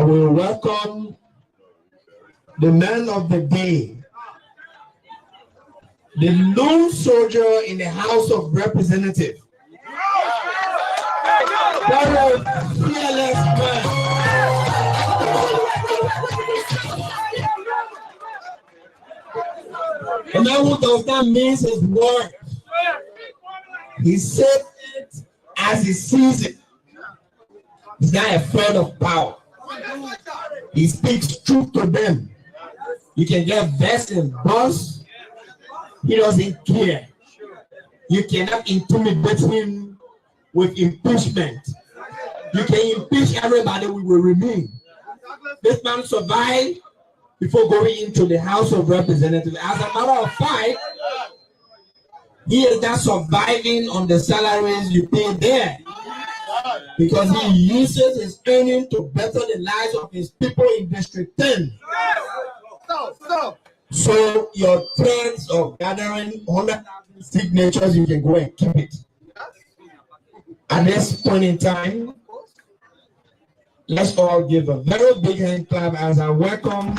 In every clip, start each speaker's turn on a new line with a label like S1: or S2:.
S1: will welcome the man of the day, the lone soldier in the House of Representatives, very fearless man. A man who does not miss his word. He said it as he sees it. He's not afraid of power. He speaks truth to them. You can get best and boss. He doesn't care. You cannot intimidate him with impeachment. You can impeach everybody, we will remain. This man survived before going into the House of Representatives. As a matter of fact, he is not surviving on the salaries you pay there, because he uses his earning to better the lives of his people in District 10. So your threats of gathering 100,000 signatures, you can go and keep it. At this point in time, let's all give a very big hand clap as I welcome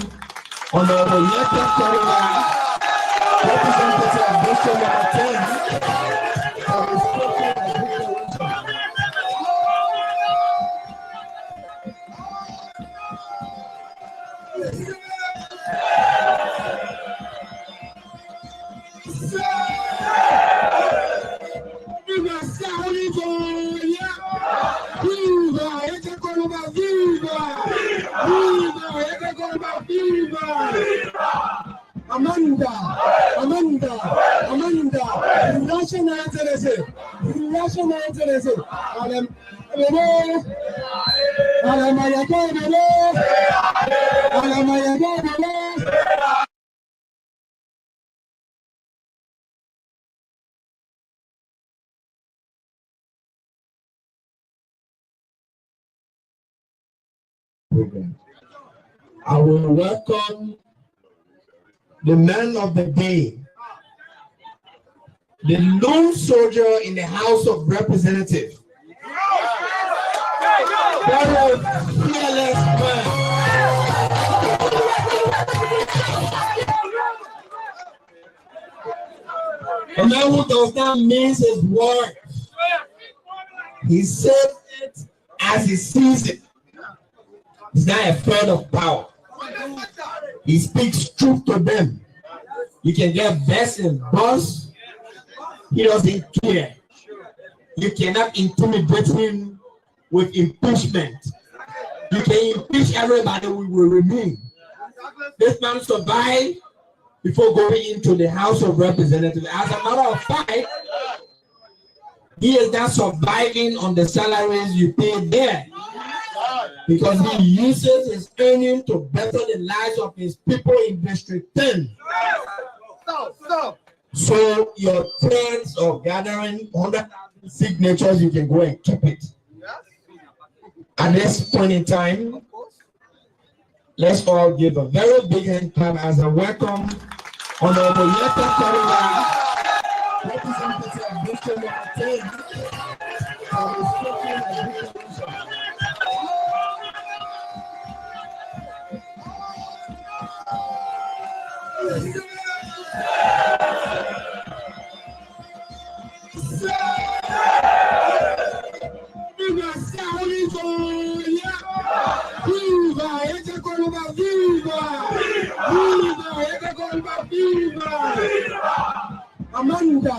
S1: Honorable Lofa Julius, representative of District Number 10. I will welcome the man of the day, the lone soldier in the House of Representatives, very fearless man. A man who does not miss his word. He said it as he sees it. He's not afraid of power. He speaks truth to them. You can get best and boss. He doesn't care. You cannot intimidate him with impeachment. You can impeach everybody, we will remain. This man survived before going into the House of Representatives. As a matter of fact, he is not surviving on the salaries you pay there, because he uses his earning to better the lives of his people in District 10. So your threats of gathering 100,000 signatures, you can go and keep it. At this point in time, let's all give a very big hand clap as I welcome Honorable Lofa Julius, representative of District Number 10. Amanda,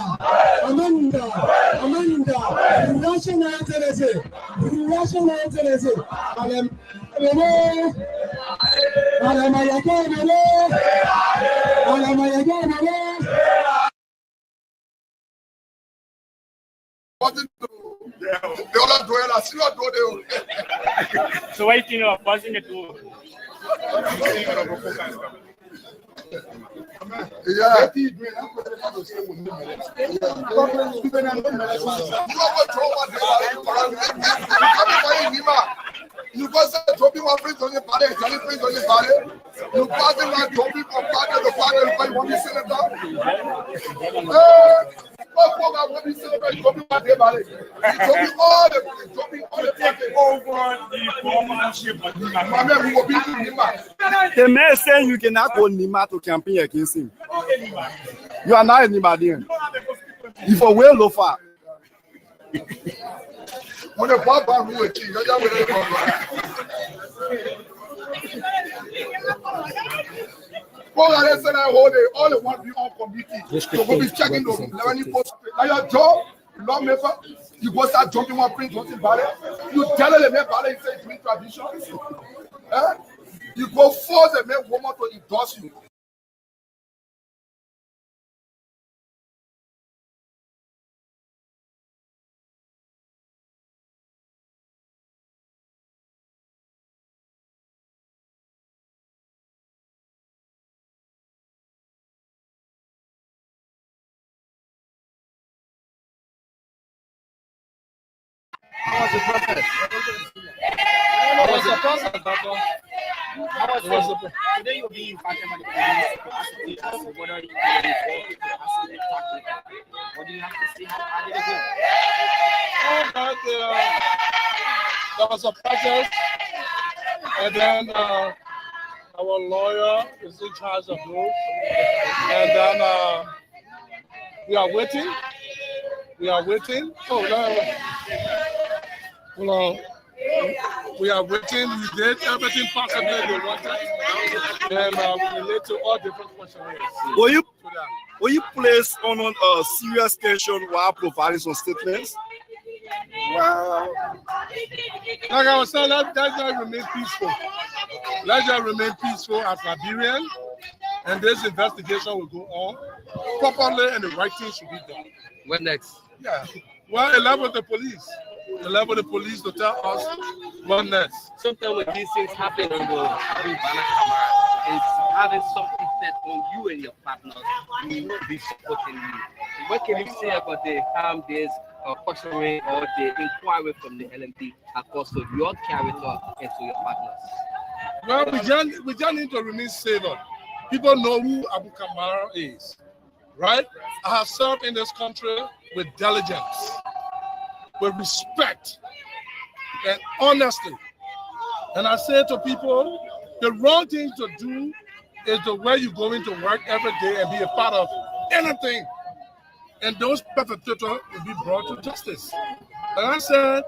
S1: national interest,
S2: So why you know passing it to?
S3: Yeah. You go say Toby one print on the panel, Johnny print on the panel. You pass it like Toby for panel, the panel, you want to see it down. When we celebrate, he told me what they valid. He told me all the
S2: take over the governorship of
S3: Mama, we will be to Nima.
S4: The man saying you cannot go Nima to campaign against him. You are not anybody. You for well Lofa.
S3: When the Papa who is king, you're not with well, I said I hold it. All the one be on committee. So we'll be checking those 11 posts. Now your job, lawmaker, you go start jumping one print, something ballot. You tell them about ballot, you say print tradition. You go force a man woman to endorse you.
S5: How was the process? Today you'll be impacted by the police. What are you involved? What do you have to say? How did it go?
S6: There was a process, and then our lawyer is in charge of those, and then we are waiting. Oh, no. Hold on. We are waiting. We did everything possible they wanted, and we relate to all different questions.
S4: Were you placed on a serious tension while providing some statements?
S6: Well, like I was saying, let's just remain peaceful. Let's just remain peaceful as Liberian, and this investigation will go on properly, and the right thing should be done.
S5: What next?
S6: Yeah. Well, allow the police. Allow the police to tell us what next.
S5: Sometimes when these things happen on the it's having some effect on you and your partners. We will be supporting you. What can you say about the harm this questioning or the inquiry from the LMP across to your character and to your partners?
S6: Well, we just need to remain stable. People know who Abu Kamara is, right? I have served in this country with diligence, with respect, and honesty. And I say to people, the wrong thing to do is the way you go into work every day and be a part of anything. And those perpetrators will be brought to justice. And I said,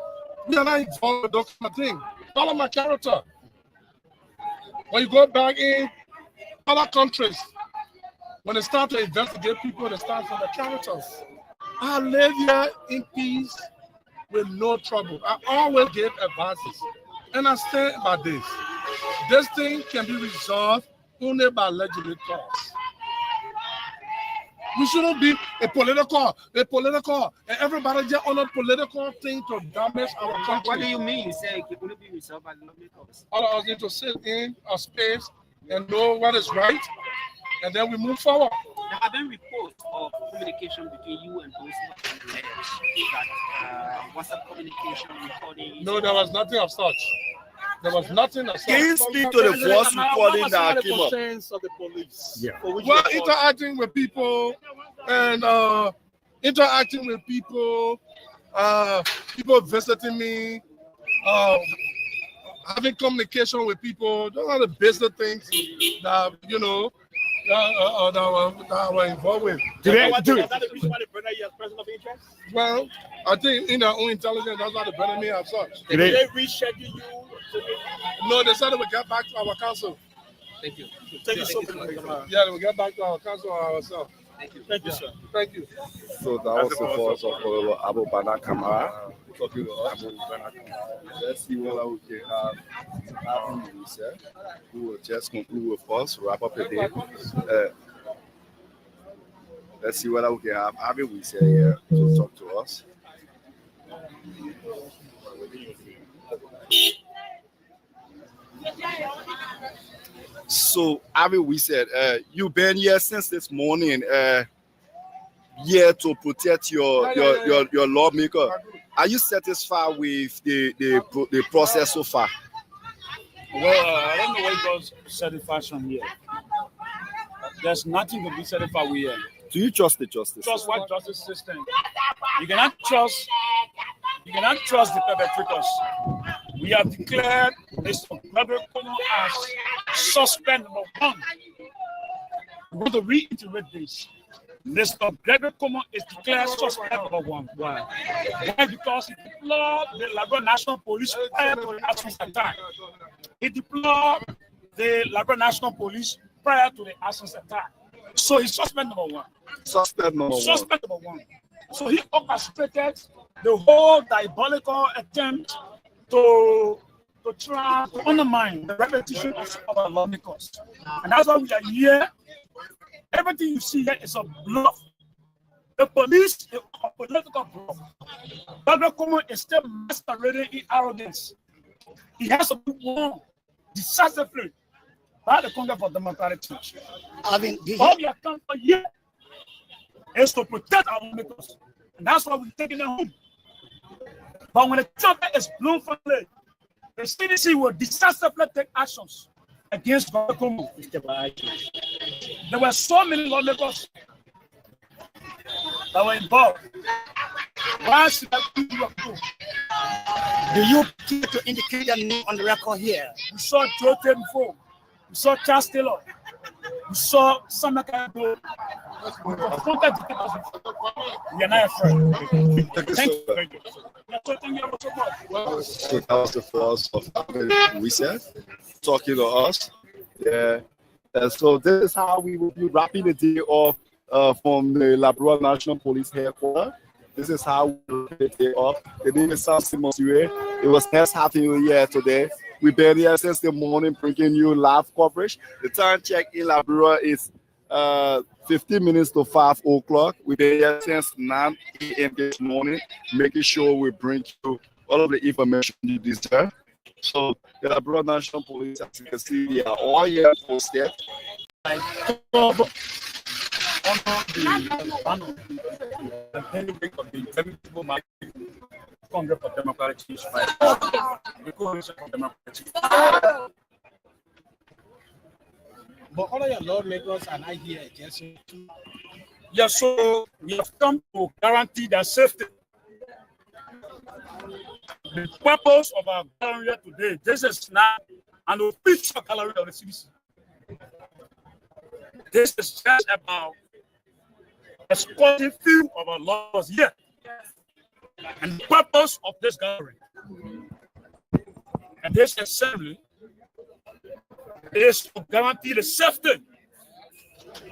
S6: we are not involved with those kind of things. Follow my character. When you go back in other countries, when they start to investigate people, they start from the characters. I live here in peace with no trouble. I always give advices. And I stand by this. This thing can be resolved only by legitimate cause. We shouldn't be a political, and everybody just on a political thing to damage our country.
S5: What do you mean? You say it can only be resolved by legitimate cause?
S6: All of us need to sit in a space and know what is right, and then we move forward.
S5: There have been reports of communication between you and those who are that WhatsApp communication, recording.
S6: No, there was nothing of such. There was nothing of such.
S4: Can you speak to the voice recording that came up?
S6: Of the police. Yeah. Well, interacting with people and people visiting me, having communication with people. Those are the basic things that that were involved with. Well, I think in their own intelligence, that's not the better me as such.
S2: Did they reschedule you?
S6: No, they said they would get back to our council.
S5: Thank you.
S2: Thank you so much.
S6: Yeah, they will get back to our council ourselves.
S5: Thank you.
S2: Thank you, sir.
S6: Thank you.
S4: So that was the voice of Abu Bana Kamara talking to Abu Bana Kamara. Let's see what we can have him said. We will just conclude with us, wrap up the day. Let's see what we can have Abby we say here to talk to us. So Abby we said you've been here since this morning here to protect your lawmaker. Are you satisfied with the process so far?
S2: Well, I don't know what it was satisfaction here. There's nothing to be satisfied with here.
S4: Do you trust the justice?
S2: Trust what justice system? You cannot trust the perpetrators. We have declared Mr. Kehleboe Gongloe as suspect number 1. We want to reiterate this. Mr. Kehleboe Gongloe is declared suspect number 1. Why? Why? Because he deplored the Liberia National Police prior to the Assange attack. He deplored the Liberia National Police prior to the Assange attack. So he's suspect number 1.
S4: Suspect number 1.
S2: Suspect number 1. So he orchestrated the whole diabolical attempt to try to undermine the reputation of our lawmakers. And that's why we are here. Everything you see here is a bluff. The police is a political bluff. Kehleboe Gongloe is still masquerading in arrogance. He has to be won decisively by the Congress for Democratic Change. All we have come for here is to protect our lawmakers. And that's why we're taking them home. But when the trumpet is blown from the CDC will decisively take actions against Kehleboe Gongloe. There were so many lawmakers that were involved. Why should I do you?
S7: Do you care to indicate your name on the record here?
S2: We saw Joe before. We saw Charles Taylor. We saw Samuel Kehleboe. We confronted the people. We are not afraid. Thank you. Thank you.
S4: So that was the first of we said, talking to us. Yeah. So this is how we will be wrapping the day off from the Liberia National Police headquarters. This is how we will wrap the day off. The name is Sanvee. It was nice having you here today. We've been here since the morning bringing you live coverage. The time check in Liberia is 15 minutes to 5 o'clock. We've been here since 9 a.m. this morning, making sure we bring you all of the information you deserve. So the Liberia National Police, as you can see, they are all here posted.
S2: Congress for Democratic Change. The Coalition for Democratic Change.
S7: But all of your lawmakers are not here against you.
S2: Yes, so we have come to guarantee their safety. The purpose of our gallery today, this is not an official gallery of the CDC. This is just about escorting few of our laws here. And the purpose of this gallery and this assembly is to guarantee the safety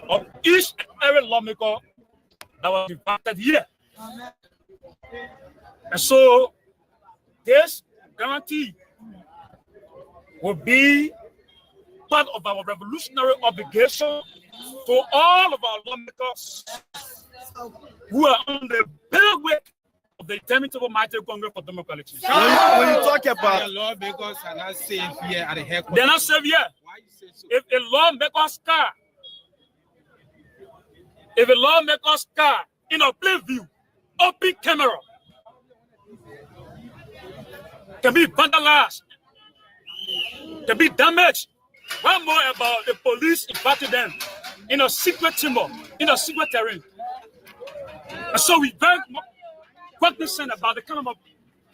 S2: of each and every lawmaker that was invited here. And so this guarantee will be part of our revolutionary obligation to all of our lawmakers who are on the bailiwick of the interminable mighty Congress for Democratic Change.
S4: When you talk about
S7: Your lawmakers are not safe here at the headquarters.
S2: They're not safe here.
S7: Why you say so?
S2: If a lawmaker's car in a plain view, open camera, can be vandalized, can be damaged. One more about the police invited them in a secret chamber, in a secret terrain. And so we very quite concerned about the kind of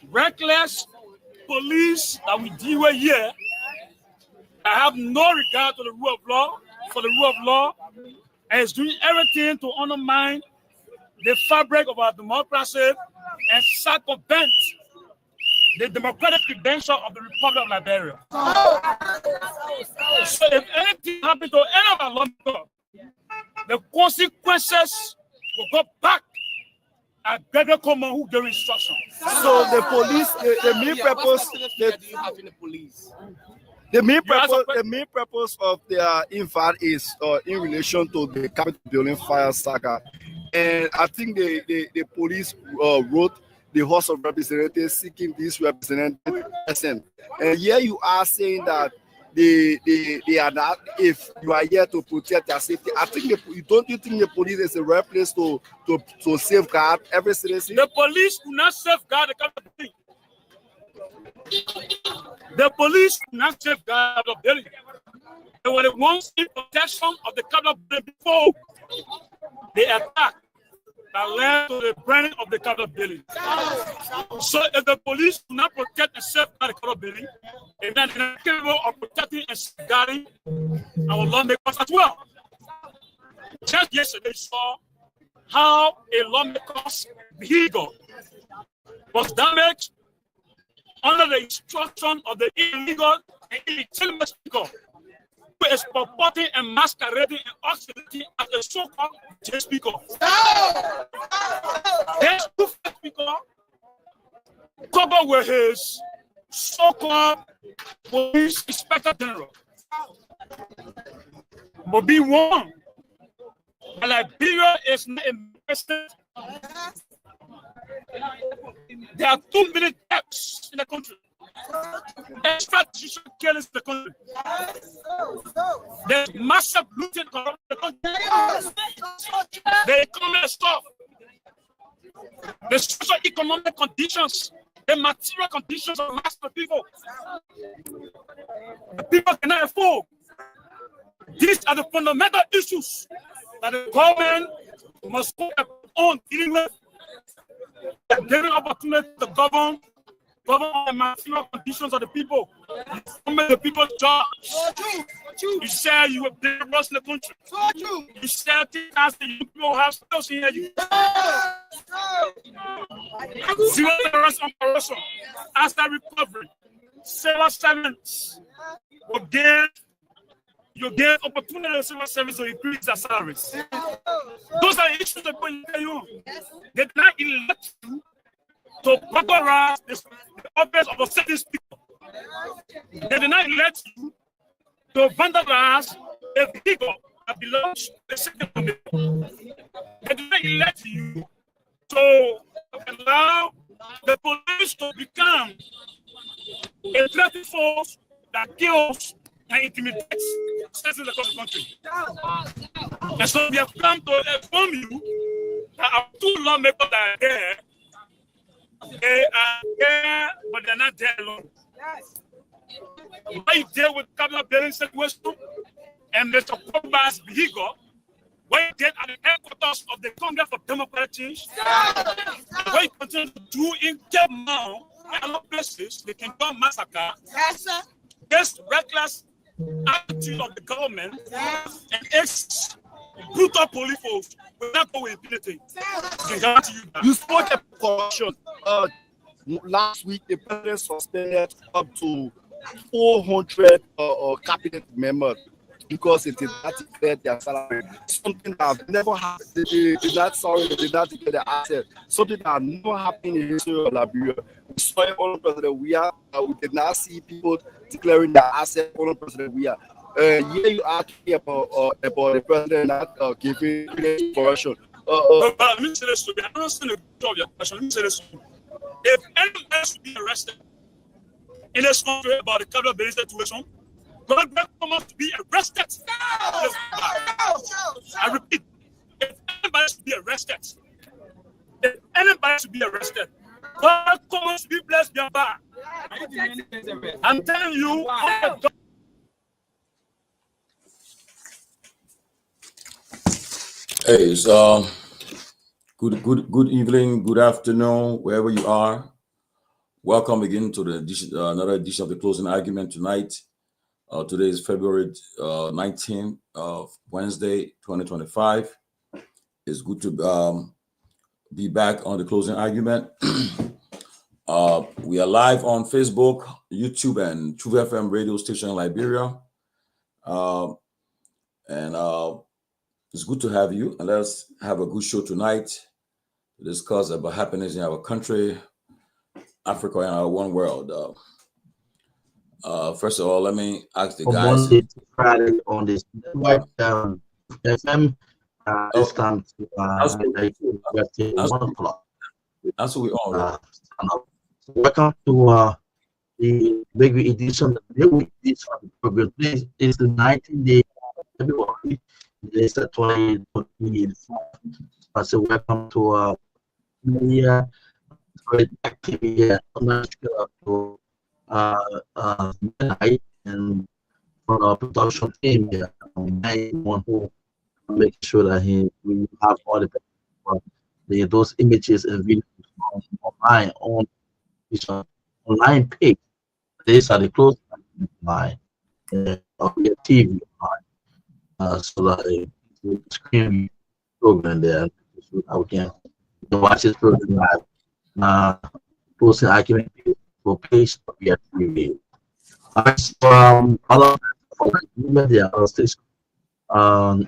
S2: reckless police that we deal with here. I have no regard to the rule of law, for the rule of law, and is doing everything to undermine the fabric of our democracy and circumvent the democratic credential of the Republic of Liberia. So if anything happens to any of our lawmakers, the consequences will go back at Kehleboe Gongloe who gave instruction.
S4: so the police, the main purpose, the main purpose of their invite is in relation to the Capitol building fire saga, and I think the police wrote the House of Representatives seeking this representative person, and here you are saying that they are not. If you are here to protect their safety, I think don't you think the police is the right place to safeguard every citizen?
S2: The police do not safeguard the Capitol building. The police do not safeguard the building. They were the ones in protection of the Capitol building before the attack that led to the burning of the cattle building. So if the police do not protect and safeguard the cattle building, and then they're not capable of protecting and safeguarding our lawmakers as well. Just yesterday saw how a lawmaker's vehicle was damaged under the instruction of the illegal and illegitimate speaker, who is purporting and masquerading and oscillating as a so-called J speaker. There's two speaker covered with his so-called police inspector general. But be warned, Liberia is not invested. There are too many deaths in the country. Extrajudicial killings in the country. There's massive looting corruption in the country. The economy is tough. The socio-economic conditions, the material conditions of mass people. The people cannot afford. These are the fundamental issues that the government must focus on dealing with. Giving opportunity to govern the material conditions of the people. The people's jobs. You said you were dangerous in the country. You said that the people have skills in you. Zero terrorist operation. After recovery, civil servants will give opportunity to civil service to increase their salaries. Those are the issues that people tell you. They did not elect you to popularize the office of a certain speaker. They did not elect you to vandalize a vehicle that belongs to the second committee. They did not elect you to allow the police to become a threatening force that kills and intimidates citizens across the country. And so we have come to inform you that our two lawmakers that are there, they are there, but they're not there alone. Why you deal with capital building situation and Mr. Torgbean's vehicle, what you did at the headquarters of the Congress for Democratic Change, what you continue to do in Kehleboe and other places, the Kingdom massacre, this reckless attitude of the government and its brutal police force will not go with impunity.
S4: You spoke about corruption. Last week, the president suspended up to 400 cabinet members because it did not declare their salary. Something that have never happened. They did not declare their asset. Something that never happened in the history of Liberia. We saw it on President Weah. We did not see people declaring their asset on President Weah. Here you are talking about the president not giving corruption.
S2: Let me say this to you. I don't understand the job of your question. Let me say this to you. If anyone should be arrested in this country about the capital building situation, Garguah must be arrested. I repeat, if anybody should be arrested, Garguah must be blessed beyond bar. I'm telling you,
S8: hey, so good evening, good afternoon, wherever you are. Welcome again to the another edition of the closing argument tonight. Today is February 19th of Wednesday, 2025. It's good to be back on the closing argument. We are live on Facebook, YouTube, and True FM radio station in Liberia. It's good to have you, and let's have a good show tonight to discuss about happiness in our country, Africa, and our one world. First of all, let me ask the guys.
S9: Monday to Friday on this network, FM. This time to 1 o'clock.
S8: That's what we all.
S9: Welcome to the big edition. The program. This is the 19th day of February. This is 2024. So welcome to media activity to and for our production team here, one who making sure that we have all those images and videos online online page. These are the closing online on your TV online, so that the screen program there, so that we can watch this program live. Closing argument for page of your TV. So other media station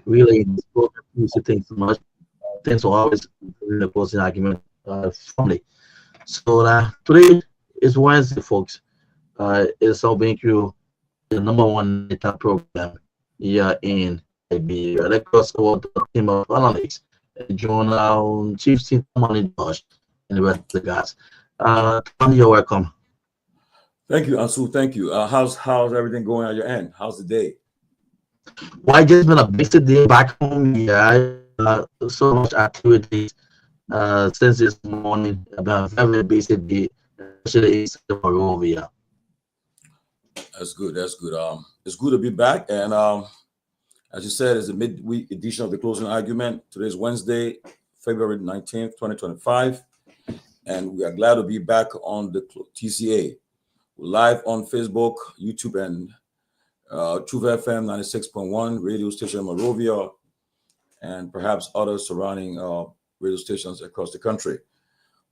S9: really this program. Thanks so much. Thanks for always doing the closing argument family. So today is Wednesday, folks. It's all being through the #1 data program here in Liberia. Let's cross over to the team of analysts. Join our Chief Tomalin Josh and the rest of the guys. Tony, you're welcome.
S8: Thank you, Ansu. Thank you. How's everything going on your end? How's the day?
S9: Well, just been a busy day back home. Yeah, so much activities since this morning. I've been a very busy day, especially in Monrovia.
S8: That's good. That's good. It's good to be back. And as you said, it's a midweek edition of the closing argument. Today is Wednesday, February 19th, 2025. And we are glad to be back on the TCA. We're live on Facebook, YouTube, and Truth FM 96.1 radio station in Monrovia, and perhaps other surrounding radio stations across the country.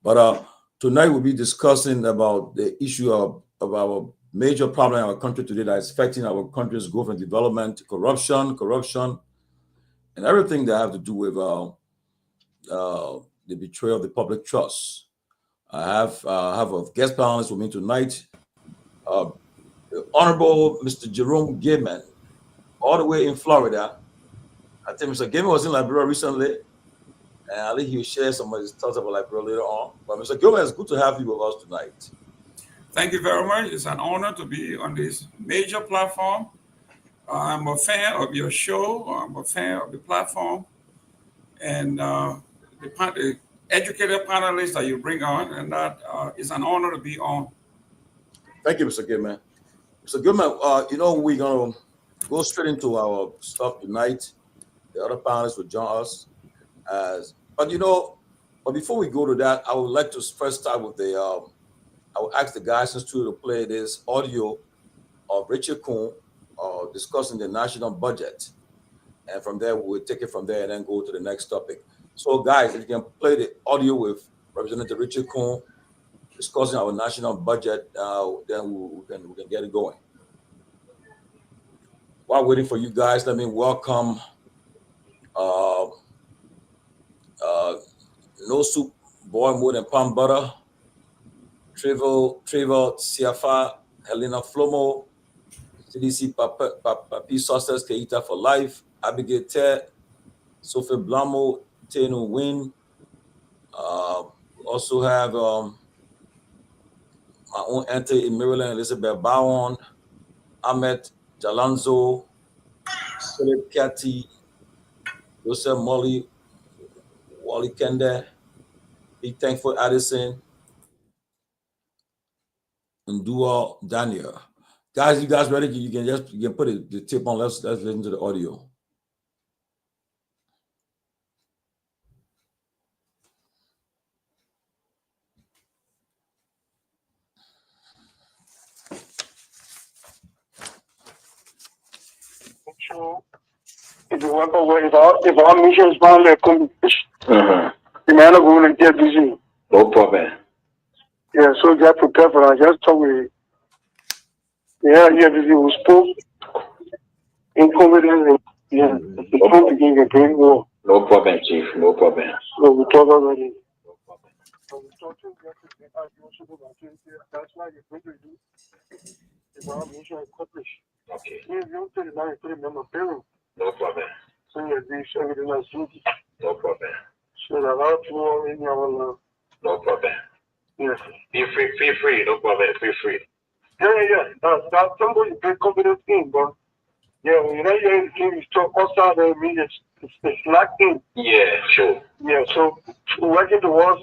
S8: But tonight we'll be discussing about the issue of our major problem in our country today that is affecting our country's growth and development: corruption, and everything that have to do with the betrayal of the public trust. I have a guest panelist with me tonight, the Honorable Mr. Jerome Gaiman, all the way in Florida. I think Mr. Gaiman was in Liberia recently, and I think he'll share some of his thoughts about Liberia later on. But Mr. Gaiman, it's good to have you with us tonight.
S10: Thank you very much. It's an honor to be on this major platform. I'm a fan of your show. I'm a fan of the platform, and the educated panelists that you bring on, and that is an honor to be on.
S8: Thank you, Mr. Gaiman. Mr. Gaiman, we're going to go straight into our stuff tonight. The other panelists will join us. But before we go to that, I would like to first start with I will ask the guys in studio to play this audio of Richard Kuhn discussing the national budget. And from there, we'll take it from there and then go to the next topic. So, guys, if you can play the audio with Representative Richard Kuhn discussing our national budget, then we can get it going. While waiting for you guys, let me welcome No Soup Boy More Than Palm Butter, Trevor Siafa, Helena Flomo, CDC Papi Sauces Keita for Life, Abigail Ted, Sophie Blamo, Tenu Win. Also have my own auntie in Maryland, Elizabeth Bowen, Ahmed Jalanzo, Philip Catty, Joseph Molly, Wally Kende, Big Thankful Addison, and Dua Daniel. Guys, you guys ready? You can put the tip on. Let's listen to the audio.
S11: If our mission is finally accomplished, the man of women get busy.
S12: No problem.
S11: Yeah, so just prepare for that. Just talk with yeah, busy. We spoke incompetence. Yeah, the phone begin again.
S12: No problem, Chief. No problem.
S11: So we talk already.
S12: No problem.
S11: So we talk to that's why you're going to do if our mission accomplished.
S12: Okay.
S11: You don't tell the man to remember payroll.
S12: No problem.
S11: So you're doing everything that's duty.
S12: No problem.
S11: So that our people in our love.
S12: No problem.
S11: Yes.
S12: Feel free. No problem. Feel free.
S11: Yeah. That's somebody very confident in, but yeah, when you're hearing things talk outside the media, it's lacking.
S12: Yeah, sure.
S11: Yeah, so we're working towards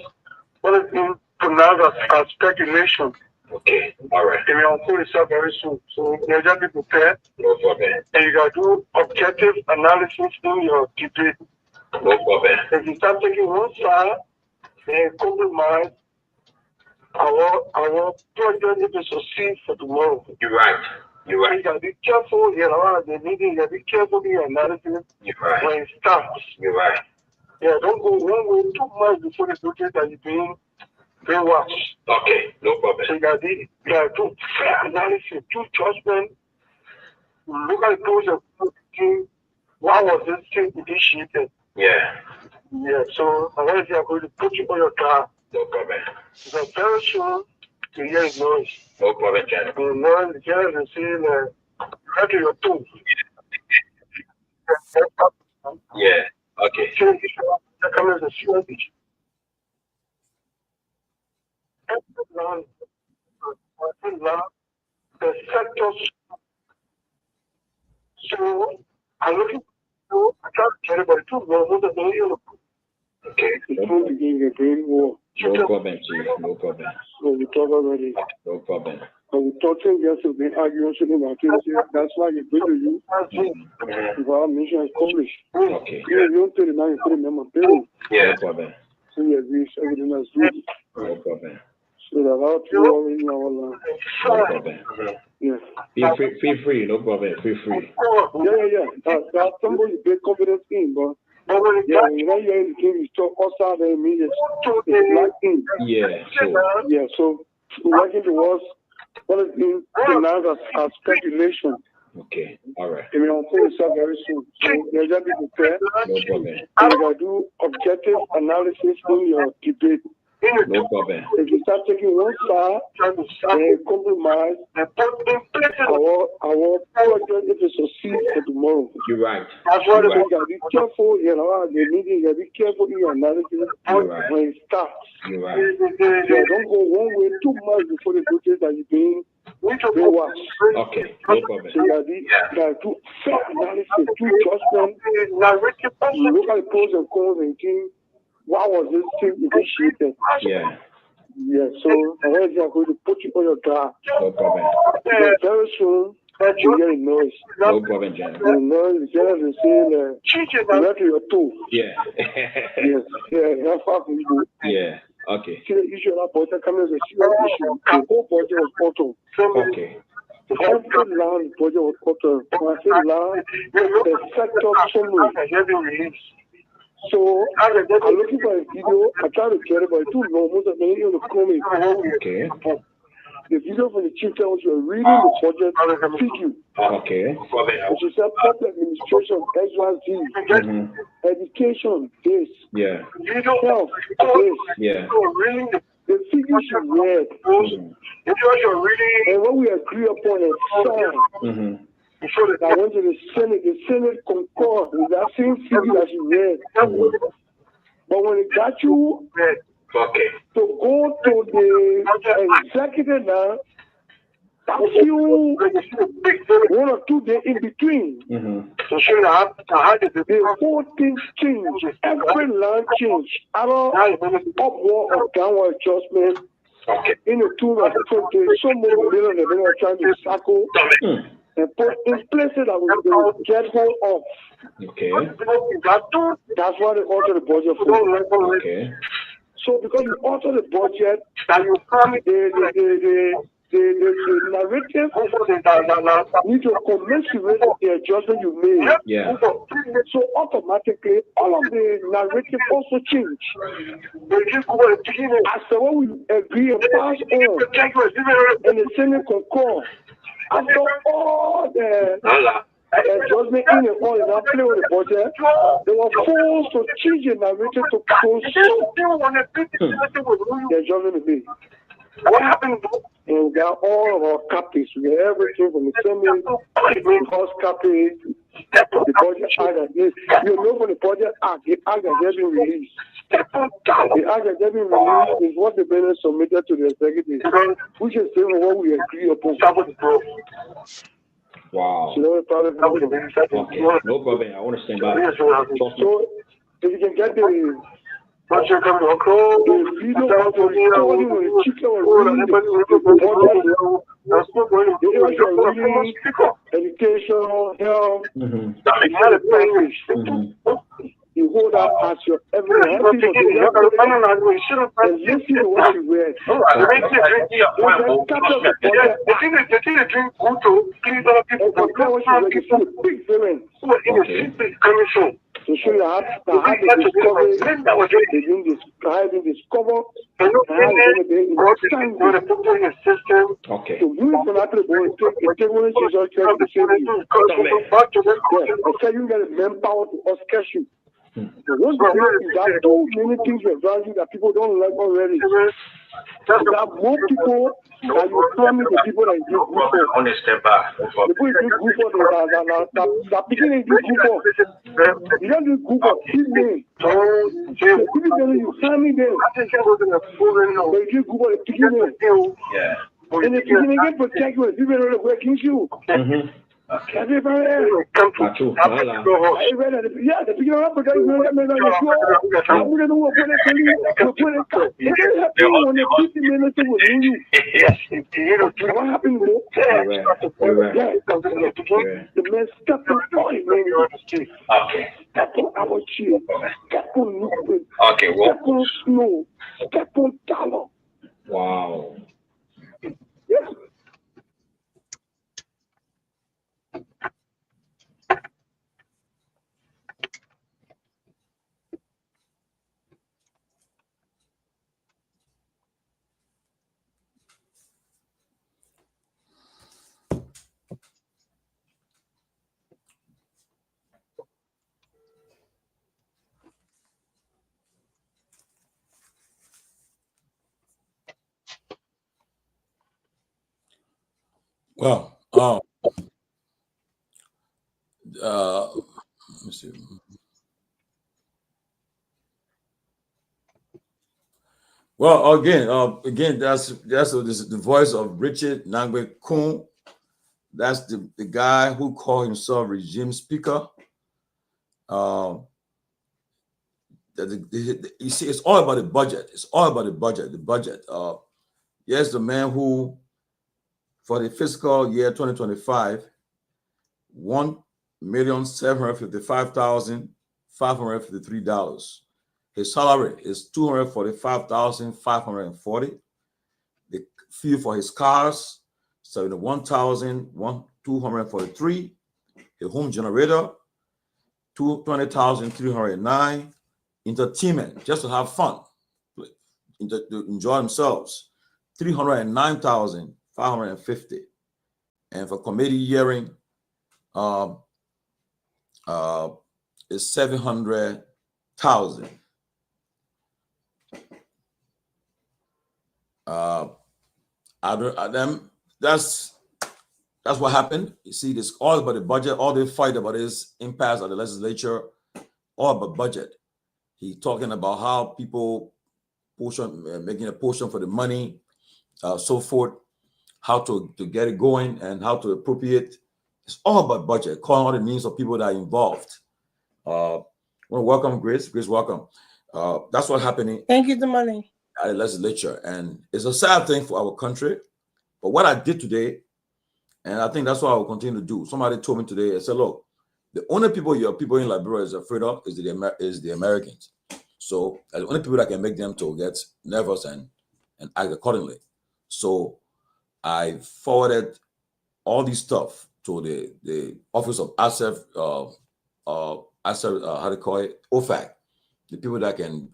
S11: what is being pronounced as speculation.
S12: Okay, all right.
S11: They will unfold itself very soon. So you just be prepared.
S12: No problem.
S11: And you got to do objective analysis in your debate.
S12: No problem.
S11: If you start taking one side, then compromise, our project need to succeed for tomorrow.
S12: You're right. You're right.
S11: You got to be careful, you know, the meeting, you got to be careful in your analysis.
S12: You're right.
S11: When it starts.
S12: You're right.
S11: Yeah, don't go one way too much before the project that you're being brainwashed.
S12: Okay, no problem.
S11: So you got to do fair analysis, do judgment, look at the process of thinking, why was this thing initiated?
S12: Yeah.
S11: Yeah, so unless you are going to put you on your car,
S12: No problem.
S11: because very soon you hear noise.
S12: No problem, General.
S11: The noise, the general is saying, right to your toe.
S12: Yeah. Okay.
S11: So the cameras are serious issue. The sectors. So I'm looking to try to get about 2 million.
S12: Okay.
S11: It's going to be a green war.
S12: No problem, Chief. No problem.
S11: So we talk already.
S12: No problem.
S11: And we're talking just to be arguing about things here. That's why you bring to you. If our mission is published.
S12: Okay.
S11: You don't tell the man you put him on paper.
S12: Yeah. No problem.
S11: So you agree everything that's good.
S12: No problem.
S11: So that our people already know our land.
S12: No problem.
S11: Yes.
S12: Feel free. No problem. Feel free.
S11: Yeah. That's somebody big confidence in, but yeah, when you hear the king, you talk outside the immediate. It's like in.
S12: Yeah. Sure.
S11: Yeah, so working towards what is being denounced as speculation.
S12: Okay. All right.
S11: It will unfold itself very soon. So you just be prepared.
S12: No problem.
S11: And you gotta do objective analysis in your debate.
S12: No problem.
S11: If you start taking one side and compromise, our project is to succeed for tomorrow.
S12: You're right.
S11: That's why you gotta be careful, you know, the meeting, you gotta be careful in your analysis when it starts.
S12: You're right.
S11: Yeah, don't go one way too much before the project that you're being brainwashed.
S12: Okay. No problem.
S11: So you gotta do fair analysis, do judgment, look at the pros and cons and think, why was this thing initiated?
S12: Yeah.
S11: Yeah, so unless you are going to put you on your guard.
S12: No problem.
S11: Because very soon you hear a noise.
S12: No problem, General.
S11: The noise, the general is saying, right to your toe.
S12: Yeah.
S11: Yes, that's how we do.
S12: Yeah. Okay.
S11: See the issue of that budget coming as a serious issue. The whole budget was altered.
S12: Okay.
S11: Every land budget was altered. When I say land, the sector summary. So I'm looking for a video. I try to get it, but it's too long. Most of the video is coming.
S12: Okay.
S11: The video from the chief tells you reading the budget figure.
S12: Okay.
S11: And she said public administration, XYZ, education, this.
S12: Yeah.
S11: Health, this.
S12: Yeah.
S11: The figures you read. And what we agree upon is sound. I went to the Senate concurred with that same figure that you read. But when it got you to go to the executive now, a few 1 or 2 days in between, the whole thing changed. Every land changed. I don't upward or downward adjustment in the tool of so many million that they were trying to tackle. And put in places that we will get hold of.
S12: Okay.
S11: That's why they alter the budget for.
S12: Okay.
S11: So because you alter the budget, the narrative need to commensurate with the adjustment you made.
S12: Yeah.
S11: So automatically, all of the narrative also change. As to what we agree and pass on, and the Senate concur. After all the adjustment in and all that play with the budget, they were forced to change the narrative to the adjustment made. What happened? And we got all of our copies. We got everything from the Senate, the House copy, the budget act. You know from the budget act, the act has been released. The act has been released is what the business submitted to the executive, which is what we agree upon.
S12: Wow.
S11: So no problem.
S12: Okay. No problem. I understand that.
S11: So if you can get The video of the recording when the chicken was reading the budget, educational, health, you hold that as your evidence. And listen to what you read. Big difference. To show you how to discover, they didn't discover,
S12: okay.
S11: So you can actually go and take one Jesus Christ to save you. You get manpower to Oscar you. So once you got too many things around you that people don't like already. You got more people that you promise the people that you do good for. The people you do good for, that beginning you do good for. You don't do good for people. People you family them. But you do good for the beginning.
S12: Yeah.
S11: And the beginning can protect you. People don't work against you. Everybody else.
S12: Yeah,
S11: the beginning of the day, you let me know you're sure. I'm going to put it to you. It can happen when the 50 minutes will leave you. Yes. What happened to the man stepped on oil, man.
S12: okay.
S11: Step on our cheese. Step on liquid.
S12: Okay, well.
S11: Step on snow. Step on dollar.
S12: Wow.
S11: Yes.
S8: Well, let me see. Well, again, that's the voice of Richard Nangbe Kun. That's the guy who called himself regime speaker. You see, it's all about the budget. It's all about the budget. The budget. Yes, the man who, for the fiscal year 2025, $1,755,553. His salary is $245,540. The fee for his cars, $71,243. His home generator, $20,309. Entertainment, just to have fun, to enjoy themselves, $309,550. And for committee hearing, is $700,000. That's what happened. You see, this all about the budget. All they fight about is impasse at the legislature, all about budget. He's talking about how people making a portion for the money, so forth, how to get it going and how to appropriate. It's all about budget, calling all the names of people that are involved. Well, welcome, Grace. Grace, welcome. That's what's happening.
S13: Thank you, Tomalin.
S8: At the legislature. And it's a sad thing for our country. But what I did today, and I think that's what I will continue to do. Somebody told me today, I said, look, the only people your people in Liberia is afraid of is the Americans. So the only people that can make them to get nervous and act accordingly. So I forwarded all this stuff to the Office of ASEF, how do you call it, OFAC, the people that can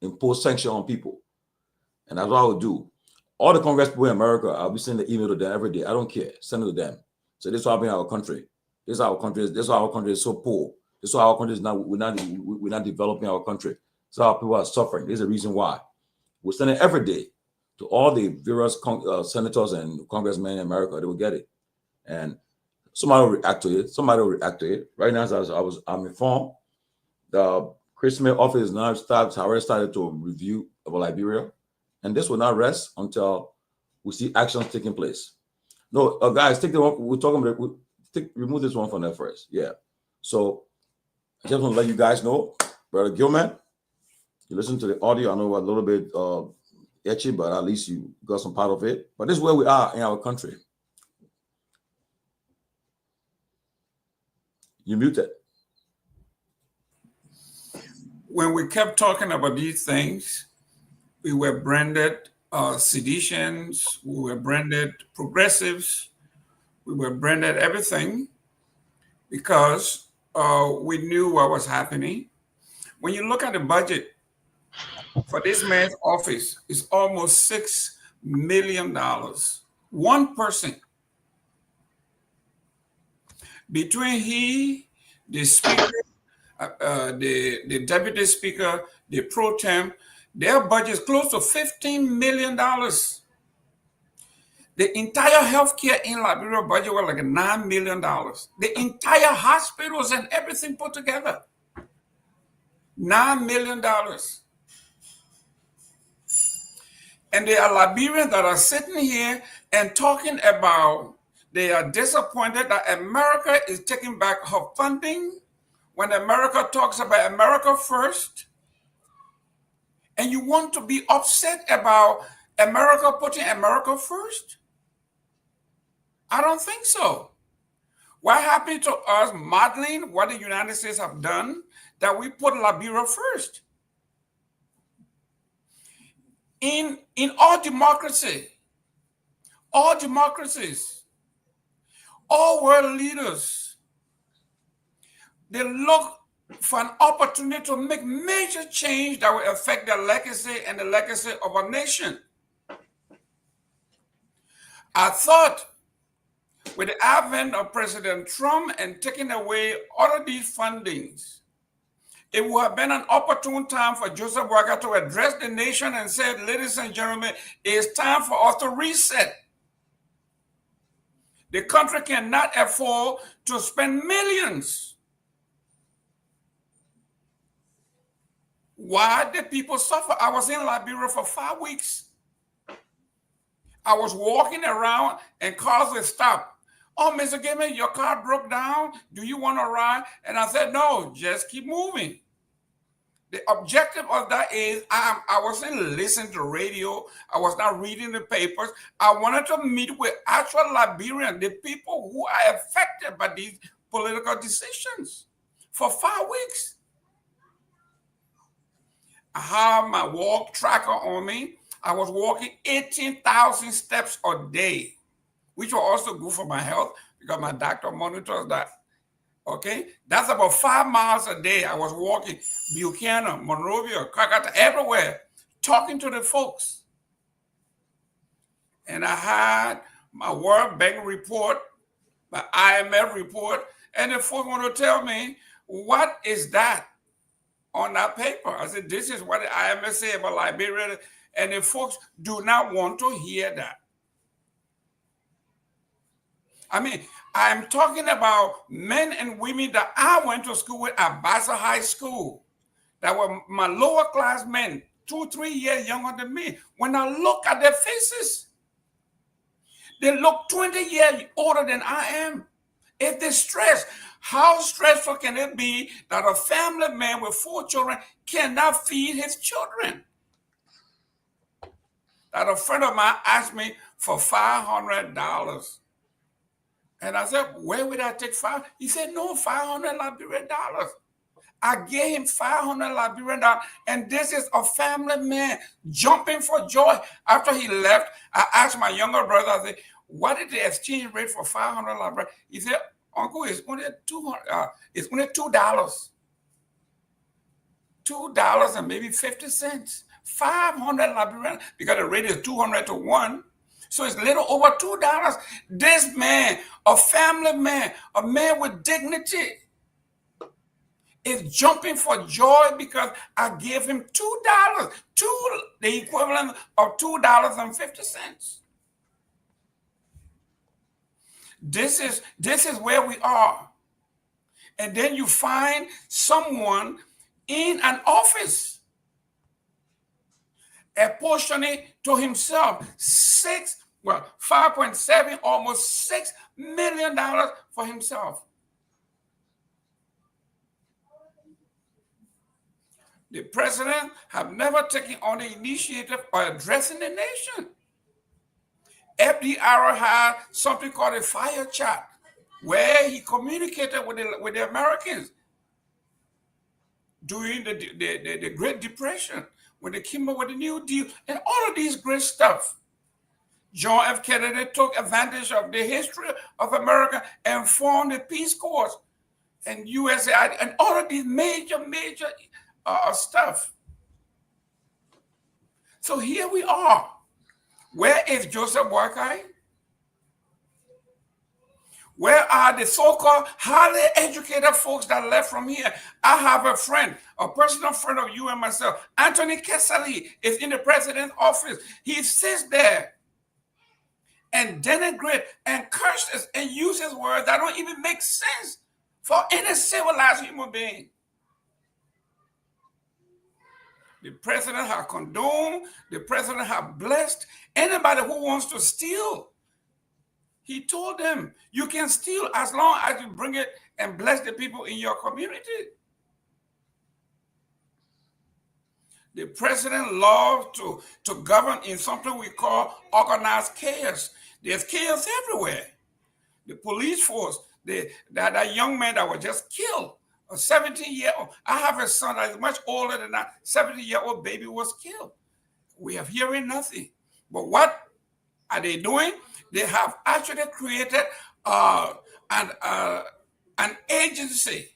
S8: impose sanction on people. And that's what I would do. All the Congress people in America, I'll be sending the email to them every day. I don't care. Send it to them. So this is what happened in our country. This is how our country is. This is how our country is so poor. This is how our country is not. We're not developing our country. This is how people are suffering. There's a reason why. We're sending every day to all the various senators and congressmen in America. They will get it, and somebody will react to it. Somebody will react to it. Right now, as I'm informed, the Christmas office now already started to review about Liberia. And this will not rest until we see actions taking place. No, guys, take the one we're talking about. Remove this one from there first. Yeah. So I just want to let you guys know, Brother Gilman, You listen to the audio, I know a little bit etchy, but at least you got some part of it. But this is where we are in our country. You muted.
S10: When we kept talking about these things, we were branded seditions, we were branded progressives, we were branded everything because we knew what was happening. When you look at the budget for this man's office, it's almost $6 million. One person. Between he, the speaker, the deputy speaker, the pro tem, their budget is close to $15 million. The entire healthcare in Liberia budget was like $9 million. The entire hospitals and everything put together, $9 million. And there are Liberians that are sitting here and talking about they are disappointed that America is taking back her funding when America talks about America first. And you want to be upset about America putting America first? I don't think so. What happened to us modeling what the United States have done that we put Liberia first? In all democracies, all world leaders, they look for an opportunity to make major change that will affect their legacy and the legacy of our nation. I thought with the advent of President Trump and taking away all of these fundings, it would have been an opportune time for Joseph Boakai to address the nation and say, ladies and gentlemen, it's time for us to reset. The country cannot afford to spend millions. Why did people suffer? I was in Liberia for 5 weeks. I was walking around and cars would stop. Oh, Mr. Gamer, your car broke down. Do you want to ride? And I said, no, just keep moving. The objective of that is I wasn't listening to radio. I was not reading the papers. I wanted to meet with actual Liberians, the people who are affected by these political decisions for 5 weeks. I have my walk tracker on me. I was walking 18,000 steps a day, which was also good for my health because my doctor monitors that. Okay, that's about 5 miles a day. I was walking Buchanan, Monrovia, Calcutta, everywhere, talking to the folks. And I had my World Bank report, my IMF report, and the folks want to tell me, what is that on that paper? I said, this is what the IMF say about Liberia, and the folks do not want to hear that. I mean, I'm talking about men and women that I went to school with at Bassett High School that were my lower class men, 2, 3 years younger than me. When I look at their faces, they look 20 years older than I am. If they're stressed, how stressful can it be that a family man with 4 children cannot feed his children? That a friend of mine asked me for $500. And I said, where would I take $500? He said, no, $500 Liberian dollars. I gave him $500 Liberian dollars. And this is a family man jumping for joy. After he left, I asked my younger brother, I said, what is the exchange rate for $500 Liberian? He said, Uncle, it's only $2. It's only $2. $2 and maybe 50 cents. 500 Liberian, because the rate is 200 to 1. So it's a little over $2. This man, a family man, a man with dignity, is jumping for joy because I gave him $2, the equivalent of $2.50. This is where we are. And then you find someone in an office apportioning to himself 5.7, almost $6 million for himself. The president have never taken on the initiative of addressing the nation. FDR had something called a fire chat, where he communicated with the Americans during the Great Depression, when they came up with the New Deal, and all of these great stuff. John F. Kennedy took advantage of the history of America and formed the Peace Corps and USA and all of these major stuff. So here we are. Where is Joseph Boakai? Where are the so-called highly educated folks that left from here? I have a friend, a personal friend of you and myself. Anthony Kesali is in the president's office. He sits there and denigrate and curses and uses words that don't even make sense for any civilized human being. The president has condoned, the president has blessed anybody who wants to steal. He told them, you can steal as long as you bring it and bless the people in your community. The president loved to govern in something we call organized chaos. There's chaos everywhere. The police force, that young man that was just killed, a 17-year-old. I have a son that is much older than that. 17-year-old baby was killed. We are hearing nothing. But what are they doing? They have actually created an agency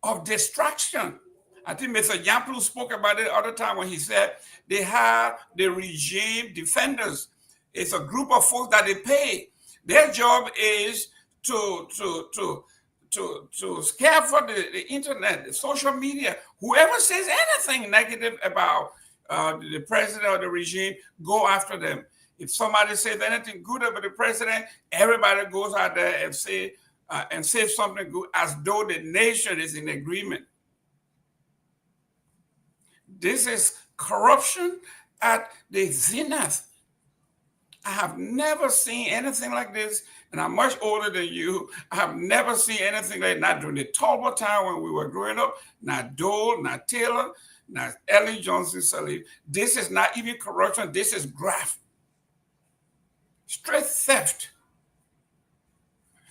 S10: of distraction. I think Mr. Yamplu spoke about it the other time when he said they have the regime defenders. It's a group of folks that they pay. Their job is to scare for the internet, the social media. Whoever says anything negative about the president or the regime, go after them. If somebody says anything good about the president, everybody goes out there and say something good, as though the nation is in agreement. This is corruption at the zenith. I have never seen anything like this, and I'm much older than you. I have never seen anything like that, not during the Talbot time when we were growing up, not Dole, not Taylor, not Ellen Johnson Sirleaf. This is not even corruption, this is graft. Straight theft.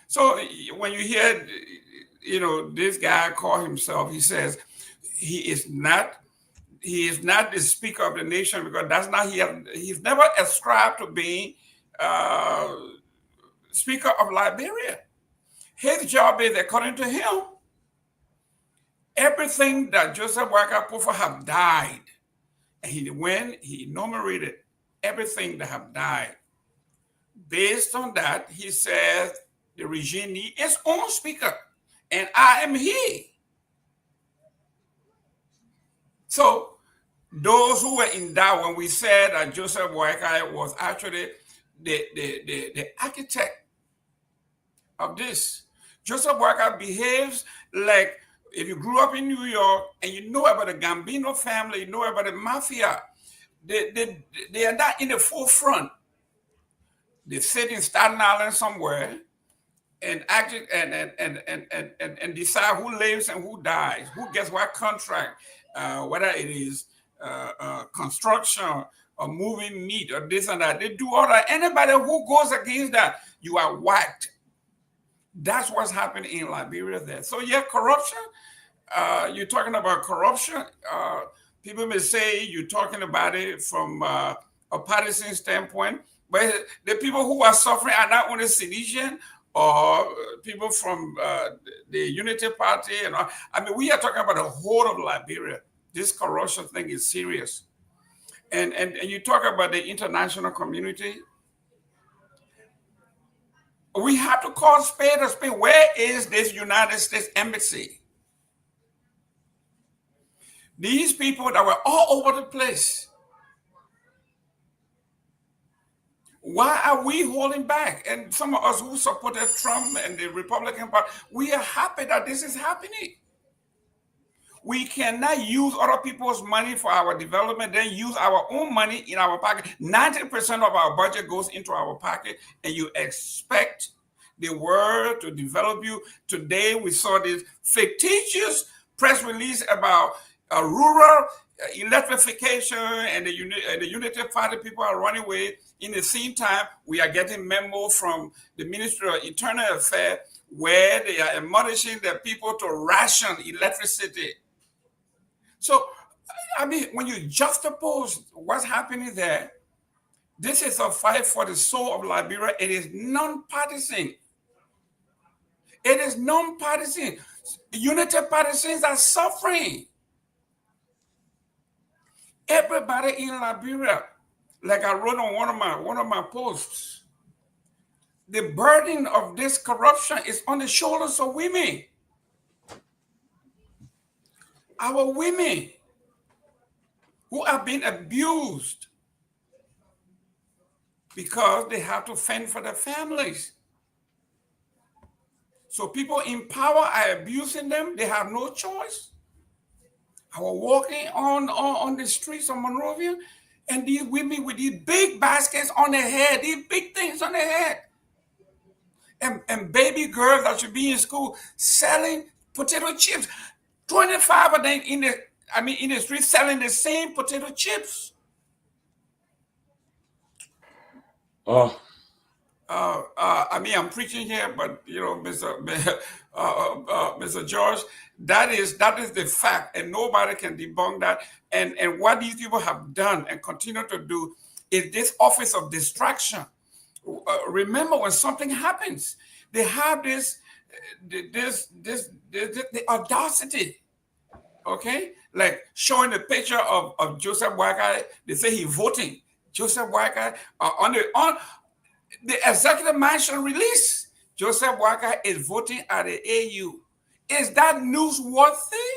S10: So when you hear, this guy call himself, he says he is not the speaker of the nation, because that's not he's never ascribed to being speaker of Liberia. His job is, according to him, everything that Joseph Boakai Kufuor have died. And he enumerated everything that have died. Based on that, he says the regime needs its own speaker, and I am he. So those who were in doubt when we said that Joseph Boakai was actually the architect of this. Joseph Boakai behaves like, if you grew up in New York and you know about the Gambino family, you know about the mafia, they are not in the forefront. They sit in Staten Island somewhere and act and decide who lives and who dies, who gets what contract, whether it is construction or moving meat or this and that. They do all that. Anybody who goes against that, you are whacked. That's what's happening in Liberia there. So yeah, corruption. You're talking about corruption. People may say you're talking about it from a partisan standpoint, but the people who are suffering are not only Silesian or people from the Unity Party. We are talking about the whole of Liberia. This corruption thing is serious. And you talk about the international community. We have to call spade a spade. Where is this United States embassy? These people that were all over the place. Why are we holding back? And some of us who supported Trump and the Republican Party, we are happy that this is happening. We cannot use other people's money for our development, then use our own money in our pocket. 90% of our budget goes into our pocket, and you expect the world to develop you. Today, we saw this fictitious press release about rural electrification and the Unity Party people are running away. In the same time, we are getting memo from the Ministry of Internal Affairs where they are admonishing the people to ration electricity. So, I mean, when you juxtapose what's happening there, this is a fight for the soul of Liberia. It is non-partisan. It is non-partisan. Unity partisans are suffering. Everybody in Liberia, like I wrote on one of my posts, the burden of this corruption is on the shoulders of women. Our women who are being abused because they have to fend for their families. So people in power are abusing them. They have no choice. I was walking on the streets of Monrovia, and these women with these big baskets on their head, these big things on their head. And baby girls that should be in school selling potato chips. 25 of them in the street selling the same potato chips. I mean, I'm preaching here, but you know, Mr. George, that is the fact, and nobody can debunk that. And what these people have done and continue to do is this office of distraction. Remember, when something happens, they have the audacity, okay, like showing the picture of Joseph Waka. They say he's voting. Joseph Waka on the executive mansion release. Joseph Waka is voting at the AU. Is that newsworthy?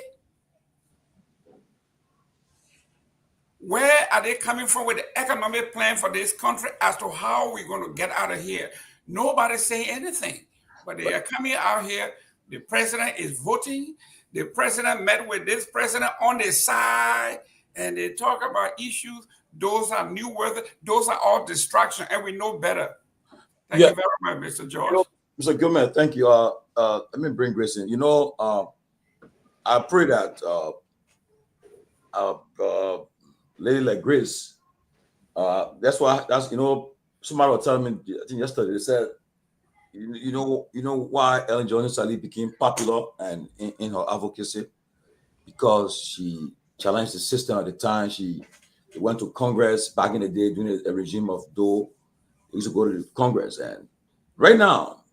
S10: Where are they coming from with the economic plan for this country as to how we're going to get out of here? Nobody's saying anything, but they are coming out here. The president is voting. The president met with this president on the side, and they talk about issues. Those are newsworthy. Those are all distraction, and we know better. Thank you very much, Mr. George.
S8: Mr. Gilman, thank you. Let me bring Grace in. You know, I pray that lady like Grace, that's you know, somebody was telling me, I think yesterday, they said, you know why Ellen Johnson Sirleaf became popular and in her advocacy? Because she challenged the system at the time. She went to Congress back in the day during a regime of Doe. He used to go to the Congress, and right now,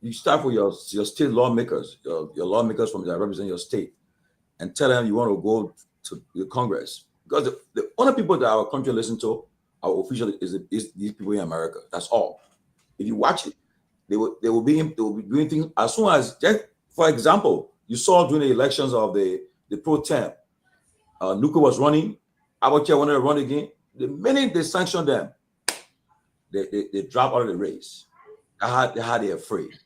S8: you start with your state lawmakers, your lawmakers from that represent your state, and tell them you want to go to the Congress, because the only people that our country listen to, our official, is these people in America. That's all. If you watch it, they will be doing things as soon as, just for example, you saw during the elections of the pro tem, Nuka was running. Abacha wanted to run again. The minute they sanctioned them, they dropped out of the race. They're afraid.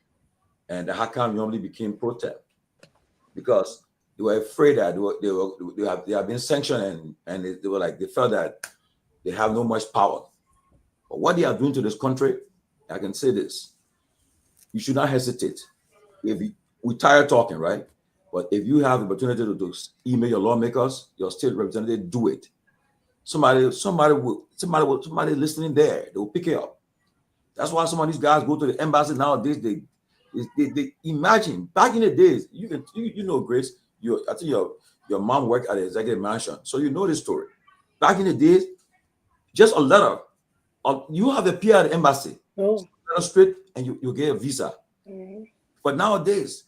S8: And the Hakam normally became pro tem because they were afraid that they have been sanctioned, and they were like, they felt that they have no much power. But what they are doing to this country, I can say this: you should not hesitate. We tired talking, right? But if you have the opportunity to email your lawmakers, your state representative, do it. Somebody listening there, they will pick it up. That's why some of these guys go to the embassy nowadays. They imagine back in the days. You know, Grace. I think your mom worked at the executive mansion, so you know this story. Back in the days, just a letter, you have a PR at the embassy, straight, and you get a visa. Mm-hmm. But nowadays,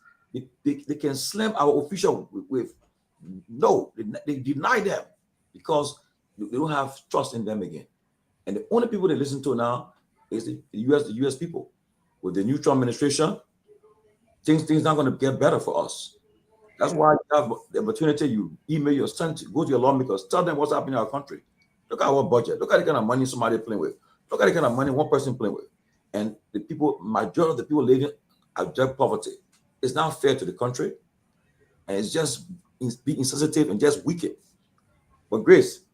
S8: they can slam our official with no. They deny them because they don't have trust in them again. And the only people they listen to now is the US people. With the new Trump administration, things not going to get better for us. That's why you have the opportunity. You email your son, go to your lawmakers, tell them what's happening in our country. Look at our budget. Look at the kind of money somebody playing with. Look at the kind of money one person playing with. And the people, majority of the people living abject poverty. It's not fair to the country, and it's just being insensitive and just wicked. But Grace,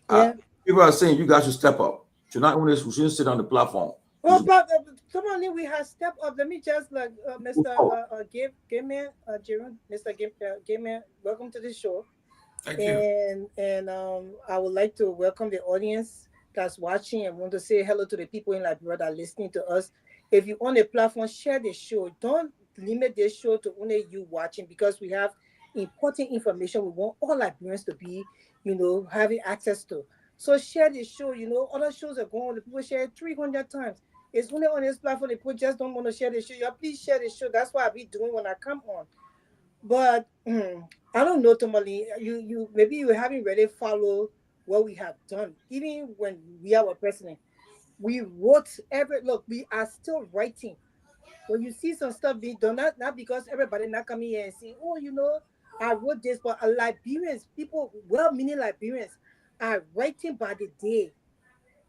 S8: people are saying you guys should step up. We shouldn't sit on the platform.
S13: Well, but Tomalin, we have stepped up. Let me just Mr. Gayman, Mr. Gayman, welcome to the show.
S10: Thank you.
S13: And I would like to welcome the audience that's watching and want to say hello to the people in Liberia that are listening to us. If you're on the platform, share the show. Don't limit this show to only you watching, because we have important information we want all Liberians to be, having access to. So share the show. Other shows are going on. The people share it 300 times. It's only on this platform. The people just don't want to share the show. Y'all please share the show. That's what I be doing when I come on. But I don't know, Tomalin. You maybe you haven't really followed what we have done. Even when we are our president, we wrote look. We are still writing. When you see some stuff being done, not because everybody not coming here and saying, "Oh, I wrote this," but Liberians, people, well-meaning Liberians, are writing by the day.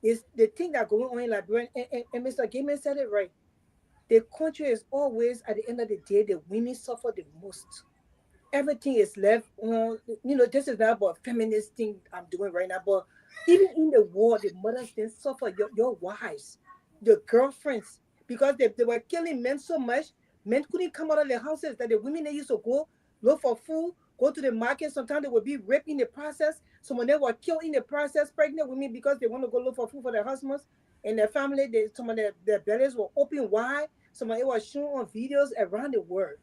S13: It's the thing that going on in Liberia, and Mr. Gaiman said it right. The country is always, at the end of the day, the women suffer the most. Everything is left on, this is not about feminist thing I'm doing right now, but even in the war, the mothers then suffer, your wives, your girlfriends, because they were killing men so much, men couldn't come out of their houses, that the women, they used to go look for food, go to the market. Sometimes they would be raped in the process. Some of them were killed in the process, pregnant women, because they want to go look for food for their husbands and their family. Some of their bellies were open wide. Some of it was shown on videos around the world.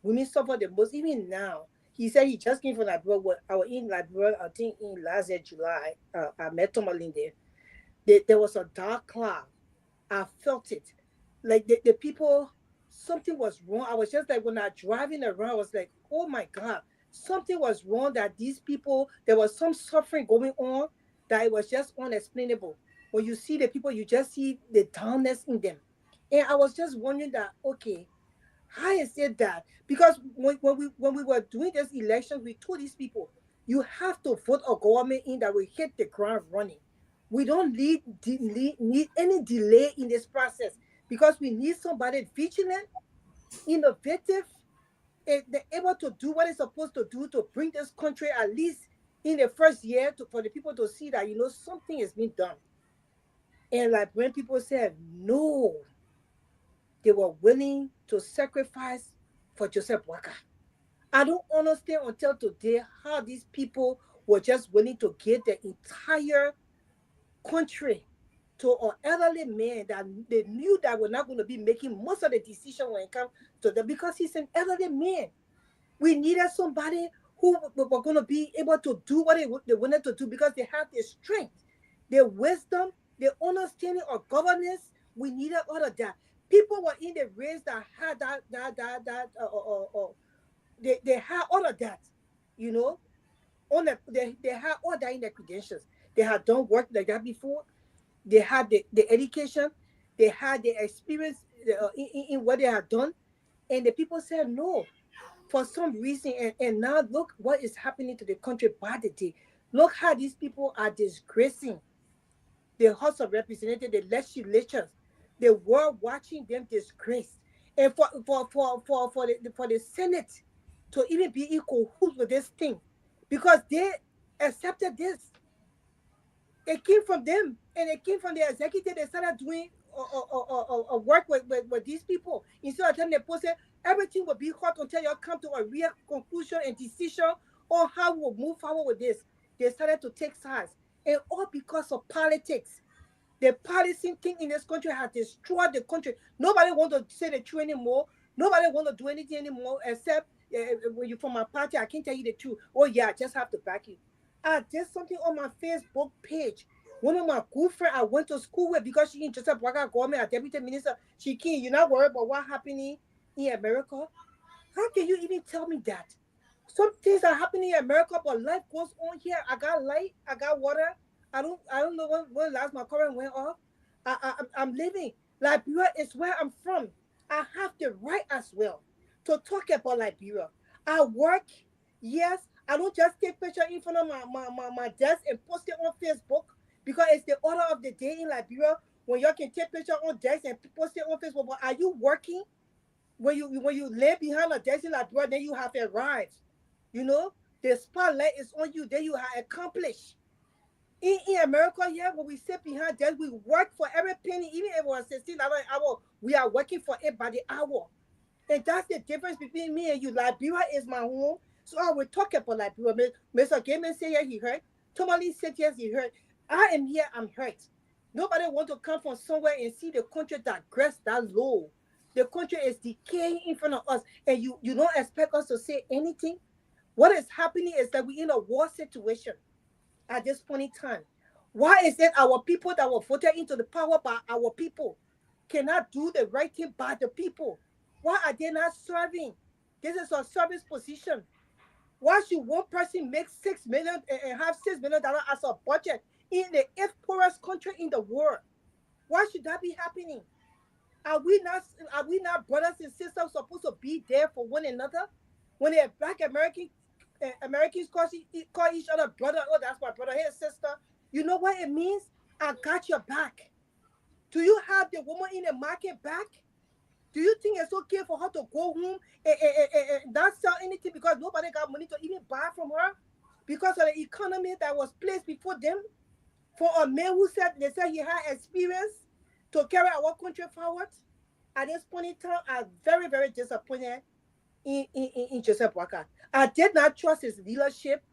S13: Women suffer the most, even now. He said he just came from Liberia. I was in Liberia, I think in last year, July. I met Tomalin there. There was a dark cloud. I felt it. Like the people, something was wrong. I was just like, when I driving around, I was like, oh my God, something was wrong, that these people, there was some suffering going on, that it was just unexplainable. When you see the people, you just see the downness in them. And I was just wondering that, okay, how is it that? Because when we were doing this election, we told these people, you have to vote a government in that will hit the ground running. We don't need any delay in this process, because we need somebody vigilant, innovative, and they're able to do what it's supposed to do to bring this country, at least in the first year, for the people to see that, something has been done. And like when people said no, they were willing to sacrifice for Joseph Boakai. I don't understand until today how these people were just willing to give the entire country to an elderly man that they knew that were not going to be making most of the decision when it comes to them, because he's an elderly man. We needed somebody who were going to be able to do what they wanted to do, because they had the strength, the wisdom, the understanding of governance. We needed all of that. People were in the race that had they had all of that, they had all that in their credentials. They had done work like that before. They had the education. They had the experience in what they had done. And the people said no for some reason. And now look what is happening to the country by the day. Look how these people are disgracing the House of Representatives, the legislatures, the world watching them disgraced. And for the Senate to even be in cahoots with this thing, because they accepted this. It came from them, and it came from the executive. They started doing work with these people. Instead of telling the person everything will be hot until you come to a real conclusion and decision on how we'll move forward with this. They started to take sides, and all because of politics. The partisan thing in this country has destroyed the country. Nobody wants to say the truth anymore. Nobody wants to do anything anymore, except when you're from my party, I can't tell you the truth. Oh yeah, I just have to back you. I did something on my Facebook page. One of my good friends I went to school with, because she in Joseph Boakai government, a deputy minister, she can't. You're not worried about what happening in America? How can you even tell me that? Some things are happening in America, but life goes on here. I got light, I got water. I don't know when last my current went off. I'm living. Liberia is where I'm from. I have the right as well to talk about Liberia. I work, yes. I don't just take picture in front of my desk and post it on Facebook, because it's the order of the day in Liberia when you can take picture on desk and post it on Facebook. But are you working? When you lay behind a desk in Liberia, then you have arrived. The spotlight is on you. Then you have accomplished. In America, yeah, when we sit behind desk, we work for every penny, even if it was $16 an hour. We are working for it by the hour. And that's the difference between me and you. Liberia is my home. So I will talk about Liberia. Mr. Gaiman said here he heard. Tomalin said yes he heard. I am here, I'm hurt. Nobody want to come from somewhere and see the country digress that low. The country is decaying in front of us, and you don't expect us to say anything. What is happening is that we're in a war situation at this point in time. Why is it our people that were voted into the power by our people cannot do the right thing by the people? Why are they not serving? This is a service position. Why should one person make $6 million and have $6 million as a budget in the 8th poorest country in the world? Why should that be happening? Are we not brothers and sisters supposed to be there for one another? When a Black Americans call each other brother, oh, that's my brother, hey sister. You know what it means? I got your back. Do you have the woman in the market back? Do you think it's okay for her to go home and not sell anything because nobody got money to even buy from her? Because of the economy that was placed before them? For a man who said he had experience to carry our country forward? At this point in time, I'm very, very disappointed in Joseph Boakai. I did not trust his leadership,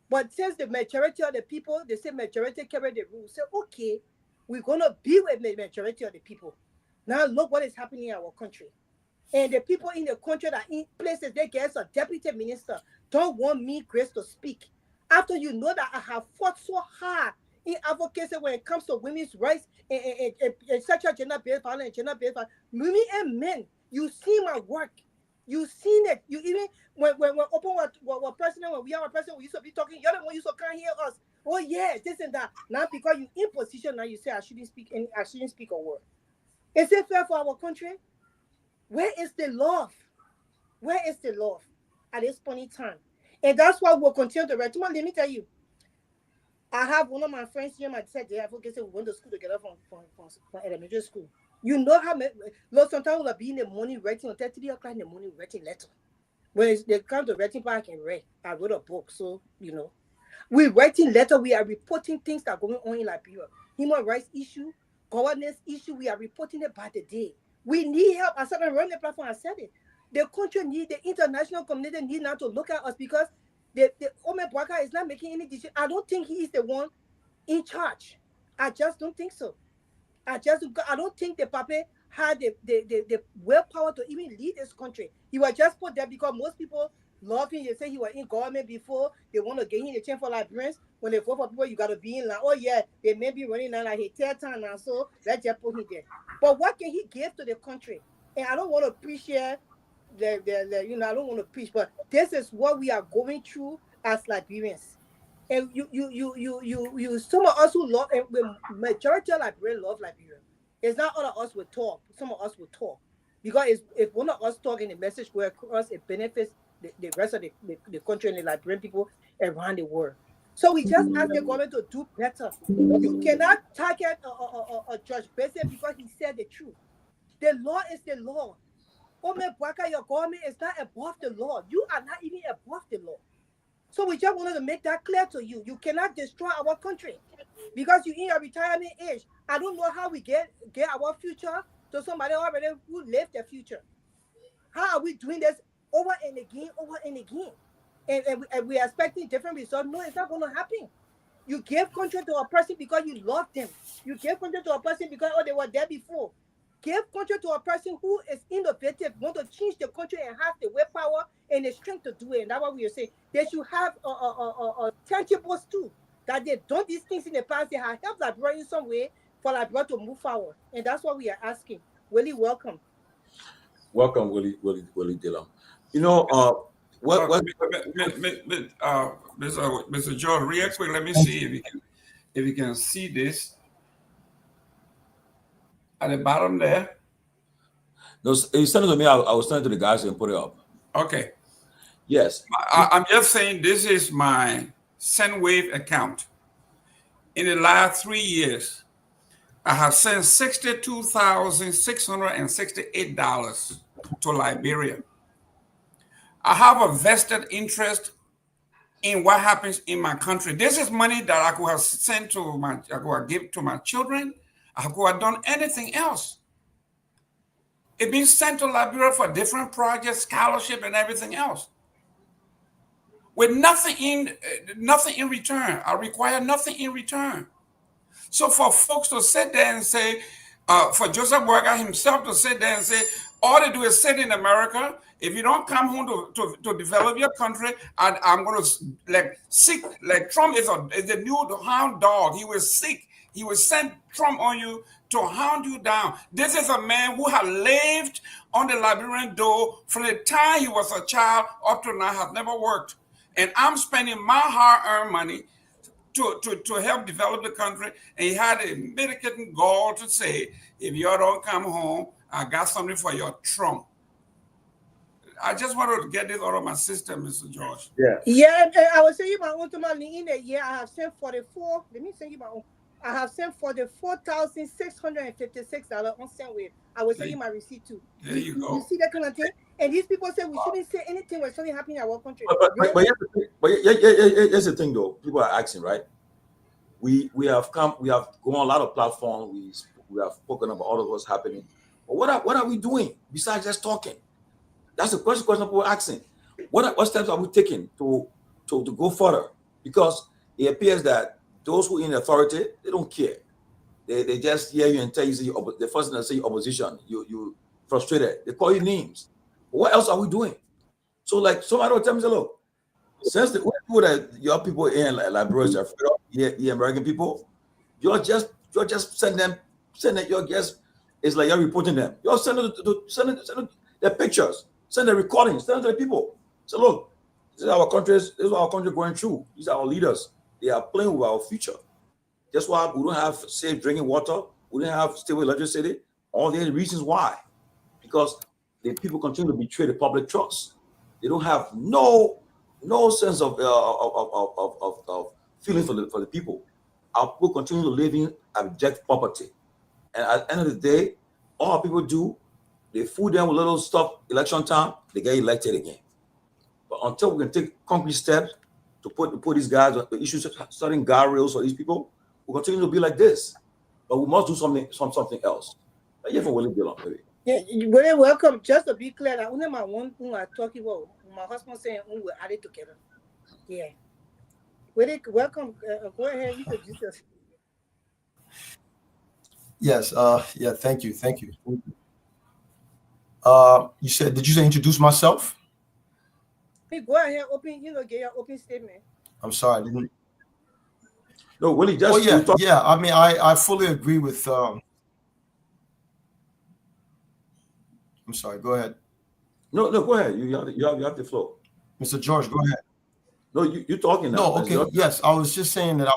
S13: but since the majority of the people, they say majority carry the rules, say, okay, we're going to be with the majority of the people. Now look what is happening in our country. And the people in the country that in places they get a deputy minister don't want me, Grace, to speak. After you know that I have fought so hard in advocacy when it comes to women's rights and sexual gender-based violence and gender-based violence, women and men, you see my work. You seen it. You even when open what president, when we are a president, we used to be talking, you're the one used to can't hear us. Oh yeah, this and that. Now because you in position now you say I shouldn't speak a word. Is it fair for our country? Where is the love? Where is the love at this point in time? And that's why we'll continue to write. Let me tell you, I have one of my friends here, I said they have we went to school together from elementary school. You know how many, sometimes we'll be in the morning writing until 3 o'clock in the morning writing letter. When they come to writing back and read, I wrote a book, so you know. We're writing letter, we are reporting things that are going on in Liberia. Human rights issue, governance issue, we are reporting it by the day. We need help. I said I run the platform, I said it. The country need, the international community need now to look at us because the Ome Boakai is not making any decision. I don't think he is the one in charge. I just don't think so. I don't think the Pape had the willpower to even lead this country. He was just put there because most people love him. They say he was in government before. They want to get him a chance for Liberians. When they vote for people, you got to be in like, oh yeah, they may be running now like a third time now, so let's just put him there. But what can he give to the country? And I don't want to preach here, I don't want to preach, but this is what we are going through as Liberians. And you some of us who love, and the majority of Liberians love Liberia. It's not all of us will talk. Some of us will talk. Because if one of us talking, the message will across, it benefits the rest of the country and the Liberian people around the world. So we just ask the government to do better. You cannot target a Judge Bese because he said the truth. The law is the law. Ome Boakai, your government is not above the law. You are not even above the law. So we just wanted to make that clear to you. You cannot destroy our country because you're in your retirement age. I don't know how we get our future to somebody already who lived their future. How are we doing this over and again? And we're expecting different results. No, it's not going to happen. You give country to a person because you love them. You give country to a person because, they were there before. Give country to a person who is innovative, want to change the country and have the willpower and the strength to do it. And that's what we are saying. They should have tangibles too. That they've done these things in the past. They have helped Liberia in some way for Liberia to move forward. And that's what we are asking. Willie, welcome.
S8: Welcome, Willie Dillon. You know,
S10: Mr. George, real quick, let me see if you can see this. At the bottom there.
S8: No, he sent it to me. I was sending it to the guys and put it up.
S10: Okay.
S8: Yes.
S10: I'm just saying this is my SendWave account. In the last 3 years, I have sent $62,668 to Liberia. I have a vested interest in what happens in my country. This is money that I could have sent to I could have given to my children. I could have done anything else. It's been sent to Liberia for different projects, scholarship, and everything else. with nothing in return. I require nothing in return. So for folks to sit there and say, for Joseph Boyka himself to sit there and say, all they do is sit in America. If you don't come home to develop your country, I'm going to seek, like Trump is a new hound dog. He will seek, he will send Trump on you to hound you down. This is a man who had lived on the Liberian door from the time he was a child up to now, has never worked. And I'm spending my hard-earned money to help develop the country, and he had a medicating gall to say, if you don't come home, I got something for your Trump. I just wanted to get this out of my system, Mr. George.
S13: Yeah, I was saying my own Tomalin in a year. I have sent 44. Let me send you my own. I have sent $44,656 on Sendwave. I was saying my receipt too.
S10: There you go.
S13: You see that kind of thing? And these people say we shouldn't say anything when something happening in our country.
S8: But here's the thing, though. People are asking, right? We have gone on a lot of platforms. We have spoken about all of what's happening. But what are we doing besides just talking? That's the question people are asking. What steps are we taking to go further? Because it appears that those who are in authority, they don't care. They just hear you and tell you, the first thing they say, opposition, you frustrated. They call you names. What else are we doing? So like somebody will tell me, look, since the people that your people in Liberia are afraid of, the American people, you're just send it your guests. It's like you're reporting them. You're send their pictures, send the recordings, send it to the people. So look, this is what our country going through. These are our leaders. They are playing with our future. That's why we don't have safe drinking water. We don't have stable electricity. All the reasons why. Because the people continue to betray the public trust. They don't have no sense of feeling for the people. Our people continue to live in abject poverty. And at the end of the day, all our people do, they fool them with little stuff, election time, they get elected again. But until we can take concrete steps to put these guys on the issues, starting guardrails for these people, we'll continue to be like this. But we must do something else. Yeah, for Willie Dillon, maybe.
S13: Yeah, you're very welcome. Just to be clear, that only my one who I talking about, my husband saying we will add it together. Yeah. Very welcome. Go ahead, introduce yourself.
S14: Yes. Yeah. Thank you. You said, did you say introduce myself?
S13: Hey, go ahead, get your open statement.
S14: I'm sorry, I didn't.
S8: No, Willie, just.
S14: Oh yeah. I mean, I fully agree with. I'm sorry. Go ahead.
S8: No, go ahead. You have the floor.
S14: Mr. George, go ahead.
S8: No, you're talking now.
S14: No, okay. Yes, I was just saying that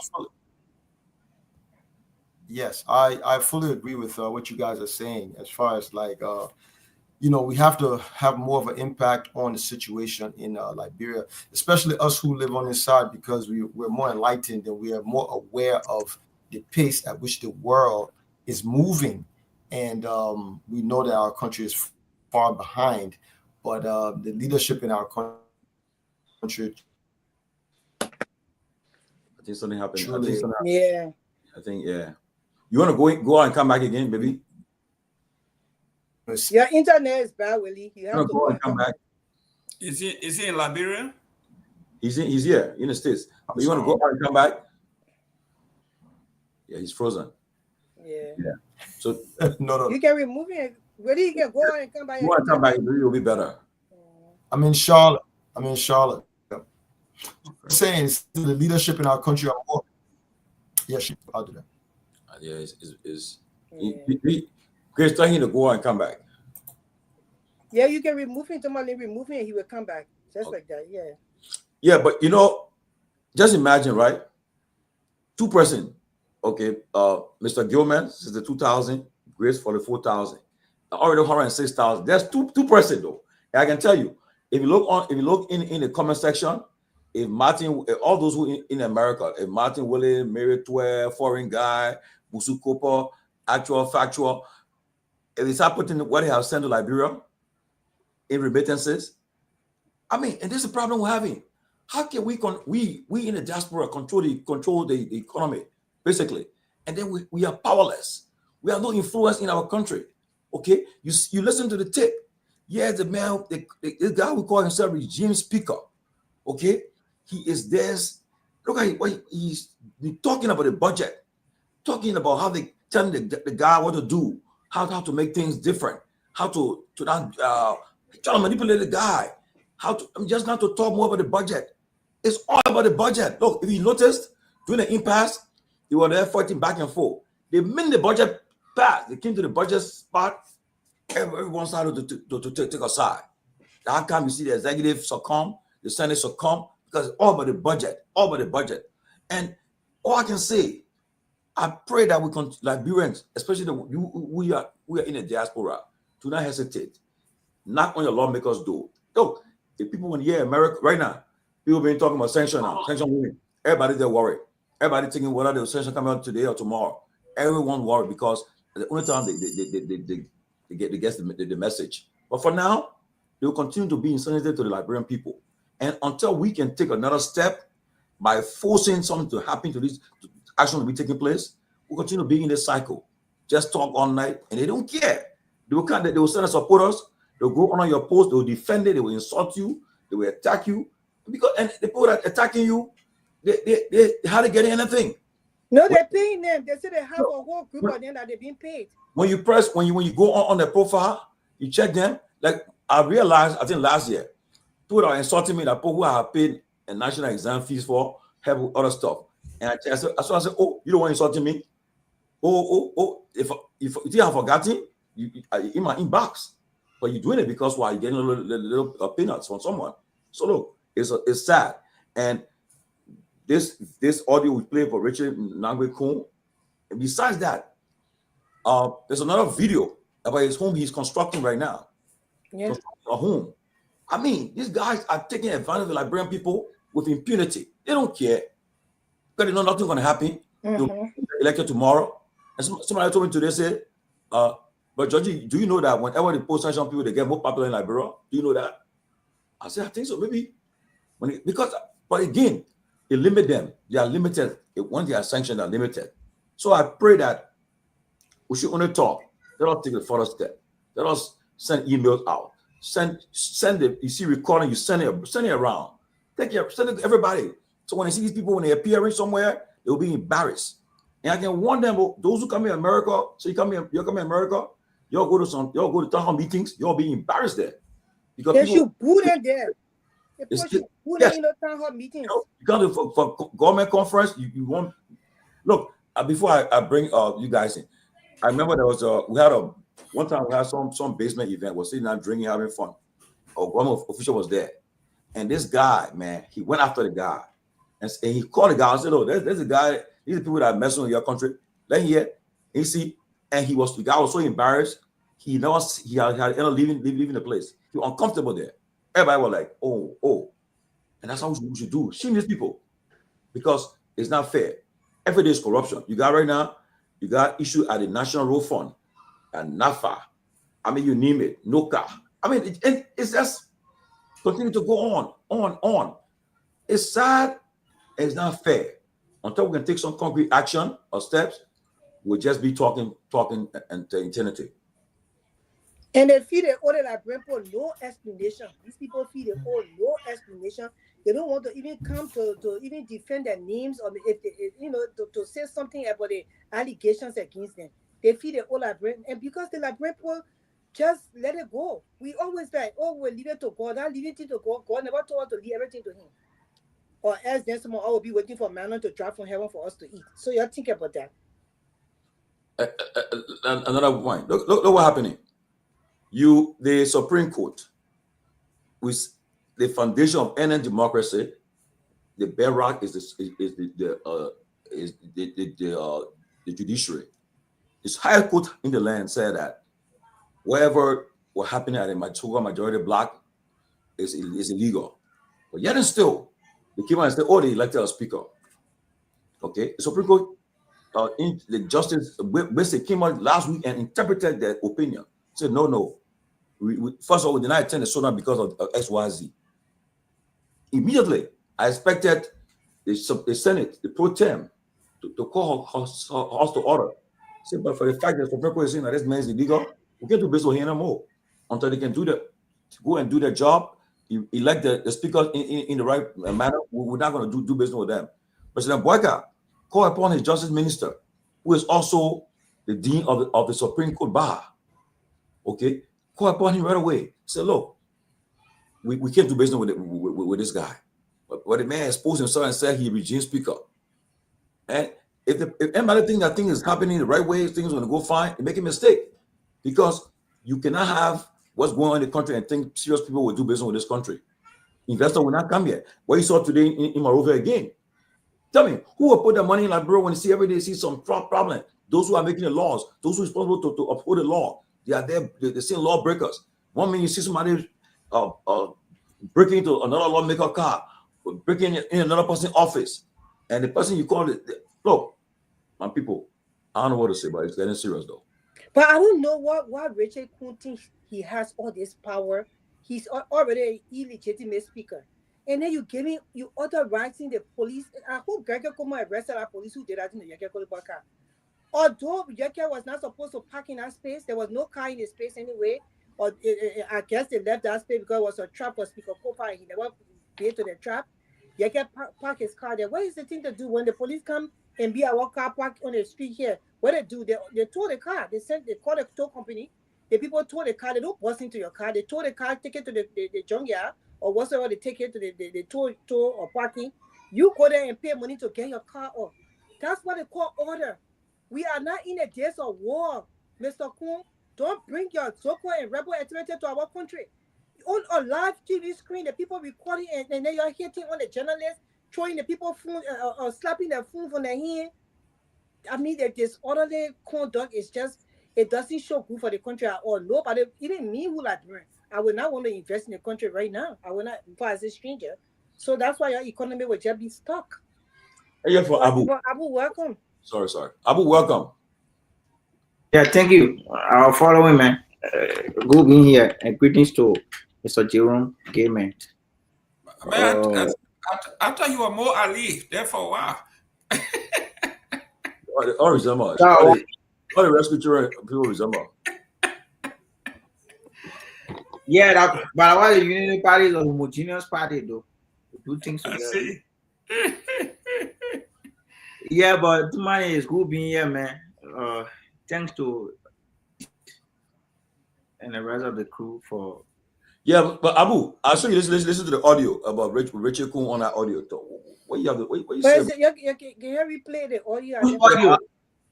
S14: I fully agree with what you guys are saying as far as like we have to have more of an impact on the situation in Liberia, especially us who live on this side, because we're more enlightened and we are more aware of the pace at which the world is moving, and we know that our country is far behind, but the leadership in our country.
S8: I think something happened.
S13: Yeah.
S8: I think yeah. You want to go out and come back again, baby?
S13: Your internet is bad, Willie. You have to
S8: go and come back.
S10: Is he in Liberia?
S8: He's here in the States. But you want to go out and come back? Yeah, he's frozen.
S13: Yeah.
S8: So
S14: no.
S13: You can remove it. Willie, you can go out and come back.
S8: Go out and come back. It will be better.
S14: I'm in Charlotte. I'm saying the leadership in our country are more. Yes, I'll do that.
S8: Yeah, Grace, tell him to go out and come back.
S13: Yeah, you can remove him. Tomalin, remove him, and he will come back. Just like that, yeah.
S8: Yeah, but just imagine, right? 2 person, okay. Mr. Gilman since the 2000, Grace for the 4,000, already 106,000. That's 2 person though. And I can tell you, if you look in the comment section, if Martin, all those who in America, if Martin Willie, Mary Twe, foreign guy, Busu Kopa, actual, factual, if they start putting what they have sent to Liberia in remittances, I mean, and this is the problem we're having. How can we in the diaspora control the economy, basically, and then we are powerless. We have no influence in our country. Okay, you listen to the tape. Yeah, the man, this guy who call himself regime speaker. Okay, He is this. Look at what he's talking about the budget, talking about how they tell the guy what to do, how to make things different, how to not trying to manipulate the guy, how to just not to talk more about the budget. It's all about the budget. Look, if you noticed during the impasse, they were there fighting back and forth. The minute the budget passed, they came to the budget spot, everyone started to take a side. How come you see the executive succumb, the Senate succumb? Because it's all about the budget, all about the budget. And all I can say, I pray that we can, Liberians, especially we are in the diaspora, do not hesitate. Knock on your lawmakers' door. Look, if people want to hear America right now, people been talking about sanction now, sanction women. Everybody they're worried. Everybody thinking whether the sanction coming out today or tomorrow. Everyone worried because the only time they get the message. But for now, they will continue to be insensitive to the Liberian people. And until we can take another step by forcing something to happen to this action to be taking place, we'll continue being in this cycle. Just talk all night, and they don't care. They will send us supporters. They'll go on your post. They will defend it. They will insult you. They will attack you. And the people that are attacking you, they hardly getting anything.
S13: No, they're paying them. They say they have a whole group of them that they're being paid.
S8: When you go on their profile, you check them. Like I realized, I think last year, people are insulting me that people who have paid a national exam fees for have other stuff. And I said, oh, you don't want insulting me? Oh, if you have forgotten, you in my inbox. But you're doing it because why? You're getting a little peanuts from someone. So look, it's sad. And this audio we play for Richard Nangwe-Kun. And besides that, there's another video about his home he's constructing right now.
S13: Yeah.
S8: Constructing a home. I mean, these guys are taking advantage of the Liberian people with impunity. They don't care. Because they know nothing's going to happen. They'll be elected tomorrow. And somebody told me today, say, but Georgie, do you know that whenever the post-sanction people, they get more popular in Liberia? Do you know that? I said, I think so. Maybe. But again, they limit them. They are limited. Once they are sanctioned, they are limited. So I pray that we should only talk. Let us take the further step. Let us send emails out. Send it. You see recording, you send it around. Send it to everybody. So when they see these people, when they're appearing somewhere, they'll be embarrassed. And I can warn them, those who come in America, so you're coming in America, y'all go to town hall meetings, y'all be embarrassed there. Because
S13: they should boo them there. They should boo them in the town hall meetings.
S8: You come to for government conference, you want look, before I bring you guys in, I remember there was one time we had some basement event, we're sitting down drinking, having fun. A government official was there. And this guy, man, he went after the guy. And he called the guy and said, oh, there's a guy, these are people that are messing with your country. Let him hear. You see, and the guy was so embarrassed, he had ended up leaving the place. He was uncomfortable there. Everybody was like, oh. And that's how we should do. Shame these people. Because it's not fair. Every day is corruption. You got issue at the National Road Fund and NAFA. I mean, you name it, NOCA. I mean, it's just continue to go on. It's sad. It's not fair. Until we can take some concrete action or steps, we'll just be talking and to eternity.
S13: And they feed the order like grandpa no explanation. These people feed the whole no explanation. They don't want to even come to even defend their names or if they, to say something about the allegations against them. They feed the whole librarian, and because the librarian just let it go. We always like, we'll leave it to God. I'll leave it to God. God never told us to leave everything to Him. Or else then someone will be waiting for manna to drop from heaven for us to eat. So you think about that.
S8: Another point. Look what's happening. The Supreme Court, with the foundation of any democracy, the bedrock is the judiciary. This higher court in the land said that whatever was happening at a Togar majority block is illegal. But yet and still, they came out and said, they elected a speaker. Okay, the Supreme Court, the justice basically came out last week and interpreted their opinion. Said, no. First of all, we did not attend the Sonam because of XYZ. Immediately, I expected the Senate, the pro tem, to call House to order. Say, but for the fact that the Supreme Court is saying that this man is illegal, we can't do business with him anymore until they can go and do their job, elect the speaker in the right manner, we're not going to do business with them. President Boyka called upon his justice minister, who is also the dean of the Supreme Court bar. Okay, call upon him right away. Say, look, we can't do business with this guy. But the man exposed himself and said he regime speaker. And if anybody think that thing is happening the right way, things are going to go fine, they make a mistake. Because you cannot have what's going on in the country and think serious people will do business with this country. Investor will not come here. What you saw today in Monrovia again. Tell me, who will put their money in Liberia when they see every day see some problem? Those who are making the laws, those who are responsible to uphold the law, they are there, they're still lawbreakers. One minute you see somebody breaking into another lawmaker car, breaking in another person's office, and the person you call it, look, my people, I don't know what to say, but it's getting serious though.
S13: But I don't know why Richard Coon thinks he has all this power. He's already an illegitimate speaker. And then you authorizing the police. I hope Garguah come and arrested our police who did that in the Kehleboe car. Although Garguah was not supposed to park in that space, there was no car in the space anyway. Or I guess they left that space because it was a trap for Speaker Kofa and he never paid to the trap. Garguah park his car there. What is the thing to do when the police come and be our car parked on the street here? What they do? They tow the car. They call the tow company. The people tow the car. They don't bust into your car. They tow the car, take it to the junkyard or whatsoever. They take it to the tow or parking. You go there and pay money to get your car off. That's what they call order. We are not in a days of war, Mr. Kuhn. Don't bring your Zoko and rebel activity to our country. On a live TV screen, the people recording and then you're hitting on the journalists, throwing the people phone or slapping their phone from their hand. I mean, the disorderly conduct is just, it doesn't show good for the country at all. Nobody, even me who like Liberia, I would not want to invest in the country right now. I would not, as a stranger. So that's why your economy will just be stuck.
S8: Hey, for Abu.
S13: Abu, welcome.
S8: Sorry. Abu, welcome.
S15: Yeah, thank you. I'll follow him, man. Good being here. And greetings to Mr. Jerome Gayman.
S10: Man, after you were more Ali, there for a while.
S8: All resemble. All the rescue people resemble.
S15: Yeah, but I was a unity party is a homogeneous party, though. Do things together.
S10: See.
S15: Yeah, but Tomalin is good being here, man. Thanks to and the rest of the crew for.
S8: Yeah, but Abu, I saw you listen to the audio about Richard Kuhn on that audio. What you have? What you say?
S13: Can you replay the audio?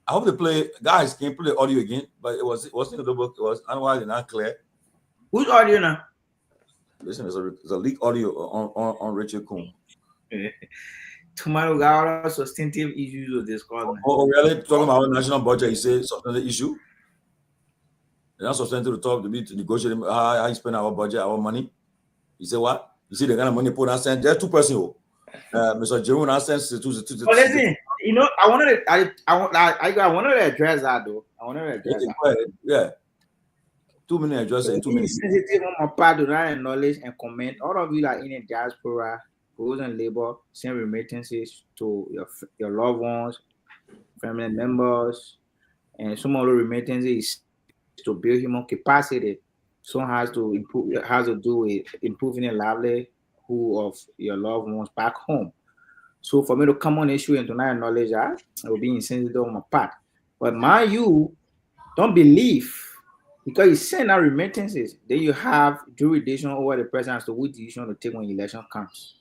S8: I hope they play. Guys, can you play the audio again? But it wasn't in the book. It was otherwise not clear.
S15: Whose audio now?
S8: Listen, there's a leak audio on Richard Kuhn.
S15: Tomorrow got all substantive issues with this call.
S8: Oh, really? Talking about our national budget, he said substantive issue. They're not substantive to talk to me to negotiate how you spend our budget, our money. He said what? You see the kind of money put on send. There's two persons. Mr. Jerome and send to
S15: listen, you know, I wanted to address that though. I wanted to address that.
S8: Yeah. 2 minutes address it. 2 minutes.
S15: Sensitive on my part to not acknowledge and comment. All of you are in a diaspora, those in labor, send remittances to your loved ones, family members, and some of the remittances to build human capacity. Some has to do with improving the livelihood of your loved ones back home. So for me to come on issue and to not acknowledge that, it will be insensitive on my part. But you don't believe because you send out remittances, then you have jurisdiction over the person as to which decision to take when election comes.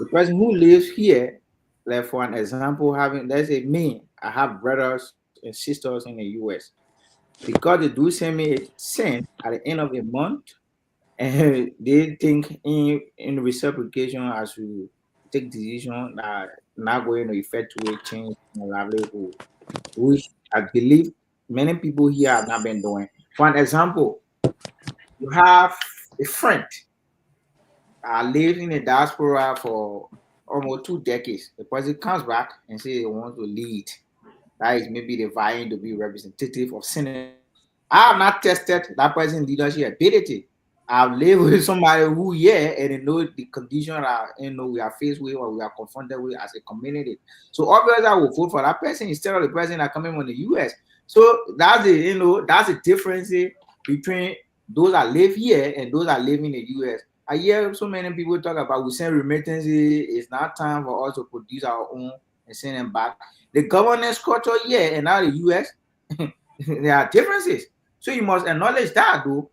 S15: The person who lives here, like for an example, let's say me, I have brothers and sisters in the US. Because they do send me a cent at the end of the month, and they think in reciprocation as we take decision that not going to effectuate change in livelihood, which I believe many people here have not been doing. For an example, you have a friend lived in the diaspora for almost 2 decades. The person comes back and says they want to lead. That is maybe they're vying to be representative of Senate. I have not tested that person's leadership ability. I've lived with somebody who, and they know the condition that we are faced with or we are confronted with as a community. So obviously I will vote for that person instead of the person that coming from the US. So that's the difference between those that live here and those that live in the US. I hear so many people talk about we send remittances. It's not time for us to produce our own and send them back. The governance culture, yeah, and now the US, there are differences. So you must acknowledge that, though.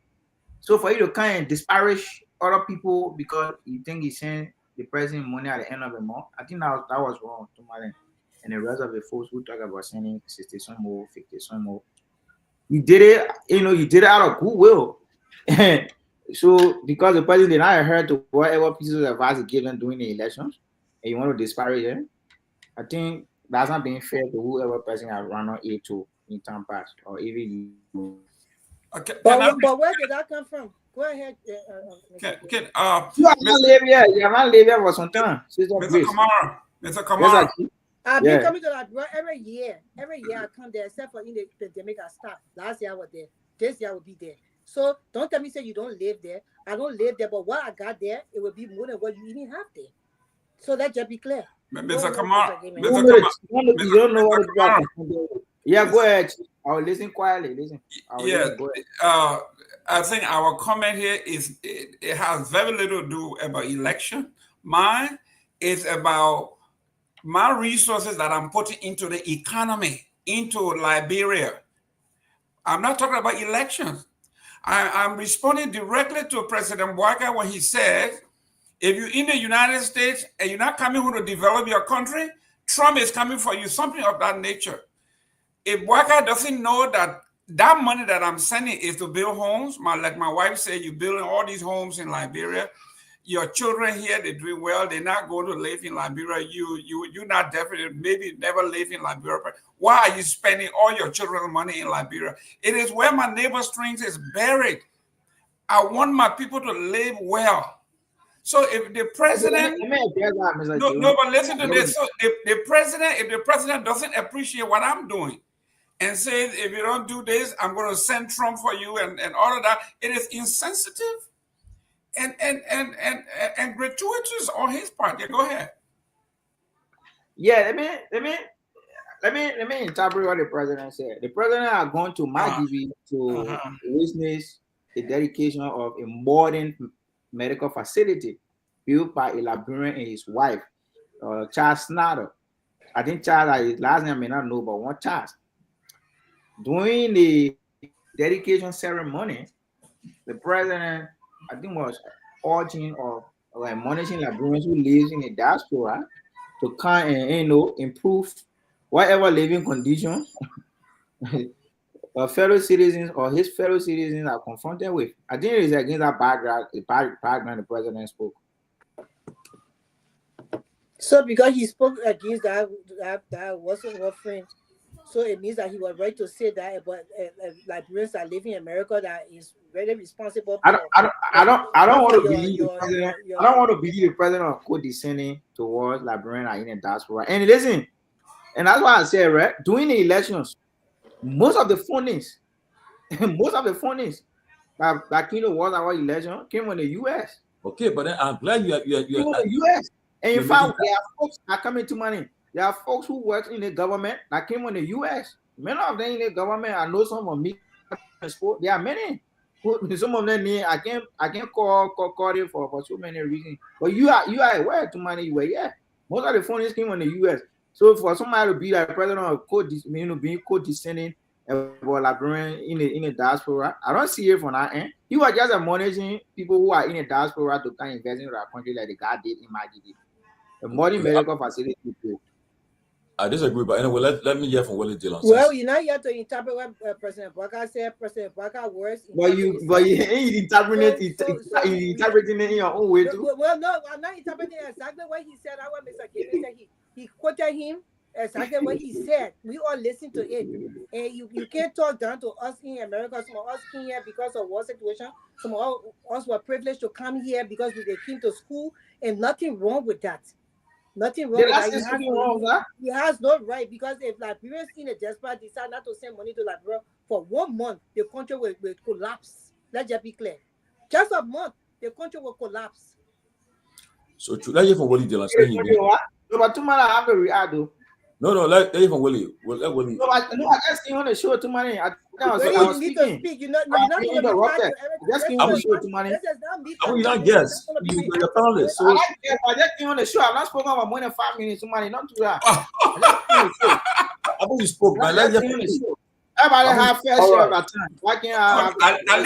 S15: So for you to kind of disparage other people because you think you send the president money at the end of the month, I think that was wrong, Tomalin. And the rest of the folks who talk about sending 60 some more, 50 some more. You did it, you did it out of goodwill. So because the president did not adhere to whatever pieces of advice he given during the elections, and you want to disparage him, I think that's not being fair to whoever person has run on A to in time past, or even you.
S13: Okay, but where did that come from? Go ahead.
S15: You have not lived here. You have not lived here for some time.
S10: Mr. Kamara.
S13: I've been coming to that every year. Every year I come there, except for in the pandemic I stopped. Last year I was there. This year I will be there. So don't tell me say you don't live there. I don't live there, but what I got there, it will be more than what you even have there. So that just be clear.
S10: Mr. Kamara.
S15: You don't know what it's about. Yeah, go ahead. I will listen quietly. Listen.
S10: I think our comment here is it has very little to do about election. Mine is about my resources that I'm putting into the economy, into Liberia. I'm not talking about elections. I'm responding directly to President Waka when he said, if you're in the United States and you're not coming here to develop your country, Trump is coming for you, something of that nature. If Waka doesn't know that that money that I'm sending is to build homes, like my wife said, you're building all these homes in Liberia. Your children here, they're doing well. They're not going to live in Liberia. You're not definitely, maybe never live in Liberia. But why are you spending all your children's money in Liberia? It is where my neighbor's strength is buried. I want my people to live well. So if the president, but listen to this. So if the president doesn't appreciate what I'm doing and says, if you don't do this, I'm going to send Trump for you and all of that, it is insensitive and gratuitous on his part. Yeah, go ahead.
S15: Yeah, let me interpret what the president said. The president are going to Magdibi to witness the dedication of a modern medical facility built by a Liberian and his wife, Charles Snyder. I think Charles, his last name I may not know, but one Charles. During the dedication ceremony, the president, I think, was urging or admonishing Liberians who live in the diaspora to come and improve whatever living conditions fellow citizens or his fellow citizens are confronted with. I think it is against that background the president spoke.
S13: So because he spoke against that wasn't offering, so it means that he was right to say that about Liberians that live in America that is very responsible.
S15: I don't want to believe the president of condescending towards Liberians in the diaspora. And listen, and that's why I said, right, during the elections, most of the fundings that was our election came from the US.
S8: Okay, but then I'm glad you are
S15: the US. And in fact, there are folks that come into money. There are folks who work in the government that came from the US. Many of them in the government, I know some of me. There are many. Some of them I can't call it for so many reasons. But you are aware to money where most of the fundings came from the US. So for somebody to be like president of being co-descending about Liberian in the diaspora, I don't see it from that end. You are just admonishing people who are in the diaspora to kind of invest in our country like the guy did in Magdibi. The modern medical facility.
S8: I disagree, but anyway, let me hear from Willie Dillon.
S13: Well, you're not here to interpret what President Baka said. President Baka words.
S15: But you interpreting it in your own way too.
S13: Well, no, I'm not interpreting exactly what he said. I want Mr. Kevin said he quoted him exactly what he said. We all listen to it, and you can't talk down to us in America. Some of us came here because of war situation. Some of us were privileged to come here because they came to school, and nothing wrong with that. Nothing wrong with that. He has no right, because if Liberians in a diaspora decide not to send money to Liberia for 1 month, the country will collapse. Let's just be clear. Just a month, the country will collapse.
S8: So let's hear from Willie Dillon.
S15: But tomorrow I have to react though.
S8: No, let even Willie. Let Willie.
S15: No, I just came on the show to money. I was
S13: You need to
S15: speaking.
S13: speak. You're not going to be
S15: interrupted. Just came on the show to money.
S8: You're not guess. You're panelist. So
S15: I just came on the show. I'm not spoken about more than 5 minutes to money. Not to that.
S8: I think you spoke, man. Let's just.
S15: Everybody have fair share of our time. Why can't I?
S10: At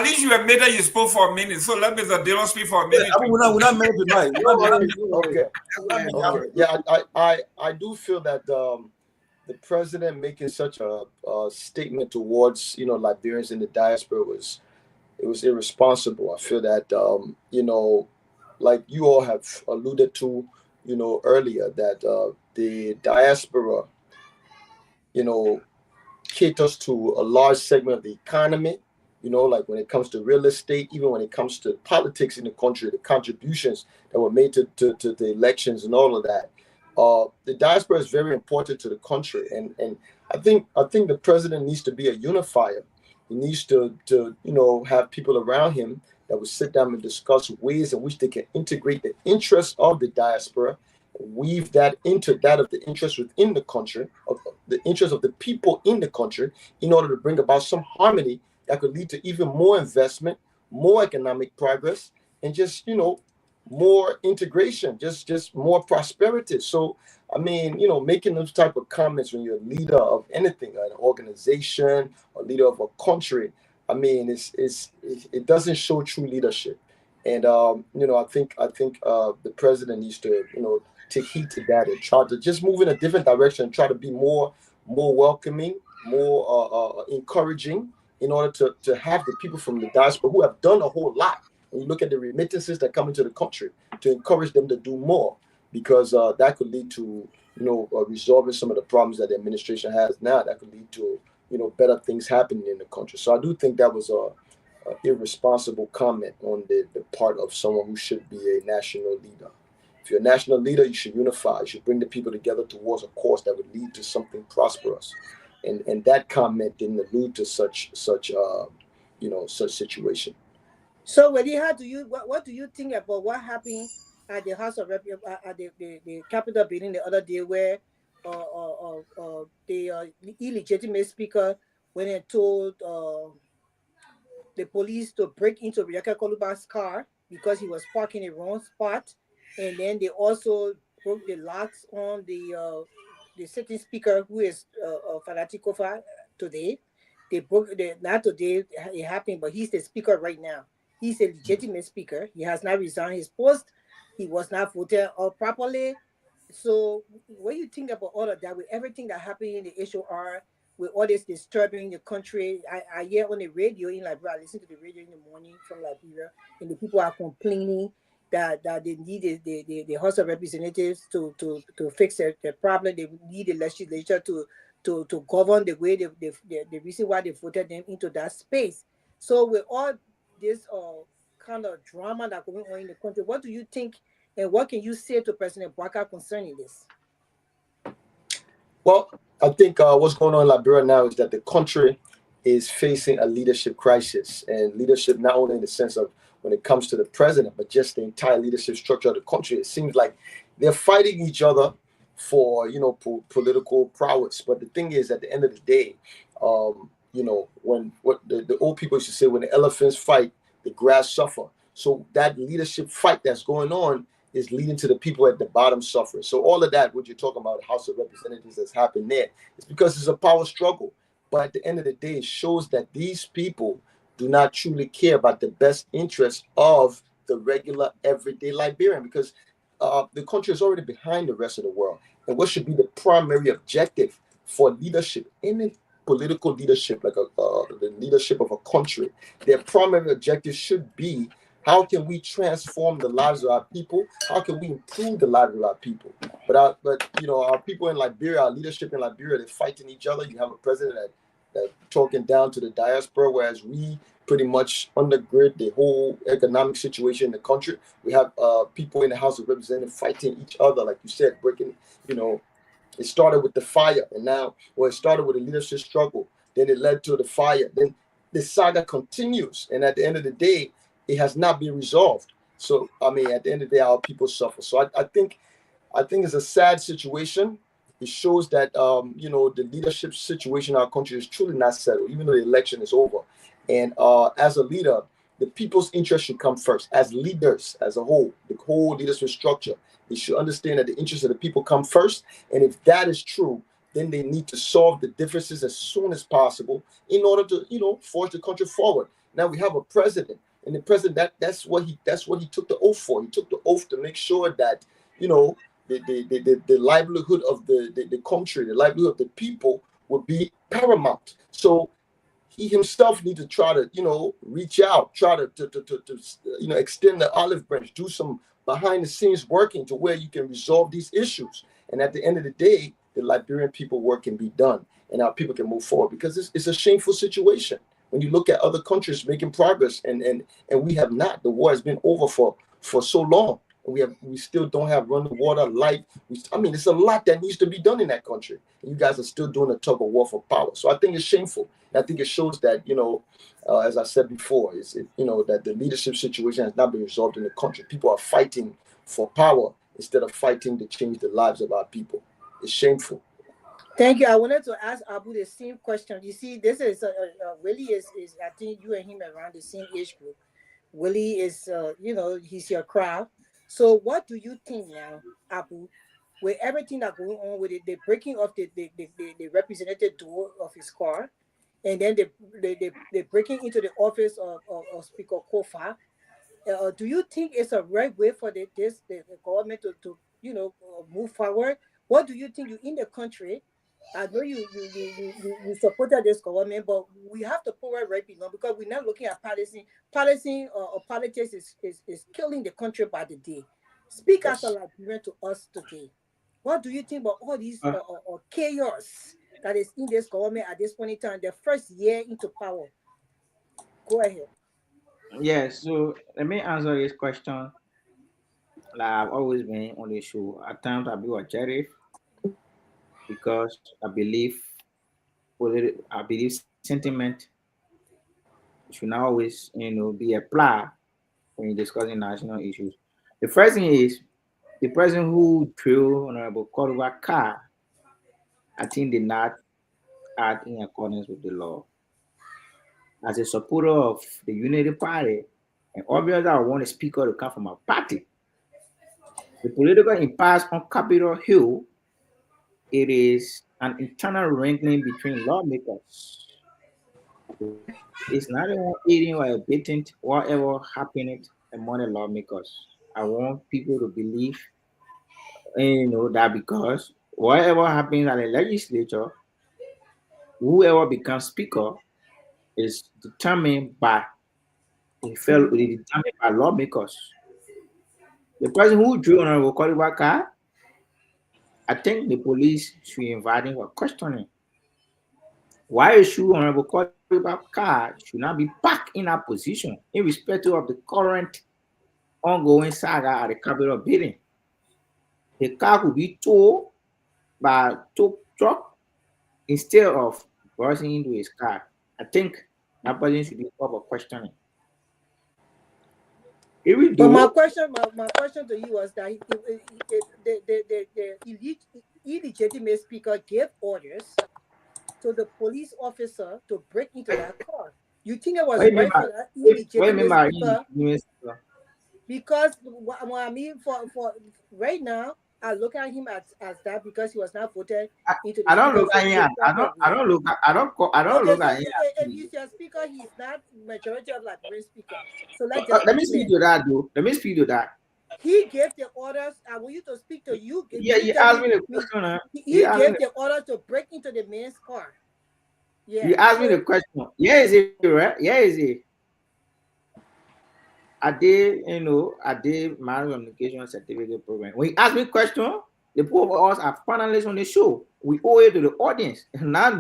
S10: least you admit that you spoke for a minute. So let Mr. Dillon speak for a minute.
S8: We're not meant tonight.
S14: Okay. Yeah, I do feel that the president making such a statement towards Liberians in the diaspora was irresponsible. I feel that like you all have alluded to earlier, that the diaspora caters to a large segment of the economy, like when it comes to real estate, even when it comes to politics in the country, the contributions that were made to the elections and all of that. The diaspora is very important to the country, and I think the president needs to be a unifier. He needs to have people around him that will sit down and discuss ways in which they can integrate the interests of the diaspora, weave that into that of the interest within the country, of the interest of the people in the country, in order to bring about some harmony that could lead to even more investment, more economic progress, and just more integration, just more prosperity. So I mean, making those type of comments when you're a leader of anything, an organization, a leader of a country, I mean, it doesn't show true leadership. And I think the president needs to take heed to that and try to just move in a different direction, try to be more welcoming, more encouraging, in order to have the people from the diaspora who have done a whole lot. When you look at the remittances that come into the country, to encourage them to do more, because that could lead to resolving some of the problems that the administration has now. That could lead to better things happening in the country. So I do think that was a irresponsible comment on the part of someone who should be a national leader. If you're a national leader, you should unify. You should bring the people together towards a cause that would lead to something prosperous. And that comment didn't allude to such situation.
S13: So, Willie, what do you think about what happened at the House of Rep at the Capitol building the other day, where the illegitimate speaker went and told the police to break into Riaka Koluba's car because he was parking in the wrong spot, and then they also broke the locks on the sitting speaker, who is Fanatikofa today. They broke not today it happened, but he's the speaker right now. He's a legitimate speaker. He has not resigned his post. He was not voted out properly. So what do you think about all of that, with everything that happened in the HOR, with all this disturbing the country? I hear on the radio in Liberia, I listen to the radio in the morning from Liberia, and the people are complaining that they need the House of Representatives to fix their problem. They need the legislature to govern the way the reason why they voted them into that space. So with all this kind of drama that's going on in the country, what do you think, and what can you say to President Bwaka concerning this?
S14: Well, I think what's going on in Liberia now is that the country is facing a leadership crisis, and leadership not only in the sense of when it comes to the president, but just the entire leadership structure of the country. It seems like they're fighting each other for political prowess. But the thing is, at the end of the day, when what the old people used to say, when the elephants fight, the grass suffer. So that leadership fight that's going on is leading to the people at the bottom suffering. So all of that, what you're talking about, House of Representatives that's happened there, it's because it's a power struggle. But at the end of the day, it shows that these people do not truly care about the best interests of the regular, everyday Liberian, because the country is already behind the rest of the world. And what should be the primary objective for leadership, any political leadership, like the leadership of a country, their primary objective should be, how can we transform the lives of our people? How can we improve the lives of our people? But our people in Liberia, our leadership in Liberia, they're fighting each other. You have a president that talking down to the diaspora, whereas we pretty much undergird the whole economic situation in the country. We have people in the House of Representatives fighting each other, like you said, breaking. It started with the fire, and now, it started with a leadership struggle. Then it led to the fire. Then the saga continues, and at the end of the day, it has not been resolved. So, I mean, at the end of the day, our people suffer. So I think it's a sad situation. it shows that the leadership situation in our country is truly not settled, even though the election is over. And as a leader, the people's interest should come first. As leaders, as a whole, the whole leadership structure, they should understand that the interests of the people come first. And if that is true, then they need to solve the differences as soon as possible in order to, force the country forward. Now we have a president, and the president that's what he took the oath for. He took the oath to make sure that the livelihood of the country, the livelihood of the people would be paramount. So he himself needs to try to, reach out, try to extend the olive branch, do some behind the scenes working to where you can resolve these issues. And at the end of the day, the Liberian people work can be done and our people can move forward, because it's a shameful situation. When you look at other countries making progress and we have not. The war has been over for so long. We still don't have running water, light. There's a lot that needs to be done in that country. And you guys are still doing a tug of war for power. So I think it's shameful. And I think it shows that, as I said before, that the leadership situation has not been resolved in the country. People are fighting for power instead of fighting to change the lives of our people. It's shameful.
S13: Thank you. I wanted to ask Abu the same question. You see, this is Willie is I think you and him around the same age group. Willie is, he's your crowd. So what do you think now, Abu, with everything that's going on with it, the breaking of the representative door of his car, and then they breaking into the office of Speaker Kofa? Do you think it's a right way for the government to move forward? What do you think? You in the country? I know you supported this government, but we have to put right below, because we're not looking at policy. Policy or politics is killing the country by the day. Speak as a Liberian to us today. What do you think about all these chaos that is in this government at this point in time, the first year into power? Go ahead.
S15: Yes, so let me answer this question. Like I've always been on the show. At times I'll be a sheriff, because I believe sentiment should not always, be applied when you're discussing national issues. The first thing is the person who threw Honorable Garguah car, I think did not act in accordance with the law. As a supporter of the Unity Party, and obviously I want a speaker to come from a party. The political impasse on Capitol Hill, it is an internal wrangling between lawmakers. It's not even eating or abetting whatever happened among the lawmakers. I want people to believe, that because whatever happens at the legislature, whoever becomes speaker is determined by lawmakers. The person who drew Honorable Garguah car, I think the police should invite him for questioning. Why is Honorable Garguah car should not be parked in that position in respect of the current ongoing saga at the Capitol building? The car could be towed by tow truck instead of bursting into his car. I think that person should be up for questioning.
S13: But my question to you was that the illegitimate speaker gave orders to the police officer to break into that car. You think it was right for that illegitimate speaker? Because what I mean for right now, I look at him as that, because he was not voted into the.
S15: I don't look at him. I don't look at him.
S13: If he's your speaker, he's not majority of Liberian speaker. So
S15: let me speak to that, though. Let me speak to that.
S13: He gave the orders. I want you to speak to you.
S15: Yeah, he asked me the question.
S13: He gave the order to break into the man's car. Yeah.
S15: You asked me the question. Yeah, is it right? Yeah, is it? I did my communication certificate program. When he asked me a question, the two of us are panelists on the show. We owe it to the audience, not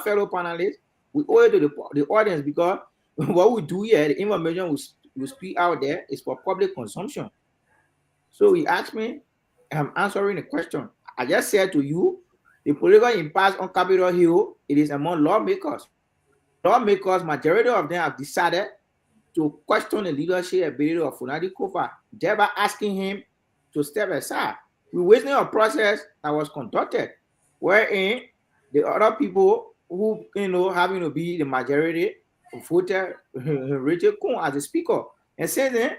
S15: fellow panelists. We owe it to the audience, because what we do here, the information we speak out there is for public consumption. So he asked me, I'm answering the question. I just said to you, the political impasse on Capitol Hill, it is among lawmakers. Lawmakers, majority of them have decided to question the leadership ability of Funadi Kofa, thereby asking him to step aside. we're wasting a process that was conducted, wherein the other people who having to be the majority voted Rachel Kun as a speaker, and since then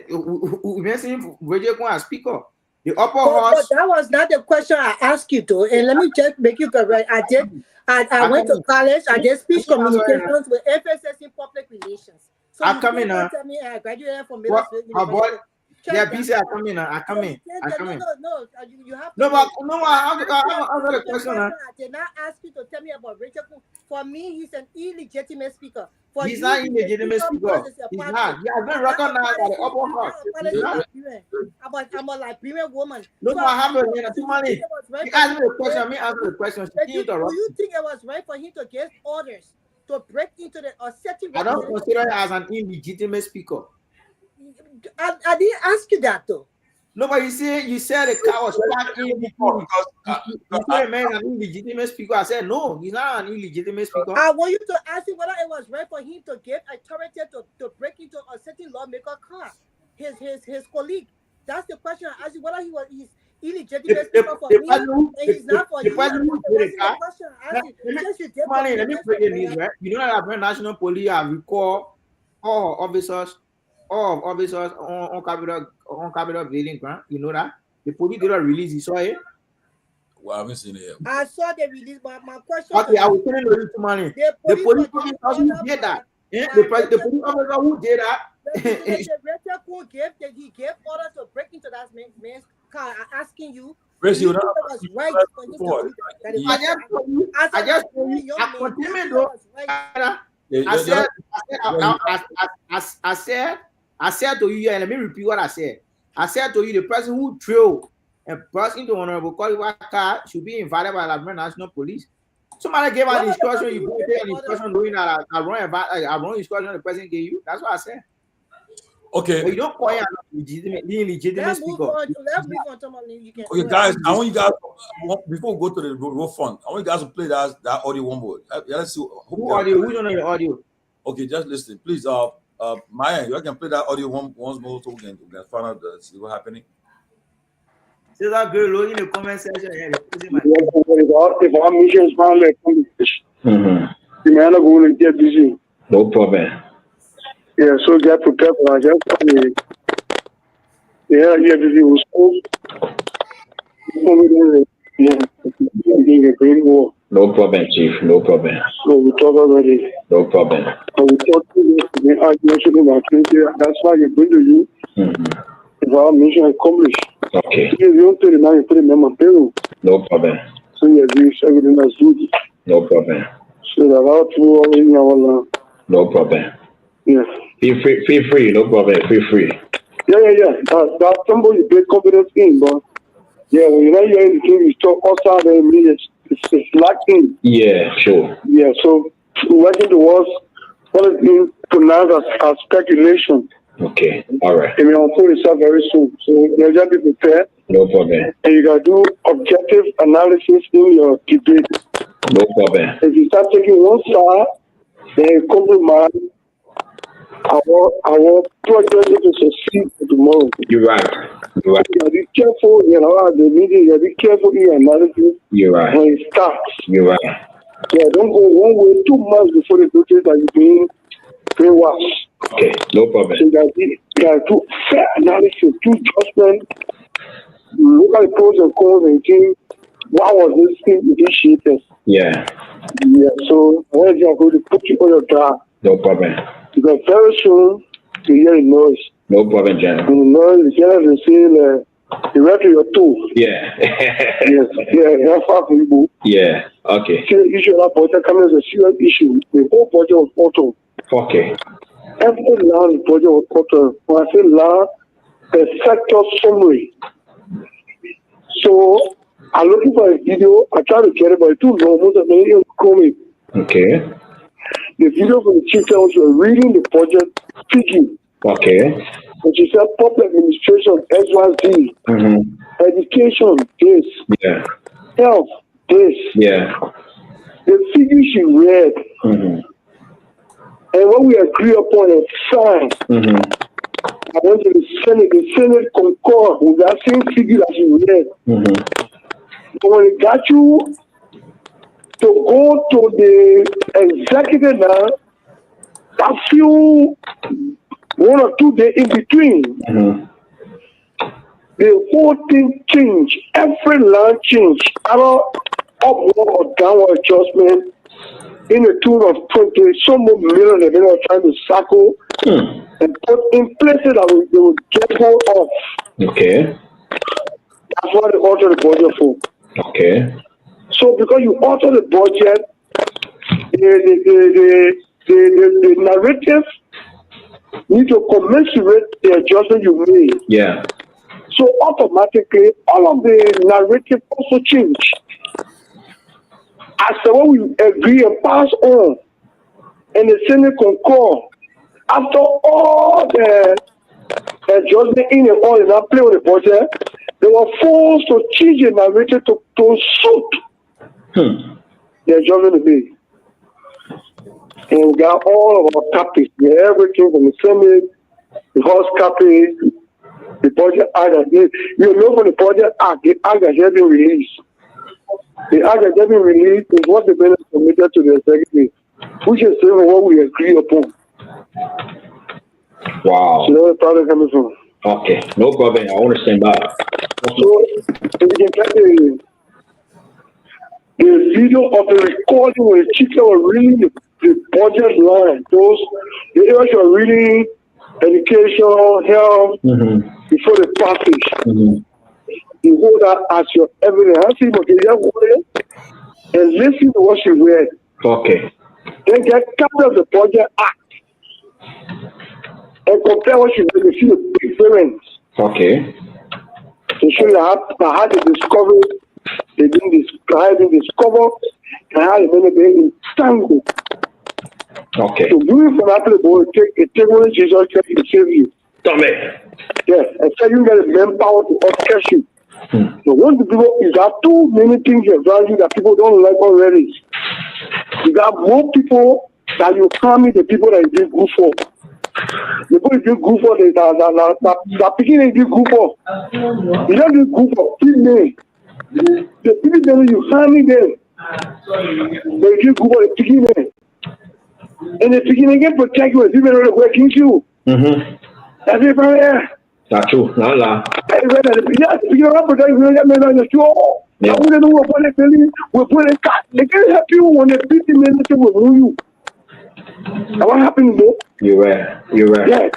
S15: we mentioned Rachel Kun as speaker. The upper house.
S13: But that was not the question I asked you though, and let me just make you correct. I went to college. I did speech communications with emphasis in public relations. So
S15: I come in.
S13: Tell me I graduated from Middlefield
S15: University. Yeah, busy. I come in.
S13: No, you have to.
S15: No, I answer the question.
S13: I did not ask you to tell me about Rachel. For me, he's an illegitimate speaker. For
S15: he's not illegitimate speaker. He's not. He has been recognized by the upper house.
S13: I'm a Liberian woman.
S15: No, I have a money. He asked me the question. Me answer the question.
S13: Do you think it was right for him to give orders to break into the setting?
S15: I don't consider it as an illegitimate speaker.
S13: I didn't ask you that though.
S15: No, but you said the car was parked in because you said a man is an illegitimate speaker. I said no, he's not an illegitimate speaker.
S13: I want you to ask him whether it was right for him to give authority to break into a certain lawmaker car, his colleague. That's the question I asked you. Whether he's illegitimate speaker for me and he's not for you.
S15: Let me break it this, right? You know that National Police have recalled all officers on Capitol building ground. You know that the police did not release. You saw it.
S8: Well, I haven't seen it yet.
S13: I saw the release, but my question.
S15: Okay, I was telling you money. The police officer who did that. The police officer who did that.
S13: He gave orders to break into that man's car. I'm asking you.
S15: I said to you, and let me repeat what I said. I said to you, the person who drove and burst into Honorable Qualified car should be invited by the Liberia National Police. Somebody gave an instruction, you go take an instruction knowing that I wrong instruction the person gave you. That's what I said.
S8: Okay.
S15: But you don't call it illegitimate speaker.
S8: Okay, guys, I want you guys, before we go to the road front, I want you guys to play that audio one more. Let's see.
S15: Who's on your audio?
S8: Okay, just listen. Please, Myean, you can play that audio once more so we can find out see what's happening.
S15: See that girl look in the comment section.
S11: If our mission is finally accomplished, the man will get busy.
S12: No problem.
S11: Yeah, so get prepared for that. Yeah, busy with school.
S12: No problem, Chief. No problem.
S11: So we talk already.
S12: No problem.
S11: So we talk to you. That's why you bring to you. If our mission accomplished.
S12: Okay.
S11: You don't remember.
S12: No problem.
S11: So yeah, this everything that's good.
S12: No problem.
S11: So that our two in our land.
S12: No problem.
S11: Yeah.
S12: Feel free. No problem. Feel free.
S11: Yeah. That's somebody you take confidence in, but yeah, when you're hearing the thing, you talk outside and it's lacking.
S12: Yeah, sure.
S11: Yeah, so working towards what is being pronounced as speculation.
S12: Okay, all right.
S11: It may unfold itself very soon. So you just be prepared.
S12: No problem.
S11: And you gotta do objective analysis in your debate.
S12: No problem.
S11: If you start taking one side, then you compromise. Our project is to succeed tomorrow.
S12: You're right.
S11: You gotta be careful, the media, you gotta be careful in your analysis.
S12: You're right.
S11: When it starts.
S12: You're right.
S11: Yeah, don't go one way too much before they notice that you're being brainwashed.
S12: Okay, no problem.
S11: So you gotta do fair analysis, do judgment, look at the pros and cons and think, why was this thing initiated?
S12: Yeah.
S11: Yeah, so when you're going to put you on your guard.
S12: No problem.
S11: Because very soon you hear a noise.
S12: No problem, General.
S11: And the noise is generally saying the rest of your toe.
S12: Yeah.
S11: Yes. Yeah, far from you.
S12: Yeah. Okay.
S11: See the issue of that project coming as a serious issue. The whole project was auto.
S12: Okay.
S11: Every land project was auto. When I say land, a sector summary. So I'm looking for a video. I try to get it, but it's too long. Most of the videos coming.
S12: Okay.
S11: The video from the chief counsel reading the project speaking.
S12: Okay.
S11: And she said public administration, XYZ, education, this, health, this.
S12: Yeah.
S11: The figure she read, and what we agree upon is signed. I went to the Senate concurred with that same figure that you read. But when it got you to go to the executive now, a few 1 or 2 days in between, the whole thing changed. Every land changed. Either upward or downward adjustment in the tune of 20 some more million they were trying to circle and put in places that they would get hold of.
S12: Okay.
S11: That's why they alter the budget for.
S12: Okay.
S11: So because you alter the budget, the narrative need to commensurate the adjustment you made.
S12: Yeah.
S11: So automatically, all of the narrative also change. As the one we agree and pass on, and the Senate concur, after all the adjustment in and all in that play with the budget, they were forced to change the narrative to suit the adjustment made. And we got all of our copies, everything from the Senate, the House copies, the budget act. You know, from the budget act, the act that has been released. The act that has been released is what the benefit committed to the executive, which is what we agree upon.
S12: Wow.
S11: So that's where the problem coming from.
S12: Okay, no problem. I understand that.
S11: So if you can get the video of the recording where the chiefs were reading the budget line, the areas were reading education, health, before the passage. You hold that as your evidence. I see what you hold it and listen to what she read.
S12: Okay.
S11: Then get copy of the budget act and compare what she read and see the difference.
S12: Okay.
S11: To show you how they discovered, they didn't discover, and how they made it entangled.
S12: Okay.
S11: So moving from that to the board, take one Jesus Christ to save you. Yes, and so you get the manpower to orchestrate you. So one the people is that too many things around you that people don't like already. You got more people that you harm the people that you do good for. The people you do good for, that picking they do good for. You don't do good for people. The people that you harm them, they do good for the picking them. And the picking again protect you, even though they're working you. That's it, brother.
S12: That's true.
S11: Yeah, you know, protect you, that man on the show. Yeah. We don't know what we're putting cut. They can't help you when the 50 minutes will move you. And what happened, though?
S12: You're right.
S11: Yeah.
S12: You're right.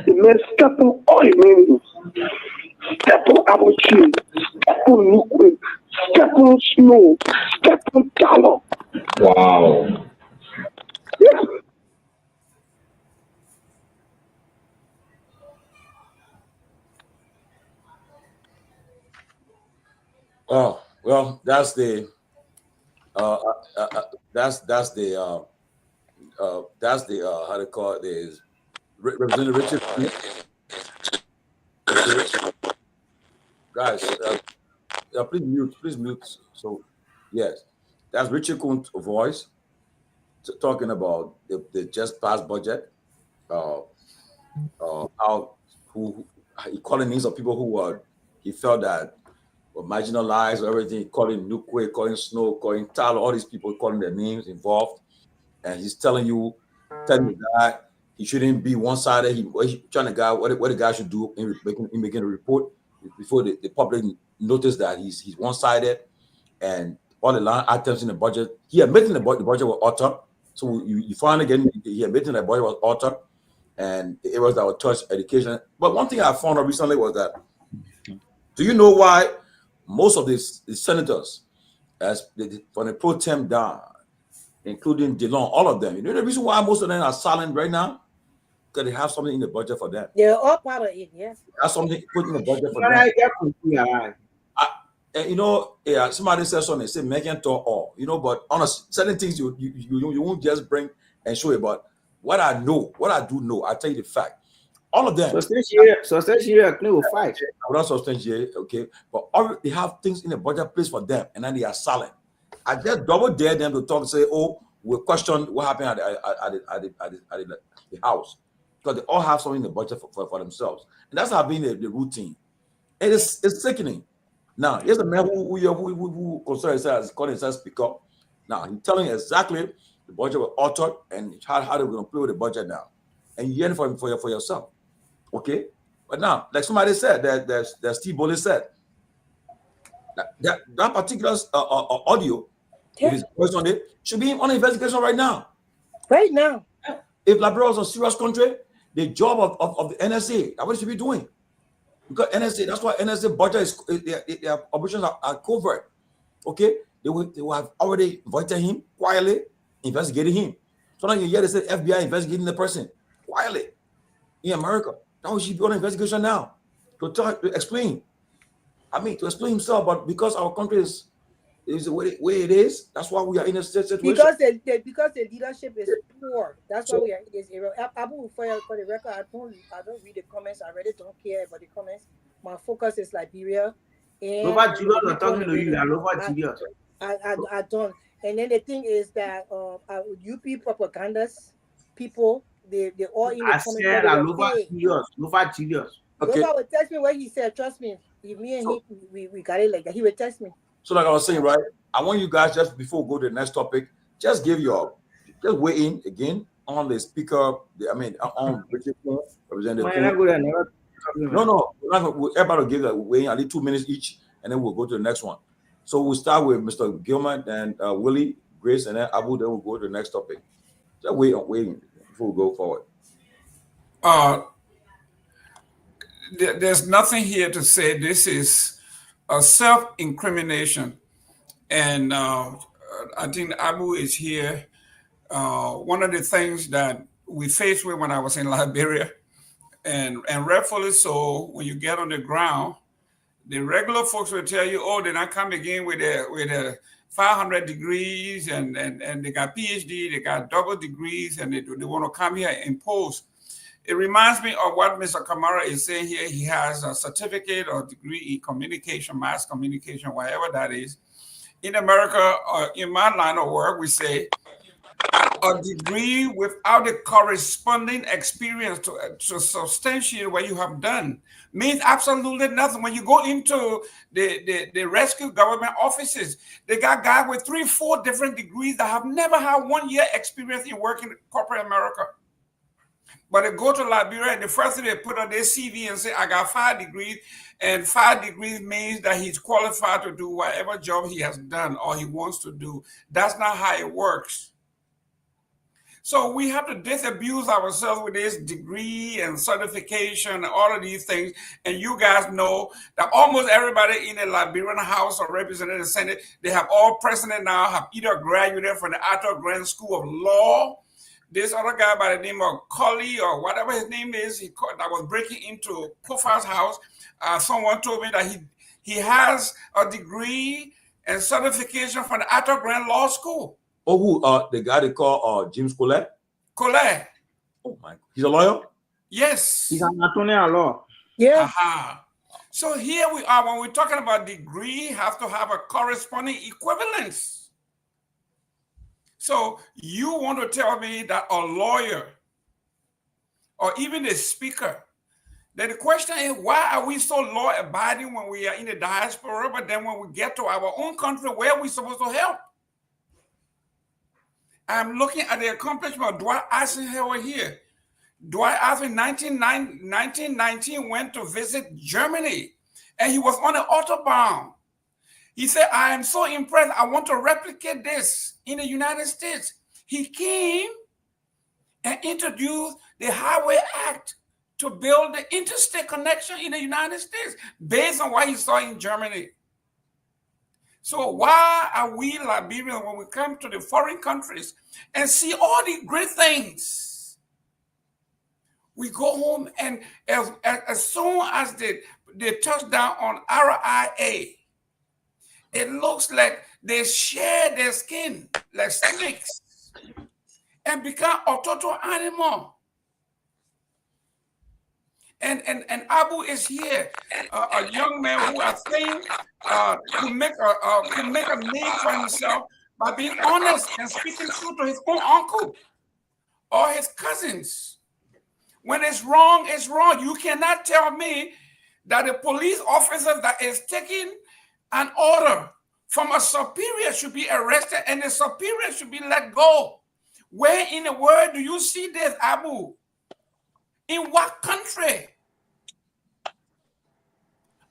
S11: The man step on all the men. Step on apple tree. Step on liquid. Step on snow. Step on dollar.
S12: Wow.
S11: Yeah.
S8: Oh, well, that's the that's the how to call it is Representative Richard. Guys, please mute. So yes, that's Richard Kuhn's voice talking about the just passed budget. How he calling names of people who he felt that were marginalized or everything, calling Nukwe, calling Snow, calling Talo, all these people calling their names involved. And he's telling the guy he shouldn't be one-sided. He's trying to guide what the guy should do in making a report before the public notice that he's one-sided. And all the line items in the budget, he admitting the budget was altered. So you find again, he admitting the budget was altered and the areas that were touched education. But one thing I found out recently was that, do you know why most of the senators, from the pro tem down, including DeLong, all of them, you know the reason why most of them are silent right now? Because they have something in the budget for them.
S13: They're all part of it, yes.
S8: That's something put in the budget for them. And you know, somebody said something, they say Myean talk all, you know, but honestly, certain things you won't just bring and show it. But what I do know, I tell you the fact. All of them.
S15: Substantiate, no fight.
S8: I will not substantiate, okay. But they have things in the budget place for them, and then they are silent. I just double dare them to talk and say, "Oh, we'll question what happened at the house." because they all have something in the budget for themselves. And that's how being the routine. And it's sickening. Now, here's a man who considers himself, calling himself speaker. Now, he's telling you exactly the budget was altered and how they're going to play with the budget now. And you hear it for yourself. Okay? But now, like somebody said, that Steve Boley said, that particular audio, if his voice on it, should be on investigation right now.
S13: Right now.
S8: If Liberia was a serious country, the job of the NSA, that's what it should be doing. Because NSA, that's why NSA budget is, their operations are covert. Okay? They will have already invited him quietly, investigating him. So now you hear they say FBI investigating the person quietly in America. That should be on investigation now to explain. I mean, to explain himself, but because our country is the way it is, that's why we are in a situation.
S13: Because the leadership is poor. That's why we are in this area. Abu, for the record, I don't read the comments. I really don't care about the comments. My focus is Liberia.
S15: Lofa Julius are talking to you. Lofa Julius.
S13: I don't. And then the thing is that UP propagandists, people, they all in the comments.
S15: I said Lofa Julius.
S8: Okay.
S13: Lofa would text me what he said. Trust me. If me and we got it like that, he would text me.
S8: So like I was saying, right, I want you guys, just before we go to the next topic, just weigh in again on the speaker, on Representative. No, we're about to give a weigh in, I need 2 minutes each, and then we'll go to the next one. So we'll start with Mr. Gilman and Willie, Grace, and then Abu, then we'll go to the next topic. Just wait in before we go forward.
S10: There's nothing here to say this is a self-incrimination. And I think Abu is here. One of the things that we faced with when I was in Liberia, and rightfully so, when you get on the ground, the regular folks will tell you, oh, they're not coming again with a 500 degrees and they got PhD, they got double degrees, and they want to come here and impose. It reminds me of what Mr. Kamara is saying here. He has a certificate or degree in communication, mass communication, whatever that is. In America, in my line of work, we say a degree without a corresponding experience to substantiate what you have done means absolutely nothing. When you go into the rescue government offices, they got guys with 3-4 different degrees that have never had 1 year experience in working in corporate America. But they go to Liberia, and the first thing they put on their CV and say, I got 5 degrees, and 5 degrees means that he's qualified to do whatever job he has done or he wants to do. That's not how it works. So we have to disabuse ourselves with this degree and certification and all of these things. And you guys know that almost everybody in the Liberian House of Representatives Senate, they have all president now have either graduated from the Arthur Grant School of Law. This other guy by the name of Colley or whatever his name is, that was breaking into Kofa's house. Someone told me that he has a degree and certification from the Arthur Grant Law School.
S8: Oh, who? The guy they call James Colette?
S10: Colette.
S8: Oh my! He's a lawyer?
S10: Yes.
S15: He's an attorney at law.
S13: Yeah.
S10: So here we are. When we're talking about degree, have to have a corresponding equivalence. So you want to tell me that a lawyer or even a speaker, then the question is, why are we so law-abiding when we are in the diaspora, but then when we get to our own country, where are we supposed to help? I'm looking at the accomplishment of Dwight Eisenhower here. Dwight Eisenhower in 1919 went to visit Germany, and he was on an autobahn. He said, I am so impressed. I want to replicate this in the United States. He came and introduced the Highway Act to build the interstate connection in the United States based on what he saw in Germany. So why are we Liberians, when we come to the foreign countries and see all the great things, we go home and as soon as they touch down on RIA, it looks like they share their skin like snakes and become a total animal. And Abu is here, a young man who I think could make a name for himself by being honest and speaking true to his own uncle or his cousins. When it's wrong, it's wrong. You cannot tell me that a police officer that is taking an order from a superior should be arrested and the superior should be let go. Where in the world do you see this, Abu? In what country?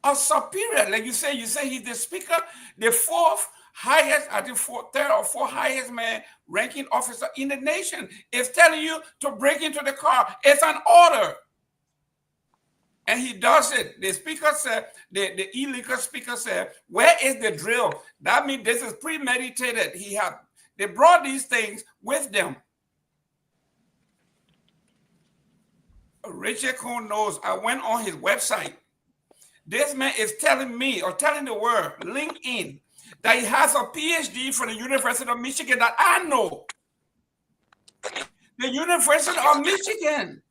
S10: A superior, like you say he's the speaker, the fourth highest, I think third or fourth highest man ranking officer in the nation is telling you to break into the car. It's an order. And he does it. The speaker said, the illegal speaker said, where is the drill? That means this is premeditated. They brought these things with them. Richard Cohn knows. I went on his website. This man is telling me, or telling the world, LinkedIn, that he has a PhD from the University of Michigan that I know. The University of Michigan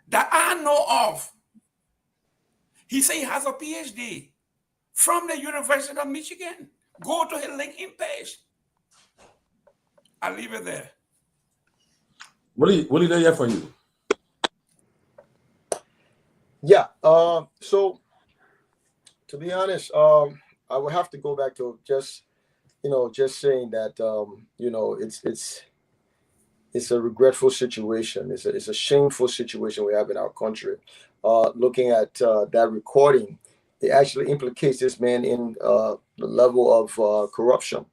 S10: that I know of. He said he has a PhD from the University of Michigan. Go to his LinkedIn page. I'll leave it there.
S8: What did they hear from you?
S14: Yeah. So to be honest, I would have to go back to just saying that it's a regretful situation. It's a shameful situation we have in our country. Looking at that recording, it actually implicates this man in the level of corruption.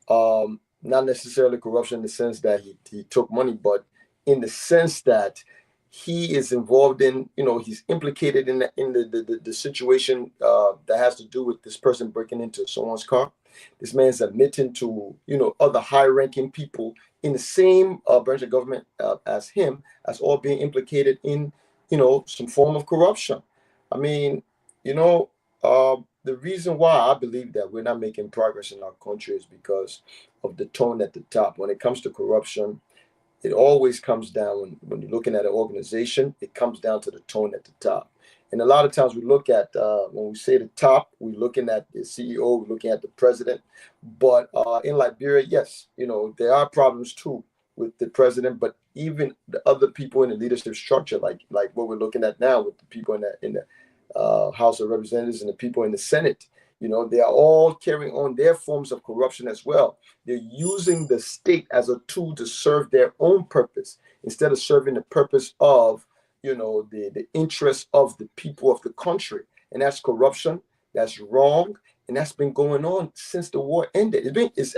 S14: Not necessarily corruption in the sense that he took money, but in the sense that he is involved in, he's implicated in the situation that has to do with this person breaking into someone's car. This man's admitting to, other high-ranking people in the same branch of government as him, as all being implicated in, some form of corruption. I mean, the reason why I believe that we're not making progress in our country is because of the tone at the top. When it comes to corruption, it always comes down, when you're looking at an organization, it comes down to the tone at the top. And a lot of times we look at, when we say the top, we're looking at the CEO, we're looking at the president. But in Liberia, yes, there are problems too with the president, but even the other people in the leadership structure, like what we're looking at now with the people in the House of Representatives and the people in the Senate, they are all carrying on their forms of corruption as well. They're using the state as a tool to serve their own purpose instead of serving the purpose of, the interests of the people of the country. And that's corruption. That's wrong. And that's been going on since the war ended. That's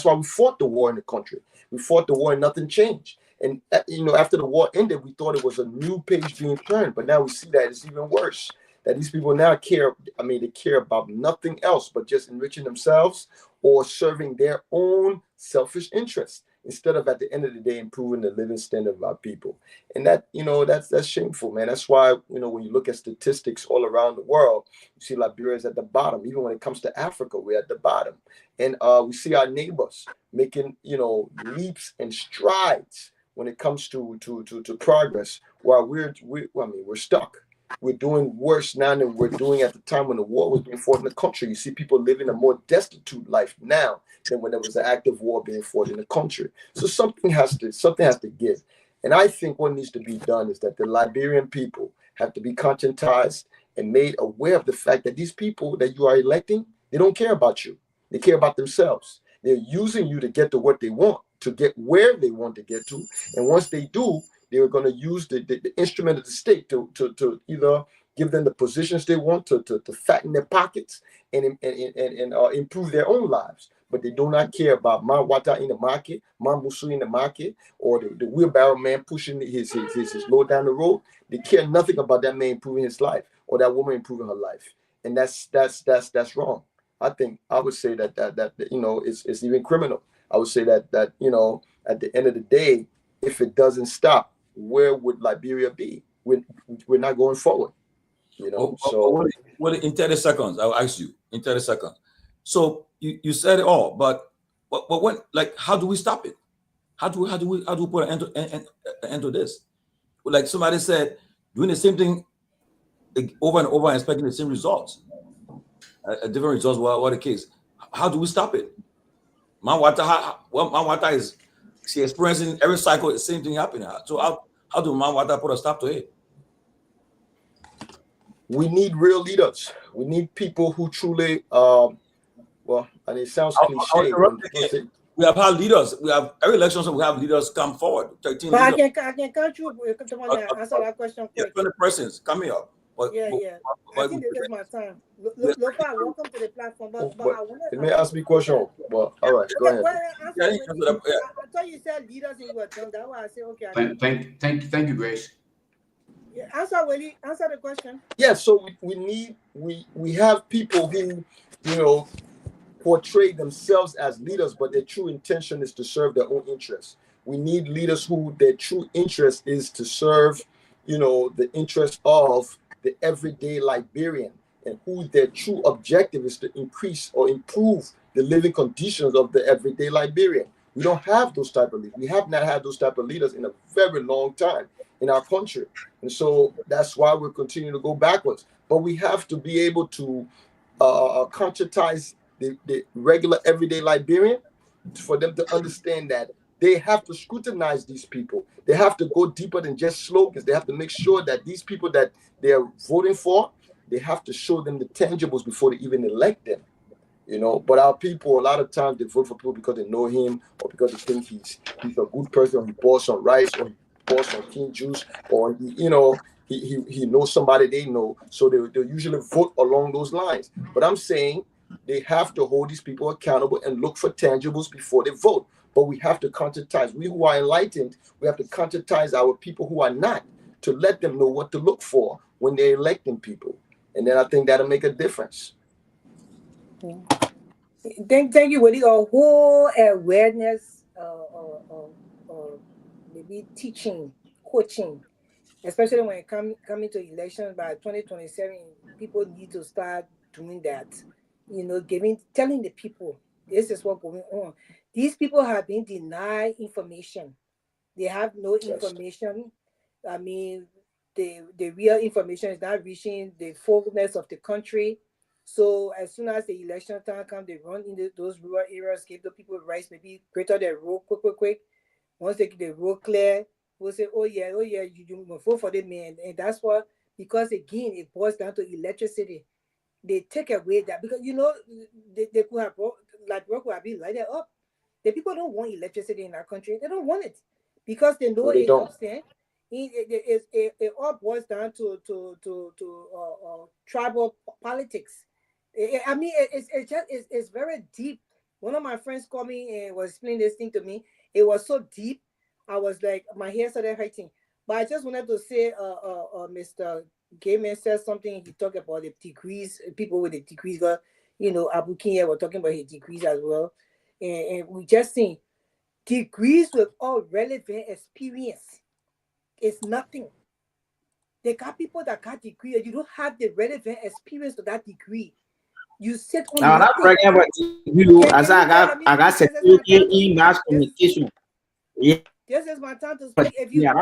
S14: why we fought the war in the country. We fought the war and nothing changed. And, after the war ended, we thought it was a new page being turned. But now we see that it's even worse. That these people now they care about nothing else but just enriching themselves or serving their own selfish interests instead of, at the end of the day, improving the living standard of our people. And that, that's shameful, man. That's why, when you look at statistics all around the world, you see Liberia is at the bottom. Even when it comes to Africa, we're at the bottom. And we see our neighbors making, leaps and strides when it comes to progress, while we're stuck. We're doing worse now than we're doing at the time when the war was being fought in the country. You see people living a more destitute life now than when there was an active war being fought in the country. So something has to give. And I think what needs to be done is that the Liberian people have to be conscientized and made aware of the fact that these people that you are electing, they don't care about you. They care about themselves. They're using you to get to what they want, to get where they want to get to. And once they do, they're going to use the instrument of the state to either give them the positions they want, to fatten their pockets and improve their own lives. But they do not care about my wata in the market, my musu in the market, or the wheelbarrow man pushing his load down the road. They care nothing about that man improving his life or that woman improving her life. And that's wrong. I would say that it's even criminal. I would say that at the end of the day, if it doesn't stop, where would Liberia be? We're not going forward, So
S8: in 30 seconds, I'll ask you in 30 seconds. So you said it all, but when, how do we stop it? How do we put an end to this? Like somebody said, doing the same thing over and over and expecting the same results, different results. What the case? How do we stop it? Mawata is She experiencing every cycle, the same thing happening. So how do Mount Water put a stop to it?
S14: We need real leaders. We need people who truly, well, and it sounds cliche.
S8: We have had leaders. We have every election, so we have leaders come forward. 13
S13: but
S8: leaders.
S13: I can come through. Come on, answer that question quick.
S8: 20 persons coming up. But,
S13: yeah. I think this is my time. Lofa, welcome to the platform. But I want to.
S14: It may ask me a question. Well, all right, go ahead.
S13: I thought you said leaders and you were done. That's why I said okay.
S16: Thank you, Grace.
S13: Yeah, answer the question.
S14: Yeah, so we have people who, you know, portray themselves as leaders, but their true intention is to serve their own interests. We need leaders who their true interest is to serve, you know, the interest of the everyday Liberian, and who their true objective is to increase or improve the living conditions of the everyday Liberian. We don't have those type of leaders. We have not had those type of leaders in a very long time in our country. And so that's why we're continuing to go backwards. But we have to be able to conscientize the regular everyday Liberian for them to understand that they have to scrutinize these people. They have to go deeper than just slogans. They have to make sure that these people that they are voting for, they have to show them the tangibles before they even elect them. You know, but our people, a lot of times they vote for people because they know him, or because they think he's a good person, or he bought some rice, or he bought some king juice, or he knows somebody they know. So they usually vote along those lines. But I'm saying they have to hold these people accountable and look for tangibles before they vote. But we have to conscientize. We who are enlightened, we have to conscientize our people who are not, to let them know what to look for when they're electing people. And then I think that'll make a difference.
S13: Yeah. Thank you, Willie. A whole awareness, maybe teaching, coaching, especially when it coming to elections by 2027, people need to start doing that. You know, telling the people this is what's going on. These people have been denied information. They have no information. I mean, the real information is not reaching the fullness of the country. So as soon as the election time comes, they run into those rural areas, give the people rights, maybe greater the road quick. Once they get the road clear, we'll say, oh yeah, you vote for the man. And that's what, because again, it boils down to electricity. They take away that, because you know they could have could have been lighted up. The people don't want electricity in our country. They don't want it because they know it comes in. It all boils down to tribal politics. I mean, it's very deep. One of my friends called me and was explaining this thing to me. It was so deep. I was like, my hair started hurting. But I just wanted to say, Mr. Gayman said something. He talked about the degrees, people with the degrees. You know, Abu Kinya were talking about his degrees as well. And we just seen degrees with all relevant experience. It's nothing. They got people that got degree, and you don't have the relevant experience to that degree. You sit on.
S15: Now, not bragging about you. As I got security in mass communication. Yeah.
S13: This is my time to speak. If you can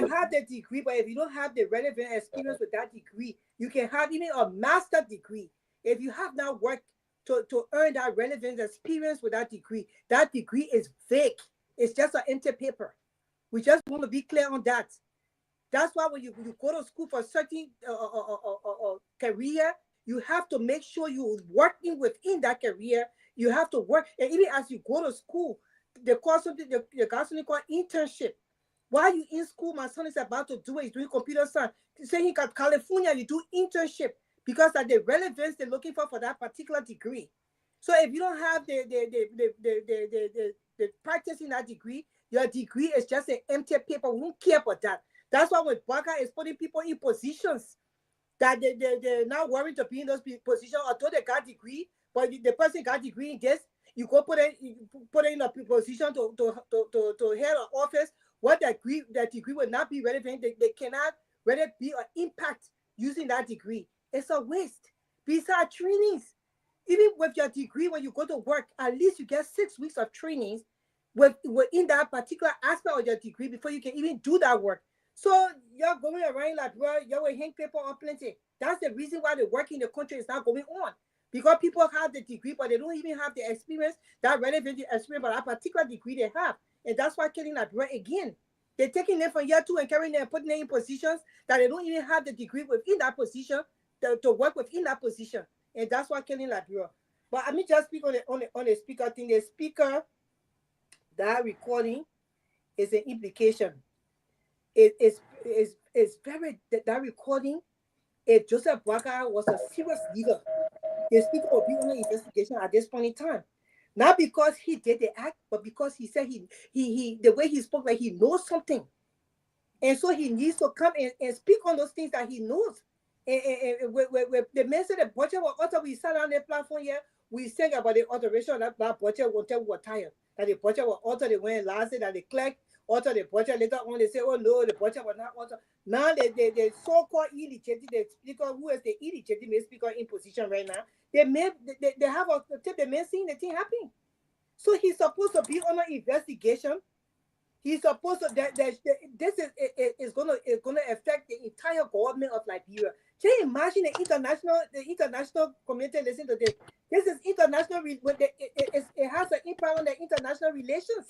S13: have the degree, but if you don't have the relevant experience with that degree, you can have even a master degree. If you have not worked to earn that relevant experience with that degree is fake. It's just an empty paper. We just want to be clear on that. That's why when you go to school for a certain career, you have to make sure you're working within that career. You have to work, and even as you go to school, they call something they got something called internship. While you in school, my son is about to do it. He's doing computer science. Saying he got California, you do internship because that's the relevance they're looking for that particular degree. So if you don't have the practice in that degree, your degree is just an empty paper. We don't care about that. That's why when Baka is putting people in positions that they're not worried to be in those positions, although they got degree, but the person got degree in this, you go put it in a position to head an office. What that degree will not be relevant. They cannot really be an impact using that degree. It's a waste. Besides trainings, even with your degree, when you go to work, at least you get 6 weeks of trainings within that particular aspect of your degree before you can even do that work. So you're going around like, bro, you're going to hang paper on plenty. That's the reason why the work in the country is not going on. Because people have the degree, but they don't even have the experience, that relevant experience, but that particular degree they have. And that's why killing Liberia again. They're taking them from year 2 and carrying them and putting them in positions that they don't even have the degree within that position to work within that position. And that's why killing Liberia. But I mean, just speak on the speaker thing. The speaker, that recording is an implication. It's very, that recording, if Joseph Boakai was a serious leader, the speaker will be under investigation at this point in time. Not because he did the act, but because he said he the way he spoke, like he knows something. And so he needs to come and speak on those things that he knows. And the man said the budget was also, we sat on the platform here, we sang about the alteration that budget will tell we were tired. That the budget was altered, they went last day, that the clerk altered the budget. Later on, they say, oh no, the budget was not altered. Now the so-called illegitimate, the speaker, who is the illegitimate speaker in position right now, they have a tip, the man seeing the thing happening. So he's supposed to be on an investigation. He's supposed to, this is gonna affect the entire government of Liberia. Can you imagine the international community listen to this? This is international, it has an impact on the international relations.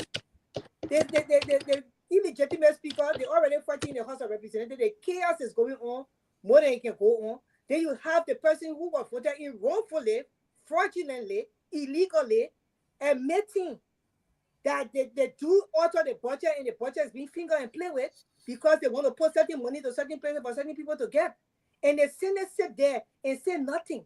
S13: The illegitimate speaker, they already fighting in the House of Representatives. The chaos is going on more than it can go on. Then you have the person who was voted in wrongfully, fraudulently, illegally, admitting that they do alter the budget and the budget is being fingered and played with because they want to put certain money to certain places for certain people to get. And the Senate sit there and say nothing.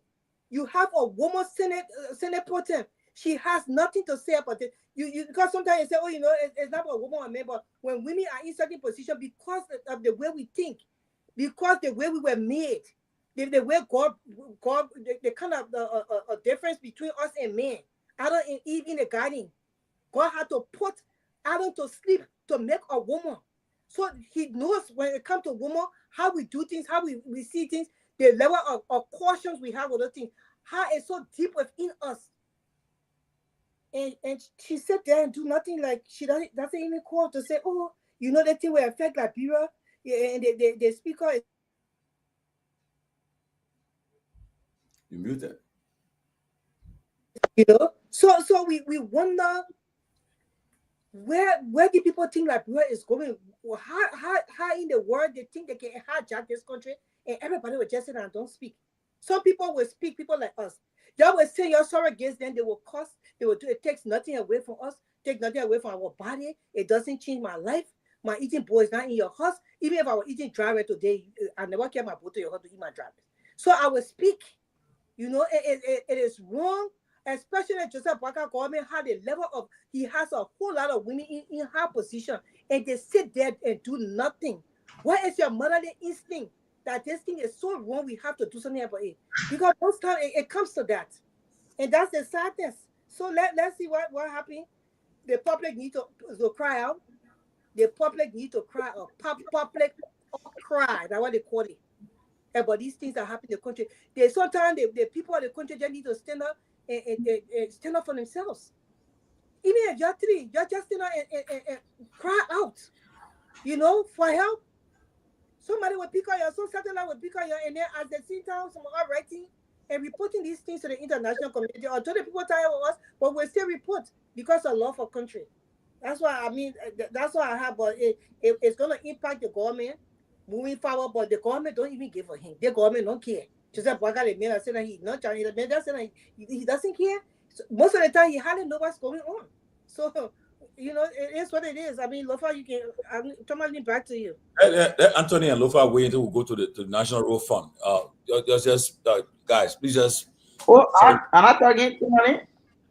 S13: You have a woman Senate pro tem. She has nothing to say about it. Because sometimes you say, oh, you know, it's not about woman or man, but when women are in certain position because of the way we think, because the way we were made, the way God, the kind of a difference between us and men. Adam and Eve in the garden, God had to put Adam to sleep to make a woman. So he knows when it comes to woman, how we do things, how we see things, the level of cautions we have with those things, how it's so deep within us. And she sat there and do nothing, like she doesn't even call to say, oh, you know, that thing will affect Liberia. Yeah, and the speaker is.
S8: You muted.
S13: You know, so we wonder where do people think Liberia is going? How in the world they think they can hijack this country and everybody will just sit and don't speak. Some people will speak, people like us. Y'all will say you're sorry against them, they will cost, they will do it, takes nothing away from us, take nothing away from our body. It doesn't change my life. My eating bowl is not in your house. Even if I were eating dry rice today, I never kept my bowl to your house to eat my dry rice. So I will speak. You know, it is wrong, especially Joseph Boakai government had a level of, he has a whole lot of women in her position, and they sit there and do nothing. What is your motherly instinct that this thing is so wrong, we have to do something about it? Because most times it comes to that. And that's the sadness. So let's see what happened. The public need to cry out. The public need to cry out. Public cry. That's what they call it. About these things that happen in the country. Sometimes the people of the country just need to stand up and stand up for themselves. Even if you're three, you're just stand up and cry out, you know, for help. Somebody will pick on you, some satellite will pick on you, and then at the same time, some are writing and reporting these things to the international community, or to the people tired of us, but we'll still report because of love for country. That's why I mean, that's what I have, but it's going to impact the government moving forward, but the government don't even give a hint. The government don't care. Joseph Boakai, the man said that he's not Chinese, the man that said he doesn't care. So most of the time, he hardly knows what's going on. So, you know, it is what it is. I mean, Lofa, you can, I'm Tomalin, back to you.
S8: Anthony and Lofa wait until we go to the National Road Fund. Just guys, please just.
S15: Oh, I'm not talking to money.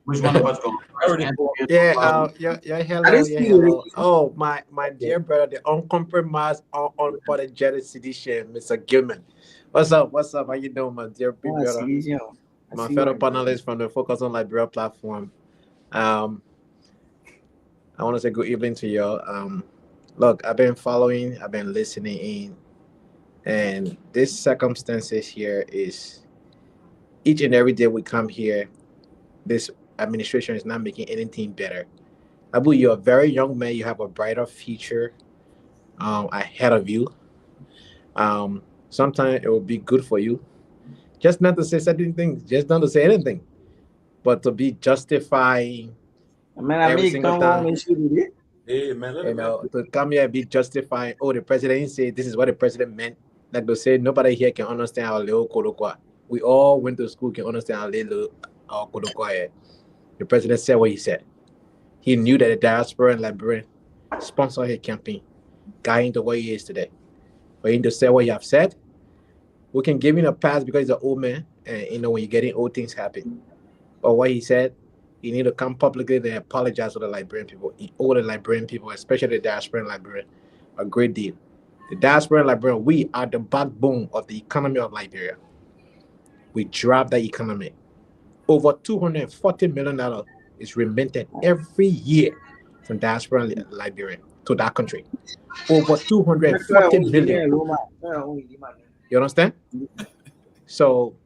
S9: Which one of us go?
S16: Yeah, hello. Oh, my dear brother, the uncompromised, unapologetic citizen, Mr. Gilman. What's up? How you doing, my dear big brother? My fellow panelists from the Focus on Liberia platform. I want to say good evening to you. Look, I've been following, I've been listening in, and this circumstances here is each and every day we come here, this administration is not making anything better. Abu, you're a very young man. You have a brighter future ahead of you. Sometimes it will be good for you just not to say certain things, just not to say anything, but to be justifying every single time.
S8: Hey man,
S16: You know, to come here and be justifying, oh, the president said this is what the president meant. Like they say, nobody here can understand our little Kodokwa. We all went to school, can understand our Kodokwa here. The president said what he said. He knew that the diaspora and Liberian sponsored his campaign, got into what he is today. For him to say what you have said, we can give him a pass because he's an old man, and you know when you're getting old, things happen. But what he said, you need to come publicly and apologize to the Liberian people. He owed the Liberian people, especially the diaspora and Liberian, a great deal. The diaspora and Liberian, we are the backbone of the economy of Liberia. We drive the economy. Over $240 million is remitted every year from diaspora and Liberian to that country. Over 240 million. You understand? So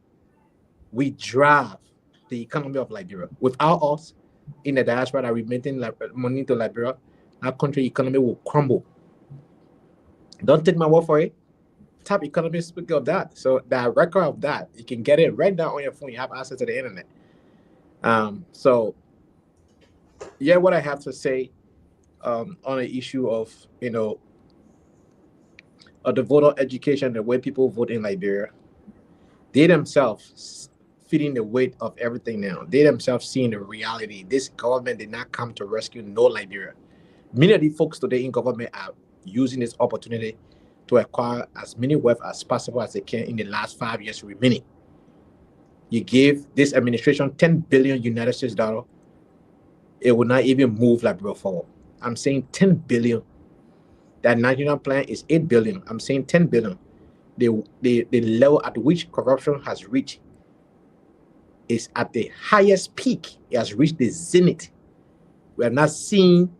S16: we drive the economy of Liberia. Without us in the diaspora that remitting money to Liberia, our country economy will crumble. Don't take my word for it. Top economists speak of that. So the record of that, you can get it right now on your phone. You have access to the internet. So yeah, what I have to say on the issue of, you know, the voter education, the way people vote in Liberia, they themselves feeling the weight of everything now. They themselves seeing the reality. This government did not come to rescue no Liberia. Many of the folks today in government are using this opportunity to acquire as many wealth as possible as they can in the last 5 years remaining. You give this administration $10 billion United States dollar, it will not even move Liberia forward. I'm saying 10 billion. That national plan is 8 billion. I'm saying 10 billion. The level at which corruption has reached is at the highest peak. It has reached the zenith. We have not seen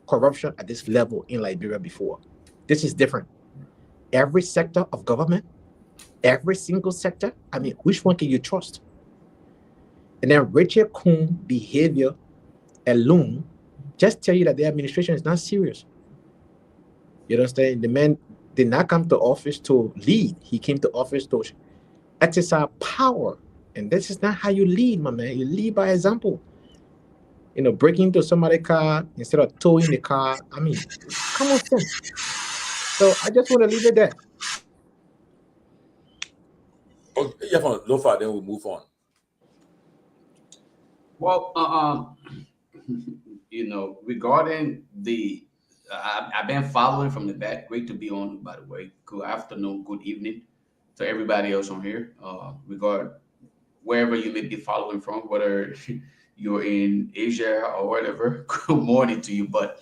S16: corruption at this level in Liberia before. This is different. Every sector of government, every single sector, I mean, which one can you trust? And then Richard Kuhn behavior alone just tell you that the administration is not serious. You understand? The man did not come to office to lead. He came to office to exercise power. And this is not how you lead, my man. You lead by example. You know, breaking into somebody's car instead of towing the car. I mean, common sense. So I just want to leave it there.
S8: Oh, yeah, from Lofa, then we'll move on.
S17: Well, you know, regarding the, I've been following from the back. Great to be on, by the way. Good afternoon, good evening to everybody else on here. Regard wherever you may be following from, whether you're in Asia or whatever. Good morning to you. But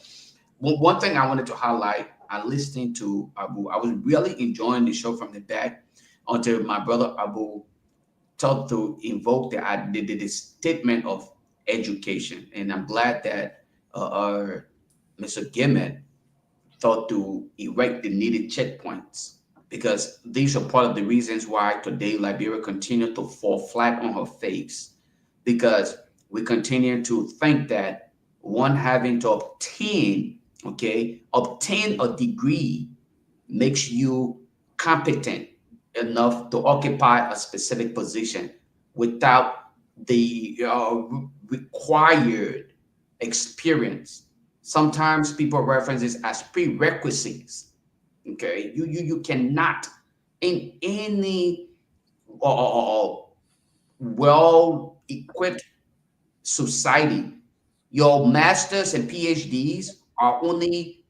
S17: one thing I wanted to highlight, I listened to Abu. I was really enjoying the show from the back until my brother Abu thought to invoke the statement of education. And I'm glad that Mr. Gimmett thought to erect the needed checkpoints, because these are part of the reasons why today Liberia continues to fall flat on her face, because we continue to think that one having to obtain a degree makes you competent enough to occupy a specific position without the required experience. Sometimes people reference this as prerequisites. Okay, you cannot in any well-equipped society, your masters and PhDs are only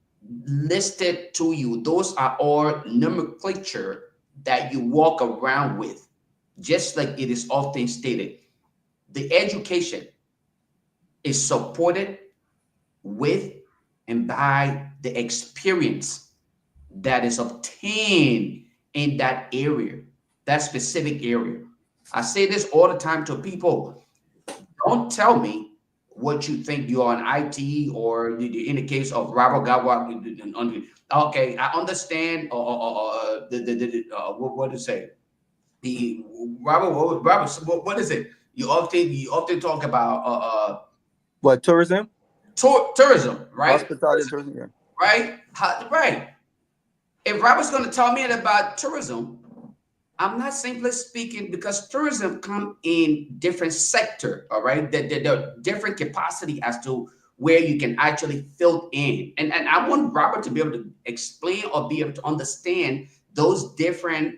S17: listed to you. Those are all nomenclature that you walk around with, just like it is often stated. The education is supported with and by the experience that is obtained in that area, that specific area. I say this all the time to people. Don't tell me what you think you're on IT, or in the case of Robert Garguah. Okay, I understand. What to say? The Robert, what is it? You often talk about
S18: what, tourism?
S17: Tourism, right?
S18: Hospitality and tourism, yeah.
S17: Right? Right. If Robert's going to tell me about tourism, I'm not simply speaking, because tourism come in different sector, all right? There are different capacity as to where you can actually fill in. And I want Robert to be able to explain or be able to understand those different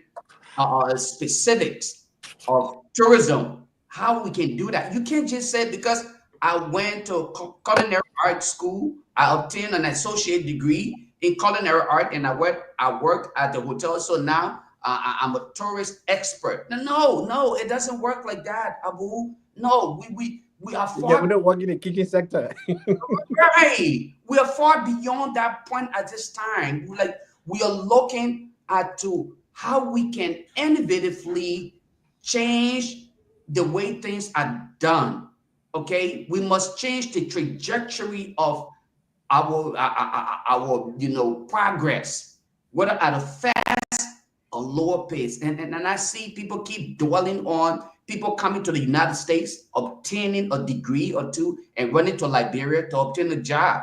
S17: specifics of tourism, how we can do that. You can't just say because I went to culinary art school, I obtained an associate degree in culinary art, and I worked at the hotel. So now I'm a tourist expert. No, it doesn't work like that, Abu. No, we are far.
S16: Yeah, we don't work in the kitchen sector.
S17: Right. We are far beyond that point at this time. We are looking at how we can innovatively change the way things are done. Okay, we must change the trajectory of our progress, whether at a fast or lower pace. And I see people keep dwelling on people coming to the United States, obtaining a degree or two, and running to Liberia to obtain a job.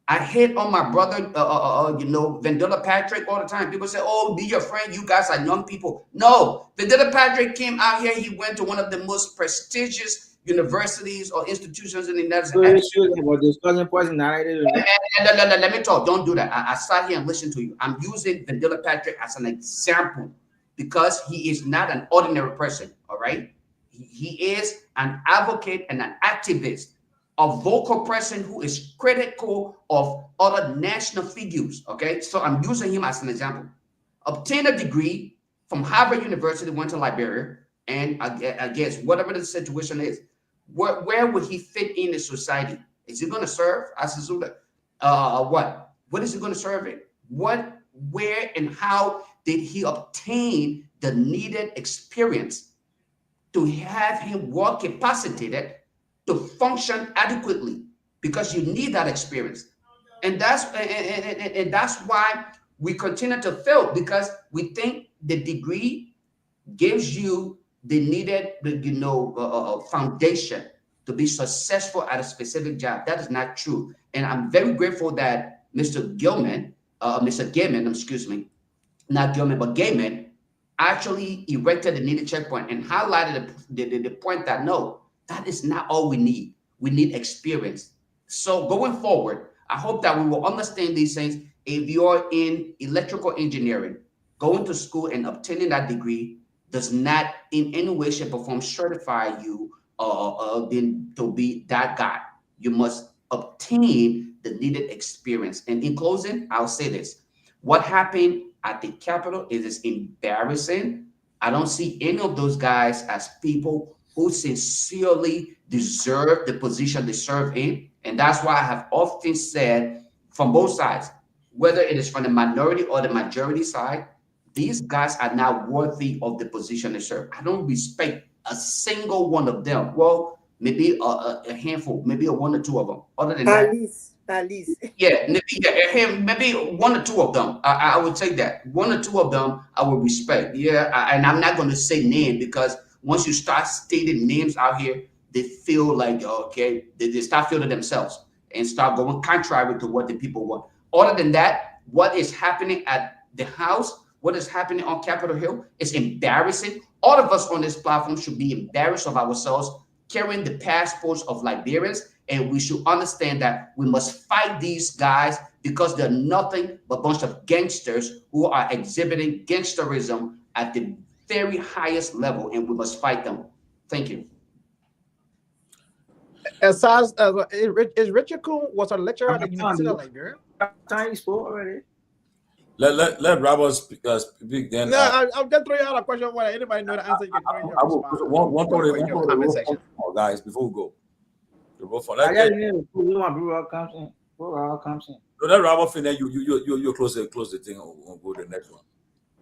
S17: I hate on my brother, Vendela Patrick all the time. People say, "Oh, be your friend. You guys are young people." No, Vendela Patrick came out here. He went to one of the most prestigious universities or institutions in the United States. Let me talk. Don't do that. I sat here and listened to you. I'm using Vendela Patrick as an example because he is not an ordinary person. All right, he is an advocate and an activist, a vocal person who is critical of other national figures. Okay, so I'm using him as an example. Obtained a degree from Harvard University, went to Liberia, and I guess whatever the situation is, where would he fit in the society? Is he going to serve as a student? What is he going to serve in? What, where, and how did he obtain the needed experience to have him work capacitated to function adequately? Because you need that experience, and that's why we continue to fail, because we think the degree gives you the needed foundation to be successful at a specific job. That is not true. And I'm very grateful that Mr. Gilman, excuse me, not Gilman, but Gaiman, actually erected the needed checkpoint and highlighted the point that no, that is not all we need. We need experience. So going forward, I hope that we will understand these things. If you're in electrical engineering, going to school and obtaining that degree does not in any way, shape, or form certify you to be that guy. You must obtain the needed experience. And in closing, I'll say this. What happened at the Capitol is embarrassing. I don't see any of those guys as people who sincerely deserve the position they serve in. And that's why I have often said from both sides, whether it is from the minority or the majority side, these guys are not worthy of the position they serve. I don't respect a single one of them. Well, maybe a handful, maybe one or two of them. Other than that,
S13: at least.
S17: Yeah, maybe one or two of them. I would say that one or two of them I would respect. Yeah, and I'm not going to say name, because once you start stating names out here, they feel like okay, they start feeling themselves and start going contrary to what the people want. Other than that, what is happening at the House, what is happening on Capitol Hill is embarrassing. All of us on this platform should be embarrassed of ourselves carrying the passports of Liberians, and we should understand that we must fight these guys because they're nothing but a bunch of gangsters who are exhibiting gangsterism at the very highest level, and we must fight them. Thank you.
S16: Is Richard Kuhn was a lecturer at the University of Liberia?
S15: Already.
S8: Let Robert speak then.
S16: No, I'll just throw you out a question. Whether anybody know the answer, you can throw in your comment section.
S8: Guys, before we go.
S15: I got comes in.
S8: So that Robert fin, then you close the thing. We'll go to the next one.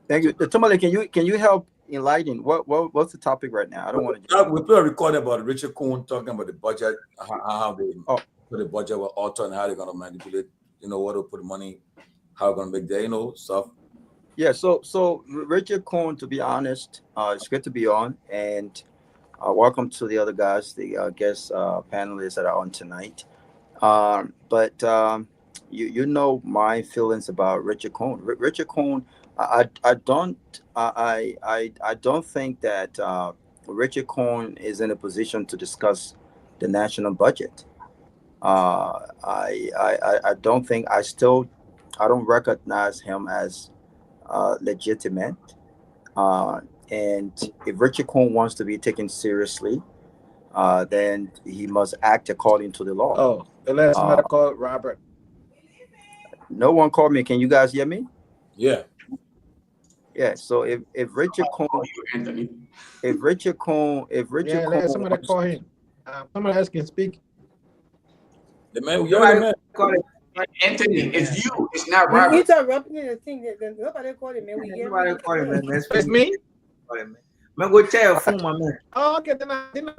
S18: Thank you. Tomalin, can you help enlighten what's the topic right now? I don't want to.
S8: We put a recording about Richard Kuhn talking about the budget, how they put the budget with author and how they're gonna manipulate, what to put money, how they're gonna make their stuff.
S18: Yeah, so Richard Kuhn, to be honest, it's good to be on, and welcome to the other guys, the guest panelists that are on tonight. But you know my feelings about Richard Kuhn. Richard Kuhn, I don't think that Richard Kuhn is in a position to discuss the national budget. I don't think I don't recognize him as legitimate. And if Richard Cohen wants to be taken seriously, then he must act according to the law.
S16: Oh, unless somebody call Robert.
S18: No one called me. Can you guys hear me?
S8: Yeah.
S18: Yeah. So if Richard Cohen,
S16: Let somebody call him. Somebody else can speak.
S8: The man, you're the man.
S17: Anthony, it's you. It's not
S13: We
S17: Robert.
S13: interrupting the thing. Nobody called him, man. We hear
S15: Nobody call him, man.
S16: It's me.
S15: Man, go check your phone, my man.
S16: Oh, okay. Then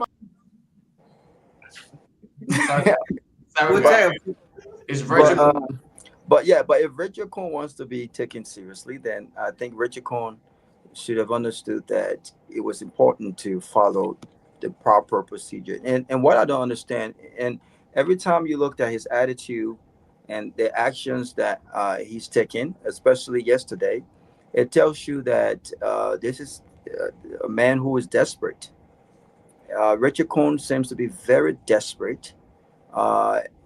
S17: It's Virgil.
S18: But if Richard Cohen wants to be taken seriously, then I think Richard Cohen should have understood that it was important to follow the proper procedure. And what I don't understand, and every time you looked at his attitude and the actions that he's taken, especially yesterday, it tells you that this is a man who is desperate. Richard Cohen seems to be very desperate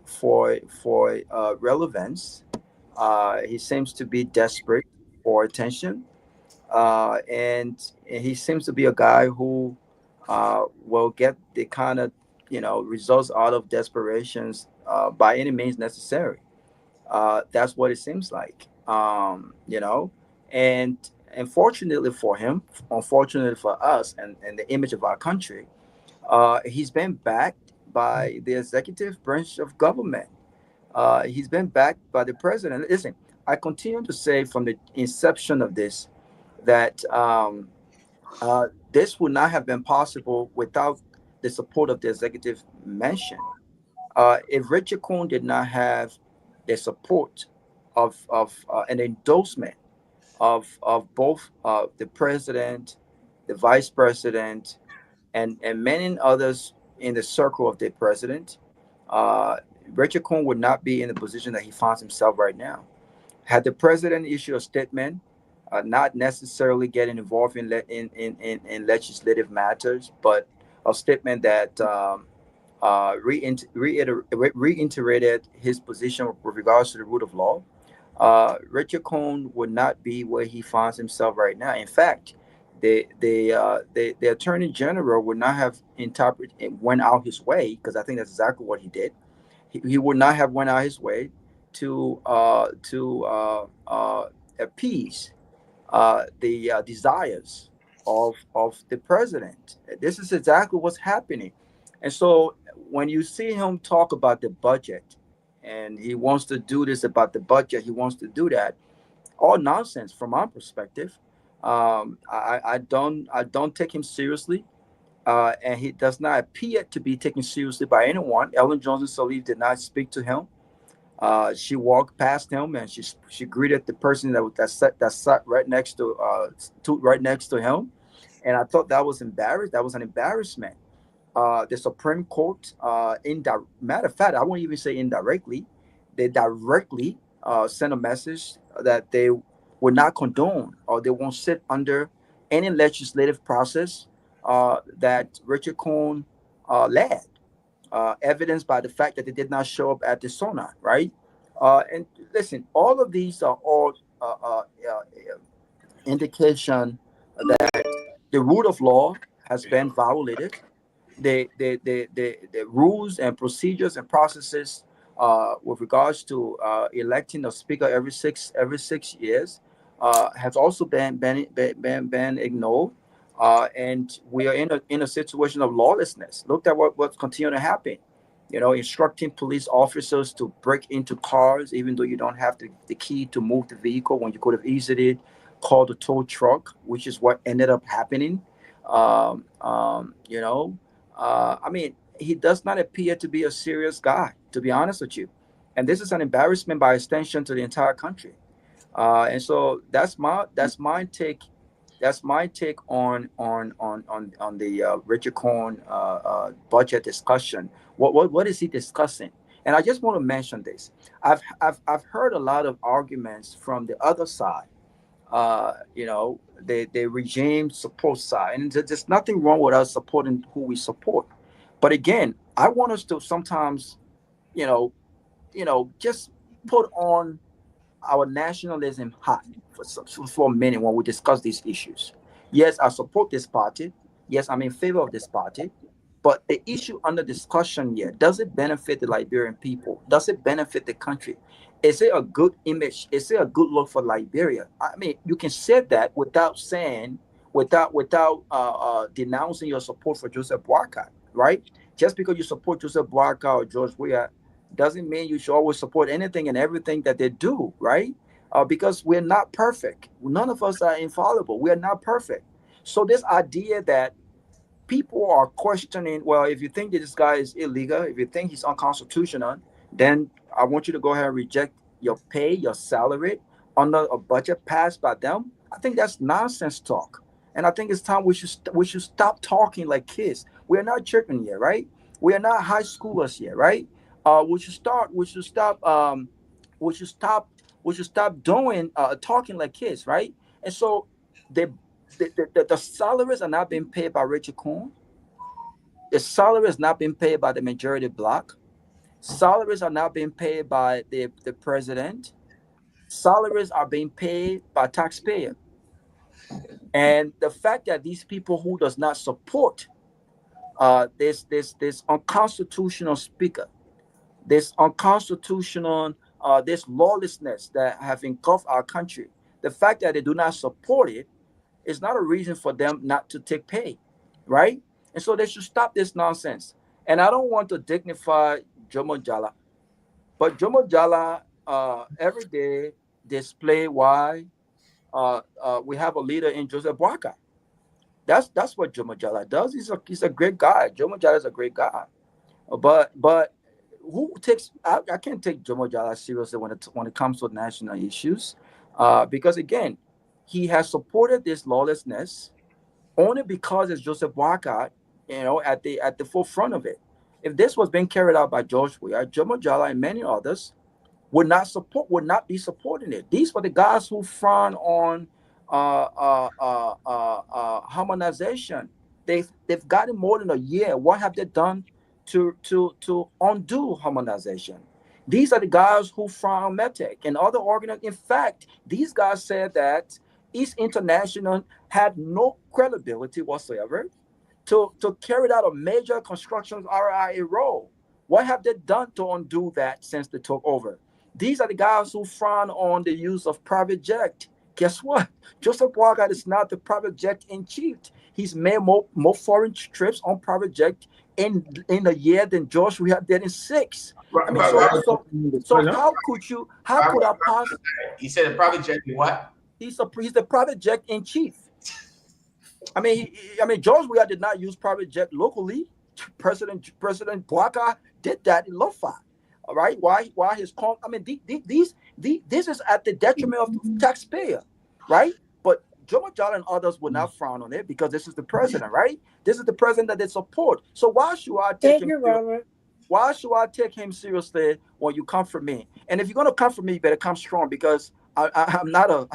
S18: for relevance. He seems to be desperate for attention, and he seems to be a guy who will get the kind of results out of desperations by any means necessary. That's what it seems like, and unfortunately for him, unfortunately for us, and the image of our country, he's been backed by the executive branch of government. He's been backed by the president. Listen, I continue to say from the inception of this that this would not have been possible without the support of the executive mansion. If Richard Cohen did not have the support of an endorsement of both the president, the vice president, and many others in the circle of the president, Richard Cohen would not be in the position that he finds himself right now. Had the president issued a statement, not necessarily getting involved in legislative matters, but a statement that reiterated his position with regards to the rule of law, Richard Cohen would not be where he finds himself right now. In fact, the attorney general would not have went out his way, because I think that's exactly what he did. He would not have went out his way to appease the desires of the president. This is exactly what's happening. And so when you see him talk about the budget, and he wants to do this about the budget, he wants to do that, all nonsense from our perspective. I don't take him seriously, and he does not appear to be taken seriously by anyone. Ellen Johnson-Sirleaf did not speak to him. She walked past him, and she greeted the person that sat right next to him, and I thought that was embarrassed. That was an embarrassment. The Supreme Court, matter of fact, I won't even say indirectly, they directly sent a message that they would not condone, or they won't sit under any legislative process that Richard Cohen led, evidenced by the fact that they did not show up at the SONA, right? And listen, all of these are all indication that the rule of law has been violated. The rules and procedures and processes with regards to electing a speaker every 6 years has also been ignored, and we are in a situation of lawlessness. Look at what's continuing to happen. Instructing police officers to break into cars, even though you don't have the key to move the vehicle, when you could have easily called a tow truck, which is what ended up happening. I mean, he does not appear to be a serious guy, to be honest with you. And this is an embarrassment by extension to the entire country. And so that's my take. That's my take on the Richard Cohen budget discussion. What is he discussing? And I just want to mention this. I've heard a lot of arguments from the other side. The regime support side, and there's nothing wrong with us supporting who we support. But again, I want us to sometimes you know, just put on our nationalism hot for a minute when we discuss these issues. Yes, I support this party. Yes, I'm in favor of this party. But the issue under discussion here, does it benefit the Liberian people? Does it benefit the country? Is it a good image? Is it a good look for Liberia? I mean, you can say that without saying, without denouncing your support for Joseph Boakai, right? Just because you support Joseph Boakai or George Weah doesn't mean you should always support anything and everything that they do, right? Because we're not perfect. None of us are infallible. We are not perfect. So this idea that people are questioning, well, if you think that this guy is illegal, if you think he's unconstitutional, then I want you to go ahead and reject your pay, your salary under a budget passed by them. I think that's nonsense talk. And I think it's time we should stop talking like kids. We're not children yet, right? We are not high schoolers yet, right? We should stop doing talking like kids, right? And so the the salaries are not being paid by Richard Cohen. The salary is not being paid by the majority bloc. Salaries are not being paid by the president. Salaries are being paid by taxpayer. And the fact that these people who does not support this unconstitutional speaker, this unconstitutional this lawlessness that have engulfed our country, the fact that they do not support it is not a reason for them not to take pay, right? And so they should stop this nonsense. And I don't want to dignify Jomo Jala, but Jomo Jala every day display why we have a leader in Joseph Boakai. That's what Jomo Jala does. He's a great guy. Jomo Jala is a great guy. But who takes? I can't take Jomo Jala seriously when it comes to national issues, because again, he has supported this lawlessness only because it's Joseph Boakai, at the forefront of it. If this was being carried out by George Weah, Jomo Jala, and many others would not be supporting it. These were the guys who frown on harmonization. They've gotten more than a year. What have they done to undo harmonization? These are the guys who frown on METEC and other organizations. In fact, these guys said that East International had no credibility whatsoever to carry out a major construction RIA role. What have they done to undo that since they took over? These are the guys who frown on the use of private jet. Guess what? Joseph Boakai is not the private jet in chief. He's made more foreign trips on private jet in a year than George Weah did in 6. I mean, so how could I possibly?
S17: He said a private jet in what?
S18: He's the private jet in chief. I mean, George Weah did not use private jet locally. President Boakai did that in Lofa. All right, why his call? I mean, this is at the detriment of the taxpayer, right? But Jomo Jala and others would not frown on it because this is the president, right? This is the president that they support. So why should I take him? Robert. Why should I take him seriously when you come for me? And if you're gonna come for me, you better come strong because I'm not a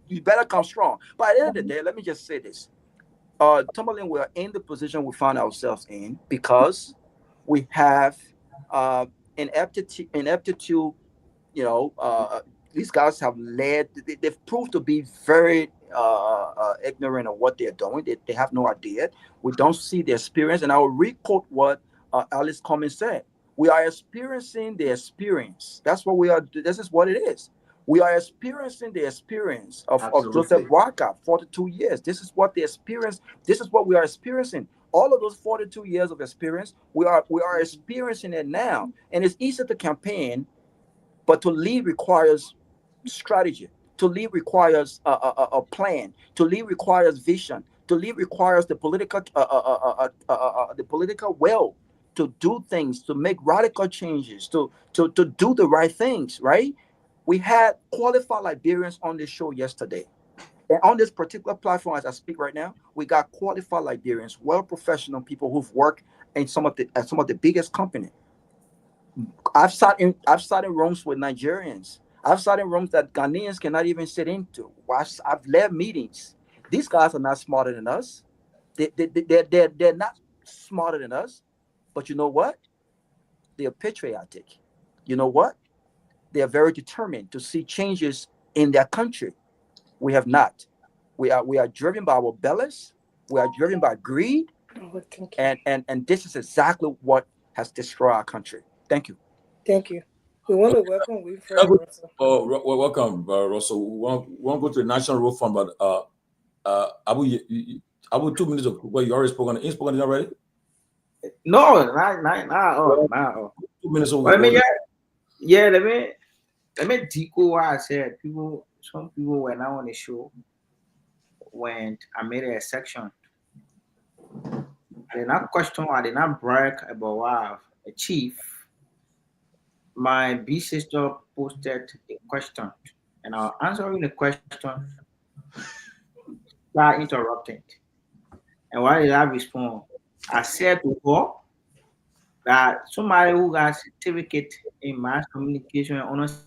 S18: you better come strong. But at the end of the day, let me just say this: Tomalin, we are in the position we found ourselves in because we have ineptitude. These guys have they've proved to be very ignorant of what they're doing. They have no idea. We don't see the experience. And I will re-quote what Alice Cummings said. We are experiencing the experience. That's what we are. This is what it is. We are experiencing the experience of Joseph Boakai, 42 years. This is what the experience. This is what we are experiencing. All of those 42 years of experience, we are experiencing it now. And it's easy to campaign, but to lead requires strategy. To lead requires a plan. To lead requires vision. To lead requires the political will to do things, to make radical changes, to do the right things, right? We had qualified Liberians on the show yesterday. And on this particular platform, as I speak right now, we got qualified Liberians, well-professional people who've worked in some of the biggest companies. I've sat in rooms with Nigerians. I've sat in rooms that Ghanaians cannot even sit into. I've led meetings. These guys are not smarter than us. They're not smarter than us. But you know what? they are patriotic. You know what? They are very determined to see changes in their country. We have not. We are driven by our bellies. We are driven by greed. And this is exactly what has destroyed our country. Thank you.
S13: Thank you. We want to welcome Wilfred Russell.
S8: Welcome, Russell. We want to go to the National Road Fund, but Abu, 2 minutes of what you already spoke on. You spoke on it already?
S15: No, not
S8: 2 minutes of
S15: let me decode what I said. Some people were not on the show when I made a section. I did not question, I did not brag about what I've achieved. My big sister posted a question, and I was answering the question, start interrupting. And why did I respond? I said to her that somebody who got certificate in mass communication and honest,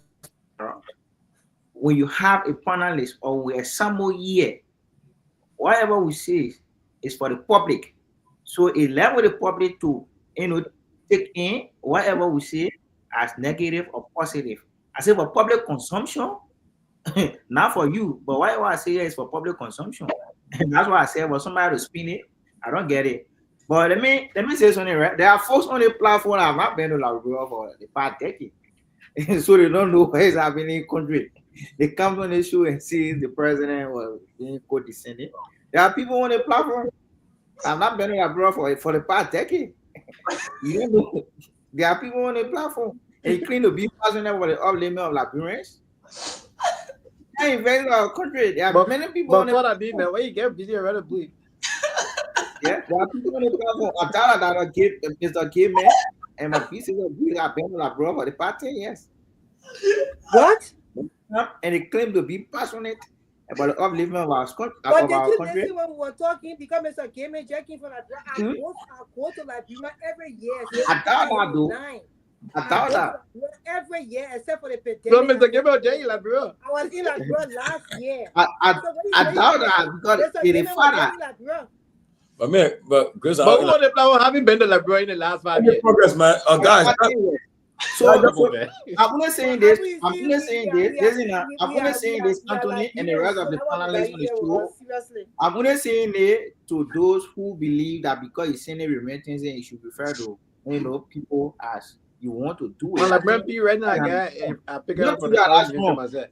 S15: when you have a panelist or we assemble here, whatever we say is for the public. So it left with the public to take in whatever we say as negative or positive. I say for public consumption, not for you, but whatever I say is for public consumption. And that's why I said, well, somebody to spin it. I don't get it. But let me say something, right? There are folks on the platform that have not been to Liberia for the past decade. So they don't know what is happening in the country. They come on the show and see the president was being condescending. There are people on the platform that have not been to Liberia for the past decade. You don't know. There are people on the platform and you claim to be passionate about the upliftment of Liberians. I invest in our country. There are many people on the platform.
S16: Why you get busy already, please?
S15: Yeah, there are people on the platform. I thought that I gave Mr. Gay Man and my pieces of good have been in Liberia for the past 10 years.
S13: What?
S15: And they claim to be passionate about the upliftment of our country.
S13: But did you listen when we were talking? Because Mr. Gay Man checking for Liberia, I go to Liberia every year.
S15: I thought that though. I thought that.
S13: Every year, except for the pandemic.
S16: No, Mr. Gay Man, Liberia.
S13: I was in Liberia last year.
S15: I thought that because it is father.
S8: But Chris,
S16: who on the platform haven't been to Liberia in the last 5 years?
S8: Progress, man. Guys.
S15: So I'm not saying this. I'm not saying this. I'm not saying this, Anthony, and the rest of the panelists on the show. I'm not saying it to those who believe that because he's sending remittances, you should refer to people as you want to do it.
S16: Well, like be right now, guy, I pick up for the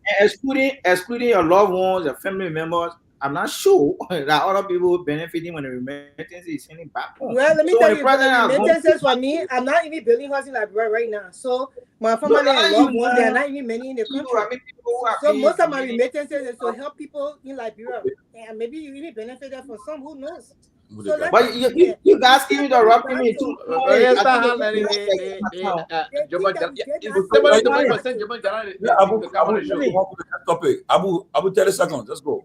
S15: excluding your loved ones, your family members. I'm not sure that other people benefiting when the remittances is sending back home.
S13: Well, let me tell you, the remittances for me, I'm not even building houses like right now. So my family and loved ones, there are not even many in the country. So most of my remittances is to help people in Liberia, and maybe you really benefited from some. Who knows? So
S15: but you guys keep interrupting me too.
S8: Abu, 30 seconds. Let's go.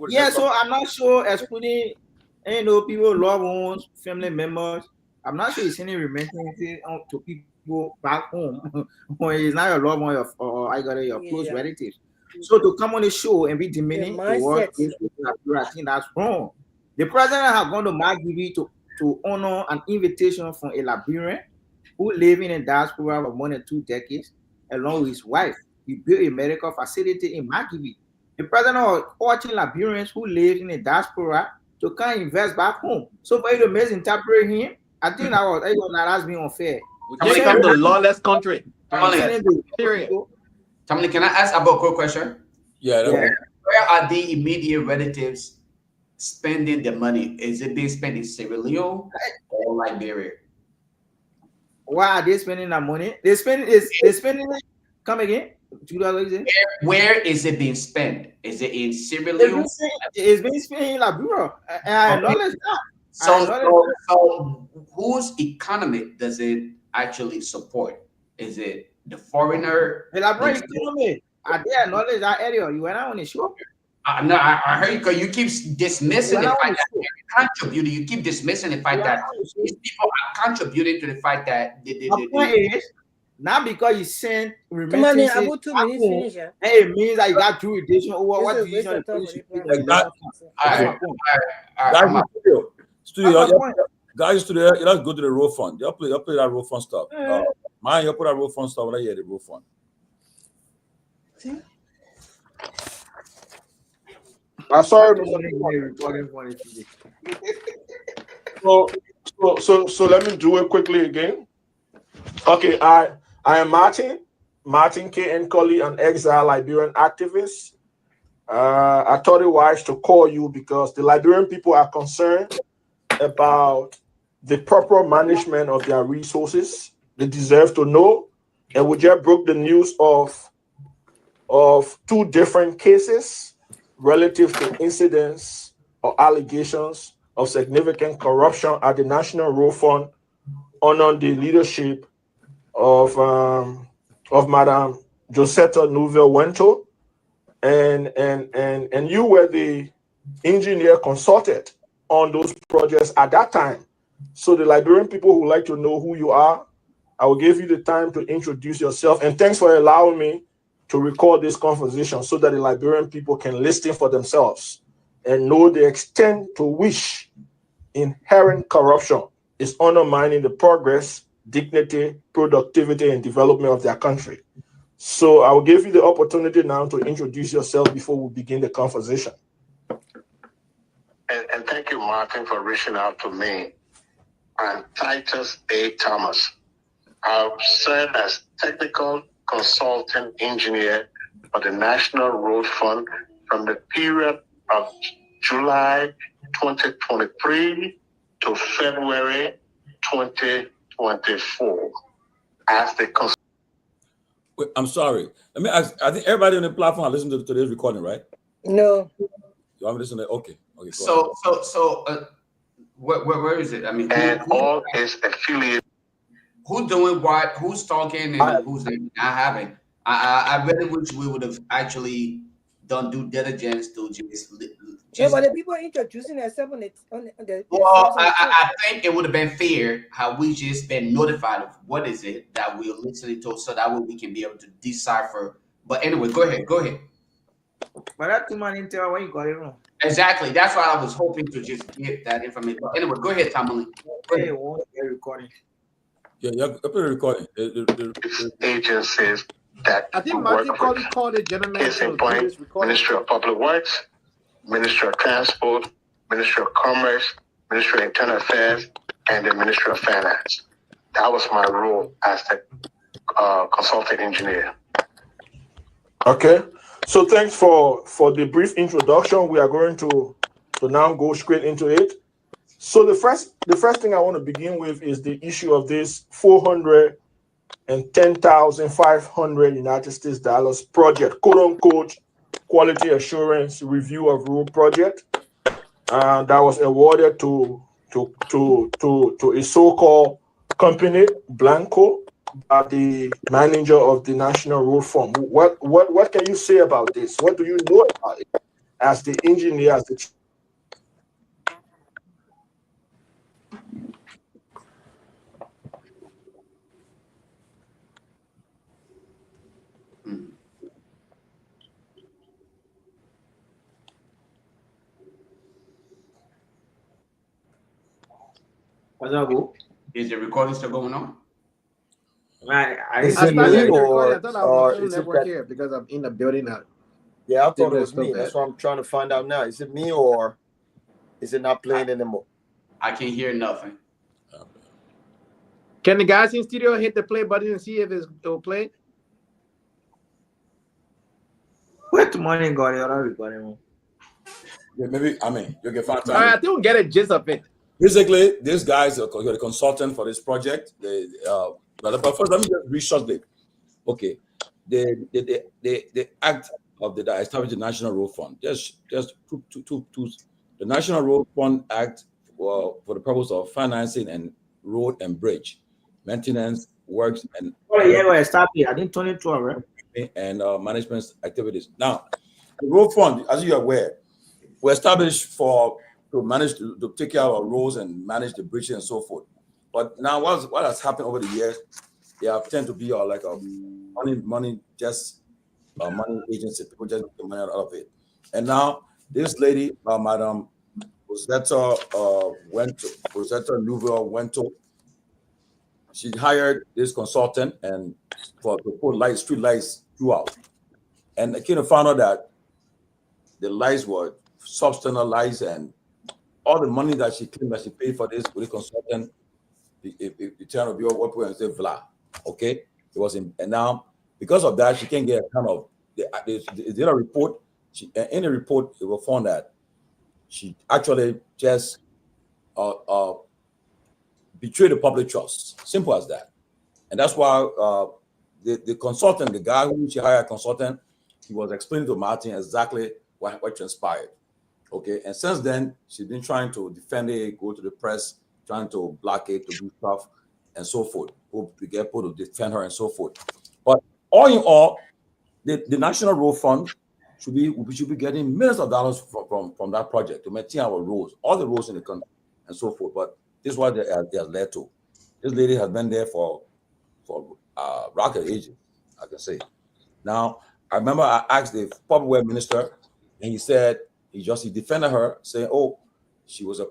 S15: Yeah, so I'm not sure, excluding people, loved ones, family members. I'm not sure it's any remittances to people back home when it's not your loved one or your close relatives. So to come on the show and be demeaning towards I think that's wrong. The president has gone to Margibi to honor an invitation from a Liberian who lived in a diaspora for more than 2 decades, along with his wife. He built a medical facility in Margibi. The president was watching Liberians who live in a diaspora to come invest back home. So for you to misinterpret him, I think that's being unfair.
S16: We come to a lawless country.
S17: Period. Tomalin, can I ask about a quick question?
S8: Yeah.
S17: Where are the immediate relatives spending the money? Is it being spent in Sierra Leone or Liberia?
S15: Why are they spending that money? They're spending it. Come again.
S17: Where is it being spent? Is it in Sierra Leone?
S15: It's being spent in Liberia. I acknowledge that.
S17: So whose economy does it actually support? Is it the foreigner?
S15: The Liberian economy. I did acknowledge that area. You went out on the show.
S17: No, I heard you because you keep dismissing the fact that they're contributing. You keep dismissing the fact that these people are contributing to the fact that
S15: not because you sent
S13: remittances. Come on, 2 minutes finish.
S15: Hey, it means that you got jurisdiction over what division
S8: Studio, guys, let's go to the road fund. Y'all play that road fund stuff. Man, you put a road fund stuff right here, the road fund.
S13: See?
S6: I'm sorry, so let me do it quickly again. Okay, I am Martin K. Nkoli, an exile Liberian activist. I thought it wise to call you because the Liberian people are concerned about the proper management of their resources. They deserve to know. And we just broke the news of 2 different cases relative to incidents or allegations of significant corruption at the National Road Fund under the leadership of Madam Josetta Nouvelle Wento, and you were the engineer consulted on those projects at that time. So the Liberian people would like to know who you are. I will give you the time to introduce yourself, and thanks for allowing me to record this conversation so that the Liberian people can listen for themselves and know the extent to which inherent corruption is undermining the progress, dignity, productivity, and development of their country. So I will give you the opportunity now to introduce yourself before we begin the conversation.
S11: And thank you, Martin, for reaching out to me. I'm Titus A. Thomas. I've served as technical consultant engineer for the National Road Fund from the period of July 2023 to February 2024 as the
S8: Wait, I'm sorry. Let me ask. I think everybody on the platform listen to today's recording, right?
S13: No.
S8: You want me to listen to? Okay.
S17: So where is it? I mean,
S11: and all his affiliates.
S17: Who's doing what? Who's talking and who's not having? I really wish we would have actually done due diligence to just.
S13: Yeah, but the people introducing themselves on the
S17: Well, I think it would have been fair how we just been notified of what is it that we're listening to, so that way we can be able to decipher. But anyway, go ahead.
S15: But that's too much intel when you got it wrong.
S17: Exactly. That's why I was hoping to just get that information. But anyway, go ahead, Tomalin.
S15: Hey, won't get recording.
S8: Yeah, put the recording.
S11: Agencies that
S16: I think Martin called the gentleman
S11: case in point, Ministry of Public Works, Ministry of Transport, Ministry of Commerce, Ministry of Internal Affairs, and the Ministry of Finance. That was my role as the consultant engineer.
S6: Okay. So thanks for the brief introduction. We are going to now go straight into it. So the first thing I want to begin with is the issue of this $410,500 United States dollars project, quote unquote, quality assurance review of road project, that was awarded to a so-called company, Blanco, the manager of the National Road Fund. What can you say about this? What do you know about it as the engineer, as the
S17: Is the recording still going on?
S16: I started the recording. I thought I was on network here because I'm in the building now.
S14: Yeah, I thought it was me. That's what I'm trying to find out now. Is it me or is it not playing anymore?
S17: I can't hear nothing.
S16: Can the guys in studio hit the play button and see if it will play?
S15: Wait to morning, got it already recording.
S8: Yeah, maybe you can find time.
S16: I don't get a gist of it.
S8: Basically, these guys are the consultant for this project. But first, let me just read shortly. Okay, the act of the established the National Road Fund. Just two. The National Road Fund Act for the purpose of financing and road and bridge maintenance works and
S15: stop here. I didn't turn it to right?
S8: And management activities. Now, the road fund, as you are aware, were established to manage to take care of our roads and manage the bridges and so forth. But now, what has happened over the years? They have tend to be like a money agency. People just make money out of it. And now this lady, Madam Rosetta Nouvelle Wento, she hired this consultant and to put street lights throughout. And I kind of found out that the lights were substandard lights, and all the money that she claimed that she paid for this with the consultant, it turned out to be what we say vla. Okay, it was and now because of that, she can't get a kind of they did a report. In the report, it was found that she actually just betrayed the public trust. Simple as that. And that's why the consultant, the guy who she hired, consultant, he was explaining to Martin exactly what transpired. Okay, and since then she's been trying to defend it, go to the press, trying to block it, to do stuff, and so forth. Hope to get people to defend her and so forth. But all in all, the National Road Fund we should be getting millions of dollars from that project to maintain our roads, all the roads in the country, and so forth. But this is what they have led to. This lady has been there for rocket ages, I can say. Now, I remember I asked the public works minister, and he said he defended her, saying, "Oh, she was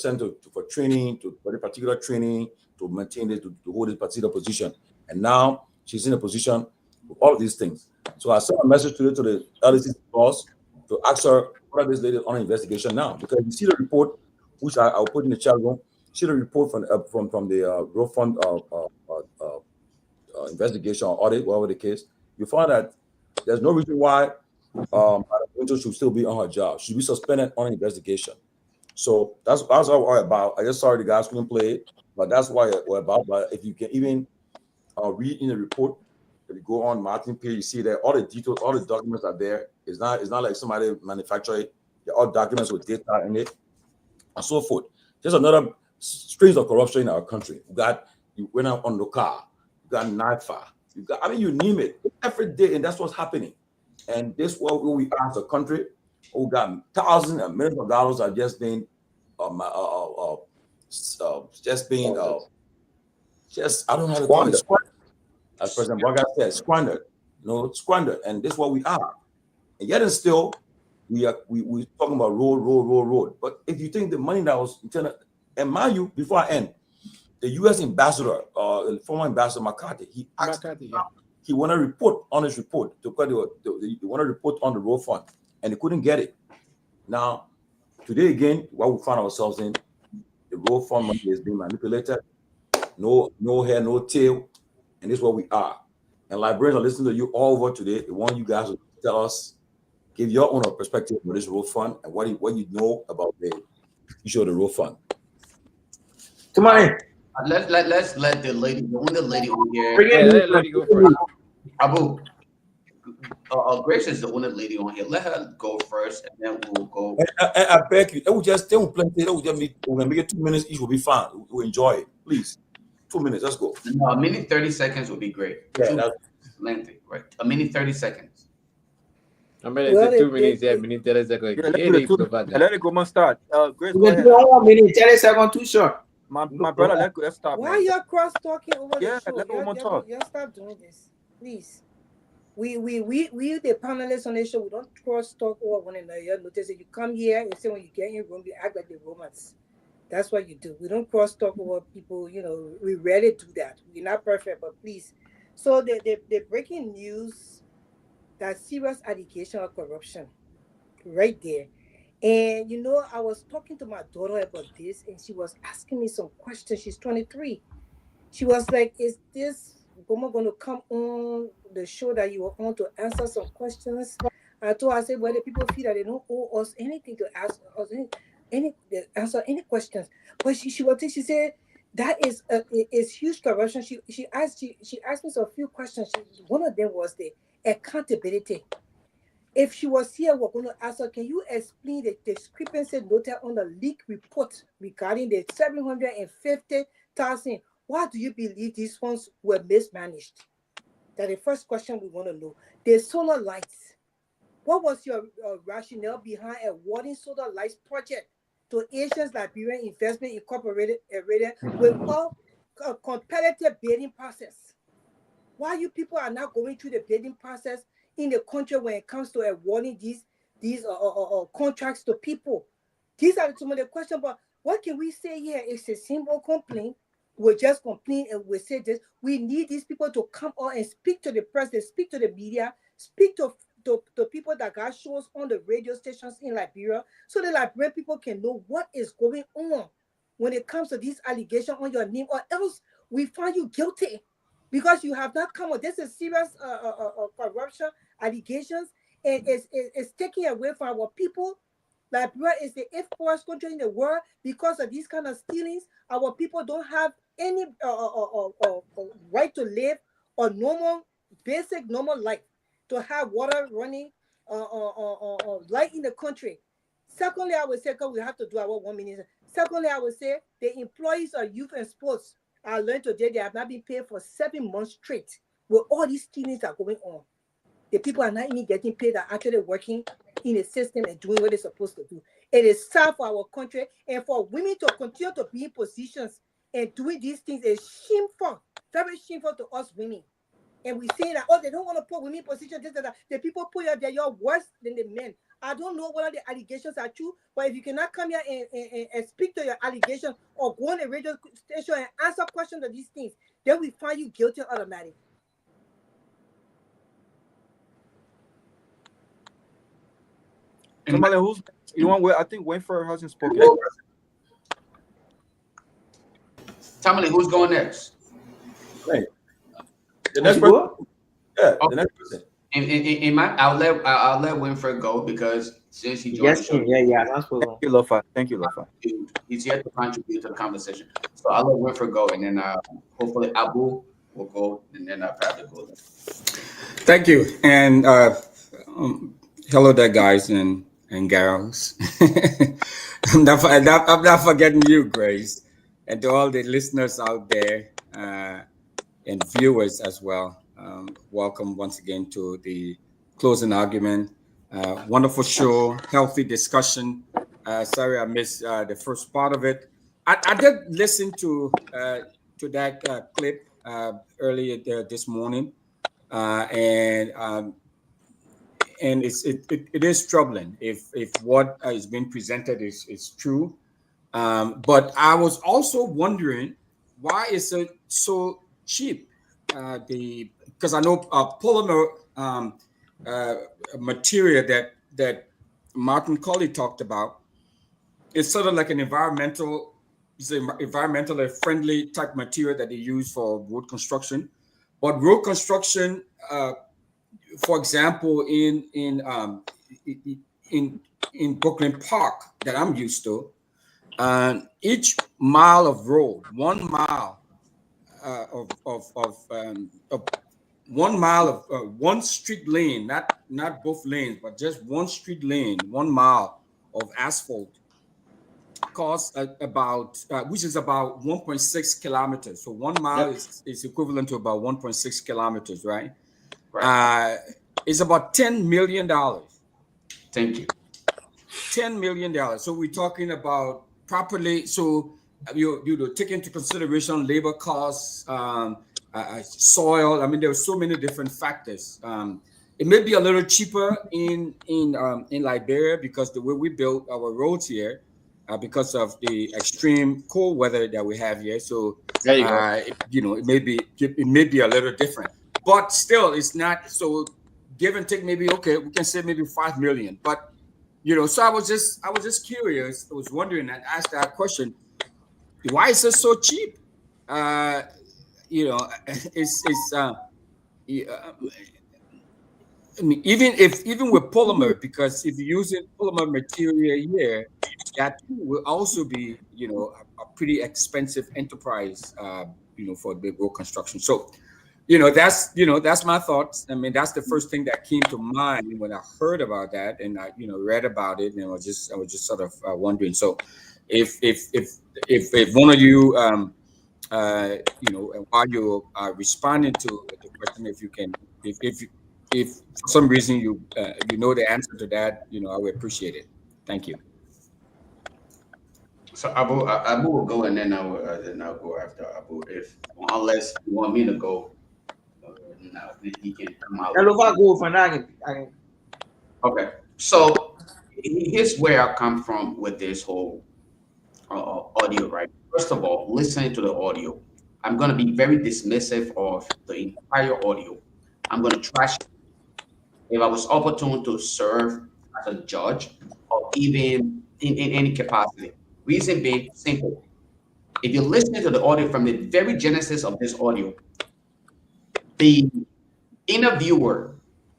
S8: sent for training, for the particular training to maintain it, to hold a particular position, and now she's in a position with all of these things." So I sent a message to the LDC boss to ask her what this lady on investigation now, because you see the report, which I'll put in the chat room. See the report from the road fund investigation or audit, whatever the case. You find that there's no reason why Madam Winter should still be on her job. She should be suspended on investigation. So that's what we're about. I just sorry the guys couldn't play it, but that's why we're about. But if you can even read in the report, if you go on Martin page, you see that all the details, all the documents are there. It's not like somebody manufactured it. They're all documents with data in it and so forth. There's another strains of corruption in our country. You went out on the car, you got NIFA, you name it every day, and that's what's happening. And this is what we are as a country. We got thousands and millions of dollars are just being I don't know how to call it, squandered. As President Braga said, squandered, squandered, and this is what we are. And yet and still, we talking about road. But if you think the money that was intended, and mind you, before I end, the U.S. ambassador, former ambassador McCarthy, he asked, he wanted a report on his report he wanted a report on the road fund, and he couldn't get it. Now, today again, what we find ourselves in, the road fund money is being manipulated. No hair, no tail, and this is what we are. And librarians are listening to you all over today. They want you guys to tell us, give your own perspective on this road fund and what you know about the issue of the road fund.
S15: Tomalin.
S17: Let's let the lady on here.
S15: Let lady go first.
S17: Abu, Grace is the only lady on here. Let her go first, and then we'll go.
S8: I beg you, they will just plenty. We'll make it 2 minutes each. Will be fine. We'll enjoy it, please. 2 minutes. Let's go.
S17: No, a minute 30 seconds would be great.
S8: Yeah, that's
S17: lengthy, right? A minute 30 seconds.
S16: I'm ready 2 minutes. Yeah, minute 30 seconds.
S18: Let it go, man. Start. Grace, go ahead.
S15: 1 minute 30 seconds too short.
S18: My brother, let's stop.
S13: Why are you cross talking over the show?
S18: Let the woman talk.
S13: You stop doing this, please. We the panelists on the show, we don't cross talk over one another. You notice that you come here and say when you get in your room, you act like the Romans. That's what you do. We don't cross talk over people. We rarely do that. We're not perfect, but please. So the breaking news, that serious allegation of corruption, right there. And I was talking to my daughter about this, and she was asking me some questions. She's 23. She was like, "Is this Goma going to come on the show that you were on to answer some questions?" I told her, I said, "Well, the people feel that they don't owe us anything to ask us answer any questions." But she said that is huge corruption. She asked me some few questions. One of them was the accountability. If she was here, we're going to ask her, can you explain the discrepancy noted on the leak report regarding the 750,000? Why do you believe these funds were mismanaged? That's the first question we want to know. The solar lights. What was your rationale behind awarding solar lights project to Asians Liberian Investment Incorporated without a competitive bidding process? Why you people are not going through the bidding process in the country when it comes to awarding these contracts to people? These are some of the questions, but what can we say here? It's a simple complaint. will just complain and will say this. We need these people to come out and speak to the press, they speak to the media, speak to people that got shows on the radio stations in Liberia, so the Liberian people can know what is going on when it comes to these allegations on your name, or else we find you guilty because you have not come up. This is serious corruption allegations, and it's taking away from our people. Liberia is the 8th poorest country in the world because of these kind of stealings. Our people don't have any right to live a normal, basic, normal life, to have water running, light in the country. Secondly, I would say, because we have to do our 1 minute. Secondly, I would say the employees of youth and sports, I learned today they have not been paid for 7 months straight. With all these stealings that are going on, the people are not even getting paid, are actually working in a system and doing what they're supposed to do. It is sad for our country, and for women to continue to be in positions and doing these things is shameful, very shameful to us women. And we say that, oh, they don't want to put women in positions, this and that. The people put you there, you're worse than the men. I don't know whether the allegations are true, but if you cannot come here and speak to your allegations or go on a radio station and answer questions of these things, then we find you guilty automatically.
S19: Tomalin, who's you want? I think Winfrey hasn't spoken.
S17: Tomalin, who's going next?
S8: Right. The next person. Yeah, the next person.
S17: In my, I'll let Winfrey go because since he joined
S15: Yes,
S17: the show,
S15: yeah. That's what.
S19: Thank you, Lofa. Thank you, Lofa.
S17: He's here to contribute to the conversation. So I'll let Winfrey go, and then hopefully Abu will go, and then I'll probably go.
S10: Thank you, and hello there, guys and girls. I'm not forgetting you, Grace, and to all the listeners out there and viewers as well. Welcome once again to the closing argument. Wonderful show, healthy discussion. Sorry I missed the first part of it. I did listen to that clip earlier this morning, and it is troubling if what is being presented is true. But I was also wondering why is it so cheap? Because I know polymer material that Martin Colley talked about is sort of like an environmentally friendly type material that they use for road construction. But road construction, for example, in Brooklyn Park that I'm used to, each mile of road, 1 mile of 1 mile of one street lane, not both lanes, but just one street lane, 1 mile of asphalt costs about, which is about 1.6 kilometers. So 1 mile is equivalent to about 1.6 kilometers, right? It's about $10 million.
S17: Thank you.
S10: $10 million. So we're talking about properly. So you take into consideration labor costs, soil. I mean, there are so many different factors. It may be a little cheaper in Liberia because the way we built our roads here, because of the extreme cold weather that we have here. So it may be a little different, but still, it's not. So give and take, maybe we can say maybe 5 million. But so I was just curious. I was wondering and asked that question. Why is it so cheap? I mean, even with polymer, because if you're using polymer material here, that will also be a pretty expensive enterprise, for the road construction. So, that's my thoughts. I mean, that's the first thing that came to mind when I heard about that and I read about it, and I was just sort of wondering. So, if one of you while you are responding to the question, if you can, if for some reason you know the answer to that, I would appreciate it. Thank you.
S17: So Abu will go, and then I'll go after Abu. Unless you want me to go, now he can come out.
S15: Go for now.
S17: Okay. So here's where I come from with this whole audio, right? First of all, listening to the audio, I'm going to be very dismissive of the entire audio. I'm going to trash it. If I was opportune to serve as a judge or even in any capacity. Reason being simple. If you listen to the audio from the very genesis of this audio, the interviewer,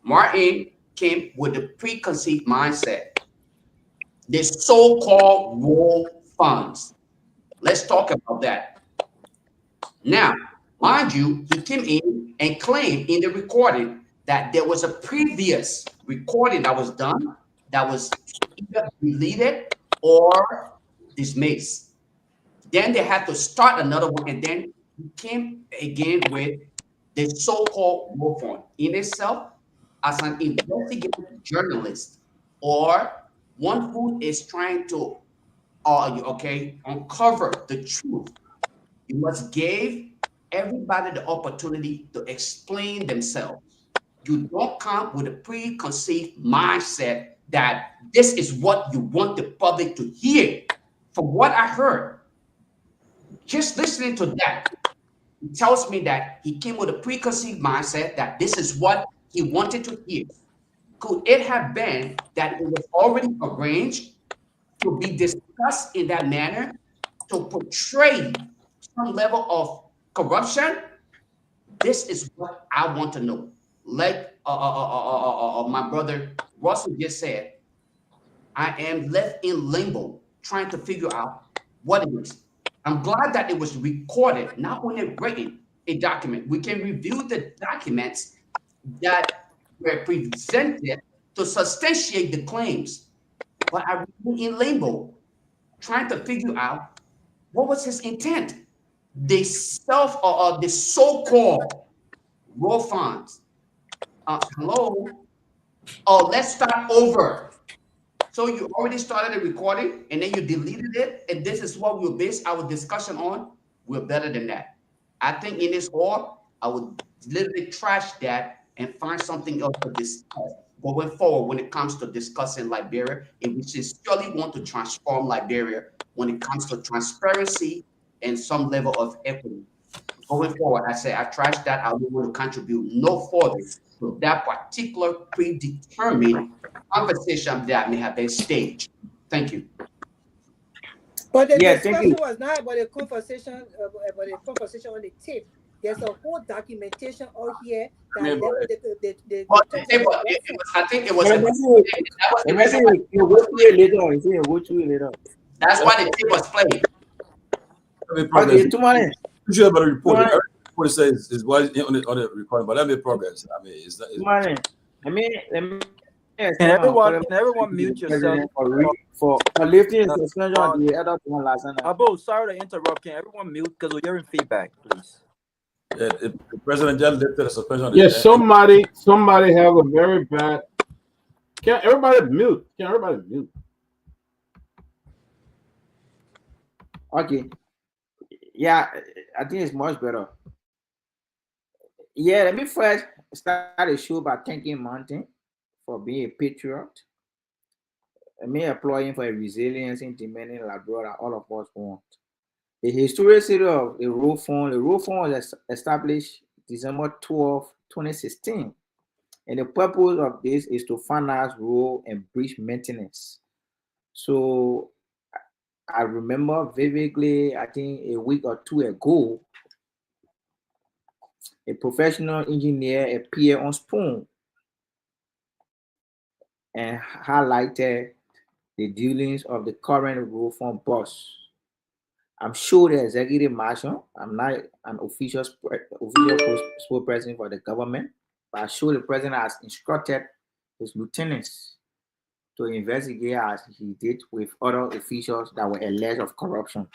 S17: Myean, came with the preconceived mindset. The so-called role funds. Let's talk about that. Now, mind you, he came in and claimed in the recording that there was a previous recording that was done that was either deleted or dismissed. Then they had to start another one, and then he came again with the so-called role fund. In itself, as an investigative journalist or one who is trying to uncover the truth, you must give everybody the opportunity to explain themselves. You don't come with a preconceived mindset that this is what you want the public to hear. From what I heard, just listening to that, it tells me that he came with a preconceived mindset that this is what he wanted to hear. Could it have been that it was already arranged to be discussed in that manner to portray some level of corruption? This is what I want to know. Like my brother Russell just said, I am left in limbo trying to figure out what it is. I'm glad that it was recorded, not only written, a document. We can review the documents that were presented to substantiate the claims. But I remain in limbo trying to figure out what was his intent. The the so-called raw funds. Hello? Oh, let's start over. So you already started a recording and then you deleted it, and this is what we'll base our discussion on. We're better than that. I think in this all, I would literally trash that and find something else to discuss going forward when it comes to discussing Liberia, and we sincerely want to transform Liberia when it comes to transparency and some level of equity. Going forward, I say I trash that. I don't want to contribute no further to that particular predetermined conversation that may have been staged. Thank you.
S13: But the
S15: Yeah,
S13: discussion was not about a conversation on the tape. There's a whole documentation out here that
S17: I think it was.
S15: You go through it later. You go through it later.
S17: That's why the tape was played.
S15: Okay, Tomalin.
S8: You should have a report. What it says is why on the recording, but let me progress. I mean, it's
S15: Tomalin. Let me
S19: Can everyone mute yourself
S15: for lifting the suspension on the other one last night?
S19: Abo, sorry to interrupt. Can everyone mute because we're hearing feedback, please?
S8: Yeah, the president just lifted a suspension.
S20: Yes, somebody have a very bad. Can everybody mute?
S15: Okay. Yeah, I think it's much better. Yeah, let me first start the show by thanking Mountain for being a patriot. Let me applaud him for a resilience in demanding Liberia that all of us want. The historicity of the Rule Fund was established December 12, 2016. And the purpose of this is to finance road and bridge maintenance. So I remember vividly, I think a week or two ago, a professional engineer appeared on Spoon and highlighted the dealings of the current road fund boss. I'm sure the executive marshal, I'm not an official spokesperson for the government, but I'm sure the president has instructed his lieutenants to investigate as he did with other officials that were alleged of corruption.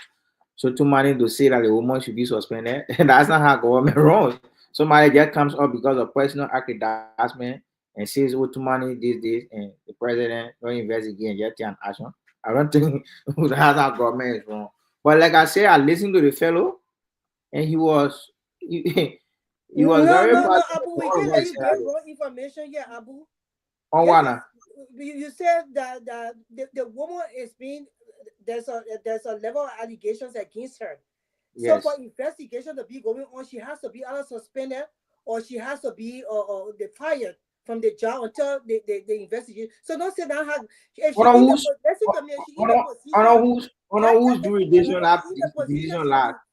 S15: So too many to say that the woman should be suspended, and that's not how government runs. Somebody just comes up because of personal harassment and says, "Oh, too many this," and the president don't investigate and just take an action. I don't think that's how government is wrong. But like I said, I listened to the fellow, and he was very.
S13: No, Abu, we can't let you give wrong information here, Abu.
S15: On one.
S13: You said that the woman is being there's a level of allegations against her.
S15: Yes.
S13: So for investigation to be going on, she has to be either suspended or she has to be fired from the job until the investigation. So don't say that her. If she in the listen to me, if she in the position,
S15: whose jurisdiction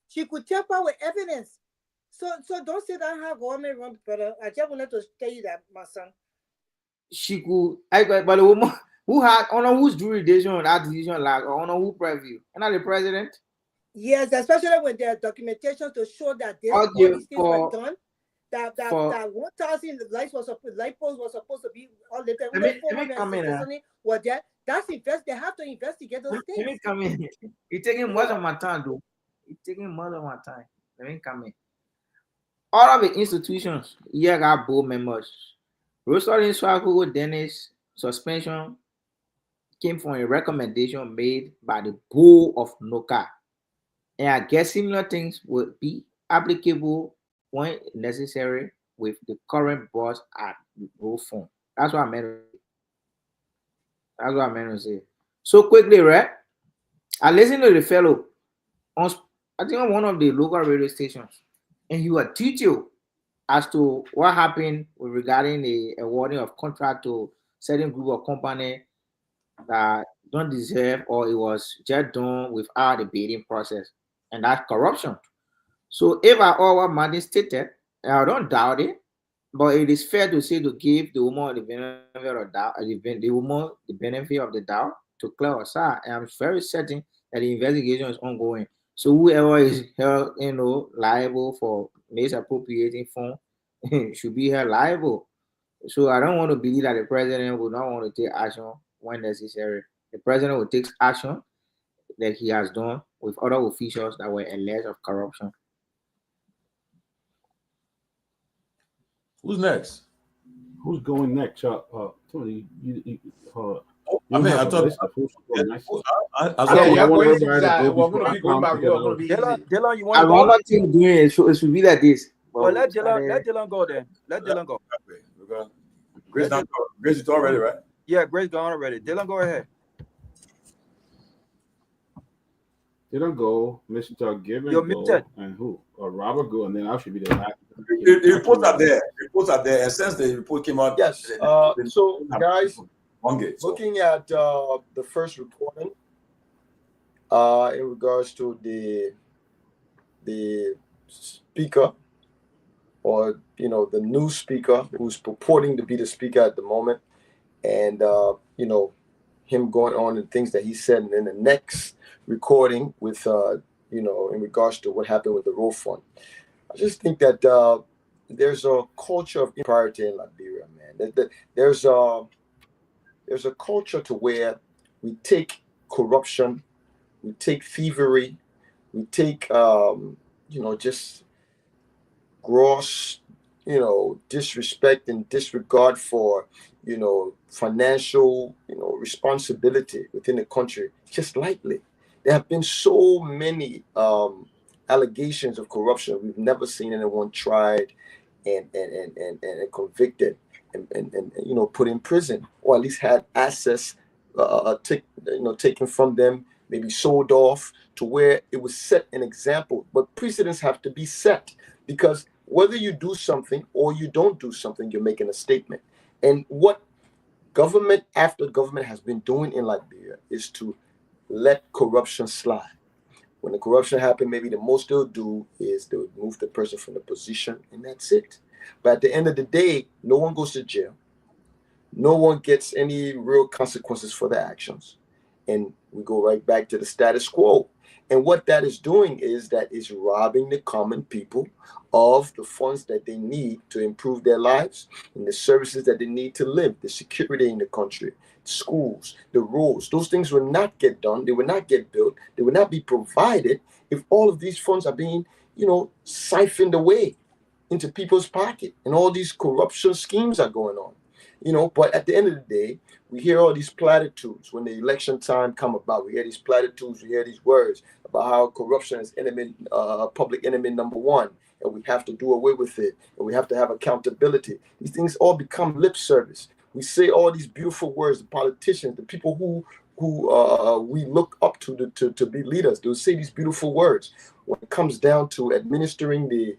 S13: she could tamper with evidence. So don't say that her government run, brother. I just wanted to tell you that, my son.
S15: She could, but the woman who had on whose jurisdiction that decision like, or on who preview, and not the president.
S13: Yes, especially when there are documentation to show that all these things were done. That 1,000 light posts was supposed to be all the time. What that? That's They have to investigate those things.
S15: Let me come in. You're taking much of my time, though. You're taking much of my time. Let me come in. All of the institutions here got board members. Rosalie Swaku Dennis suspension came from a recommendation made by the board of NOCA. And I guess similar things would be applicable when necessary with the current boss at the role form. That's what I meant to say. So quickly, right? I listened to the fellow on, I think, on one of the local radio stations, and he was detailed as to what happened regarding the awarding of contract to certain group of company that don't deserve, or it was just done without the bidding process, and that's corruption. So if I all what Martin stated, I don't doubt it, but it is fair to say to give the woman the benefit of doubt, the benefit of the doubt to clear us out. And I'm very certain that the investigation is ongoing. So whoever is held, liable for misappropriating funds should be held liable. So I don't want to believe that the president will not want to take action when necessary. The president will take action that he has done with other officials that were alleged of corruption.
S8: Who's next?
S20: Who's going next, Chuck? Tony,
S8: I thought.
S19: Dylan, you want to
S15: go?
S19: Another
S15: thing doing it should be like this.
S19: Well, let Dylan go then. Let Dylan go.
S8: Grace is already, right?
S19: Yeah, Grace gone already. Dylan, go ahead.
S20: Dylan go, Mr. Given go, and who? Or Robert go, and then I should be the last.
S8: The reports are there. And since the report came out,
S14: yes. So, guys, looking at the first reporting in regards to the speaker, or the new speaker who's purporting to be the speaker at the moment, and him going on and things that he said, and then the next recording with in regards to what happened with the Roe Fund. I just think that there's a culture of impropriety in Liberia, man. There's a culture to where we take corruption, we take thievery, we take just gross disrespect and disregard for financial responsibility within the country just lightly. There have been so many allegations of corruption. We've never seen anyone tried and convicted and put in prison, or at least had access taken from them, maybe sold off, to where it was set an example. But precedents have to be set, because whether you do something or you don't do something, you're making a statement. And what government after government has been doing in Liberia is to let corruption slide. When the corruption happened, maybe the most they'll do is they'll move the person from the position, and that's it. But at the end of the day, no one goes to jail. No one gets any real consequences for their actions. And we go right back to the status quo. And what that is doing is that is robbing the common people of the funds that they need to improve their lives and the services that they need to live, the security in the country, schools, the roads. Those things will not get done. They will not get built. They will not be provided if all of these funds are being, siphoned away into people's pocket, and all these corruption schemes are going on. But at the end of the day, we hear all these platitudes when the election time come about. We hear these platitudes, we hear these words about how corruption is public enemy number one, and we have to do away with it, and we have to have accountability. These things all become lip service. We say all these beautiful words, the politicians, the people who we look up to be leaders. They'll say these beautiful words. When it comes down to administering the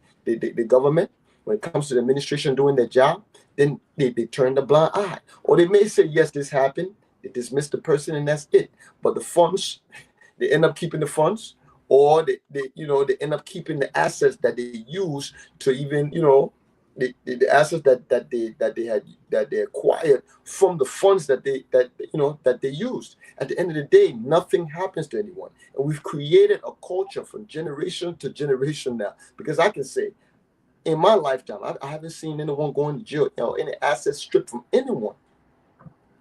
S14: government, when it comes to the administration doing their job, then they turn the blind eye. Or they may say, yes, this happened. They dismiss the person and that's it. But the funds, they end up keeping the funds, or they end up keeping the assets that they use to even, the assets that they acquired from the funds that they used. At the end of the day, nothing happens to anyone, and we've created a culture from generation to generation now. Because I can say, in my lifetime, I haven't seen anyone going to jail, any assets stripped from anyone.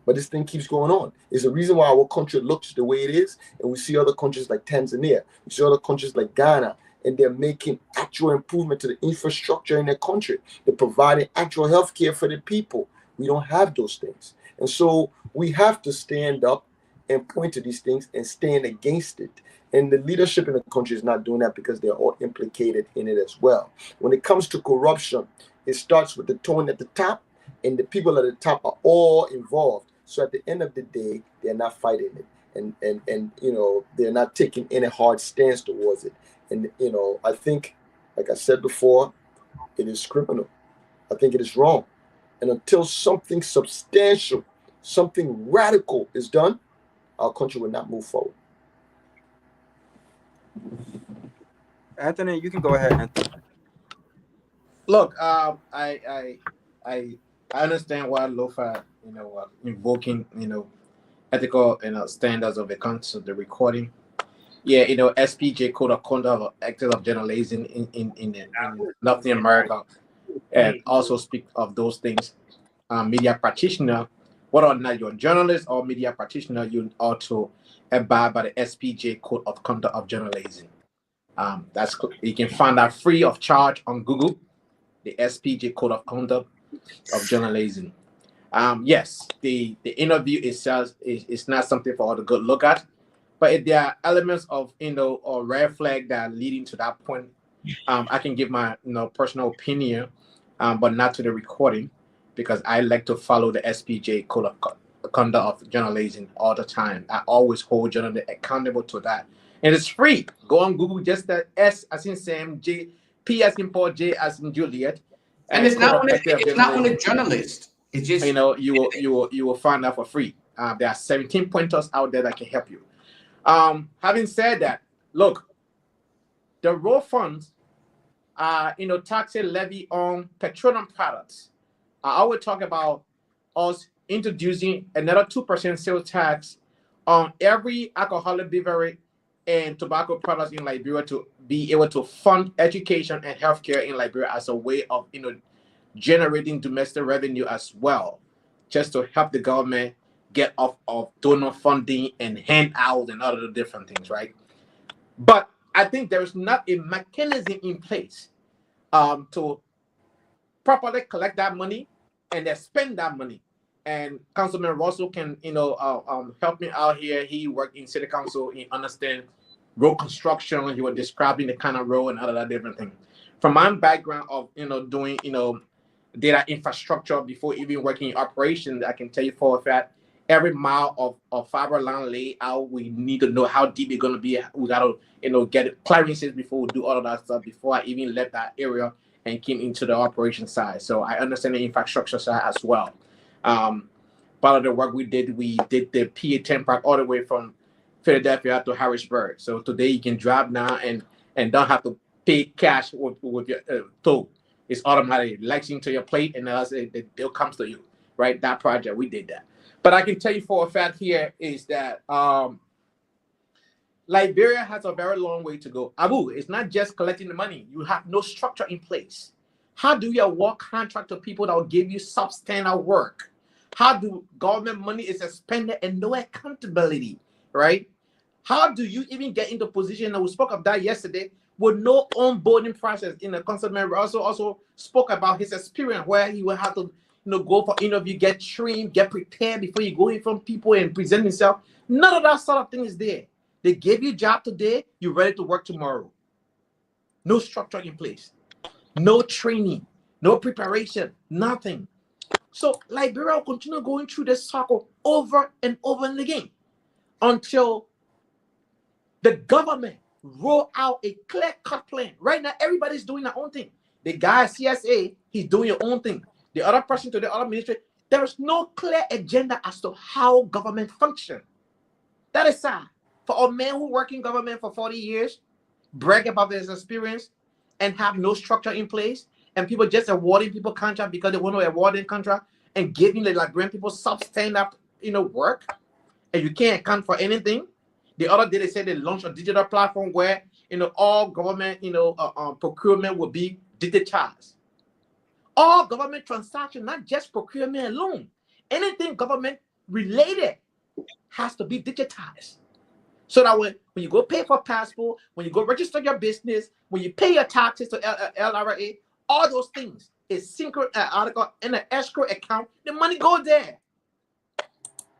S14: But this thing keeps going on. It's the reason why our country looks the way it is, and we see other countries like Tanzania, we see other countries like Ghana, and they're making actual improvement to the infrastructure in their country. They're providing actual health care for the people. We don't have those things. And so we have to stand up and point to these things and stand against it. And the leadership in the country is not doing that because they're all implicated in it as well. When it comes to corruption, it starts with the tone at the top, and the people at the top are all involved. So at the end of the day, they're not fighting it. And they're not taking any hard stance towards it. And, I think, like I said before, it is criminal. I think it is wrong. And until something substantial, something radical is done, our country will not move forward.
S19: Anthony, you can go ahead, Anthony.
S16: Look, I understand why Lofa, invoking, ethical, standards of the country, the recording. Yeah, SPJ Code of Conduct of Actors of Journalism in Latin America, and also speak of those things. Media practitioner, whether or not you're a journalist or media practitioner, you ought to abide by the SPJ Code of Conduct of Journalism. You can find that free of charge on Google, the SPJ Code of Conduct of Journalism. Yes, the interview itself is not something for all to go look at. But if there are elements of, or red flag that are leading to that point, I can give my, personal opinion, but not to the recording, because I like to follow the SPJ Code of Conduct of Journalism all the time. I always hold journalists accountable to that. And it's free. Go on Google, just the S as in Sam, J, P as in Paul, J as in Juliet.
S17: And it's not only journalists. It's just,
S16: you will find out for free. There are 17 pointers out there that can help you. Having said that, look, the raw funds are, tax levy on petroleum products. I always talk about us introducing another 2% sales tax on every alcoholic beverage and tobacco products in Liberia to be able to fund education and healthcare in Liberia as a way of, generating domestic revenue as well, just to help the government get off of donor funding and handouts and other different things, right? But I think there is not a mechanism in place to properly collect that money and then spend that money. And Councilman Russell can, help me out here. He worked in City Council. He understands road construction. He was describing the kind of road and other different things. From my background of, doing, data infrastructure before even working in operations, I can tell you for a fact, every mile of fiber line layout, we need to know how deep it's going to be. We got to, get clearances before we do all of that stuff, before I even left that area and came into the operation side. So I understand the infrastructure side as well. Part of the work we did the PA10 park all the way from Philadelphia to Harrisburg. So today you can drive now and don't have to pay cash with your toll. It's automatic, latching to your plate, and the bill comes to you, right? That project, we did that. But I can tell you for a fact here is that Liberia has a very long way to go. Abu, it's not just collecting the money. You have no structure in place. How do you award contract to people that will give you substandard work? How do government money is expended and no accountability, right? How do you even get into position, and we spoke of that yesterday, with no onboarding process? In the Councilman also spoke about his experience where he will have to go for interview, get trained, get prepared before you go in front of people and present himself. None of that sort of thing is there. They gave you a job today, you're ready to work tomorrow. No structure in place, no training, no preparation, nothing. So Liberia will continue going through this cycle over and over and again.
S21: until the government roll out a clear-cut plan. Right now, everybody's doing their own thing. The guy at CSA, he's doing your own thing. The other person to the other ministry, there is no clear agenda as to how government functions. That is sad. For a man who worked in government for 40 years, brag about his experience, and have no structure in place, and people just awarding people contract because they want to award them contract and giving the Liberian people substandard, work, and you can't account for anything. The other day they said they launched a digital platform where all government procurement will be digitized. All government transactions, not just procurement alone, anything government related has to be digitized. So that when you go pay for passport, when you go register your business, when you pay your taxes to LRA, all those things is synchro article in an escrow account, the money go there.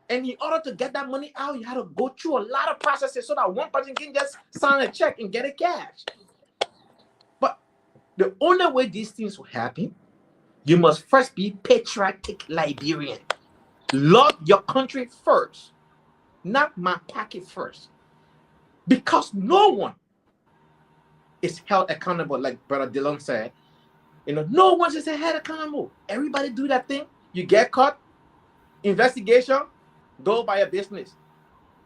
S21: And in order to get that money out, you have to go through a lot of processes so that one person can just sign a check and get it cash. But the only way these things will happen, you must first be patriotic Liberian. Love your country first, not my pocket first. Because no one is held accountable, like Brother Dillon said. No one is held accountable. Everybody do that thing. You get caught, investigation, go by your business.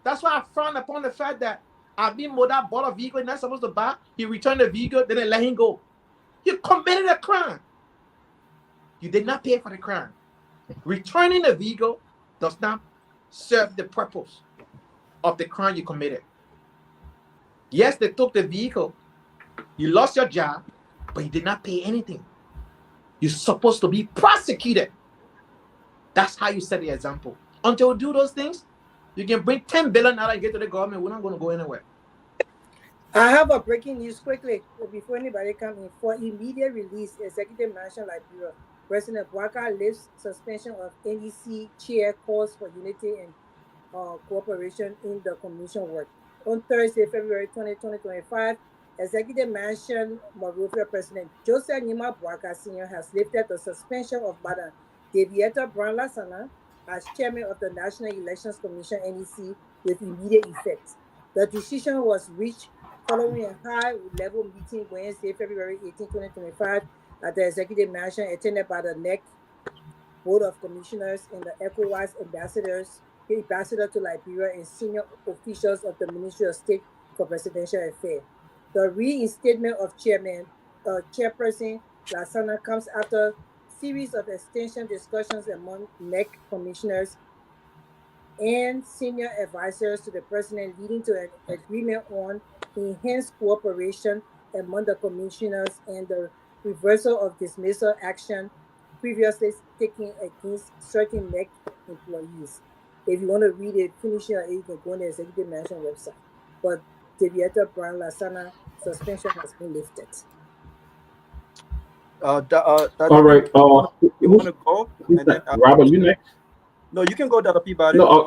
S21: That's why I frown upon the fact that Abim Moda bought a vehicle not supposed to buy. He returned the vehicle, then they let him go. You committed a crime. You did not pay for the crime. Returning the vehicle does not serve the purpose of the crime you committed. Yes, they took the vehicle. You lost your job, but you did not pay anything. You're supposed to be prosecuted. That's how you set the example. Until you do those things, you can bring 10 billion out and get to the government. We're not going to go anywhere.
S13: I have a breaking news quickly before anybody comes in. For immediate release, Executive Mansion Liberia, President Guar lifts suspension of NEC chair calls for unity and cooperation in the commission work. On Thursday, February 20, 2025, Executive Mansion Monrovia President Joseph Nima Bwaka Sr. has lifted the suspension of Madam Devietta Brown Lasana as chairman of the National Elections Commission NEC with immediate effect. The decision was reached following a high-level meeting Wednesday, February 18, 2025, at the Executive Mansion attended by the NEC Board of Commissioners and the ECOWAS ambassador to Liberia and senior officials of the Ministry of State for Presidential Affairs. The reinstatement of Chairperson Lasana comes after a series of extension discussions among NEC commissioners and senior advisors to the president, leading to an agreement on enhanced cooperation among the commissioners and the reversal of dismissal action previously taken against certain NEC employees. If you want to read it, finish it, you can go on the Executive Mansion website. But Devietta Brown Lasana suspension has been lifted.
S12: All right.
S19: You want to go? And then,
S20: Robert, you next?
S19: No, you can go to the Peabody.
S20: No,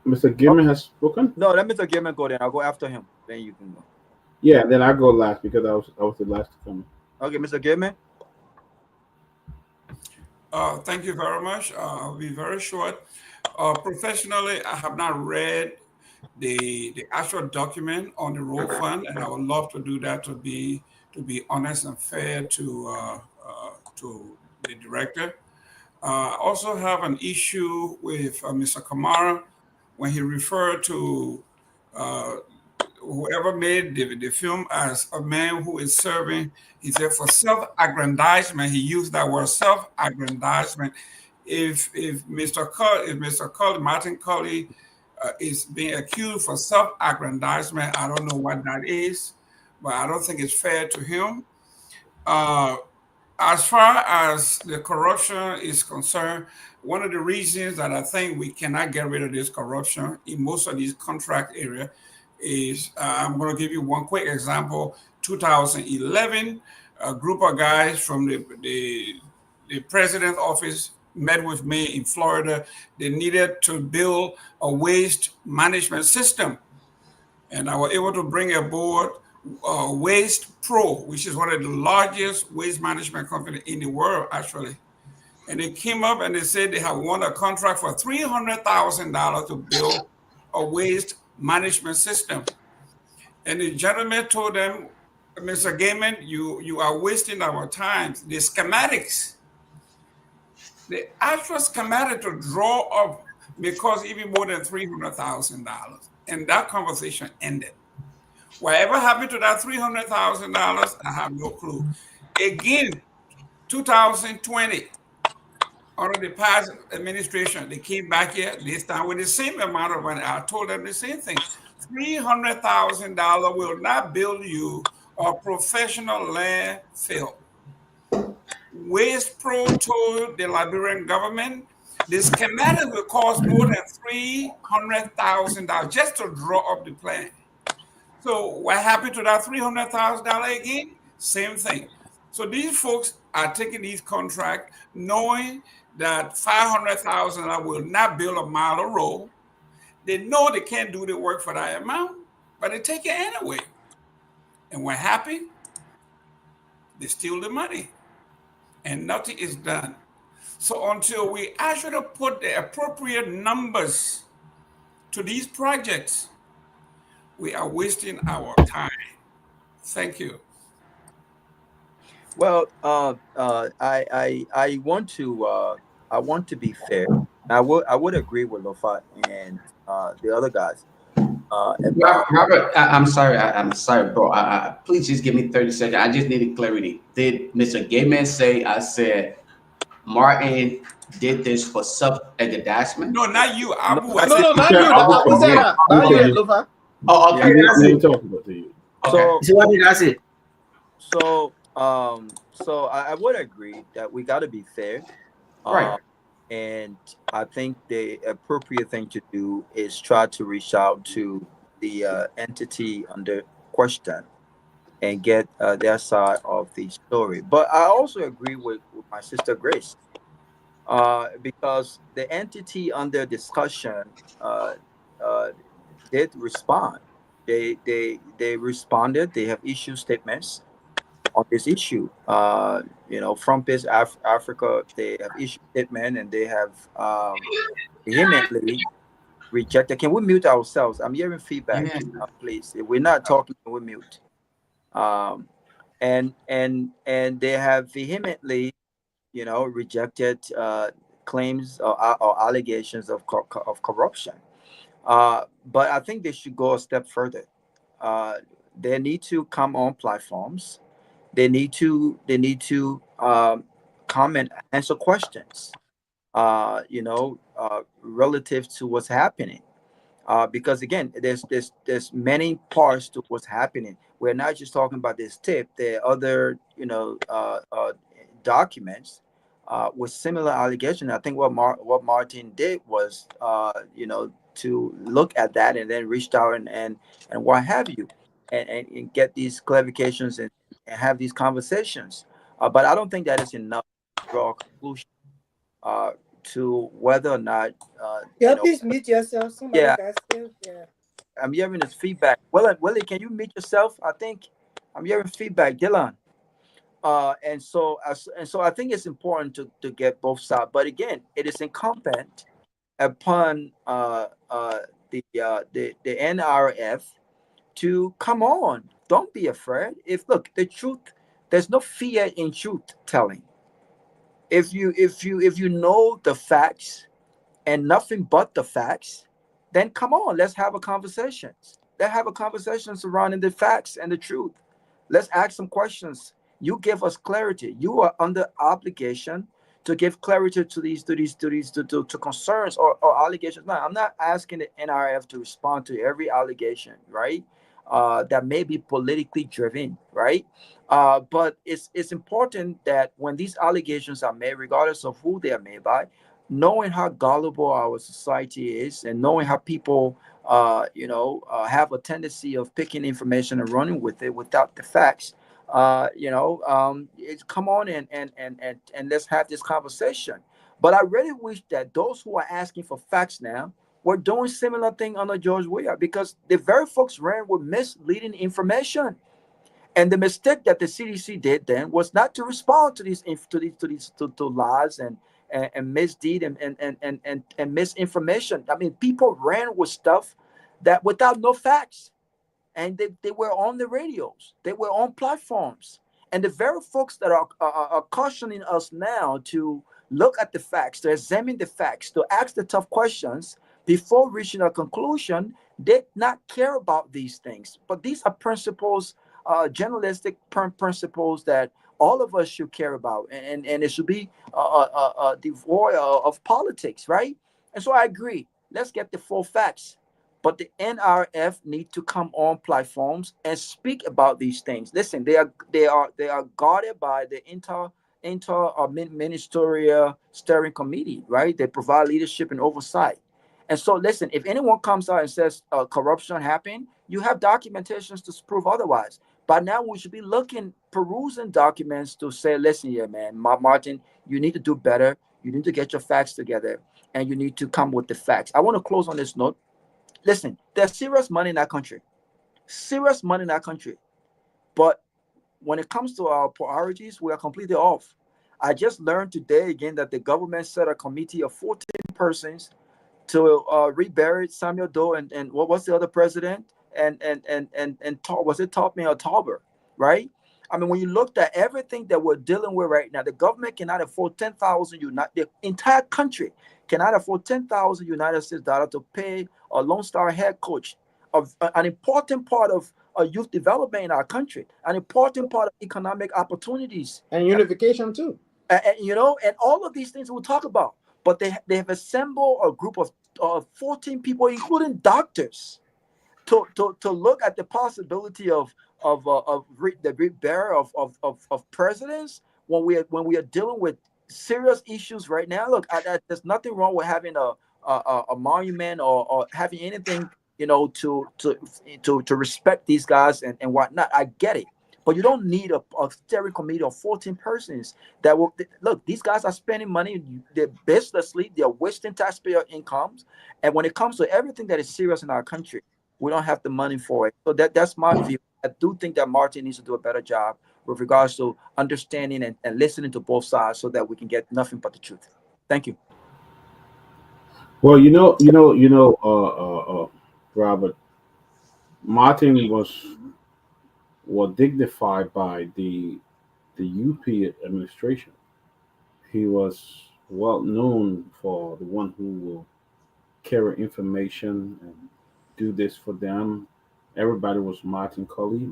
S20: Mr. Gilman has spoken.
S19: No, let Mr. Gilman go. Then I'll go after him. Then you can go.
S20: Yeah, then I go last because I was the last to come.
S19: Okay, Mr. Gilman.
S10: Thank you very much. I'll be very short. Professionally, I have not read the actual document on the road fund, and I would love to do that to be honest and fair to the director. I also have an issue with Mr. Kamara when he referred to whoever made the film as a man who is serving. He said for self-aggrandizement. He used that word self-aggrandizement. If Mr. Martin Colley is being accused for self-aggrandizement, I don't know what that is, but I don't think it's fair to him. As far as the corruption is concerned, one of the reasons that I think we cannot get rid of this corruption in most of these contract areas is, I'm going to give you one quick example. 2011, a group of guys from the president's office met with me in Florida. They needed to build a waste management system. And I was able to bring aboard Waste Pro, which is one of the largest waste management companies in the world, actually. And they came up and they said they have won a contract for $300,000 to build a waste management system. And the gentleman told them, Mr. Gaiman, you are wasting our time. The schematics, the actual schematic to draw up may cost even more than $300,000. And that conversation ended. Whatever happened to that $300,000, I have no clue. Again, 2020, under the past administration, they came back here this time with the same amount of money. I told them the same thing. $300,000 will not build you a professional landfill. Waste Pro told the Liberian government the schematic will cost more than $300,000 just to draw up the plan. So what happened to that $300,000 again? Same thing. So these folks are taking these contracts knowing that $500,000 will not build a mile of road. They know they can't do the work for that amount, but they take it anyway. And what happened? They steal the money and nothing is done. So until we actually put the appropriate numbers to these projects, we are wasting our time. Thank you.
S19: Well, I want to be fair. I would agree with Lofa and the other guys.
S17: Robert, I'm sorry, bro. Please just give me 30 seconds. I just needed clarity. Did Mr. Gayman say I said Martin did this for self-aggrandizement?
S10: No, not you. Abu.
S21: No, not you. Abu said that. Not you, Lofa.
S17: Oh, okay.
S19: So what did I say? So I would agree that we got to be fair.
S17: Right.
S19: And I think the appropriate thing to do is try to reach out to the entity under question and get their side of the story. But I also agree with my sister Grace, because the entity under discussion did respond. They responded. They have issued statements on this issue. From this Africa, they have issued statement and they have vehemently rejected. Can we mute ourselves? I'm hearing feedback. Please, if we're not talking, we mute. And they have vehemently, rejected claims or allegations of corruption. But I think they should go a step further. They need to come on platforms. They need to comment, answer questions, relative to what's happening. Because again, there's many parts to what's happening. We're not just talking about this tip. There are other, documents with similar allegations. I think what Martin did was, to look at that and then reached out and what have you, and get these clarifications and have these conversations. But I don't think that is enough to draw a conclusion to whether or not.
S13: Please mute yourself. Somebody yeah.
S19: I'm hearing this feedback. Willie, can you mute yourself? I think I'm hearing feedback. Dylan. And so I think it's important to get both sides. But again, it is incumbent upon the NRF to come on. Don't be afraid. Look, the truth, there's no fear in truth telling. If you know the facts and nothing but the facts, then come on, let's have a conversation. Let's have a conversation surrounding the facts and the truth. Let's ask some questions. You give us clarity. You are under obligation to give clarity to these concerns or allegations. No, I'm not asking the NRF to respond to every allegation, right? That may be politically driven, right? But it's important that when these allegations are made, regardless of who they are made by, knowing how gullible our society is and knowing how people, have a tendency of picking information and running with it without the facts, come on and let's have this conversation. But I really wish that those who are asking for facts now were doing similar thing under George Weah, because the very folks ran with misleading information. And the mistake that the CDC did then was not to respond to these lies and misdeed and misinformation. I mean, people ran with stuff that without no facts. And they were on the radios, they were on platforms. And the very folks that are cautioning us now to look at the facts, to examine the facts, to ask the tough questions before reaching a conclusion, they not care about these things. But these are principles, journalistic principles that all of us should care about, and it should be devoid of politics, right? And so I agree. Let's get the full facts. But the NRF need to come on platforms and speak about these things. Listen, they are guarded by the ministerial steering committee, right? They provide leadership and oversight. And so, listen, if anyone comes out and says corruption happened, you have documentations to prove otherwise. By now, we should be perusing documents to say, listen here, man, Martin, you need to do better. You need to get your facts together, and you need to come with the facts. I want to close on this note. Listen, there's serious money in that country. Serious money in that country. But when it comes to our priorities, we are completely off. I just learned today again that the government set a committee of 14 persons to rebury Samuel Doe and what was the other president? Was it Tomalin or Togar, right? I mean, when you looked at everything that we're dealing with right now, the government cannot afford 10,000 the entire country cannot afford 10,000 United States dollars to pay a Lone Star head coach of an important part of youth development in our country, an important part of economic opportunities
S21: and unification too.
S19: And all of these things we'll talk about. But they have assembled a group of 14 people, including doctors, to look at the possibility of the rebirth of presidents when we are dealing with serious issues right now. Look, there's nothing wrong with having a monument or having anything, to respect these guys and whatnot. I get it, but you don't need a steering committee of 14 persons that will look. These guys are spending money. They're baselessly. They're wasting taxpayer incomes. And when it comes to everything that is serious in our country, we don't have the money for it. So that's my view. I do think that Martin needs to do a better job with regards to understanding and listening to both sides so that we can get nothing but the truth. Thank you.
S20: Well, Robert, Martin was dignified by the UP administration. He was well known for the one who will carry information and do this for them. Everybody was Martin Cully.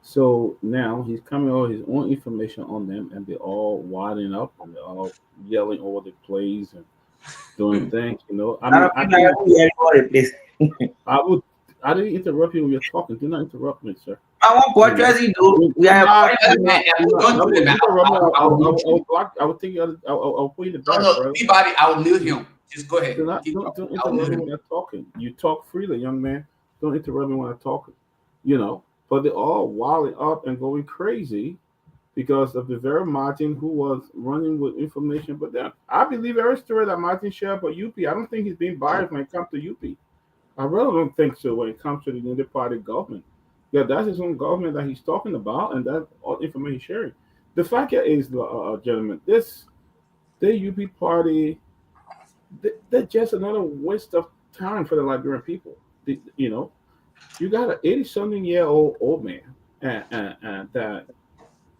S20: So now he's coming out with his own information on them, and they're all winding up and they're all yelling over the place and doing things. I didn't interrupt you when you're talking. Do not interrupt me, sir.
S15: I
S20: will take you. I'll put you in the back.
S17: No, Peabody, I will mute him. Just go ahead.
S20: Don't interrupt me when I'm talking. You talk freely, young man. Don't interrupt me when I'm talking. But they're all wilding up and going crazy because of the very Martin who was running with information. But then I believe every story that Martin shared about UP. I don't think he's being biased when it comes to UP. I really don't think so when it comes to the United Party government. Yeah, that's his own government that he's talking about, and that's all information sharing. The fact is, gentlemen, the UP party, they're just another waste of time for the Liberian people. You got an 80-something-year-old man and that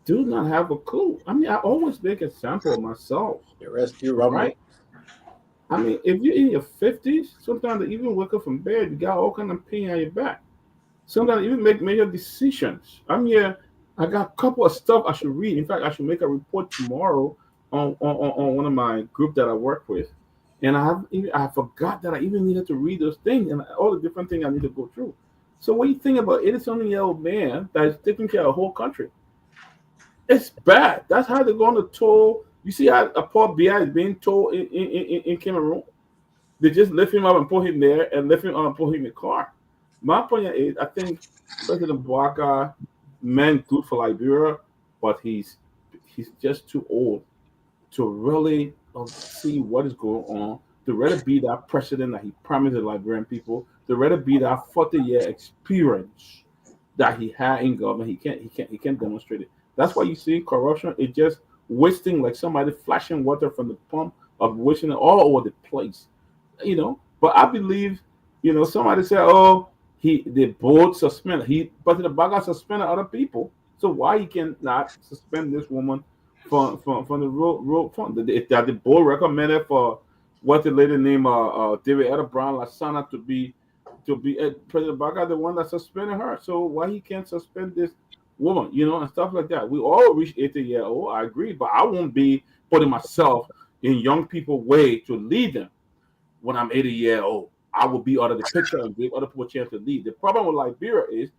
S20: do not have a clue. I mean, I always make a sample of myself. Right? I mean, if you're in your 50s, sometimes you even wake up from bed, you got all kind of pain on your back. Sometimes you even make major decisions. I got a couple of stuff I should read. In fact, I should make a report tomorrow on one of my group that I work with. And I forgot that I even needed to read those things and all the different things I need to go through. So when you think about 80-something-year-old man that is taking care of the whole country, it's bad. That's how they're going to toll. You see how a poor BI is being told in Cameroon? They just lift him up and put him there and lift him up and put him in the car. My point is, I think President Bouaka meant good for Liberia, but he's just too old to really see what is going on, to rather be that president that he promised the Liberian people, to rather be that 40-year experience that he had in government. He can't demonstrate it. That's why you see corruption. It just wasting like somebody flashing water from the pump of wasting it all over the place, you know. But I believe, you know, somebody said, oh, the board suspended. But the Baga suspended other people. So why he cannot suspend this woman from the road fund? That the board recommended for what the lady named David Etta Brown Lasana to be President Baga, the one that suspended her. So why he can't suspend this woman, you know, and stuff like that? We all reach 80 years old. I agree, but I won't be putting myself in young people's way to lead them when I'm 80 years old. I will be out of the picture and give other people a chance to lead. The problem with Liberia is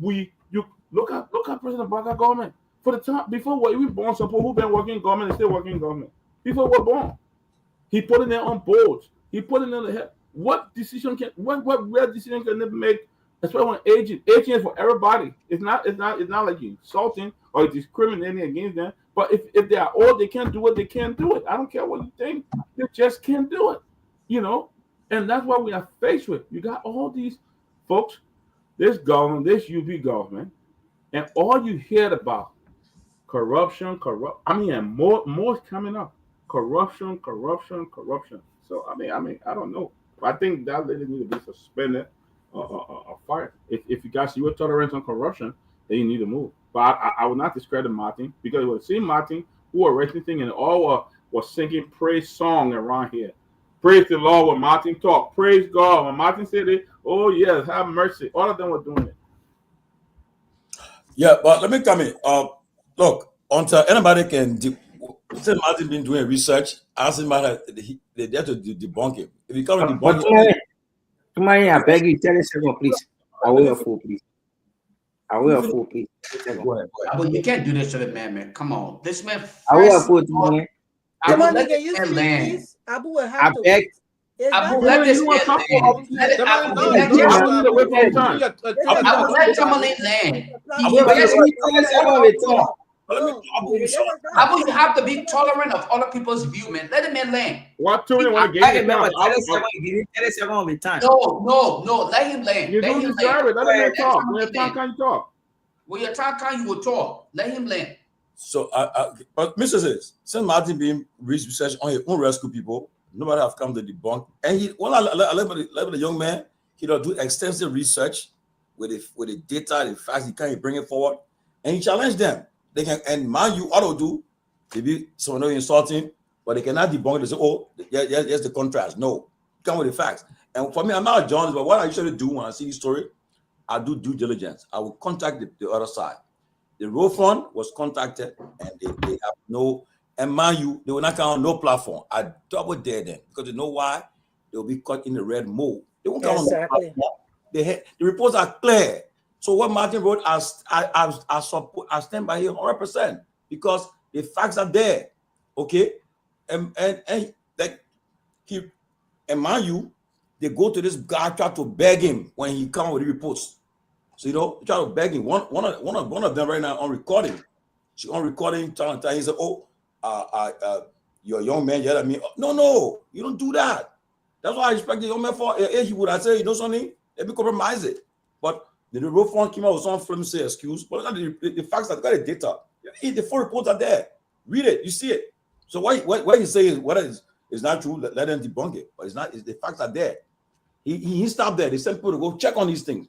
S20: you look at President Baga government. For the time before we were born, some people who've been working in government and still working in government. Before we were born. He put in there on boards. He put in the head. What decision what real decision can they make, especially when aging is for everybody. It's not like you insulting or discriminating against them. But if they are old, they can't do it, they can't do it. I don't care what you think, they just can't do it. You know? And that's what we are faced with. You got all these folks, this government, this UP government, and all you hear about corruption. I mean, more coming up. Corruption. So I mean, I don't know. I think that lady need to be suspended or fired. If you guys you were tolerant on corruption, then you need to move. But I would not discredit Martin, because it was the same Martin who were raising things and all was singing praise song around here. Praise the Lord when Martin talked. Praise God when Martin said it. Oh yes, have mercy. All of them were doing it.
S8: Yeah, but let me come in. Look, until anybody can. Since Martin been doing research, ask him about they dare to debunk him. If you come and debunk him,
S15: Tomalin, I beg you, tell us second, please. I will have full, please.
S8: Go ahead.
S17: But you can't do this to the man. Come on, this man.
S15: I will have full, Tomalin.
S13: Tomalin, can you speak, please? Abu will have to.
S15: beg.
S17: Abu, let this man land. Let Tomalin land. Abu, you have to be tolerant of other people's view, man. Let the man land.
S20: What to me when
S17: No, let him land.
S20: You don't deserve it. Let him man talk. When your time comes, you talk.
S17: When your time comes, you will talk. Let him land.
S8: So, but Mr. Says, since Martin being research on his own rescue people, nobody have come to debunk. And I love the young man. He does do extensive research with the data, the facts. He can't bring it forward, and he challenged them. They can, and mind you, auto do maybe someone insulting, but they cannot debunk it. They say, "Oh, yes, the contrast." No, come with the facts. And for me, I'm not a journalist, but what I usually do when I see this story, I do due diligence. I will contact the other side. The road fund was contacted, and they have no. And mind you, they will not count on no platform. I double dare them, because you know why? They will be caught in the red mold. They won't count on no platform. The reports are clear. So what Martin wrote, I stand by him 100%, because the facts are there. Okay, and like mind you, they go to this guy, try to beg him when he come with the reports. So try to beg him. One of them right now on recording. She on recording, trying to tell him, he said, "Oh, you're a young man, yell at me." No, you don't do that. That's why I respect the young man for age. Would I say, you know something? Let me compromise it. But the road fund came out with some flimsy excuse. But look at the facts that got the data. The full reports are there. Read it, you see it. So what you say is what is not true, let them debunk it. But it's not. The facts are there. He stopped there. They sent people to go check on these things.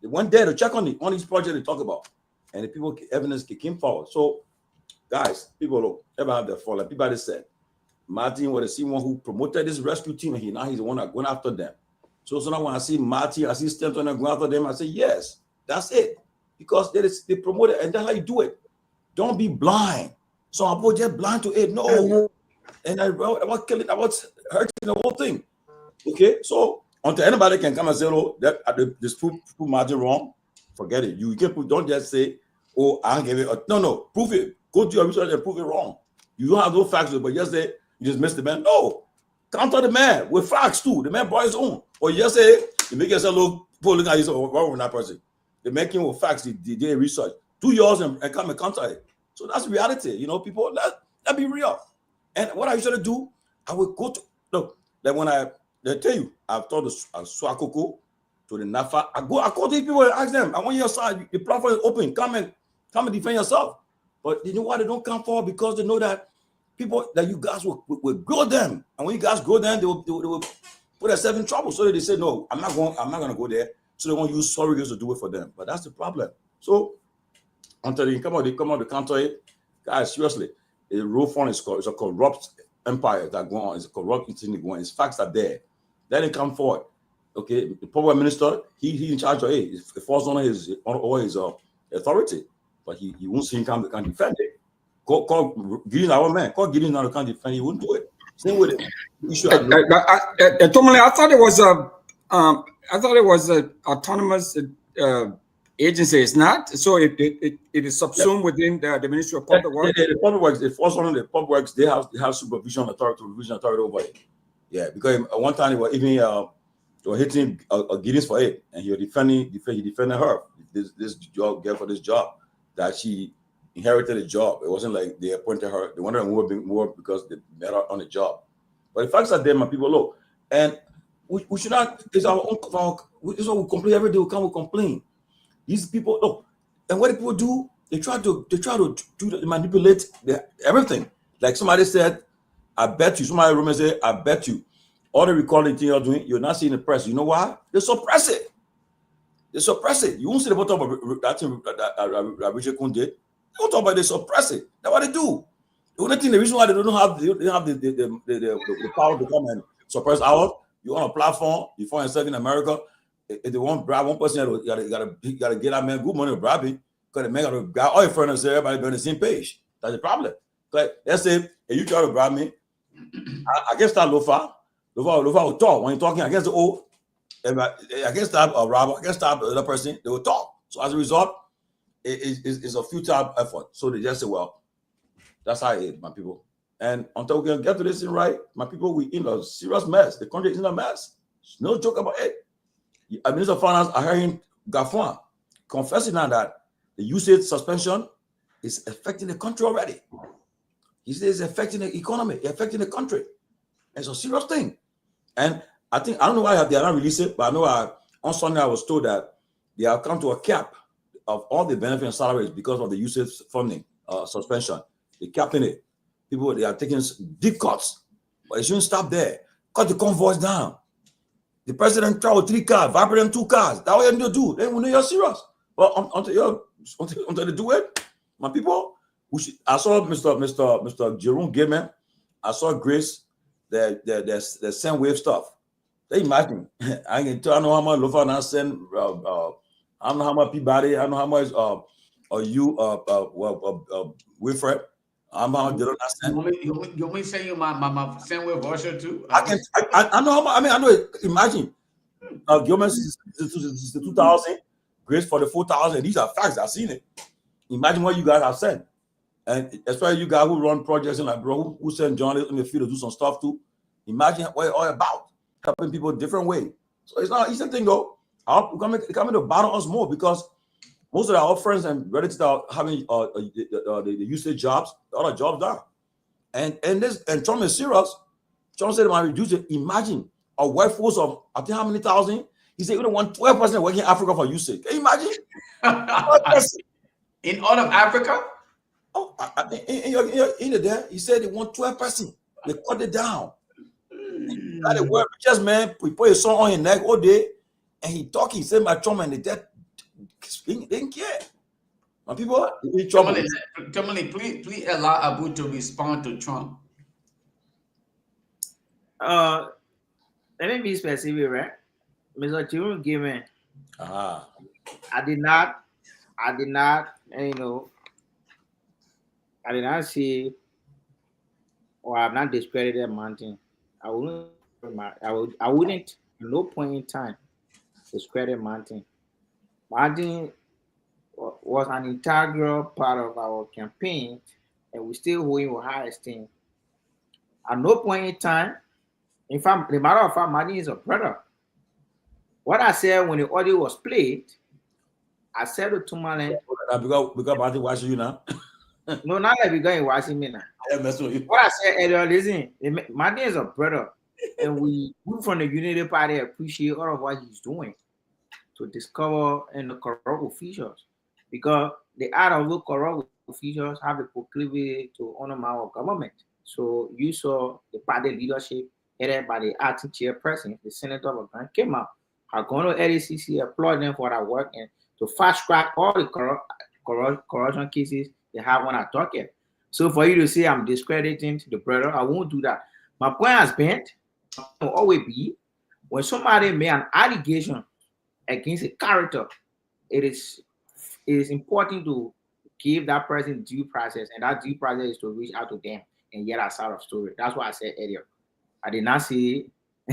S8: They went there to check on these projects they talk about, and the people evidence came forward. So, guys, people look, ever have their fault. Like Peabody said, Martin was the same one who promoted this rescue team, and he's the one that went after them. So now when I see Martin, I see Stanton and go after them, I say, yes, that's it. Because they promote it, and that's how you do it. Don't be blind. So I'm just blind to it. No. And I was killing, I was hurting the whole thing. Okay, so until anybody can come and say, "Oh, that this proof Martin wrong," forget it. You can't don't just say, "Oh, I give it." No, prove it. Go to your research and prove it wrong. You don't have no facts, but just say you just missed the man. No, counter the man with facts too. The man brought his own. Or you just say you make yourself look looking at yourself wrong with that person. They make him with facts. They did research. Do yours and come and counter it. So that's reality. People, let be real. And what I usually do, I will go to look. Like when they tell you, I've told the Swakoko to the Nafa. I call these people and ask them, I want your side. The platform is open. Come and defend yourself. But you know why they don't come forward? Because they know that people that you guys will grow them, and when you guys grow them, they will put themselves in trouble. So they say, no, I'm not going to go there. So they won't use surrogates to do it for them. But that's the problem. So until they come out to counter it, guys, seriously, the Roe Fund is a corrupt empire that going on. It's a corrupt thing going on. Its facts are there. Then they come forward. Okay, the public minister, he in charge of it. It falls under his authority, but he won't see him come defend it. Call Gideon our man. Call Gideon now to come defend. He won't do it. Same with it.
S1: Tomalin, I thought it was a autonomous agency. It's not. So it is subsumed within the Ministry of Public Works.
S8: The public works. It falls under the public works. They have supervision authority over it. Yeah, because at one time they were even they were hitting Gideon for it, and he was defending her. This job girl for this job that she inherited a job. It wasn't like they appointed her. They wanted her more because they met her on the job. But the facts are there, my people. Look, and we should not. It's our own. This is what we complain every day. We come, we complain. These people look, and what do people do? They try to manipulate everything. Like somebody said, I bet you. Somebody rumor said, I bet you. All the recording thing you're doing, you're not seeing the press. You know why? They suppress it. They suppress it. You won't see the bottom of that thing that Richard Kun did. They don't talk about. They suppress it. That's what they do. The only thing, the reason why they don't have the power to come and suppress ours, you're on a platform, you find yourself in America. If they want to bribe one person, you gotta get that man good money to bribe him, because the man gotta bribe all your friends and everybody be on the same page. That's the problem. Like, let's say if you try to bribe me, I can start Lofa. Lofa will talk. When you're talking against the old, I can start a robber, I can start the other person, they will talk. So as a result, it's a futile effort. So they just say, well, that's how it is, my people. And until we can get to this thing right, my people, we in a serious mess. The country is in a mess. There's no joke about it. A Minister of Finance, I heard him, Garguah, confessing now that the usage suspension is affecting the country already. He says it's affecting the economy, it's affecting the country. It's a serious thing. And I don't know why they are not releasing it, but I know on Sunday I was told that they have come to a cap of all the benefit and salaries because of the usage funding suspension. They're capping it. People, they are taking deep cuts, but it shouldn't stop there. Cut the convoys down. The president traveled 3 cars, vibrating 2 cars. That's what you need to do. Then we know you're serious. But until they do it, my people, I saw Mr. Jerome Gaiman. I saw Grace, the send wave stuff. They imagine. I know how much Lofa now send. I don't know how much Peabody. I don't know how much Wilfred. I'm how did not send.
S17: You mean say you my send wave voucher too?
S8: I know how much. I mean, I know it. Imagine. Gilman is 2,000. Grace for the 4,000. These are facts. I've seen it. Imagine what you guys have sent. And especially you guys who run projects in like bro, who send John in the field to do some stuff too. Imagine what it's all about. Helping people a different way. So it's not an easy thing though. Coming to bother us more because most of our friends and relatives are having the usage jobs, the other jobs down. And Trump is serious. Trump said, "Man, reduce it." Imagine a workforce of I think how many thousand? He said, "We don't want 12% working in Africa for usage." Can you imagine?
S17: In all of Africa?
S8: Oh, in there, he said they want 12%. They cut it down. That the world richest man, we put a song on his neck all day, and he talking. He said, "My Trump and the dead." They didn't care. My people,
S17: Tomalin, please allow Abu to respond to Trump.
S15: Let me be specific, right? Mr. Jerome Gaiman. I did not, I did not see or I have not discredited Mountain. I wouldn't at no point in time discredit Mountain. Mountain was an integral part of our campaign, and we still hold him with high esteem. At no point in time, in fact, the matter of fact, Mountain is a brother. What I said when the audio was played, I said to Tomalin,
S8: because Mountain watching you now.
S15: No, not that because he's watching me now. What I said earlier, listen, Mountain is a brother, and we from the Unity Party appreciate all of what he's doing to discover and the corrupt officials, because the art of the corrupt officials have a proclivity to honor our government. So you saw the party leadership headed by the acting chairperson, the Senator of Ghana, came out. Hargono LACC applaud them for that work and to fast track all the corruption cases they have on our docket. So for you to say I'm discrediting the brother, I won't do that. My point has been, will always be, when somebody made an allegation against a character, it is important to give that person due process, and that due process is to reach out to them and get us out of story. That's what I said earlier. I did not say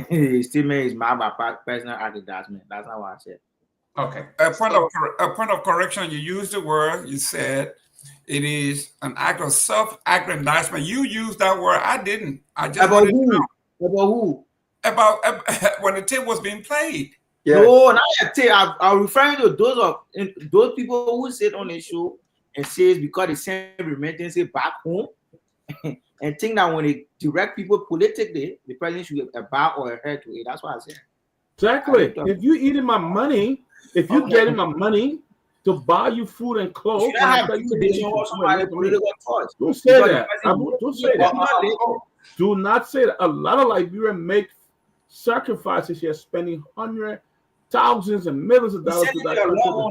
S15: statement is my personal aggrandizement. That's not what I said.
S10: Okay. A point of correction. You used the word. You said it is an act of self-aggrandizement. You used that word. I didn't. I just
S15: about who? About who?
S10: About when the tape was being played.
S15: Yeah. No, not I'm referring to those people who sit on the show and says because they send remittances back home and think that when they direct people politically, the president should bow or adhere to it. That's what I said.
S20: Exactly. If you eating my money, if you getting my money to buy you food and clothes, don't say that. Don't say that. Do not say that. A lot of Liberians make sacrifices here, spending hundreds, thousands, and millions of dollars to that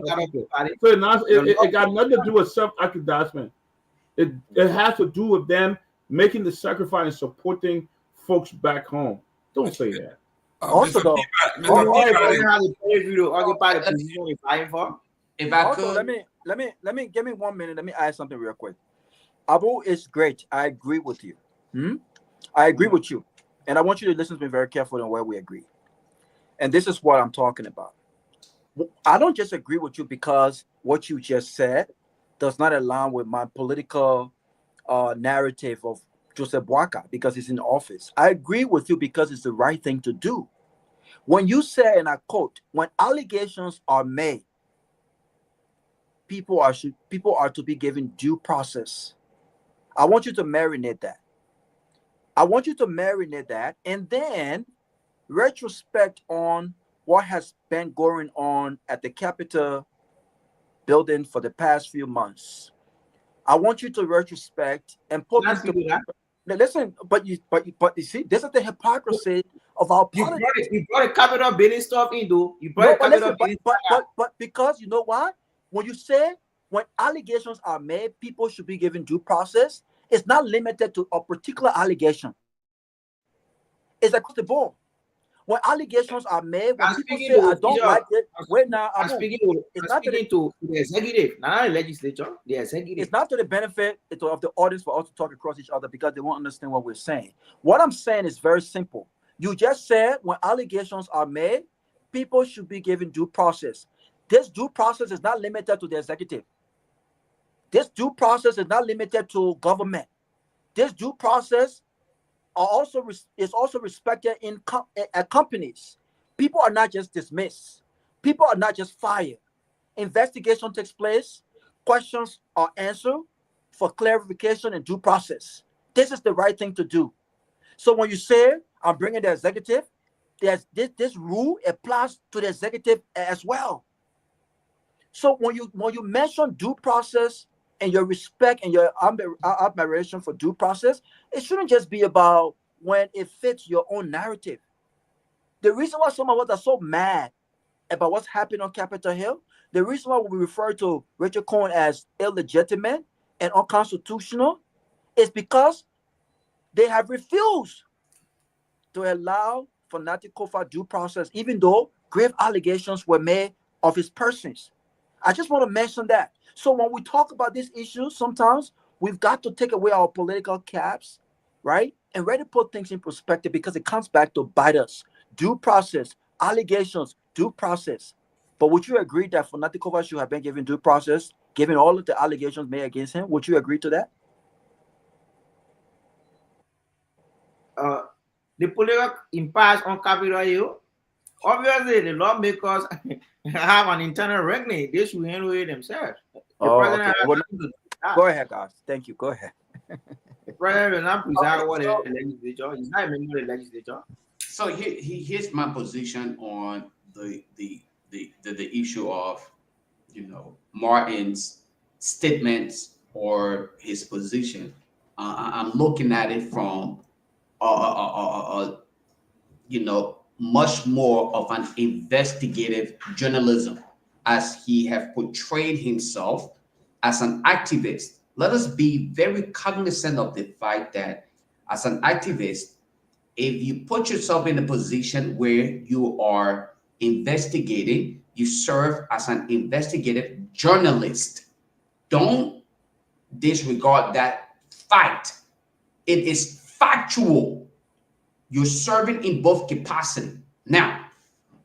S20: country. So it got nothing to do with self-aggrandizement. It has to do with them making the sacrifice and supporting folks back home. Don't say that.
S18: Also, though,
S17: if I could,
S18: let me give me 1 minute. Let me add something real quick. Abu is great. I agree with you. I agree with you, and I want you to listen to me very carefully on where we agree. And this is what I'm talking about. I don't just agree with you because what you just said does not align with my political narrative of Joseph Boakai because he's in office. I agree with you because it's the right thing to do. When you say, and I quote, when allegations are made, people are to be given due process. I want you to marinate that. And then retrospect on what has been going on at the Capitol building for the past few months. I want you to retrospect and put listen, but you see, this is the hypocrisy of our politics.
S15: You brought the Capitol building stuff in, though. You brought the Capitol building
S18: but because you know what? When you say when allegations are made, people should be given due process, it's not limited to a particular allegation. It's across the board. When allegations are made, when people say I don't like it, I'm speaking
S15: to the executive, not the legislature, the executive.
S18: It's not to the benefit of the audience for us to talk across each other because they won't understand what we're saying. What I'm saying is very simple. You just said when allegations are made, people should be given due process. This due process is not limited to the executive. This due process is not limited to government. This due process is also respected at companies. People are not just dismissed. People are not just fired. Investigation takes place. Questions are answered for clarification and due process. This is the right thing to do. So when you say I'm bringing the executive, there's this rule applies to the executive as well. So when you mention due process and your respect and your admiration for due process, it shouldn't just be about when it fits your own narrative. The reason why some of us are so mad about what's happening on Capitol Hill, the reason why we refer to Richard Cohen as illegitimate and unconstitutional is because they have refused to allow for Nati Kofa due process, even though grave allegations were made of his persons. I just want to mention that. So when we talk about these issues, sometimes we've got to take away our political caps, right? And really put things in perspective because it comes back to bite us. Due process, allegations, due process. But would you agree that Nati Kofa should have been given due process, given all of the allegations made against him? Would you agree to that?
S15: The political impasse on Capitol Hill, obviously the lawmakers have an internal reckoning. They should handle it themselves.
S18: Okay. Go ahead, guys. Thank you. Go ahead.
S15: The president will not preside over the legislature. He's not a member of the legislature.
S17: So here's my position on the issue of Myean's statements or his position. I'm looking at it from, much more of an investigative journalism, as he have portrayed himself as an activist. Let us be very cognizant of the fact that as an activist, if you put yourself in a position where you are investigating, you serve as an investigative journalist. Don't disregard that fact. It is factual. You're serving in both capacity. Now,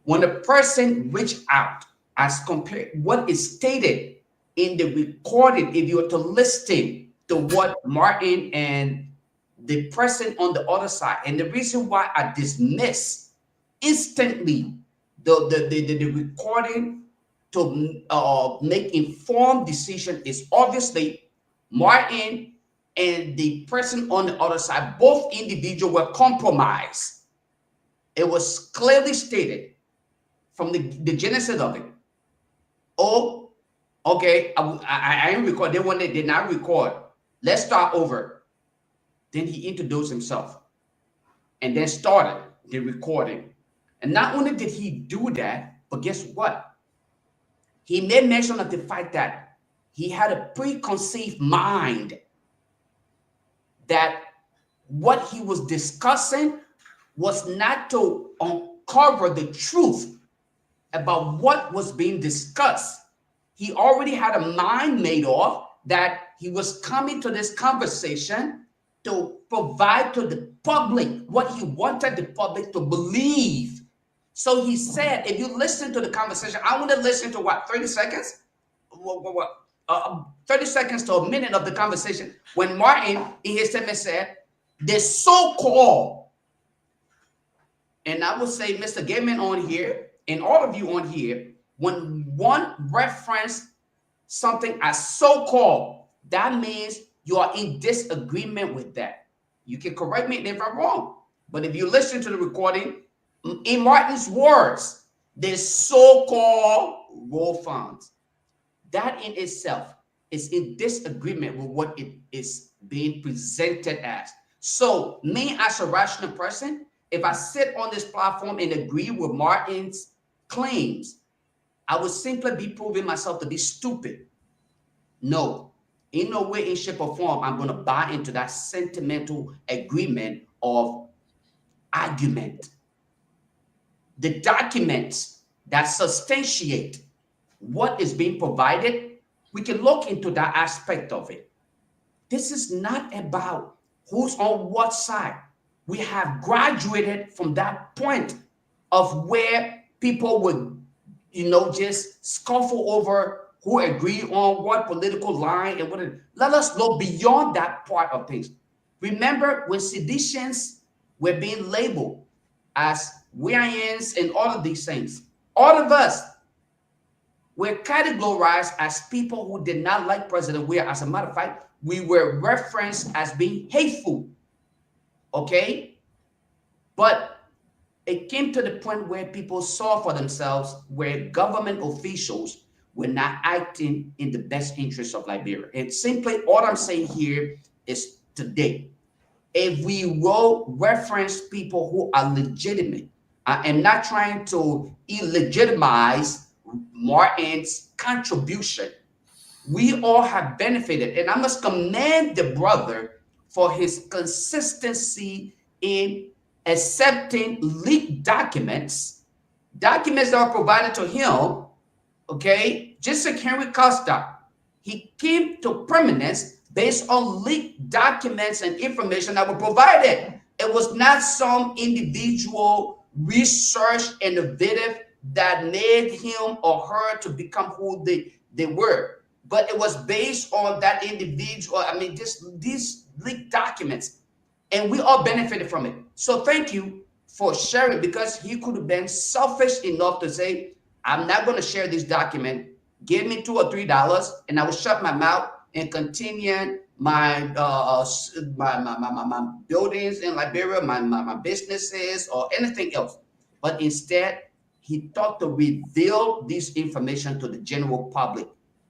S17: when a person reach out, as compared what is stated in the recording, if you were to listen to what Martin and the person on the other side, and the reason why I dismiss instantly the recording to make informed decision is obviously Martin and the person on the other side, both individuals were compromised. It was clearly stated from the genesis of it. Oh, okay, I didn't record. They one that did not record. Let's start over. Then he introduced himself and then started the recording. And not only did he do that, but guess what? He made mention of the fact that he had a preconceived mind that what he was discussing was not to uncover the truth about what was being discussed. He already had a mind made up that he was coming to this conversation to provide to the public what he wanted the public to believe. So he said, if you listen to the conversation, I want to listen to what, 30 seconds? 30 seconds to a minute of the conversation when Martin in his statement said, the so-called, and I would say Mr. Gaiman on here, and all of you on here, when one reference something as so-called, that means you are in disagreement with that. You can correct me if I'm wrong, but if you listen to the recording, in Martin's words, the so-called raw funds, that in itself is in disagreement with what it is being presented as. So me as a rational person, if I sit on this platform and agree with Martin's claims, I would simply be proving myself to be stupid. No, in no way, in shape or form, I'm going to buy into that sentimental agreement of argument. The documents that substantiate what is being provided, we can look into that aspect of it. This is not about who's on what side. We have graduated from that point of where people would, just scuffle over who agree on what political line and what. Let us look beyond that part of things. Remember when seditions were being labeled as Myeans and all of these things, all of us were categorized as people who did not like President Weah. As a matter of fact, we were referenced as being hateful. Okay? But it came to the point where people saw for themselves where government officials were not acting in the best interest of Liberia. And simply all I'm saying here is today, if we will reference people who are legitimate and not trying to illegitimize Martin's contribution, we all have benefited. And I must commend the brother for his consistency in accepting leaked documents that are provided to him. Okay, just like Henry Costa, he came to permanence based on leaked documents and information that were provided. It was not some individual research innovative that made him or her to become who they were, but it was based on that individual. I mean, these leaked documents, and we all benefited from it. So thank you for sharing, because he could have been selfish enough to say, I'm not going to share this document. Give me $2 or $3 and I will shut my mouth and continue my my buildings in Liberia, my businesses or anything else. But instead, he thought to reveal this information to the general public.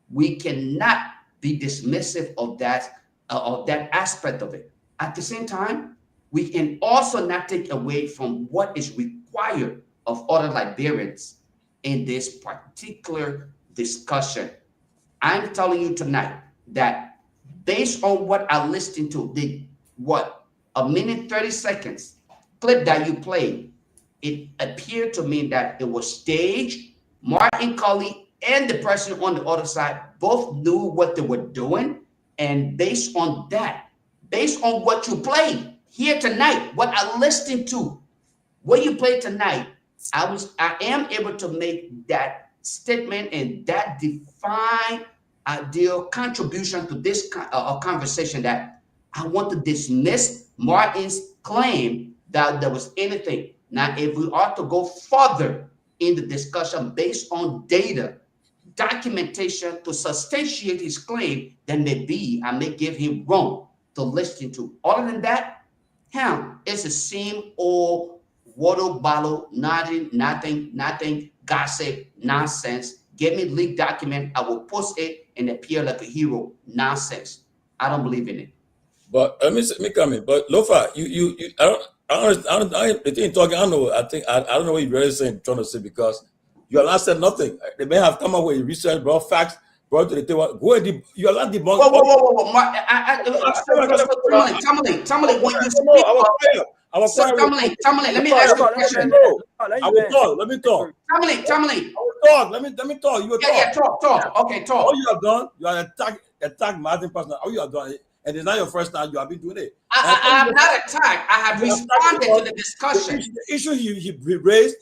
S17: We cannot be dismissive of that aspect of it. At the same time, we can also not take away from what is required of other Liberians in this particular discussion. I'm telling you tonight that based on what I listened to, a minute 30 seconds clip that you played, it appeared to me that it was staged. Martin Cully and the person on the other side both knew what they were doing. And based on that, based on what you played here tonight, what I listened to, what you played tonight, I am able to make that statement and that defined ideal contribution to this conversation that I want to dismiss Martin's claim that there was anything. Now, if we are to go further in the discussion based on data, documentation to substantiate his claim, then maybe I may give him wrong to listen to. Other than that, it's the same old water bottle, nothing, gossip, nonsense. Give me leaked document, I will post it and appear like a hero. Nonsense. I don't believe in it.
S8: But let me come in. But Lofa, I don't know. I don't know what you're really saying, trying to say, because you are not said nothing. They may have come up with research, brought facts, brought to the table. You are not debunked.
S17: Whoa. Tomalin, when you speak Tomalin, let me ask you a question.
S8: I will talk. Let me talk.
S17: Tomalin.
S8: I will talk. Let me talk. You will talk.
S17: Yeah, talk. Okay, talk.
S8: All you have done, you are attack Martin personally. All you have done, and it's not your first time you have been doing it.
S17: I have not attacked. I have responded to the discussion.
S8: The issue he raised,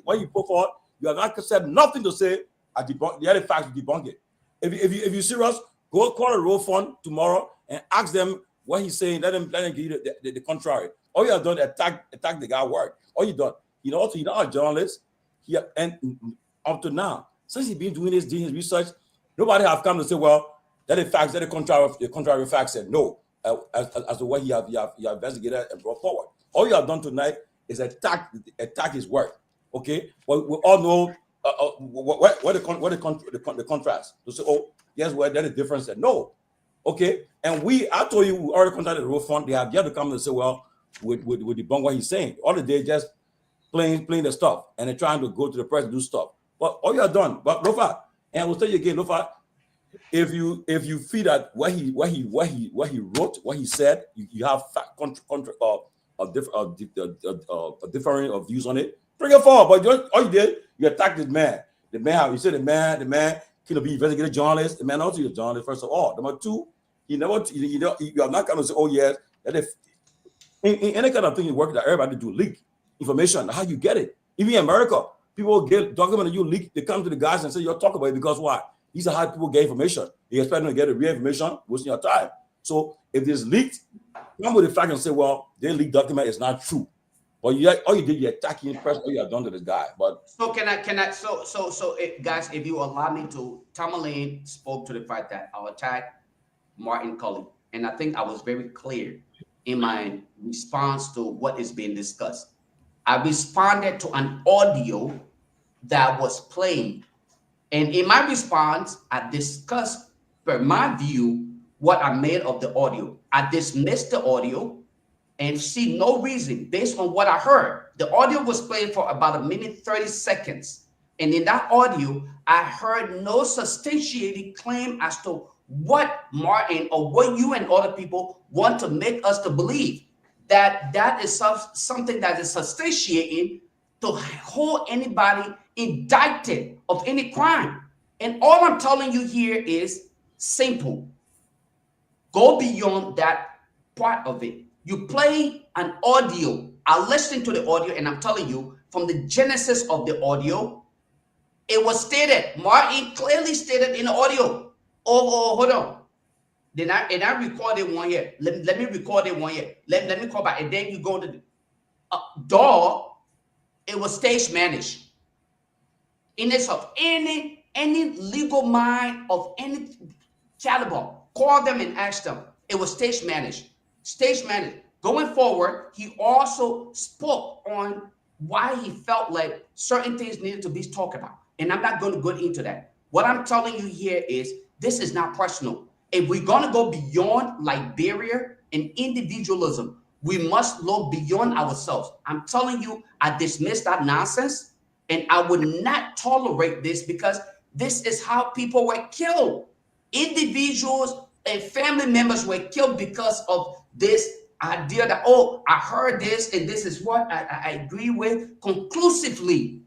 S8: what you put forward, you have not said nothing to say. I debunk the other facts. Debunk it. If you're serious, go call a road fund tomorrow and ask them what he's saying. Let them give you the contrary. All you have done is attack the guy's word. All you done. You're not a journalist. And up to now, since he's been doing his research, nobody have come to say, well, that the facts, that the contrary facts said no, as to what he have investigated and brought forward. All you have done tonight is attack his work. Okay, well, we all know what the contrast. To say, oh, yes, well, there's a difference. Said no. Okay, and I told you we already contacted the road fund. They have yet to come and say, well, with debunk what he's saying. All the day just playing the stuff, and they're trying to go to the press and do stuff. But all you have done, but Lofa, and I will tell you again, Lofa, if you feel that what he wrote, what he said, you have differing views on it, bring it forward. But all you did, you attacked this man. The man can be investigative journalist. The man also is a journalist, first of all. Number two, you are not going to say, oh yes, that if in any kind of thing you work that everybody do leak information. How you get it? Even in America, people get document that you leak. They come to the guys and say you'll talk about it because why? These are how people get information. You expect them to get the real information, wasting your time. So if it's leaked, come with the fact and say, well, their leaked document is not true. But all you did, you're attacking the person, all you have done to this guy. But
S17: so guys, if you allow me to, Tomalin spoke to the fact that I'll attack Martin Cully. And I think I was very clear in my response to what is being discussed. I responded to an audio that was played. And in my response, I discussed, per my view, what I made of the audio. I dismissed the audio and see no reason based on what I heard. The audio was played for about 1:30 seconds. And in that audio, I heard no substantiated claim as to what Martin or what you and other people want to make us to believe. That is something that is substantiating to hold anybody indicted of any crime. And all I'm telling you here is simple. Go beyond that part of it. You play an audio. I listened to the audio and I'm telling you from the genesis of the audio, it was stated, Martin clearly stated in the audio. Oh, hold on. And I recorded one here. Let me record it one here. Let me call back. And then you go to the door. It was stage managed. In itself, any legal mind of any caliber, call them and ask them. It was stage managed. Stage managed. Going forward, he also spoke on why he felt like certain things needed to be talked about. And I'm not going to go into that. What I'm telling you here is this is not personal. If we're gonna go beyond Liberia and individualism, we must look beyond ourselves. I'm telling you, I dismiss that nonsense, and I would not tolerate this because this is how people were killed. Individuals and family members were killed because of this idea that, oh, I heard this and this is what I agree with conclusively.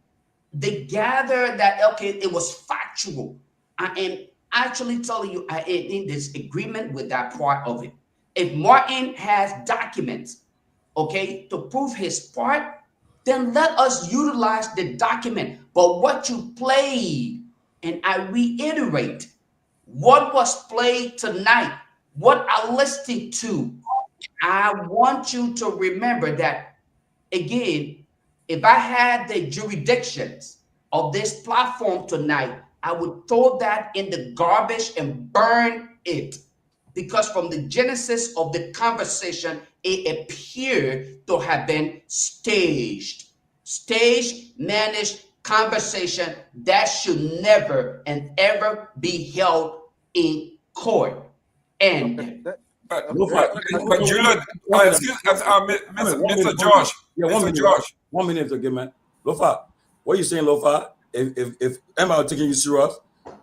S17: They gather that, okay, it was factual. I am actually telling you, I am in disagreement with that part of it. If Martin has documents, okay, to prove his part, then let us utilize the document. But what you played, and I reiterate, what was played tonight, what I listened to, I want you to remember that, again, if I had the jurisdictions of this platform tonight, I would throw that in the garbage and burn it. Because from the genesis of the conversation, it appeared to have been staged, managed conversation that should never and ever be held in court. And
S10: But Julius, Mr. Josh,
S8: yeah,
S10: Mr. Josh.
S8: 1 minute again, man. Lofa, what are you saying, Lofa? If Emma taking you serious,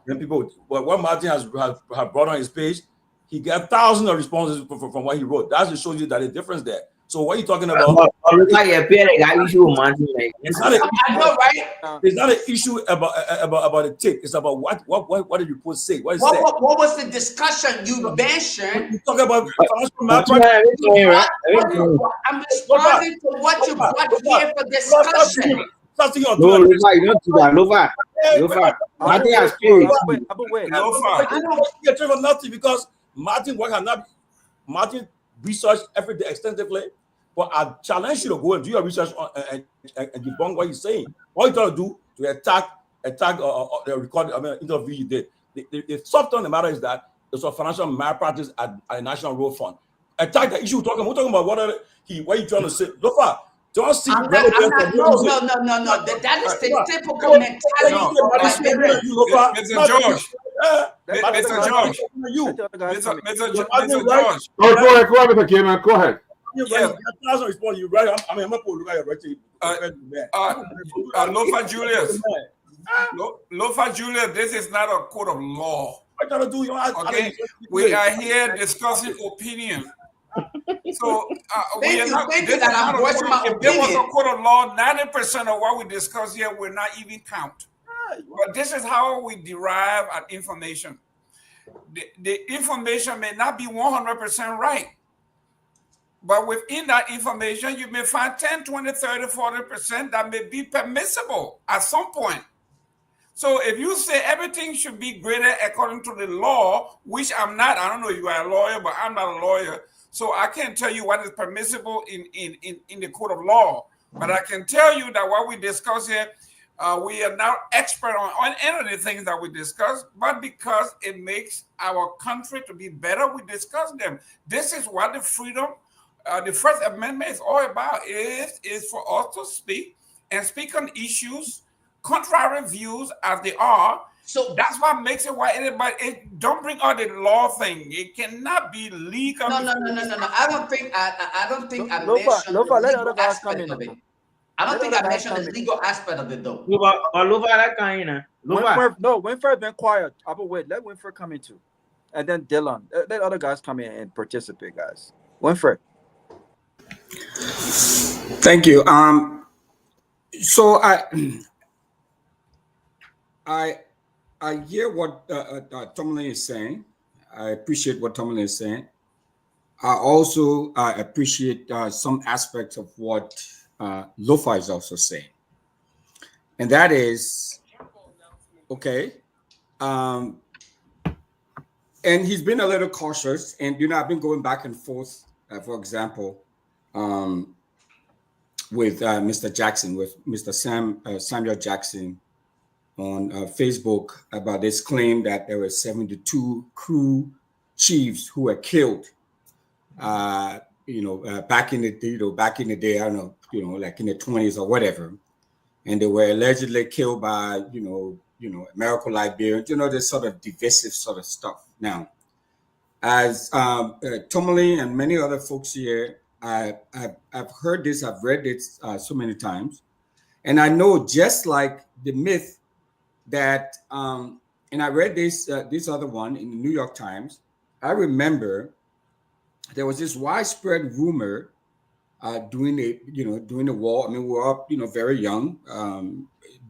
S8: then people, what Martin has brought on his page, he got thousands of responses from what he wrote. That just shows you that the difference there. So what are you talking about? It's not an issue about the tick. It's about what did you post say? What
S17: was the discussion you mentioned?
S8: You talk about
S17: I'm responding to what you brought here for discussion.
S15: No, Lofa, you don't do that. Lofa, Martin has paid.
S8: I don't get for nothing because Martin work not Martin researched everything extensively. But I challenge you to go and do your research and debunk what he's saying. All you trying to do to attack the recorded interview you did. The soft on the matter is that there's a financial malpractice at a national road fund. Attack the issue we're talking about what you trying to say. Lofa, don't see
S17: no. That is the typical mentality.
S10: Mr. George. Mr. George. Mr. George.
S20: Oh, go ahead, Mr. Kim, go ahead.
S8: Yeah, respond. You right? I mean, I'm not going to
S10: Lofa Julius. Lofa Julius, this is not a court of law. Okay, we are here discussing opinion. So if there was a court of law, 90% of what we discuss here will not even count. But this is how we derive our information. The information may not be 100% right. But within that information, you may find 10, 20, 30, 40% that may be permissible at some point. So if you say everything should be graded according to the law, which I'm not, I don't know if you are a lawyer, but I'm not a lawyer. So I can't tell you what is permissible in the court of law. But I can tell you that what we discuss here, we are not expert on any of the things that we discuss, but because it makes our country to be better, we discuss them. This is what the freedom the First Amendment is all about, is for us to speak and speak on issues, contrary views as they are. So that's what makes it why anybody don't bring out the law thing. It cannot be legal.
S17: No. I don't think I mentioned the legal aspect of it. I don't think I mentioned the legal aspect of it though.
S18: Winfred been quiet. Wait, let Winfred come in too, and then Dylan. Let other guys come in and participate, guys. Winfred.
S1: Thank you. So I hear what Tomalin is saying. I appreciate what Tomalin is saying. I also appreciate some aspects of what Lofa is also saying, and that is okay. And he's been a little cautious, and I've been going back and forth. For example, with Mr. Jackson, with Mr. Samuel Jackson on Facebook about this claim that there were 72 crew chiefs who were killed. Back in the day, I don't know, like in the 20s or whatever, and they were allegedly killed by American Liberians. This sort of divisive sort of stuff. Now, as Tomalin and many other folks here, I've heard this, I've read it so many times, and I know just like the myth that, and I read this other one in the New York Times. I remember there was this widespread rumor during the war. I mean, we were up, very young,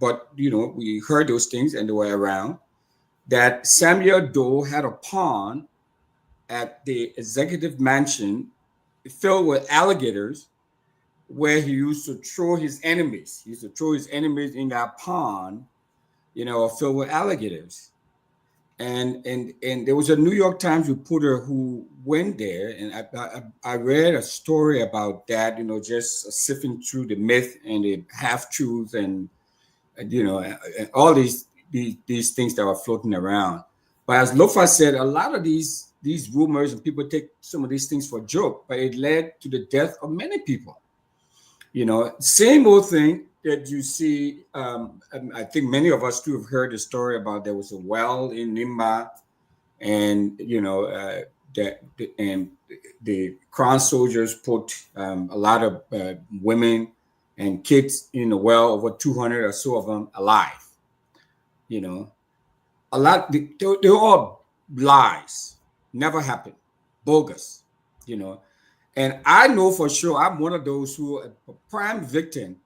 S1: but we heard those things and they were around. That Samuel Doe had a pond at the executive mansion filled with alligators, where he used to throw his enemies. He used to throw his enemies in that pond, filled with alligators. And there was a New York Times reporter who went there, and I read a story about that, just sifting through the myth and the half-truths and all these things that were floating around. But as Lofa said, a lot of these rumors and people take some of these things for a joke, but it led to the death of many people. Same old thing that you see. I think many of us too have heard the story about there was a well in Nimba, and the Crown soldiers put a lot of women and kids in the well, over 200 or so of them alive. A lot. They're all lies. Never happened. Bogus. And I know for sure I'm one of those who are a prime victim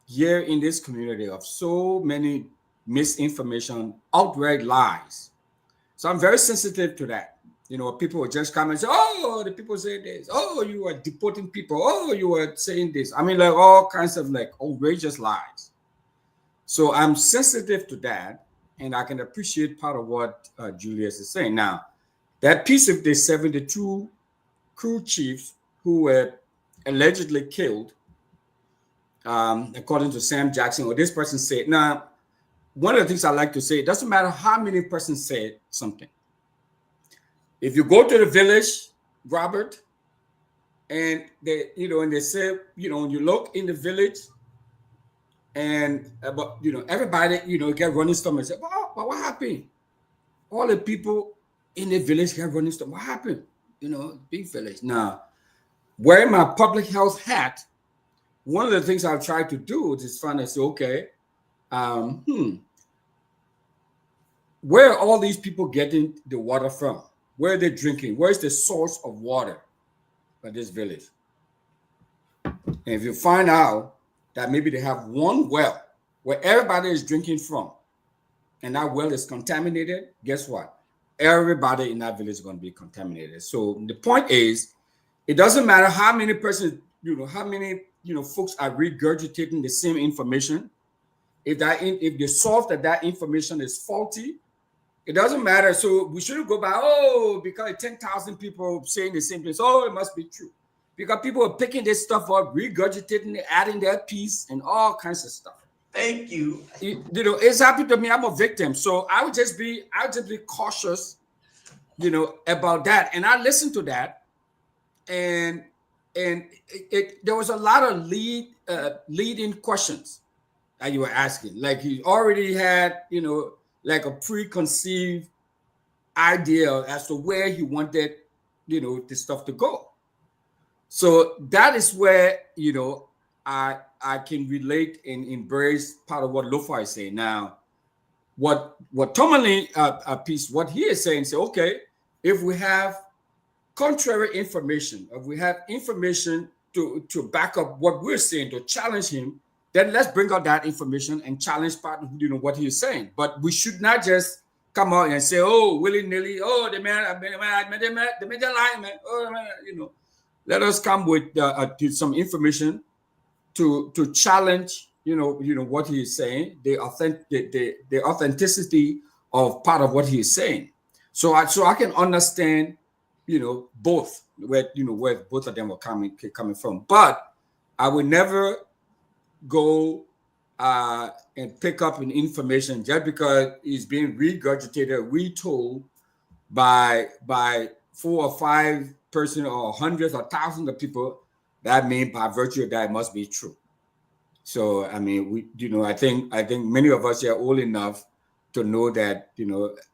S1: here in this community of so many misinformation, outright lies. So I'm very sensitive to that. People will just come and say, oh, the people say this. Oh, you are deporting people. Oh, you are saying this. I mean, like all kinds of like outrageous lies. So I'm sensitive to that. And I can appreciate part of what Julius is saying. Now, that piece of the 72 crew chiefs who were allegedly killed, according to Sam Jackson, or this person said, now, one of the things I like to say, it doesn't matter how many persons said something. If you go to the village, Robert, and they, and they say, you look in the village, and everybody, get running stomach and say, well, what happened? All the people in the village get running stomach. What happened? Big village. Now, wearing my public health hat, one of the things I've tried to do is find and say, okay, where are all these people getting the water from? Where are they drinking? Where's the source of water for this village? And if you find out that maybe they have one well where everybody is drinking from, and that well is contaminated, guess what? Everybody in that village is going to be contaminated. So the point is, it doesn't matter how many persons, how many, folks are regurgitating the same information. If the source of that information is faulty, it doesn't matter. So we shouldn't go by, because 10,000 people saying the same thing. So it must be true. Because people are picking this stuff up, regurgitating it, adding their piece and all kinds of stuff.
S17: Thank you.
S1: It's happened to me. I'm a victim. So I would just be cautious, about that. And I listened to that. And there was a lot of leading questions that you were asking. Like you already had, like a preconceived idea as to where he wanted, the stuff to go. So that is where, I can relate and embrace part of what Lofa is saying. Now, what Tomalin piece, what he is saying, say, okay, if we have contrary information, if we have information to back up what we're saying, to challenge him, then let's bring out that information and challenge part of what he is saying. But we should not just come out and say, oh, willy-nilly, the man, the lying, man. Oh, man, let us come with some information to challenge, what he is saying, the authenticity of part of what he is saying. So I can understand, both where both of them were coming from. But I would never go and pick up an information just because it's being regurgitated, retold by 4 or 5 person or hundreds or thousands of people. That means by virtue of that it must be true. So I mean, I think many of us are old enough to know that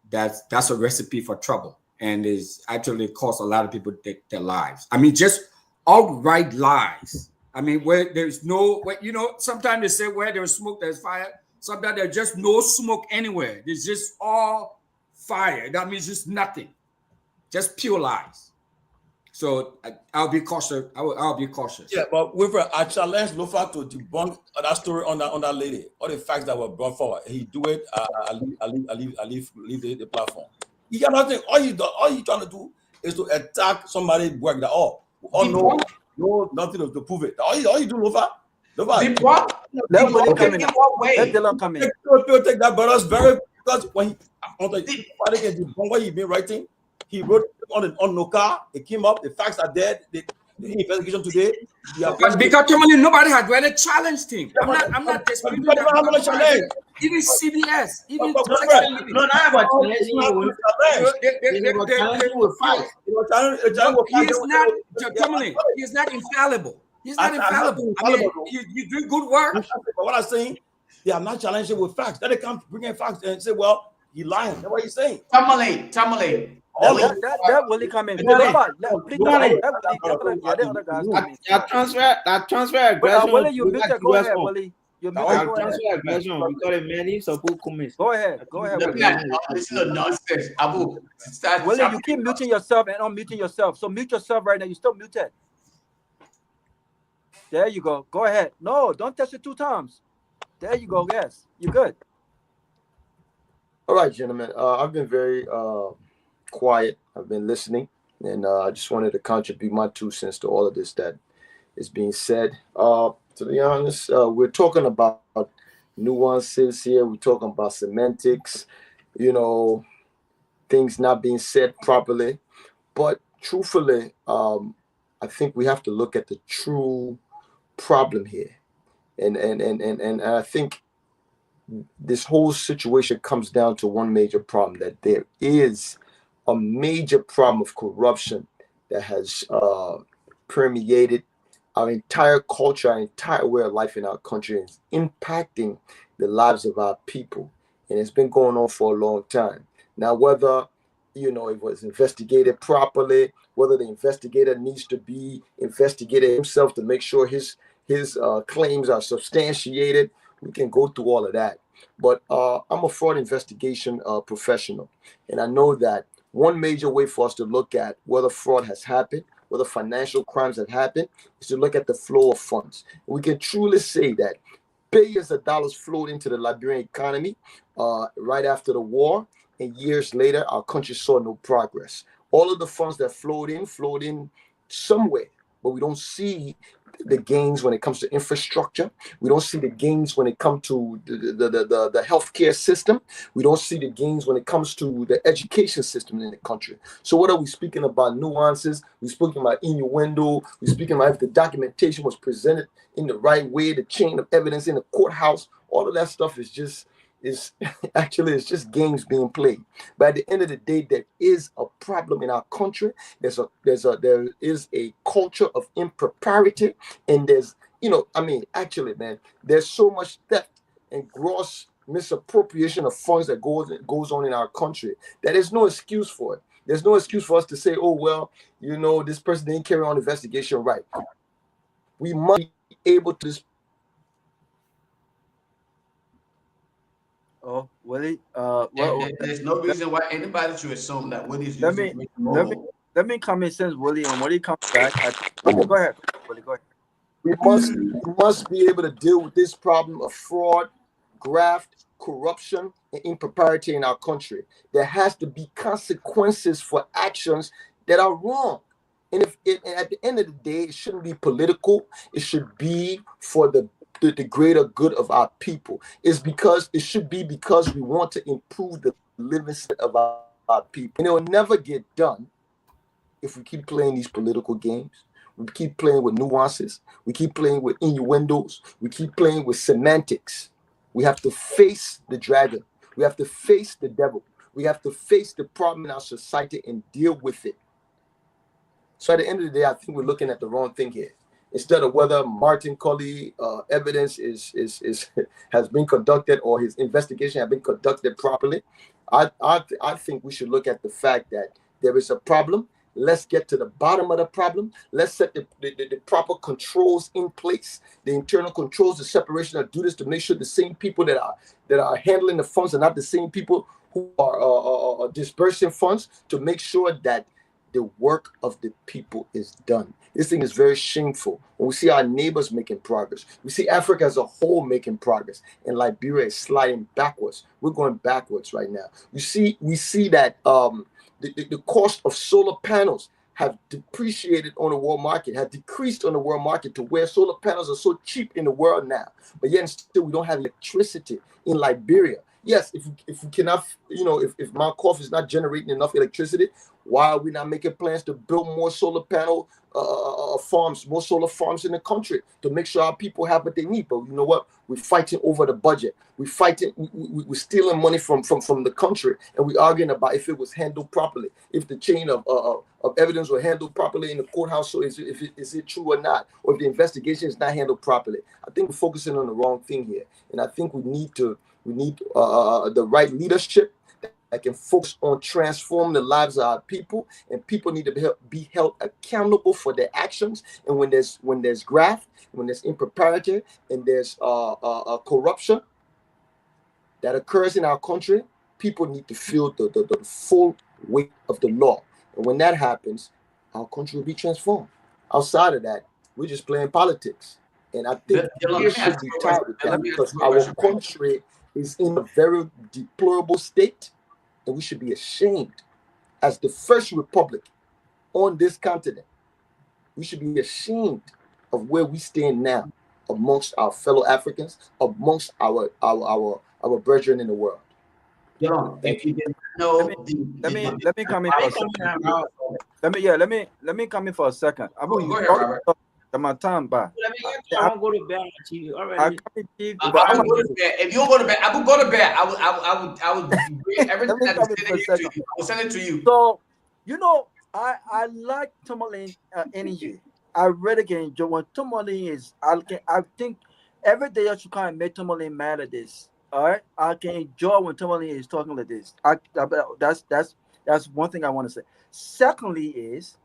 S1: that's a recipe for trouble. and is actually cost a lot of people their lives. I mean, just outright lies. I mean, where there's no, you know, sometimes they say where there's smoke, there's fire. Sometimes there's just no smoke anywhere. There's just all fire. That means just nothing, just pure lies. So I'll be cautious. I'll be cautious.
S8: Yeah, but Wilfred, I challenge Lofa to debunk that story on that lady. All the facts that were brought forward, he do it. I leave the platform. You got nothing. All you trying to do is to attack somebody's work. That no, nothing to prove it. All you do, Lofa.
S19: Let Dylan come in. Let Dylan come in.
S8: Take that brother's very, because when what he been writing, he wrote on Noka. It came up. The facts are there. The investigation today.
S1: Because nobody had really challenged him. I'm not disputing that. Even CBS, even he's not infallible. He's not infallible. I mean, you do good work.
S8: But what I'm saying, they are not challenging with facts. Then they come bring in facts and say, well, he lying. That's what he's saying.
S17: Tomalin.
S19: That Willie come in.
S15: That transfer aggression.
S19: Willie, you muted. Go ahead, Willie. You muted.
S15: Transfer aggression. We got a many so who comments.
S19: Go ahead. Willie.
S17: This is nonsense. Abu,
S19: Willie, you keep muting yourself and unmuting yourself. So mute yourself right now. You're still muted. There you go. Go ahead. No, don't touch it 2 times. There you go. Yes, you're good.
S14: All right, gentlemen. I've been very quiet. I've been listening, and I just wanted to contribute my 2 cents to all of this that is being said. To be honest, we're talking about nuances here. We're talking about semantics, you know, things not being said properly. But truthfully, I think we have to look at the true problem here, and I think this whole situation comes down to one major problem, that there is a major problem of corruption that has permeated our entire culture, our entire way of life in our country, and is impacting the lives of our people. And it's been going on for a long time. Now, whether, you know, it was investigated properly, whether the investigator needs to be investigated himself to make sure his claims are substantiated, we can go through all of that. But I'm a fraud investigation professional, and I know that one major way for us to look at whether fraud has happened, whether financial crimes have happened, is to look at the flow of funds. We can truly say that billions of dollars flowed into the Liberian economy right after the war, and years later, our country saw no progress. All of the funds that flowed in somewhere, but we don't see the gains when it comes to infrastructure. We don't see the gains when it comes to the healthcare system. We don't see the gains when it comes to the education system in the country. So what are we speaking about? Nuances. We're speaking about innuendo. We're speaking about if the documentation was presented in the right way, the chain of evidence in the courthouse. All of that stuff is just it's just games being played. But at the end of the day, there is a problem in our country. There is a culture of impropriety, and there's, you know, I mean, actually, man, there's so much theft and gross misappropriation of funds that goes on in our country that there's no excuse for it. There's no excuse for us to say, oh, well, you know, this person didn't carry on investigation right. We must be able to.
S19: Oh, Willie.
S17: There's no reason why anybody should assume that Willie's
S19: let me come in since Willie, and when he comes back, go ahead, Willie. Go ahead.
S14: We must be able to deal with this problem of fraud, graft, corruption, and impropriety in our country. There has to be consequences for actions that are wrong. And at the end of the day, it shouldn't be political. It should be for the greater good of our people. It should be because we want to improve the living standard of our people. And it will never get done if we keep playing these political games. We keep playing with nuances. We keep playing with innuendos. We keep playing with semantics. We have to face the dragon. We have to face the devil. We have to face the problem in our society and deal with it. So at the end of the day, I think we're looking at the wrong thing here. Instead of whether Martin Colley evidence has been conducted or his investigation has been conducted properly, I think we should look at the fact that there is a problem. Let's get to the bottom of the problem. Let's set the proper controls in place, the internal controls, the separation of duties to make sure the same people that are handling the funds are not the same people who are dispersing funds, to make sure that the work of the people is done. This thing is very shameful. When we see our neighbors making progress, we see Africa as a whole making progress, and Liberia is sliding backwards. We're going backwards right now. We see that the cost of solar panels have depreciated on the world market, have decreased on the world market to where solar panels are so cheap in the world now. But yet still we don't have electricity in Liberia. Yes, if we cannot, if Mount Corf is not generating enough electricity, why are we not making plans to build more solar panel farms, more solar farms in the country to make sure our people have what they need? But you know what? We're fighting over the budget. We're stealing money from the country, and we're arguing about if it was handled properly, if the chain of evidence were handled properly in the courthouse. So is it true or not? Or if the investigation is not handled properly? I think we're focusing on the wrong thing here, and I think we need the right leadership that can focus on transforming the lives of our people, and people need to be held accountable for their actions. And when there's graft, when there's impropriety, and there's corruption that occurs in our country, people need to feel the full weight of the law. And when that happens, our country will be transformed. Outside of that, we're just playing politics. And I think we should be tired of that, because our country is in a very deplorable state, and we should be ashamed. As the first republic on this continent, we should be ashamed of where we stand now amongst our fellow Africans, amongst our brethren in the world.
S17: If you didn't know,
S19: let me come in for a second. Let me come in for a second.
S17: Go ahead, Robert.
S19: My time, but
S15: I won't go to bed. Already.
S17: I would go to bed. If you don't go to bed, I would go to bed. I would read everything that is sent to you. I will send it to you.
S19: So, I like Tomalin energy. I really can enjoy when Tomalin is. I think every day I should kind of make Tomalin mad at this. All right, I can enjoy when Tomalin is talking like this. That's one thing I want to say. Secondly, is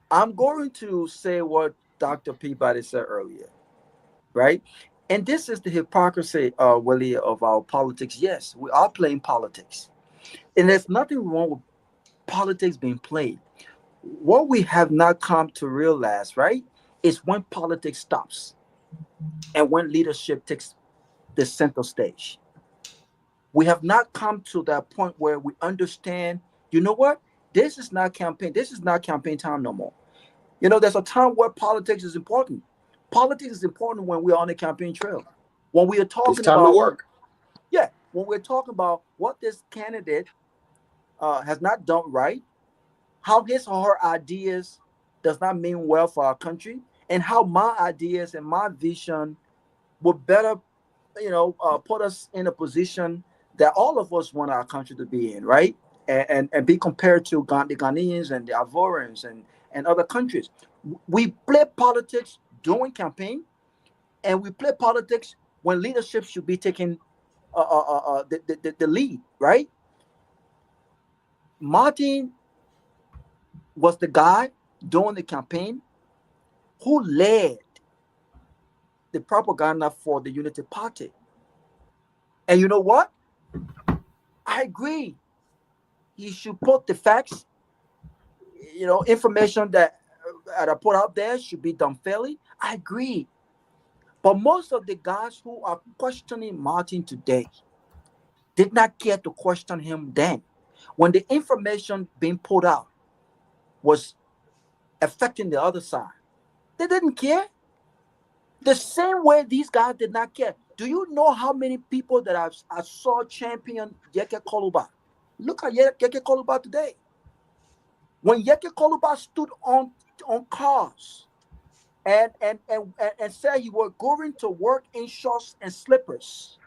S19: I'm going to say what Dr. Peabody said earlier, right? And this is the hypocrisy, Willie, of our politics. Yes, we are playing politics, and there's nothing wrong with politics being played. What we have not come to realize, right, is when politics stops and when leadership takes the center stage. We have not come to that point where we understand, you know what? This is not campaign. This is not campaign time no more. There's a time where politics is important. Politics is important when we're on the campaign trail. When we are talking
S14: it's time
S19: about
S14: to work.
S19: Yeah, when we're talking about what this candidate has not done right, how his or her ideas does not mean well for our country, and how my ideas and my vision would better, put us in a position that all of us want our country to be in, right? And be compared to the Ghanaians and the Ivorians and other countries. We play politics during campaign, and we play politics when leadership should be taking the lead, right? Martin was the guy during the campaign who led the propaganda for the Unity Party. And you know what? I agree. He should put the facts, information that are put out there should be done fairly. I agree. But most of the guys who are questioning Martin today did not care to question him then. When the information being put out was affecting the other side, they didn't care. The same way these guys did not care. Do you know how many people that I saw champion Yeke Koluba? Look at Yeke Koluba today. When Yeke Koluba stood on cars and said he was going to work in shorts and slippers,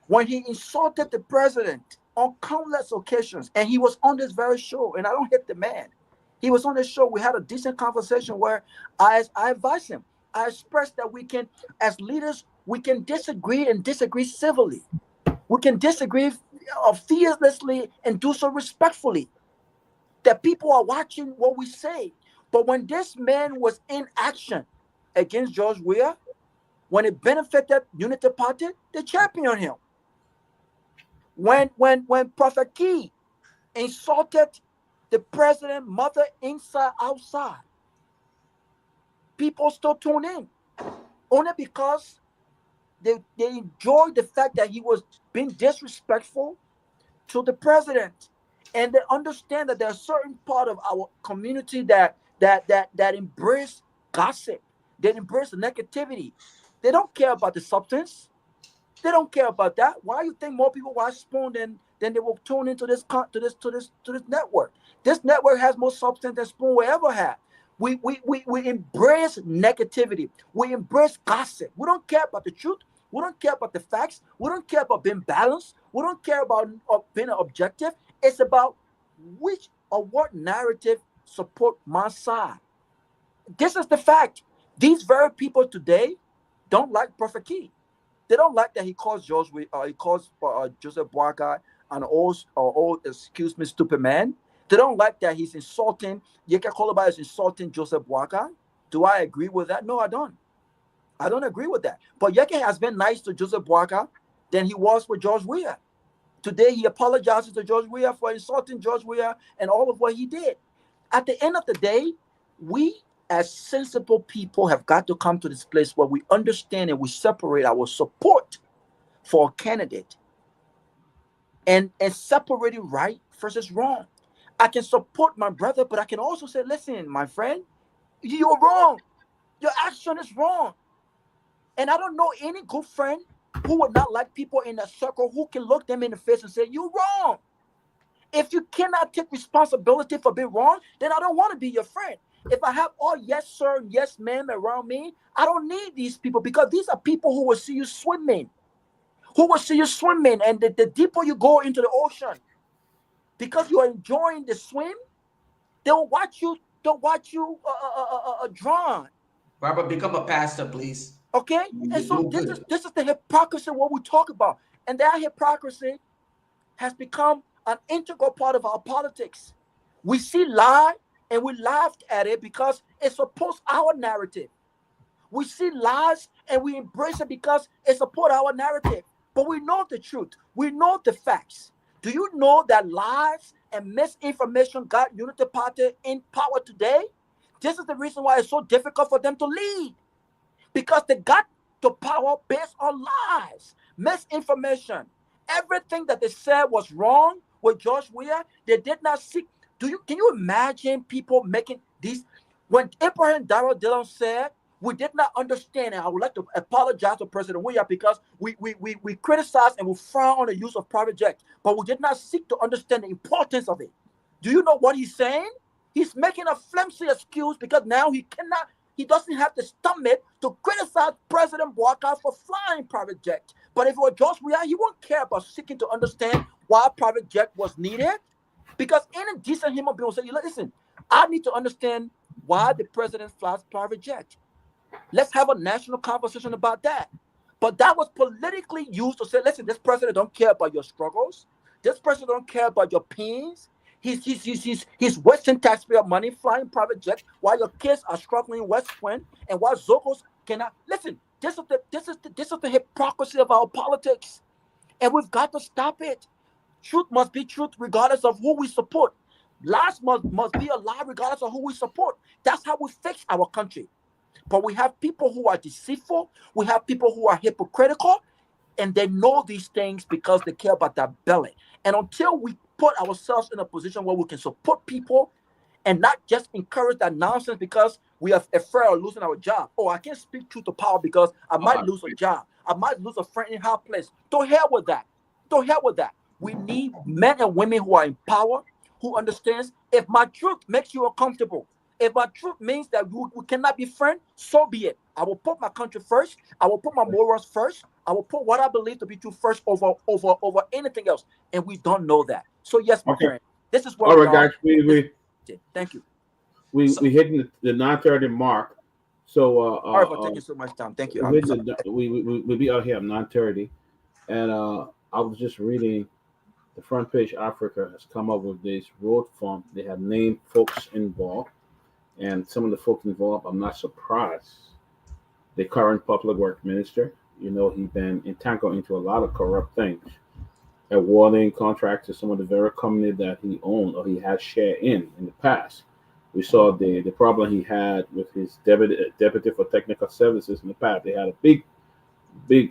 S19: when he insulted the president on countless occasions, and he was on this very show, and I don't hate the man. He was on the show. We had a decent conversation where I advised him. I expressed that we can, as leaders, we can disagree and disagree civilly. We can disagree fearlessly and do so respectfully. that people are watching what we say. But when this man was in action against George Weah, when it benefited Unity Party, they championed him. When Prophet Key insulted the president, mother, inside, outside, people still tune in. Only because they enjoy the fact that he was being disrespectful to the president. And they understand that there's a certain part of our community that embrace gossip. They embrace the negativity. They don't care about the substance. They don't care about that. Why do you think more people watch Spoon than they will tune into this network? This network has more substance than Spoon will ever have. We embrace negativity. We embrace gossip. We don't care about the truth. We don't care about the facts. We don't care about being balanced. We don't care about being objective. It's about which or what narrative support my side. This is the fact. These very people today don't like Prophet Key. They don't like that he calls Joseph Boakai an old, excuse me, stupid man. They don't like that he's insulting. Yeke Kehleboe is insulting Joseph Boakai. Do I agree with that? No, I don't. I don't agree with that. But Yeke has been nice to Joseph Boakai than he was with George Weah. Today, he apologizes to George Weah for insulting George Weah and all of what he did. At the end of the day, we as sensible people have got to come to this place where we understand and we separate our support for a candidate and separate it right versus wrong. I can support my brother, but I can also say, listen, my friend, you're wrong. Your action is wrong. And I don't know any good friend who would not like people in a circle who can look them in the face and say, you're wrong. If you cannot take responsibility for being wrong, then I don't want to be your friend. If I have all yes, sir, yes, ma'am around me, I don't need these people because these are people who will see you swimming. Who will see you swimming. And the deeper you go into the ocean, because you are enjoying the swim, they'll watch you drown.
S17: Robert, become a pastor, please.
S19: Okay? And so this is the hypocrisy what we talk about. And that hypocrisy has become an integral part of our politics. We see lie and we laughed at it because it supports our narrative. We see lies and we embrace it because it supports our narrative. But we know the truth. We know the facts. Do you know that lies and misinformation got Unity Party in power today? This is the reason why it's so difficult for them to lead. Because they got to power based on lies, misinformation. Everything that they said was wrong with George Weah, they did not seek. Can you imagine people making these? When Abraham Darrell Dillon said, we did not understand, and I would like to apologize to President Weah because we criticized and we frown on the use of private jets, but we did not seek to understand the importance of it. Do you know what he's saying? He's making a flimsy excuse because now he doesn't have the stomach to criticize President Boakai for flying private jets. But if it were George Weah, he won't care about seeking to understand why a private jet was needed. Because any decent human being will say, listen, I need to understand why the president flies private jet. Let's have a national conversation about that. But that was politically used to say, listen, this president don't care about your struggles. This president don't care about your pains. He's wasting taxpayer money flying private jets while your kids are struggling in West Point and while Zogos cannot. Listen, this is the hypocrisy of our politics. And we've got to stop it. Truth must be truth regardless of who we support. Lies must be a lie regardless of who we support. That's how we fix our country. But we have people who are deceitful. We have people who are hypocritical. And they know these things because they care about their belly. And until we put ourselves in a position where we can support people and not just encourage that nonsense because we are afraid of losing our job. Oh, I can't speak truth to power because I might lose a job. I might lose a friend in high place. Don't hell with that. Don't hell with that. We need men and women who are in power, who understands if my truth makes you uncomfortable, if my truth means that we cannot be friends, so be it. I will put my country first. I will put my morals first. I will put what I believe to be true first over anything else. And we don't know that. So yes, my friend, this is what.
S20: All right, guys.
S19: Thank you.
S20: We hitting the 9:30 mark. So
S19: sorry for taking so much time. Thank you.
S20: We be out here at 9:30, and I was just reading the Front Page Africa has come up with this road fund. They have named folks involved, and some of the folks involved, I'm not surprised. The current public works minister, he's been entangled into a lot of corrupt things, awarding contracts to some of the very company that he owned or he had share in the past. We saw the problem he had with his deputy for technical services in the past. They had a big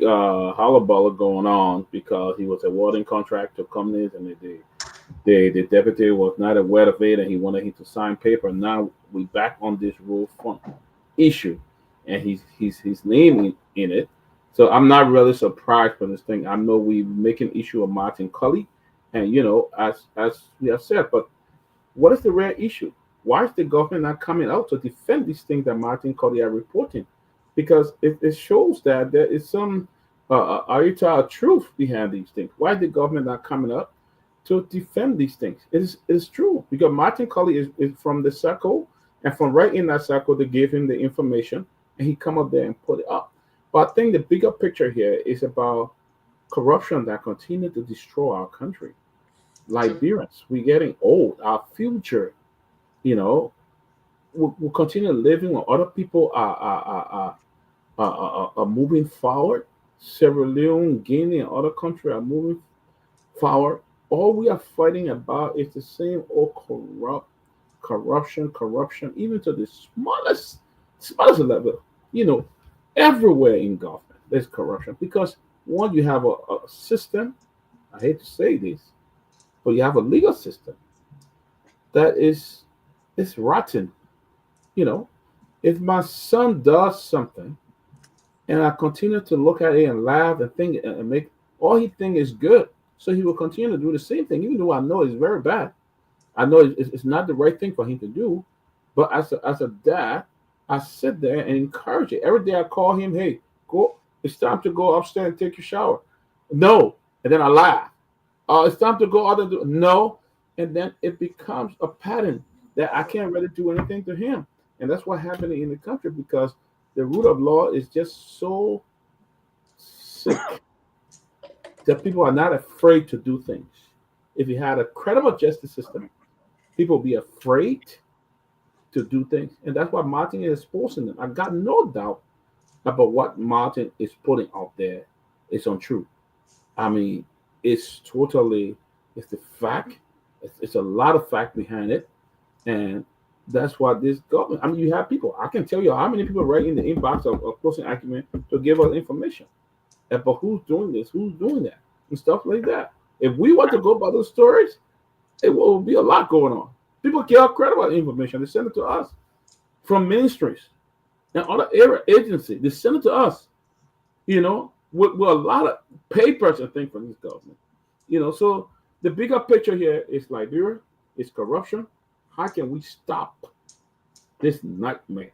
S20: hullabaloo going on because he was awarding contract to companies, and the deputy was not aware of it, and he wanted him to sign paper. Now we back on this road fund issue, and his name in it. So I'm not really surprised for this thing. I know we make an issue of Martin Cully, and as we have said, but what is the real issue? Why is the government not coming out to defend these things that Martin Cully are reporting? Because it shows that there is some truth behind these things. Why is the government not coming up to defend these things? It's true, because Martin Cully is from the circle, and from right in that circle, they gave him the information, and he come up there and put it up. But I think the bigger picture here is about corruption that continue to destroy our country. Liberians, we're getting old. Our future, we'll continue living when other people are moving forward. Sierra Leone, Guinea, and other countries are moving forward. All we are fighting about is the same old corruption, even to the smallest level. Everywhere in government there's corruption, because one, you have a system. I hate to say this, but you have a legal system that is rotten. If my son does something, and I continue to look at it and laugh and think and make all he think is good, so he will continue to do the same thing, even though I know it's very bad. I know it's not the right thing for him to do, but as a dad, I sit there and encourage it. Every day I call him, hey, go. It's time to go upstairs and take your shower. No, and then I laugh. It's time to go out and do. No, and then it becomes a pattern that I can't really do anything to him. And that's what's happening in the country, because the rule of law is just so sick that people are not afraid to do things. If you had a credible justice system, people would be afraid to do things. And that's why Martin is exposing them. I got no doubt about what Martin is putting out there is untrue. I mean, it's the fact. It's a lot of fact behind it. And that's why this government, you have people, I can tell you how many people write in the inbox of closing argument to give us information about who's doing this, who's doing that, and stuff like that. If we want to go by those stories, it will be a lot going on. People get credible information. They send it to us from ministries and other agencies. They send it to us, with a lot of papers and things from this government. So the bigger picture here is Liberia, is corruption. How can we stop this nightmare?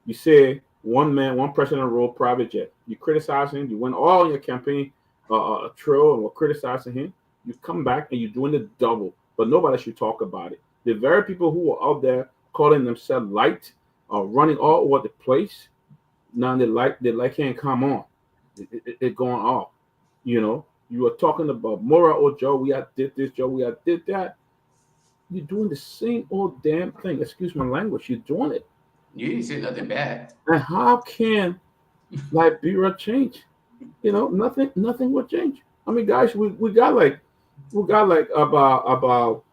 S20: You say one person on the road, private jet. You criticize him. You went all your campaign trail and were criticizing him. You come back and you're doing the double, but nobody should talk about it. The very people who are out there calling themselves light are running all over the place. Now the light can't come on. It's going off. You were talking about Mora or Joe. We had did this, Joe. We had did that. You're doing the same old damn thing. Excuse my language. You're doing it.
S17: You didn't say nothing bad.
S20: And how can Liberia change? Nothing will change. I mean, guys, we got about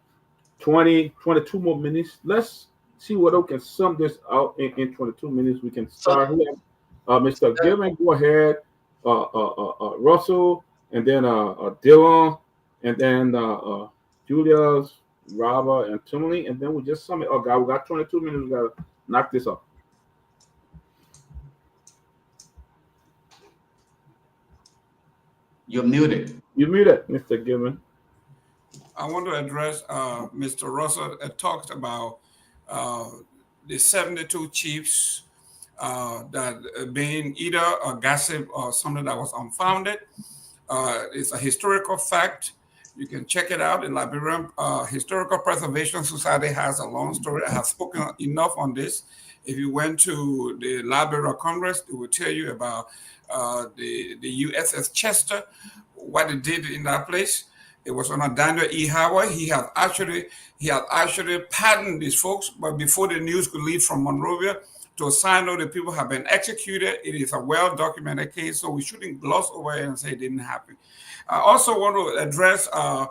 S20: 20, 22 more minutes. Let's see what we can sum this out in 22 minutes. We can start here. Mr. Gilman, go ahead. Russell, and then Dylan, and then Julius, Robert, and Tomalin, and then we just sum it. Oh God, we got 22 minutes. We gotta knock this up.
S17: You're muted.
S20: You're muted, Mr. Gilman.
S10: I want to address Mr. Russell talked about the 72 chiefs that being either a gossip or something that was unfounded. It's a historical fact. You can check it out. The Liberian Historical Preservation Society has a long story. I have spoken enough on this. If you went to the Library of Congress, they will tell you about the USS Chester, what it did in that place. It was under Daniel E. Howard. He had actually pardoned these folks, but before the news could leave from Monrovia to assign all the people have been executed. It is a well-documented case, so we shouldn't gloss over it and say it didn't happen. I also want to address my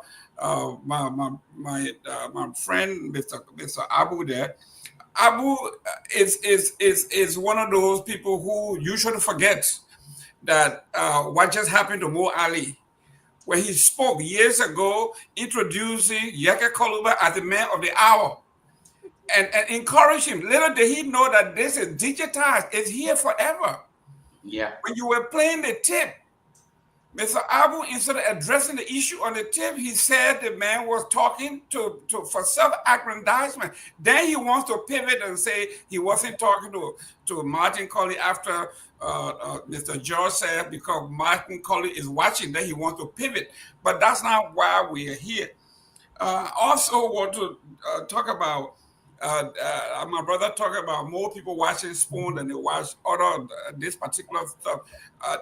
S10: friend, Mr. Abu there. Abu is one of those people who usually forgets that what just happened to Mo Ali, where he spoke years ago, introducing Yaka Koluba as the man of the hour, and encourage him. Little did he know that this is digitized. It's here forever.
S17: Yeah.
S10: When you were playing the tip, Mr. Abu, instead of addressing the issue on the tip, he said the man was talking for self-aggrandizement. Then he wants to pivot and say he wasn't talking to Martin Colley after Mr. George said because Martin Colley is watching, then he wants to pivot. But that's not why we are here. Also want to talk about my brother talking about more people watching Spoon than they watch other this particular stuff.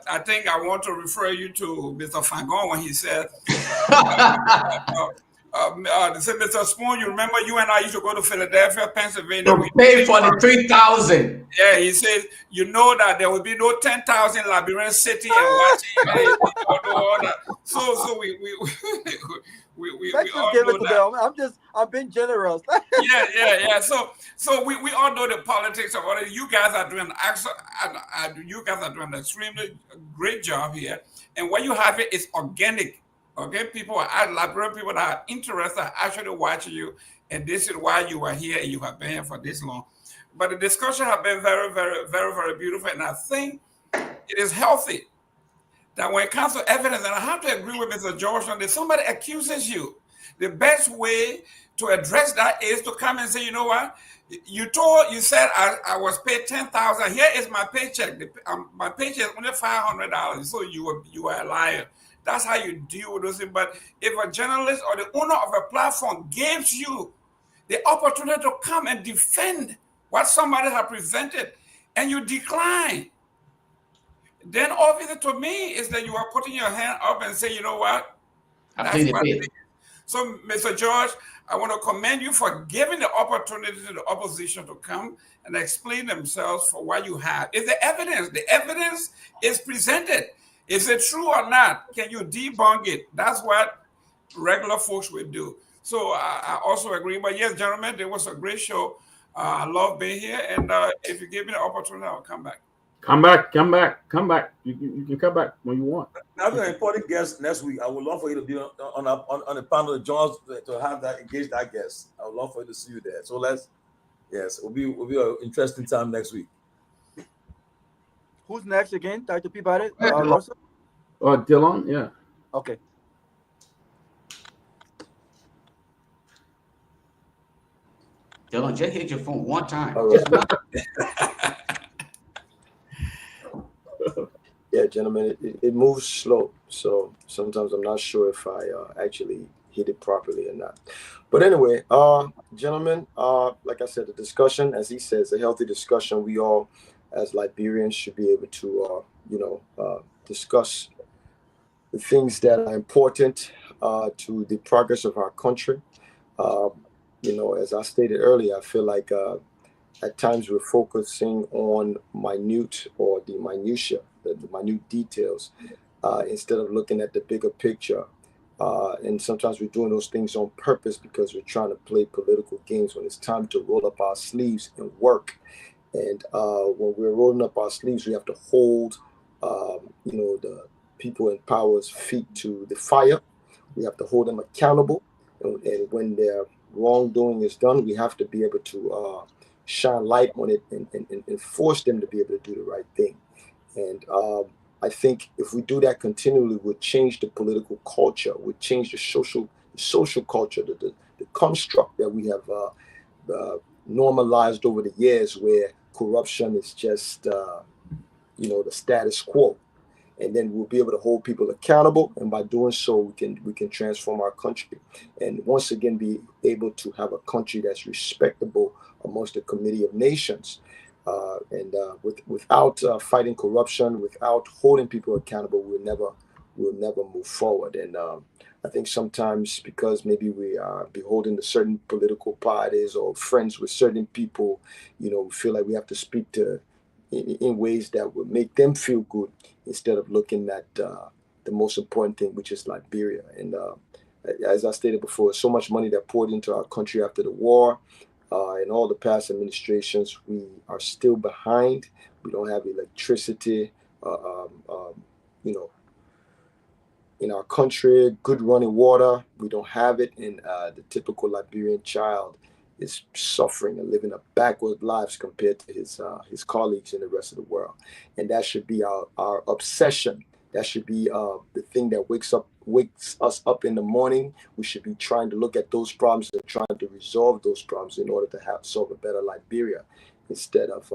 S10: I think I want to refer you to Mr. Fangon when he said, Mr. Spoon, you remember you and I used to go to Philadelphia, Pennsylvania.
S17: To pay for the 3,000.
S10: Yeah, he said, you know that there will be no 10,000 Liberian city and watching. So we
S18: Let's
S10: all
S18: just give
S10: know
S18: it to
S10: that.
S18: them. I'm being generous.
S10: Yeah. So we all know the politics of what you guys are doing. You guys are doing an extremely great job here, and what you have it is organic. Okay, people are Liberian people that are interested are actually watching you, and this is why you are here and you have been here for this long. But the discussion has been very, very, very, very beautiful, and I think it is healthy that when it comes to evidence, and I have to agree with Mr. George on this, somebody accuses you, the best way to address that is to come and say, you know what, you said I was paid $10,000. Here is my paycheck. My paycheck is only $500. So you are a liar. That's how you deal with those things. But if a journalist or the owner of a platform gives you the opportunity to come and defend what somebody has presented, and you decline, then obviously to me is that you are putting your hand up and say, you know what? That's what it is. So, Mr. George, I want to commend you for giving the opportunity to the opposition to come and explain themselves for what you have. Is the evidence is presented. Is it true or not? Can you debunk it? That's what regular folks would do. So I also agree. But yes, gentlemen, it was a great show. I love being here. And if you give me the opportunity, I'll come back.
S20: Come back. You can come back when you want.
S3: That's an important guest next week. I would love for you to be on the panel of John's to have that engage that guest. I would love for you to see you there. So it'll be an interesting time next week.
S18: Who's next again? Dr. Peabody?
S20: Dylan, yeah.
S18: Okay.
S17: Dylan, just hit your phone one time.
S22: All right. Yeah, gentlemen, it moves slow, so sometimes I'm not sure if I actually hit it properly or not. But anyway, gentlemen, like I said, the discussion, as he says, a healthy discussion. We all, as Liberians, should be able to, discuss the things that are important to the progress of our country. As I stated earlier, I feel like at times we're focusing on the minutia, the minute details, instead of looking at the bigger picture. And sometimes we're doing those things on purpose because we're trying to play political games when it's time to roll up our sleeves and work. And when we're rolling up our sleeves, we have to hold, the people in power's feet to the fire. We have to hold them accountable. And when their wrongdoing is done, we have to be able to shine light on it and force them to be able to do the right thing. And I think if we do that continually, we'll change the political culture, we'll change the social culture, the construct that we have normalized over the years, where corruption is just the status quo. And then we'll be able to hold people accountable, and by doing so, we can transform our country, and once again be able to have a country that's respectable amongst the community of nations. Without fighting corruption, without holding people accountable, we'll never move forward. And I think sometimes because maybe we are beholden to certain political parties or friends with certain people, we feel like we have to speak to in ways that will make them feel good instead of looking at the most important thing, which is Liberia. And as I stated before, so much money that poured into our country after the war. In all the past administrations, we are still behind. We don't have electricity, in our country, good running water. We don't have it. And the typical Liberian child is suffering and living a backward lives compared to his colleagues in the rest of the world. And that should be our obsession. That should be the thing that wakes us up in the morning. We should be trying to look at those problems and trying to resolve those problems in order to solve a better Liberia, instead of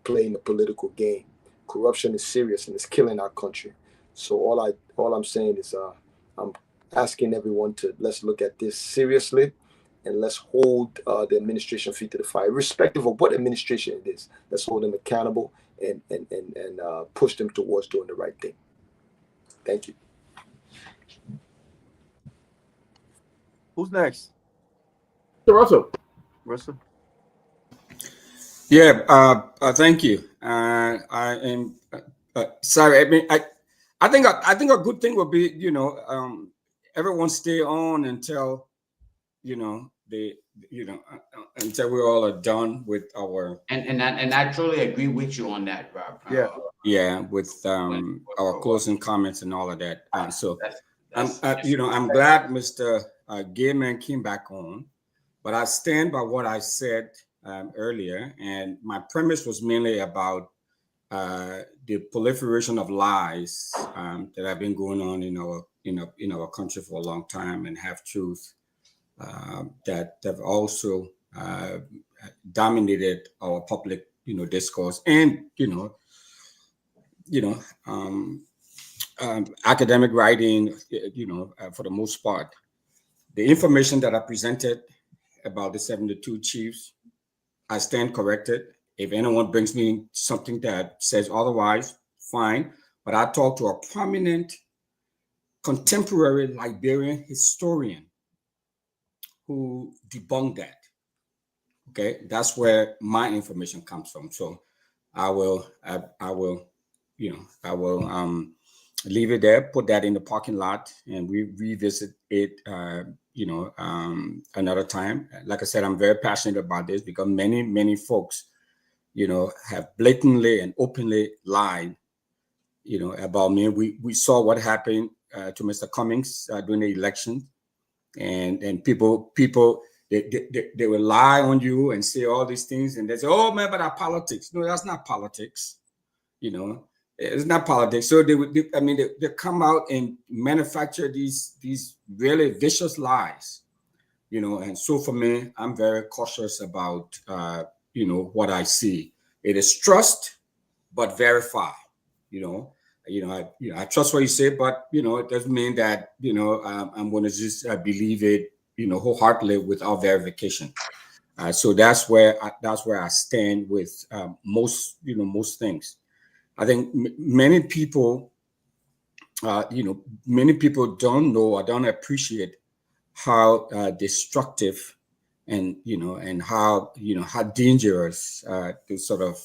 S22: playing the political game. Corruption is serious and it's killing our country. So all I'm saying is I'm asking everyone to let's look at this seriously, and let's hold the administration feet to the fire, irrespective of what administration it is. Let's hold them accountable and push them towards doing the right thing. Thank you.
S19: Who's next?
S20: Russell.
S19: Russell.
S1: Yeah. Thank you. I am sorry. I mean, I think a good thing would be, everyone stay on until, until we all are done with our.
S17: And I truly agree with you on that, Rob.
S1: Yeah, with our closing comments and all of that. So I'm glad Mr. Gayman came back on, but I stand by what I said earlier, and my premise was mainly about the proliferation of lies that have been going on in our country for a long time, and half-truth that have also dominated our public discourse and academic writing, for the most part. The information that I presented about the 72 chiefs, I stand corrected. If anyone brings me something that says otherwise, fine. But I talked to a prominent contemporary Liberian historian who debunked that. Okay, that's where my information comes from. So I will leave it there, put that in the parking lot, and we revisit it, another time. Like I said, I'm very passionate about this because many folks, have blatantly and openly lied, about me. We saw what happened to Mr. Cummings during the election, and people they will lie on you and say all these things, and they say, "Oh man, but our politics." No, that's not politics. It's not politics. So they come out and manufacture these really vicious lies, And so for me, I'm very cautious about what I see. It is trust, but verify. I trust what you say, but it doesn't mean that I'm going to just believe it wholeheartedly without verification. So that's where I stand with most things. I think many people don't know or don't appreciate how destructive and how dangerous the sort of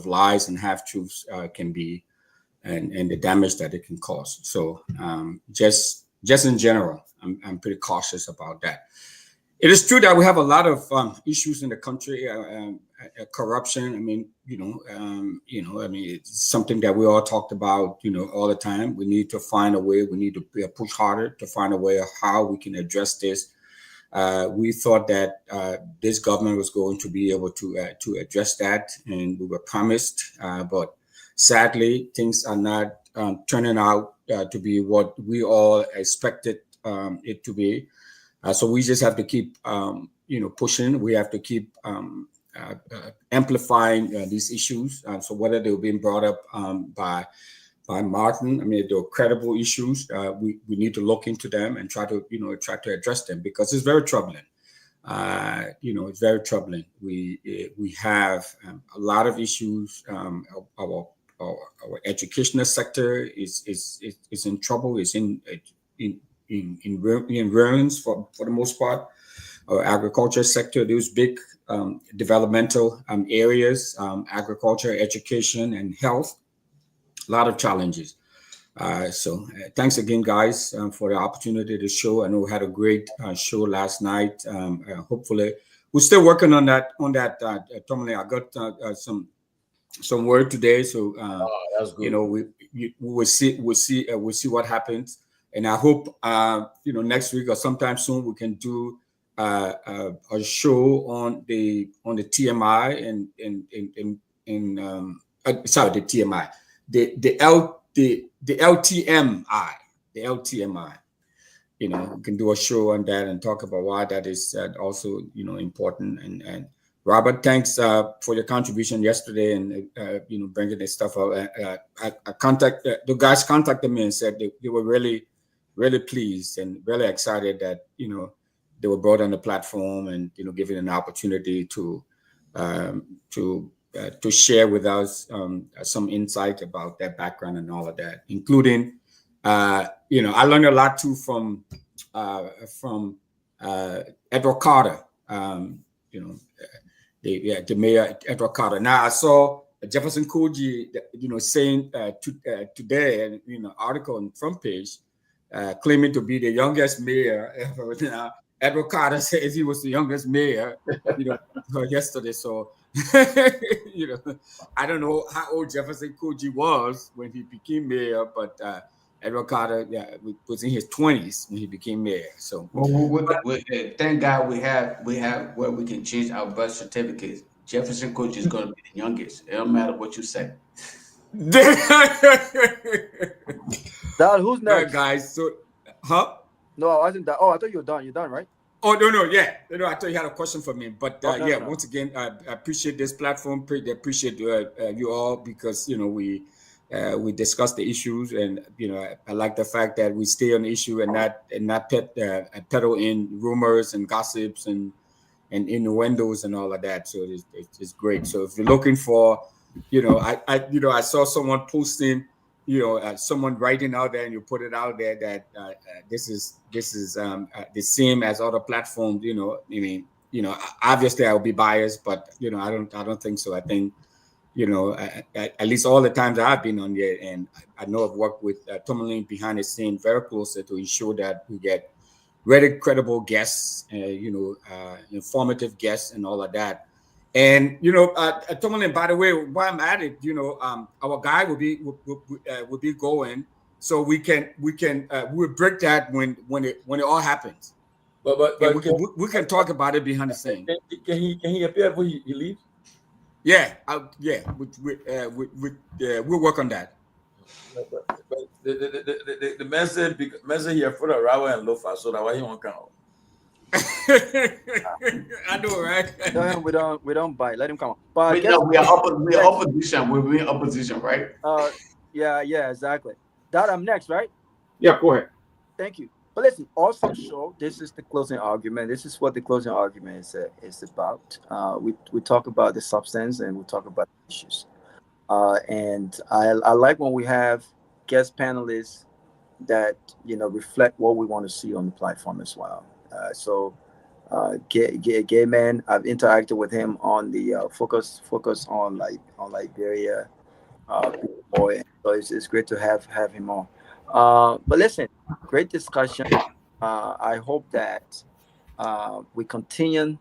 S1: lies and half-truths can be, and the damage that it can cause. So just in general, I'm pretty cautious about that. It is true that we have a lot of issues in the country, corruption. I mean, it's something that we all talked about, all the time. We need to find a way. We need to push harder to find a way of how we can address this. We thought that this government was going to be able to address that, and we were promised. But sadly, things are not turning out to be what we all expected it to be. So we just have to keep, pushing. We have to keep amplifying these issues. So whether they're being brought up by Martin, they're credible issues. We need to look into them and try to address them, because it's very troubling. It's very troubling. We have a lot of issues. Our our educational sector is in trouble. It's in ruins for the most part. Our agriculture sector, those big developmental areas, agriculture, education, and health, a lot of challenges. So thanks again, guys, for the opportunity to show. I know we had a great show last night. Hopefully, we're still working on that. Tomalin, I got some word today, so
S3: that's good.
S1: You know, we'll see what happens, and I hope you know, next week or sometime soon we can do a show on the TMI and sorry, the TMI, the LTMI. You know, we can do a show on that and talk about why that is also, you know, important. And Robert, thanks for your contribution yesterday and you know, bringing this stuff up. The guys contacted me and said they were really pleased and really excited that, you know, they were brought on the platform and, you know, given an opportunity to share with us some insight about their background and all of that, including, you know, I learned a lot too from Edward Carter, you know, the mayor, Edward Carter. Now I saw Jefferson Koji, you know, saying today, you know, article on front page, claiming to be the youngest mayor ever. Now, Edward Carter says he was the youngest mayor, you know, yesterday. So, you know, I don't know how old Jefferson Koji was when he became mayor, but Edward Carter was in his 20s when he became mayor. So,
S17: thank God we have where we can change our birth certificates. Jefferson Koji is going to be the youngest. It don't matter what you say.
S19: Dad, who's next?
S1: Guys, so, huh?
S19: No, I wasn't that. Oh, I thought you were done. You're done, right?
S1: Oh, no, yeah. No, I thought you had a question for me. But
S19: no.
S1: Once again, I appreciate this platform. I appreciate you all, because, you know, we discuss the issues, and, you know, I like the fact that we stay on the issue and not peddle in rumors and gossips and innuendos and all of that. So it's great. So if you're looking for, you know, I saw someone posting, you know, someone writing out there, and you put it out there that this is the same as other platforms. You know, I mean, you know, obviously I'll be biased, but, you know, I don't think so. I think, you know, at least all the times I've been on there, and I know I've worked with Tomalin behind the scene very closely to ensure that we get very credible guests, you know, informative guests and all of that. And, you know, Tomalin, by the way, while I'm at it, you know, our guy will be going, so we'll break that when it all happens.
S3: But
S1: we can talk about it behind the scene.
S3: Can he appear before he leaves?
S1: Yeah, we'll work on that.
S3: But the message here for the Rawa and Lofa, so that why he won't come.
S1: I know, right?
S19: No, we don't bite. Let him come on. But
S17: we are opposition. We're in opposition, right?
S19: Yeah, exactly. Dad, I'm next, right?
S20: Yeah, go ahead.
S19: Thank you. But listen, also show this is the closing argument. This is what the closing argument is about. We talk about the substance and we talk about issues. And I like when we have guest panelists that, you know, reflect what we want to see on the platform as well. Gay man, I've interacted with him on the focus on Liberia, boy. So it's great to have him on. But listen, great discussion. I hope that we continue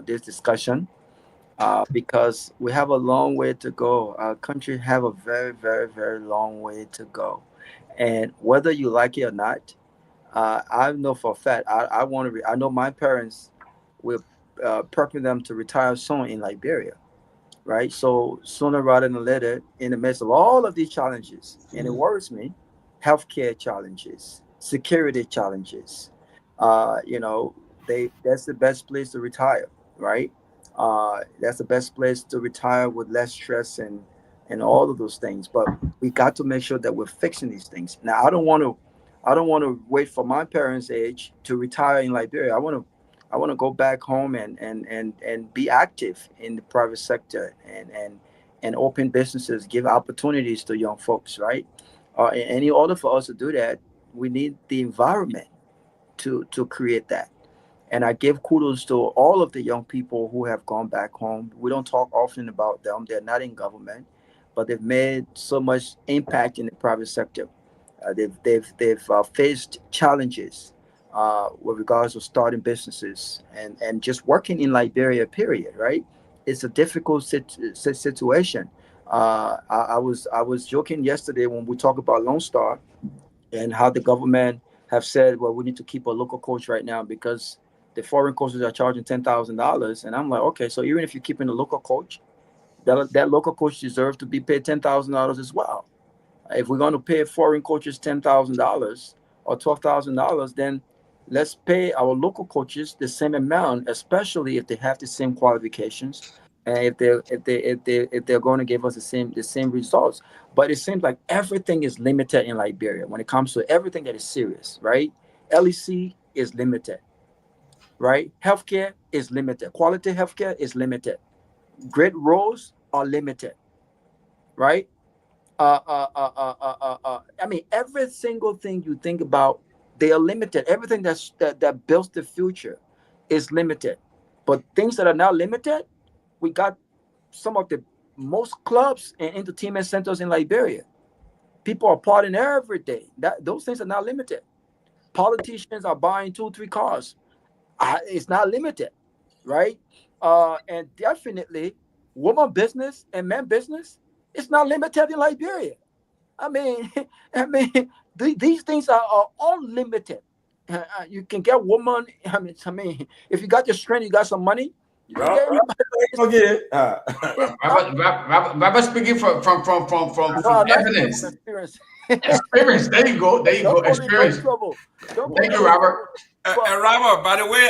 S19: this discussion because we have a long way to go. Our country have a very, very, very long way to go, and whether you like it or not, I know for a fact I want to. I know my parents will prepping them to retire soon in Liberia, right? So sooner rather than later, in the midst of all of these challenges, and it worries me, healthcare challenges, security challenges, you know, that's the best place to retire, right? That's the best place to retire with less stress and all of those things. But we got to make sure that we're fixing these things. Now, I don't want to wait for my parents' age to retire in Liberia. I want to go back home and be active in the private sector and open businesses, give opportunities to young folks, right? And in order for us to do that, we need the environment to create that. And I give kudos to all of the young people who have gone back home. We don't talk often about them. They're not in government, but they've made so much impact in the private sector. They've faced challenges with regards to starting businesses and just working in Liberia, period, right? It's a difficult situation. I was joking yesterday when we talked about Lone Star and how the government have said, well, we need to keep a local coach right now because the foreign coaches are charging $10,000. And I'm like, okay, so even if you're keeping the local coach, that local coach deserves to be paid $10,000 as well. If we're going to pay foreign coaches $10,000 or $12,000, then let's pay our local coaches the same amount, especially if they have the same qualifications and if they're going to give us the same results. But it seems like everything is limited in Liberia when it comes to everything that is serious, right? LEC is limited, right? Healthcare is limited. Quality healthcare is limited. Great roles are limited, right? I mean, every single thing you think about, they are limited. Everything that builds the future is limited. But things that are now limited, we got some of the most clubs and entertainment centers in Liberia. People are partying every day. Those things are not limited. Politicians are buying 2-3 cars. It's not limited, right? And definitely, woman business and men business, it's not limited in Liberia. I mean, these things are unlimited. You can get woman. I mean, if you got your strength, you got some money. You can get anybody.
S17: Robert speaking from evidence.
S19: Experience.
S17: Experience. There you go. There you go. Experience. Thank you, Robert.
S10: Robert, by the way,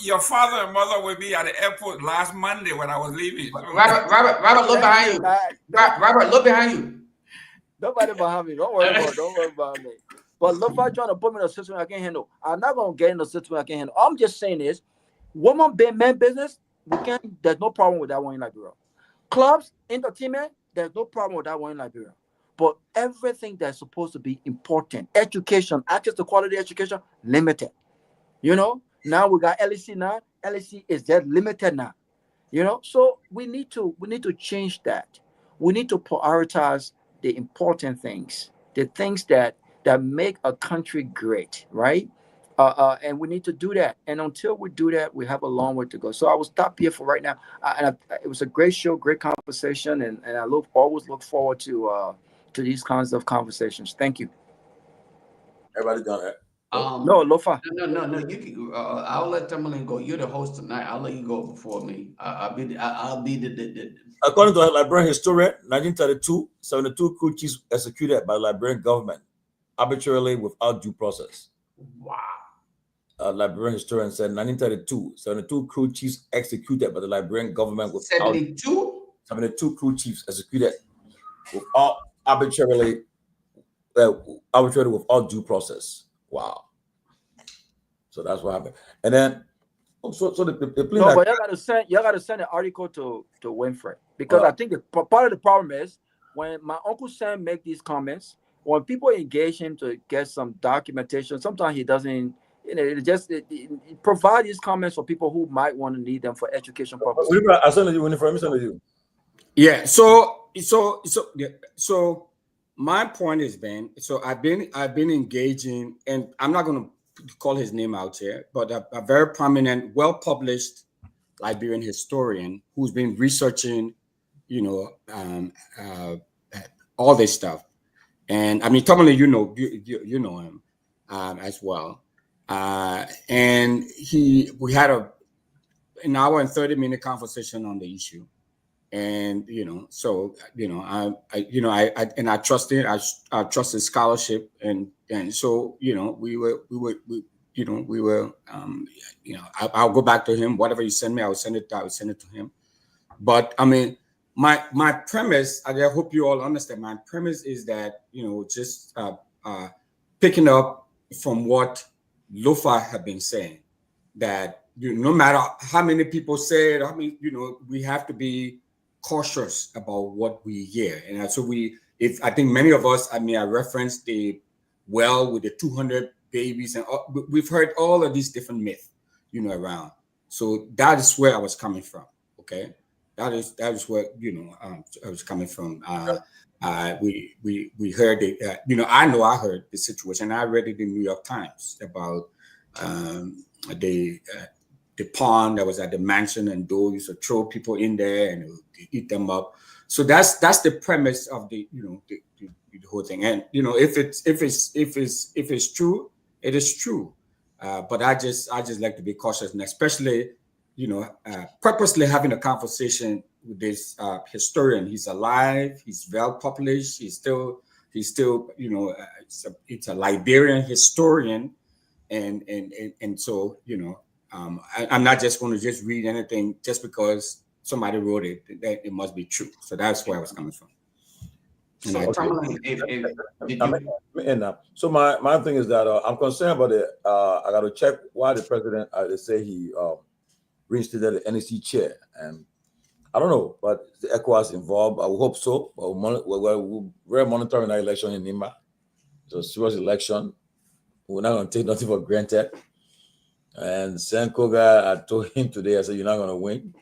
S10: your father and mother were me at the airport last Monday when I was leaving.
S17: Robert, look behind you. Robert, look behind you.
S19: Nobody behind me. Don't worry about me. But Lofa trying to put me in a situation I can't handle. I'm not gonna get in a situation I can't handle. I'm just saying is, woman men business, there's no problem with that one in Liberia. Clubs, entertainment, there's no problem with that one in Liberia. But everything that's supposed to be important, education, access to quality education, limited. You know, now we got LEC now. LEC is just limited now. You know, so we need to change that. We need to prioritize the important things, the things that make a country great, right? And we need to do that. And until we do that, we have a long way to go. So I will stop here for right now. It was a great show, great conversation, and I always look forward to these kinds of conversations. Thank you.
S3: Everybody done that?
S19: No, Lofa.
S17: No. You can. I'll let Tomalin go. You're the host tonight. I'll let you go before me. I'll be the.
S3: According to a Liberian historian, 1932, 72 crew chiefs executed by the Liberian government arbitrarily without due process.
S17: Wow.
S3: A Liberian historian said 1932, 72 crew chiefs executed by the Liberian government without 72 crew chiefs executed without arbitrarily without due process. Wow. So that's what happened. And then so the
S19: no, but y'all gotta send an article to Winfrey, because I think part of the problem is when my Uncle Sam make these comments, when people engage him to get some documentation, sometimes he doesn't. You know, it provide these comments for people who might want to need them for education purposes.
S3: I send it to you, Winfrey. Let me send it to you.
S1: Yeah. So my point is, Ben. So I've been engaging, and I'm not going to call his name out here, but a very prominent, well-published Liberian historian who's been researching, all this stuff. And I mean, Tomalin, you know him as well. And we had an hour and 30-minute conversation on the issue. And I trust it. I trust his scholarship, and so I'll go back to him. Whatever you send me, I will send it to him. But I mean, my premise, I hope you all understand. My premise is that just picking up from what Lofa have been saying, that no matter how many people say it, we have to be cautious about what we hear. And so I think many of us, I referenced the well with the 200 babies, and we've heard all of these different myths, around. So that is where I was coming from. Okay, that is where I was coming from. We heard it. I heard the situation. I read it in the New York Times about the pond that was at the mansion, and those used to throw people in there and eat them up. So that's the premise of the whole thing. And if it's true, it is true. But I just like to be cautious, and especially purposely having a conversation with this historian. He's alive. He's well published. He's still it's a Liberian historian, and so I'm not just going to just read anything just because somebody wrote it. That it must be true. So that's where I was coming from.
S3: So my thing is that I'm concerned about it. I got to check why the president they say he reinstated the NEC chair, and I don't know, but the ECOWAS involved. I would hope so. But we're monitoring that election in Nima. It's a serious election. We're not going to take nothing for granted. And Togar, I told him today, I said, "You're not going to win."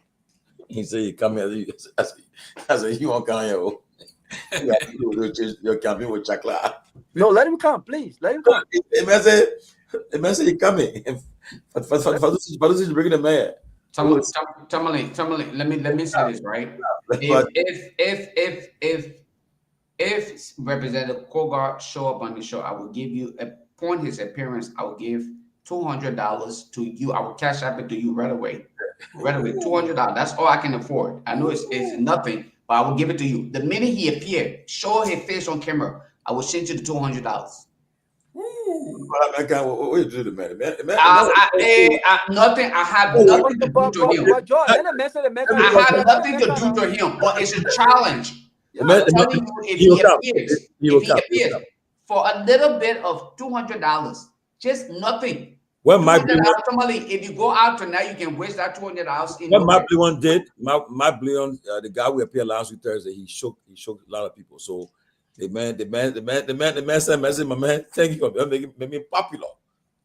S3: He said, "You come here." I said, "You won't come here." Your campaign with Chakla.
S19: No, let him come, please. Let him come.
S3: The man said, "He coming." For this is bringing the mayor.
S17: Tomalin, let me say this, right? If Representative Togar show up on the show, I will give you upon his appearance, I will give $200 to you. I will cash app it to you right away. $200. That's all I can afford. I know it's nothing, but I will give it to you. The minute he appeared, show his face on camera, I will send you the $200.
S3: What you do to the man?
S17: Nothing. I have nothing to do to him. I have nothing to do to him, but it's a challenge. I'm telling you, if he appears for a little bit of $200, just nothing.
S3: What my
S17: if you go out tonight, you can waste that $200.
S3: What my Bleon did, my Bleon, the guy who appeared last week Thursday, he shook a lot of people. So the man said, "Message, my man, thank you for making me popular.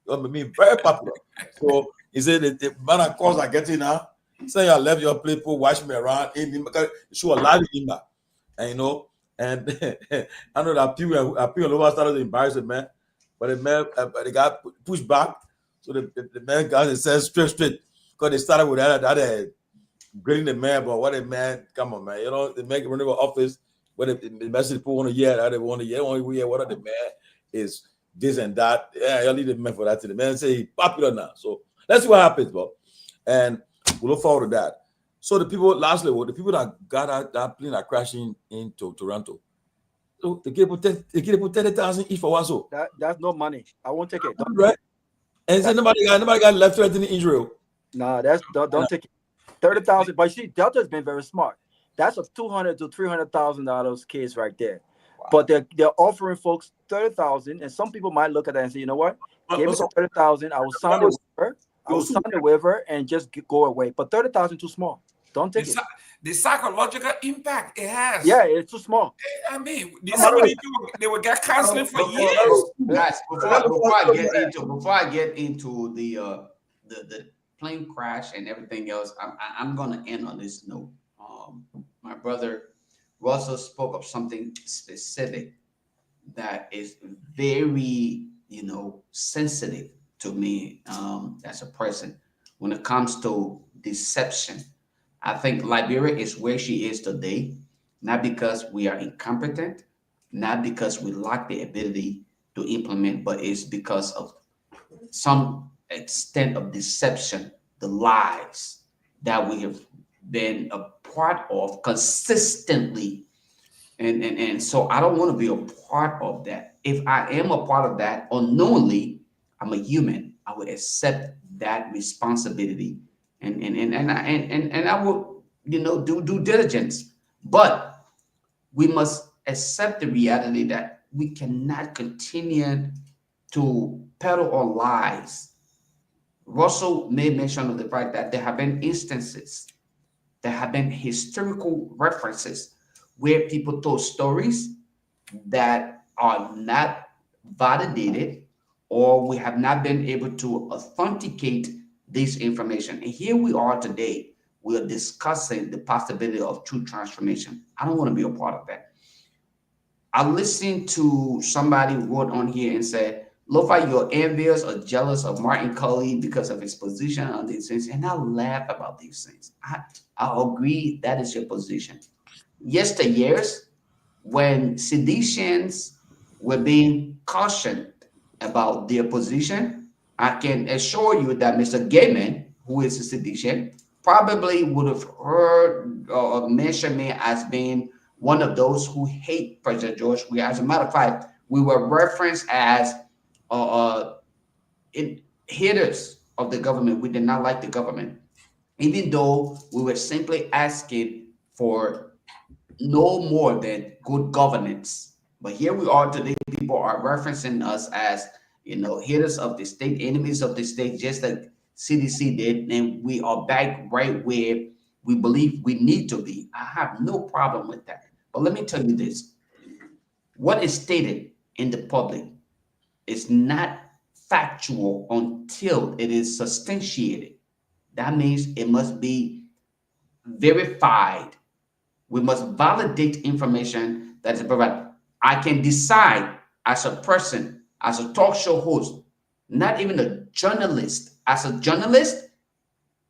S3: You made me very popular." So he said, "The man of course I get in now. Say I left your people, watch me around in show a lot in him, and and I know that people over started to embarrass the man, but the man, the guy pushed back. So the man got and said straight, because they started with that grading the man, but what a man, come on, man, they make it run over office, but the message people want to hear, that they want to hear, what the man is this and that. Yeah, I leave the man for that. The man say he's popular now. So let's see what happens, bro. And we'll look forward to that. So the people, lastly, the people that got out that plane are crashing into Toronto. So they get 30,000 each for what? So
S19: that's no money. I won't take it.
S3: Right? And so nobody got left threatening Israel.
S19: Nah, don't take it. 30,000. But see, Delta's been very smart. That's a $200,000 to $300,000 case right there. Wow. But they're offering folks 30,000, and some people might look at that and say, "You know what? Give me 30,000. I will sign the waiver. I will sign the waiver and just go away." But 30,000 too small. Don't take it.
S10: The psychological impact it has.
S19: Yeah, it's too small.
S10: I mean, they will get counseling for years.
S17: Guys, before I get into the plane crash and everything else, I'm gonna end on this note. My brother Russell spoke of something specific that is very, sensitive to me as a person when it comes to deception. I think Liberia is where she is today, not because we are incompetent, not because we lack the ability to implement, but it's because of some extent of deception, the lies that we have been a part of consistently. And so I don't want to be a part of that. If I am a part of that unknowingly, I'm a human. I would accept that responsibility. And I will, do due diligence. But we must accept the reality that we cannot continue to peddle our lies. Russell made mention of the fact that there have been instances there have been historical references where people told stories that are not validated, or we have not been able to authenticate this information. And here we are today. We are discussing the possibility of true transformation. I don't want to be a part of that. I listened to somebody wrote on here and said, Lofa, you're envious or jealous of Martin Cully because of his position on these things. And I laugh about these things. I agree that is your position. Yesteryears, when seditions were being cautioned about their position, I can assure you that Mr. Gaiman, who is a sedition, probably would have heard or mentioned me as being one of those who hate President George. We, as a matter of fact, we were referenced as haters of the government. We did not like the government, even though we were simply asking for no more than good governance. But here we are today. People are referencing us as, haters of the state, enemies of the state, just like CDC did, and we are back right where we believe we need to be. I have no problem with that. But let me tell you this. What is stated in the public is not factual until it is substantiated. That means it must be verified. We must validate information that is provided. I can decide as a person, as a talk show host, not even a journalist. As a journalist,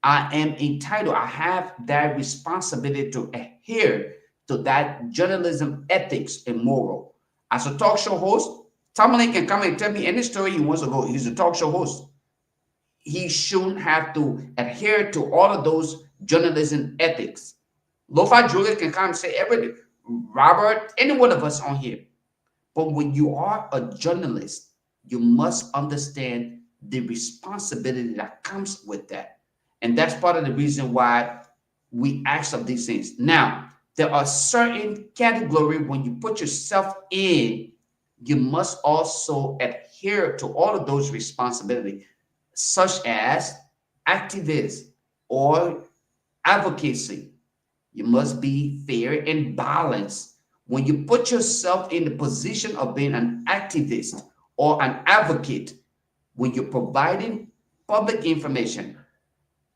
S17: I am entitled, I have that responsibility to adhere to that journalism ethics and moral. As a talk show host, Tomalin can come and tell me any story he wants to go. He's a talk show host. He shouldn't have to adhere to all of those journalism ethics. Lofa Julius can come and say everything. Robert, any one of us on here. But when you are a journalist, you must understand the responsibility that comes with that. And that's part of the reason why we ask of these things. Now, there are certain categories when you put yourself in, you must also adhere to all of those responsibilities, such as activism or advocacy. You must be fair and balanced. When you put yourself in the position of being an activist or an advocate, when you're providing public information,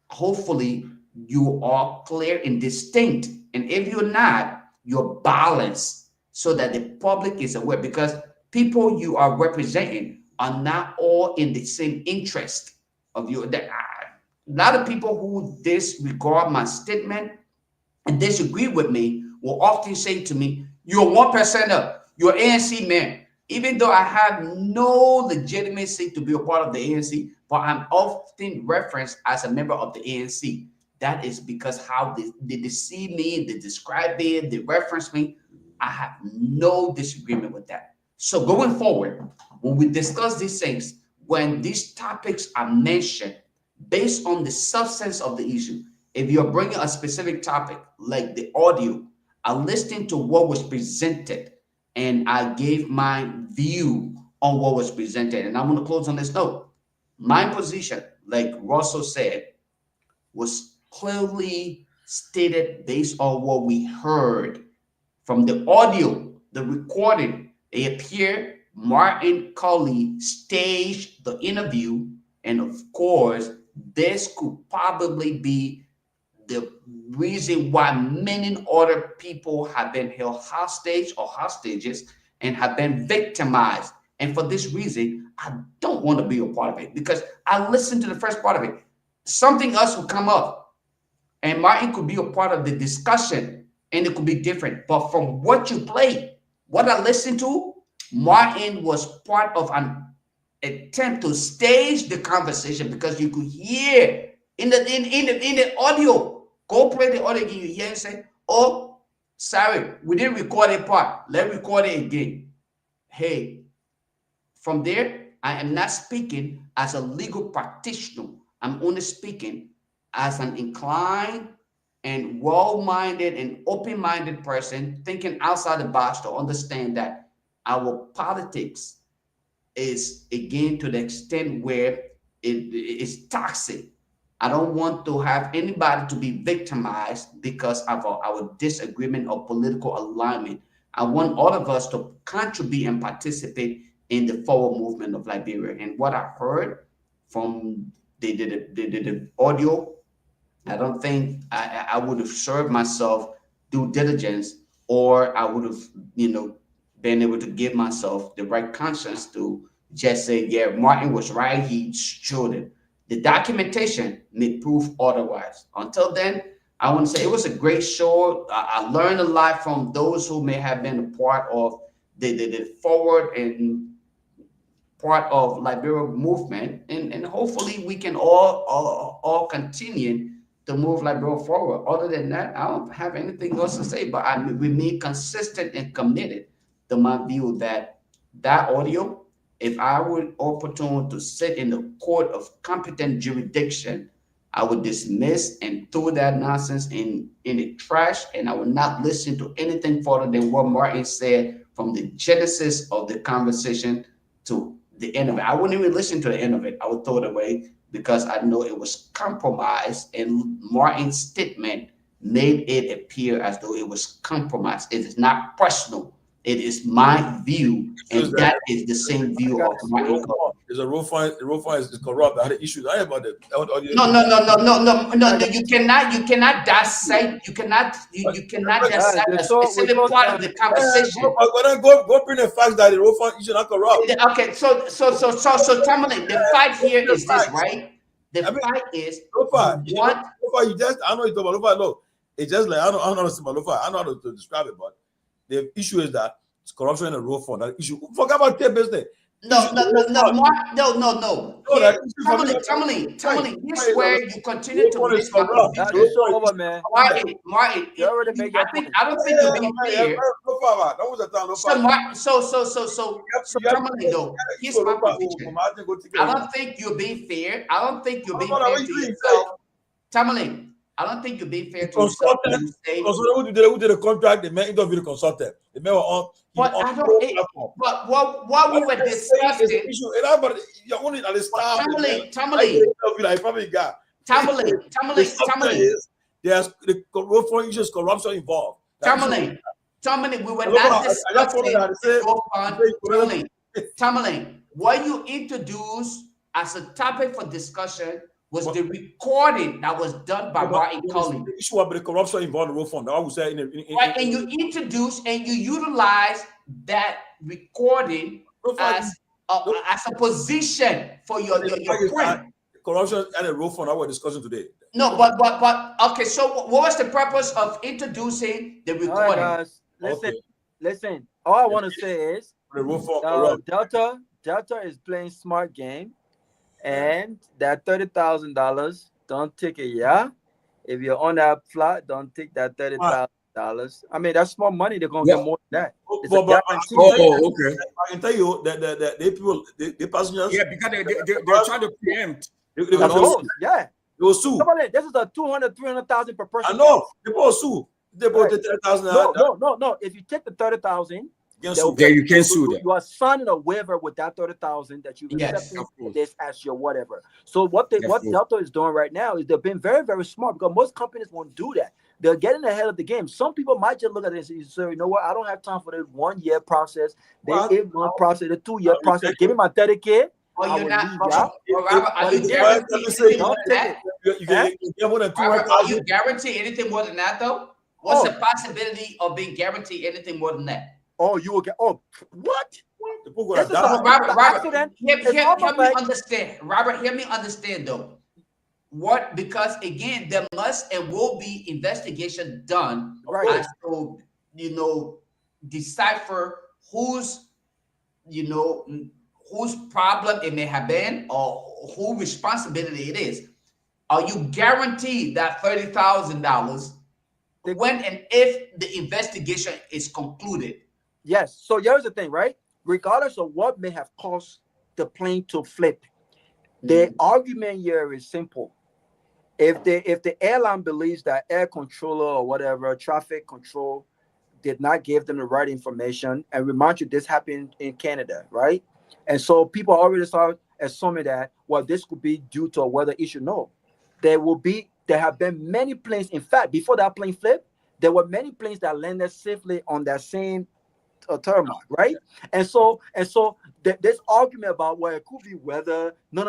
S17: hopefully you are clear and distinct. And if you're not, you're balanced so that the public is aware, because people you are representing are not all in the same interest of you. A lot of people who disregard my statement and disagree with me will often say to me, you're 1%er, you're ANC man. Even though I have no legitimacy to be a part of the ANC, but I'm often referenced as a member of the ANC. That is because how they see me, they describe me, they reference me. I have no disagreement with that. So going forward, when we discuss these things, when these topics are mentioned based on the substance of the issue, if you're bringing a specific topic like the audio, I listened to what was presented and I gave my view on what was presented. And I'm going to close on this note. My position, like Russell said, was clearly stated based on what we heard from the audio, the recording. It appeared Martin Cully staged the interview. And of course, this could probably be the reason why many other people have been held hostage or hostages and have been victimized. And for this reason, I don't want to be a part of it, because I listened to the first part of it. Something else will come up and Martin could be a part of the discussion and it could be different. But from what you played, what I listened to, Martin was part of an attempt to stage the conversation, because you could hear in the audio. Go play the audio again. You hear and say, oh, sorry, we didn't record a part. Let's record it again. Hey, from there, I am not speaking as a legal practitioner. I'm only speaking as an inclined and well-minded and open-minded person thinking outside the box to understand that our politics is, again, to the extent where it is toxic. I don't want to have anybody to be victimized because of our disagreement or political alignment. I want all of us to contribute and participate in the forward movement of Liberia. And what I heard from the audio, I don't think I would have served myself due diligence, or I would have, been able to give myself the right conscience to just say, yeah, Martin was right, he showed it. The documentation may prove otherwise. Until then, I want to say it was a great show. I learned a lot from those who may have been a part of the forward and part of Liberia movement, and hopefully we can all continue to move Liberia forward. Other than that, I don't have anything else to say, but I remain consistent and committed to my view that audio, if I were opportune to sit in the court of competent jurisdiction, I would dismiss and throw that nonsense in the trash, and I would not listen to anything further than what Martin said from the genesis of the conversation to the end of it. I wouldn't even listen to the end of it. I would throw it away because I know it was compromised, and Martin's statement made it appear as though it was compromised. It is not personal. It is my view, and that is the same view of Martin.
S3: There's a Rofa is corrupt. I had issues. I about it.
S17: No. You cannot dissect. You cannot dissect a specific part of the conversation.
S3: But go bring the facts that the Rofa is not corrupt.
S17: Okay, so Tomalin, the fight here is this, right? The fight is
S3: Lofa. You just I know you talk about Lofa. Look, it's just like I don't know about Lofa. I know how to describe it, but the issue is that it's corruption in the road fund. That issue. Forget about their business.
S17: No. Tomalin, here's where you continue to make Martin, I don't think you're being fair. So Tomalin, though, here's my position. I don't think you're being fair. I don't think you're being fair to yourself. Tomalin, I don't think you're being fair to yourself.
S3: Who did the contract? The man interviewed the consultant. The man were on.
S17: But I don't. But what we were discussing.
S3: You're only at the start.
S17: Tomalin.
S3: There's the road issues, corruption involved.
S17: Tomalin, we were not discussing. Tomalin, what you introduced as a topic for discussion was the recording that was done by Martin Cullen.
S3: The issue about the corruption involved in the road fund. I would say
S17: and you introduce and you utilize that recording as a position for your friend.
S3: Corruption and the road fund that we're discussing today.
S17: No, but okay. So what was the purpose of introducing the recording?
S19: All right, guys, listen. All I want to say is Delta is playing smart game. And that $30,000, don't take it, yeah? If you're on that flat, don't take that $30,000. I mean, that's small money. They're gonna get more than that.
S3: Okay. I can tell you that the passengers.
S1: Yeah, because they're trying to preempt.
S3: They will sue.
S19: This is a $200,000-$300,000 per person.
S3: I know. They will sue. They bought the $30,000.
S19: No. If you take the $30,000.
S1: You can sue them.
S19: You are signing a waiver with that $30,000 that you accept this as your whatever. So what Delta is doing right now is they're being very, very smart because most companies won't do that. They're getting ahead of the game. Some people might just look at this and say, you know what? I don't have time for the 1 year process, the 8 month process, the 2 year process. Give me my $30K.
S17: Oh, you're not. Are you guaranteed anything more than that, though? What's the possibility of being guaranteed anything more than that?
S19: Oh, you will get. Oh, what?
S17: Robert, hear me understand. Robert, hear me understand though. What? Because again, there must and will be investigation done as to decipher whose problem it may have been or whose responsibility it is. Are you guaranteed that $30,000 when and if the investigation is concluded?
S19: Yes. So here's the thing, right? Regardless of what may have caused the plane to flip, the argument here is simple. If the airline believes that air controller or whatever, traffic control did not give them the right information, and remind you, this happened in Canada, right? And so people already start assuming that, well, this could be due to a weather issue. No. there have been many planes. In fact, before that plane flipped, there were many planes that landed safely on that same tarmac, right? And so this argument about, well, it could be weather. No.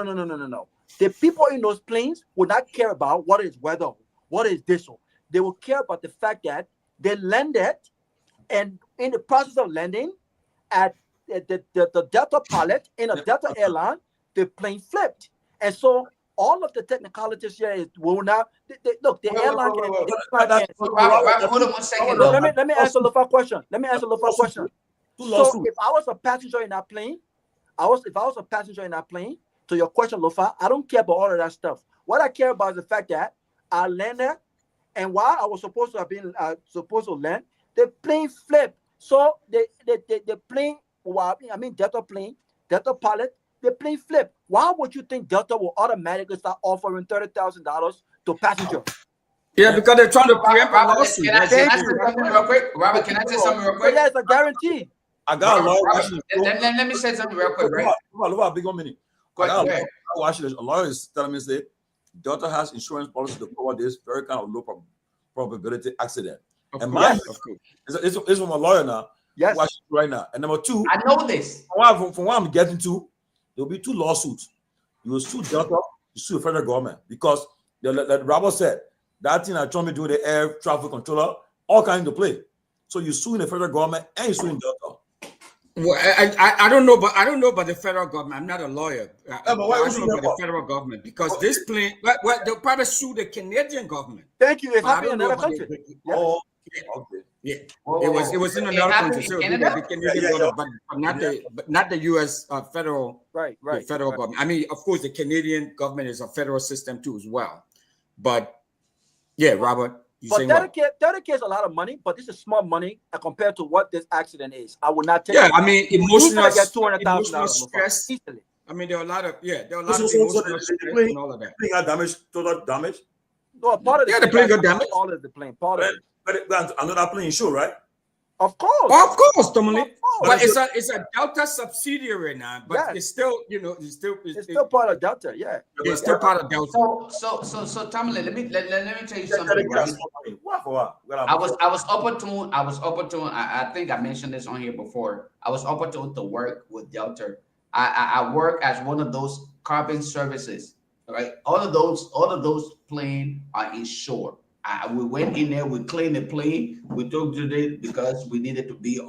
S19: The people in those planes would not care about what is weather, what is this. They will care about the fact that they landed, and in the process of landing at the Delta pilot in a Delta airline, the plane flipped. And so all of the technicalities here will now look. The airline can.
S17: Hold on 1 second.
S19: Let me answer the first question. So if I was a passenger in that plane, to your question, Lofa, I don't care about all of that stuff. What I care about is the fact that I landed, and while I was supposed to have been land, the plane flipped. So the plane, Delta pilot, the plane flipped. Why would you think Delta will automatically start offering $30,000 to passengers?
S1: Yeah, because they're trying to preempt a lawsuit.
S17: Can I say something real quick? Robert, can I say something real quick?
S19: Yeah, it's a guarantee.
S3: I got a lawyer.
S17: Let me say something real quick, right?
S3: Look, big 1 minute. A lawyer is telling me, say, Delta has insurance policy to cover this very kind of low probability accident. And mine, it's from a lawyer now.
S19: Yes.
S3: Right now. And number two,
S17: I know this.
S3: From what I'm getting to, there will be 2 lawsuits. You will sue Delta, you sue the federal government, because like Robert said, that thing that Trump doing the air traffic controller, all kinds of play. So you suing the federal government and you suing Delta.
S1: Well, I don't know, but I don't know about the federal government. I'm not a lawyer.
S3: But
S1: I don't know about the federal government, because this plane, they'll probably sue the Canadian government.
S19: Thank you. It's happening in another country.
S1: Yeah. It was in another country. So the Canadian government, but not the U.S. Federal.
S19: Right.
S1: The federal government. I mean, of course, the Canadian government is a federal system too, as well. But yeah, Robert.
S19: But 30K is a lot of money, but this is small money compared to what this accident is. I would not take it.
S1: I mean, emotional
S19: stress. Easily.
S1: I mean, there are a lot of emotional stress and all of that.
S3: Plane got damage, total damage.
S19: No, part of the
S1: plane got damage.
S19: All of the plane, part of it.
S3: But another plane sure, right?
S19: Of course,
S1: Tomalin. But it's a Delta subsidiary now. But it's still, it's still
S19: part of Delta. Yeah,
S1: it's still part of Delta.
S17: So Tomalin, let me tell you something. Right? I was opportune. I think I mentioned this on here before. I was opportune to work with Delta. I work as one of those carbon services. Right, all of those planes are insured. We went in there, we cleaned the plane, we took to it because we needed to be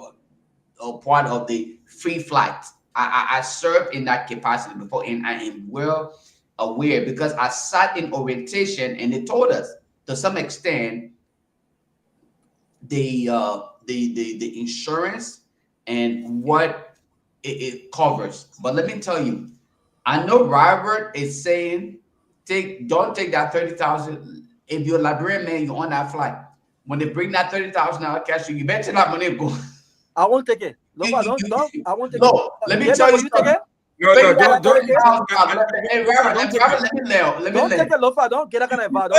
S17: a part of the free flight. I served in that capacity before, and I am well aware, because I sat in orientation and they told us to some extent the insurance and what it covers. But let me tell you, I know Robert is saying, don't take that 30,000. If you're a Liberian man, you're on that flight. When they bring that $30,000 cash, you better not money go.
S19: I won't take it. No, I won't take it.
S17: No, let me tell you something.
S1: Don't
S17: take it,
S19: Lofa. Don't get that kind of bad.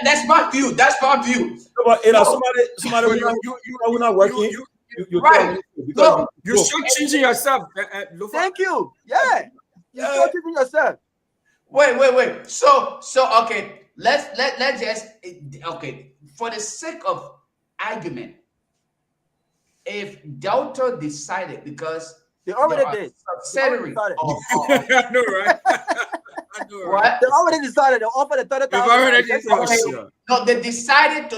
S17: That's my view.
S3: Somebody you're not working. You're
S17: right.
S1: You're shortchanging yourself.
S19: Thank you. Yeah, you're shortchanging yourself.
S17: Wait. So okay. Let's just for the sake of argument, if Delta decided, because
S19: they already did.
S17: Subsidiary.
S1: I know, right?
S19: What? They already decided to offer the $30,000.
S17: No, they decided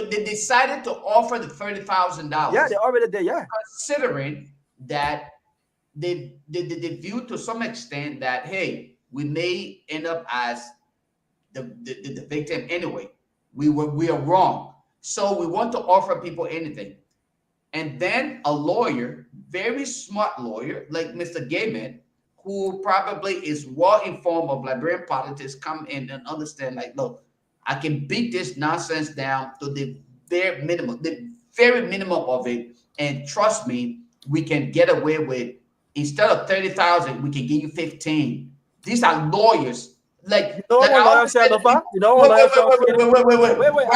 S17: to offer the $30,000.
S19: Yeah, they already did. Yeah,
S17: considering that they view to some extent that, hey, we may end up as the victim anyway. We are wrong, so we want to offer people anything. And then a lawyer, very smart lawyer like Mr. Gayman, who probably is well informed of Liberian politics, come in and understand, like, look, I can beat this nonsense down to the very minimum of it, and trust me, we can get away with, instead of 30,000, we can give you 15. These are lawyers. Like,
S19: you know what lawyer said, Lofa? You know what lawyer said on CNN? Wait.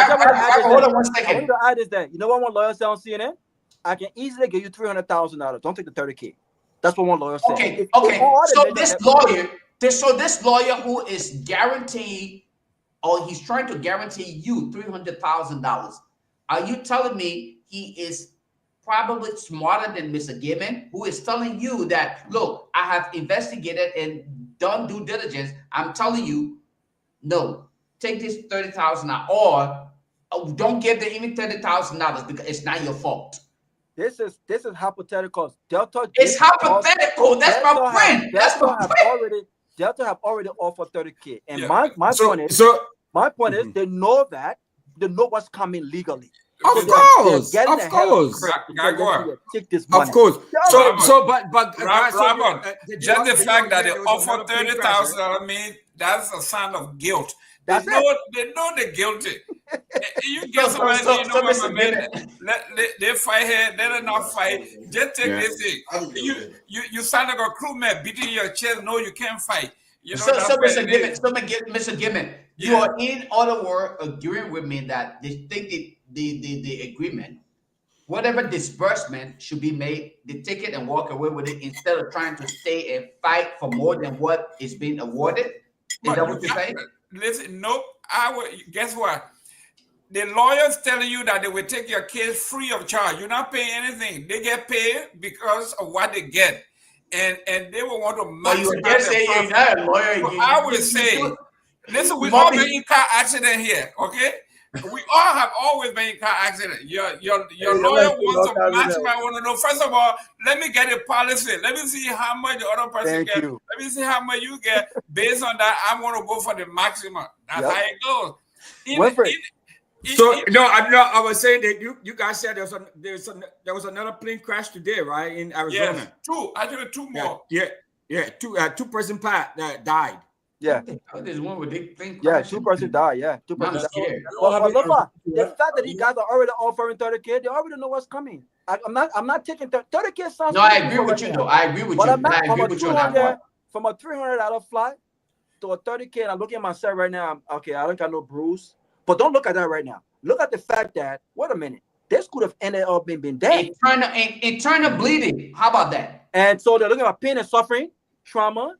S19: Hold on 1 second. I want to add this there. You know what one lawyer said on CNN? I can easily give you $300,000. Don't take the 30K. That's what one lawyer said.
S17: Okay. So this lawyer who is guaranteed or he's trying to guarantee you $300,000. Are you telling me he is probably smarter than Mr. Gibbon, who is telling you that, look, I have investigated and done due diligence. I'm telling you, no, take this $30,000 or don't give them even $30,000 because it's not your fault.
S19: This is hypothetical. Delta.
S17: It's hypothetical. That's my friend. That's my friend.
S19: Delta have already offered 30K, and
S1: Yeah.
S19: my point is they know that they know what's coming legally.
S1: Of
S19: So
S1: course,
S19: they're getting
S1: of
S19: ahead
S1: course.
S19: the curve because
S10: Garguah.
S19: they take this money.
S1: Of course. But
S10: Robert, just the fact that they offer 30,000, I mean, that's a sign of guilt. They know they're guilty. You get somebody, you know what I mean? They fight here, they don't not fight. Just take this thing. You sound like a crewman beating your chest. No, you can't fight. You know,
S17: So Mr. Gibbon, you are in other words agreeing with me that they think the agreement, whatever disbursement should be made, they take it and walk away with it instead of trying to stay and fight for more than what is being awarded. Is that what you're saying?
S10: Listen, nope. Guess what? The lawyers telling you that they will take your case free of charge. You're not paying anything. They get paid because of what they get. And they will want to maximize
S17: you're not a lawyer.
S10: So I would say, listen, we all been in car accident here, okay? We all have always been in car accident. Your lawyer wants to maximize. Want to know, first of all, let me get a policy. Let me see how much the other person gets. Let me see how much you get. Based on that, I'm going to go for the maximum. That's how it goes.
S1: I was saying that you guys said there was another plane crash today, right, in Arizona.
S10: Yes, two more.
S1: Yeah, two person died.
S19: Yeah.
S17: There's one with big plane
S19: Yeah,
S17: crash.
S19: 2 persons died. Yeah, 2 persons died.
S17: But
S19: Lofa, the fact that you guys are already offering 30K, they already know what's coming. I'm not taking 30K. Sounds.
S17: No, I agree with you though. I agree with you.
S19: I'm not,
S17: I agree with you on that part.
S19: From a $300 flight to a 30K, and I'm looking at myself right now. Okay, I don't got no bruise, but don't look at that right now. Look at the fact that wait a minute, this could have ended up being dead.
S17: Internal bleeding. How about that?
S19: And so they're looking at pain and suffering, trauma.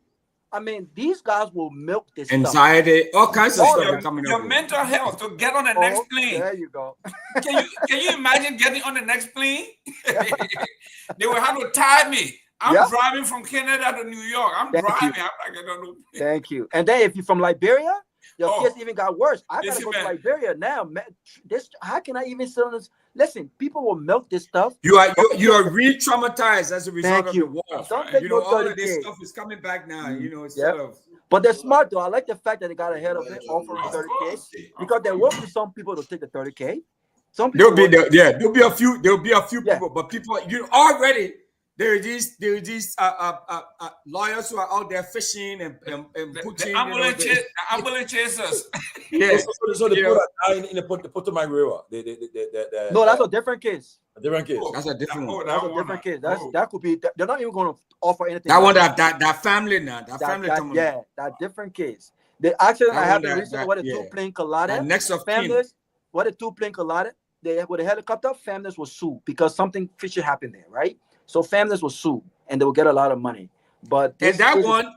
S19: I mean, these guys will milk this
S1: anxiety,
S19: stuff.
S1: all kinds of stuff coming
S10: Your
S1: up.
S10: mental health to get on the next plane.
S19: There you go.
S10: Can you imagine getting on the next plane? They will have to tie me. I'm driving from Canada to New York. I'm driving. I'm not getting on no plane.
S19: Thank you. And then if you're from Liberia, your case even got worse. I gotta go to Liberia now. Man, how can I even sell this? Listen, people will milk this stuff.
S1: You are re-traumatized as a result of the war.
S19: Don't
S1: all of this stuff is coming back now. Instead of.
S19: But they're smart though. I like the fact that they got ahead of it, offering 30K, because there will be some people to take the 30K. Some people
S1: there'll be a few people, but people already. There are these lawyers who are out there fishing and putting
S10: ambulance chasers.
S1: Yes.
S3: So the people that die in the Potomac River.
S19: No, that's a different case.
S3: A different case.
S1: That's a different one.
S19: That's a different case. That could be. They're not even going to offer anything.
S1: That one, that family now.
S19: That different case. The accident I happened recently where the two planes collided.
S1: Next of
S19: families, where the two planes collided, with the helicopter, families will sue because something fishy happened there, right? So families will sue and they will get a lot of money. But
S1: that one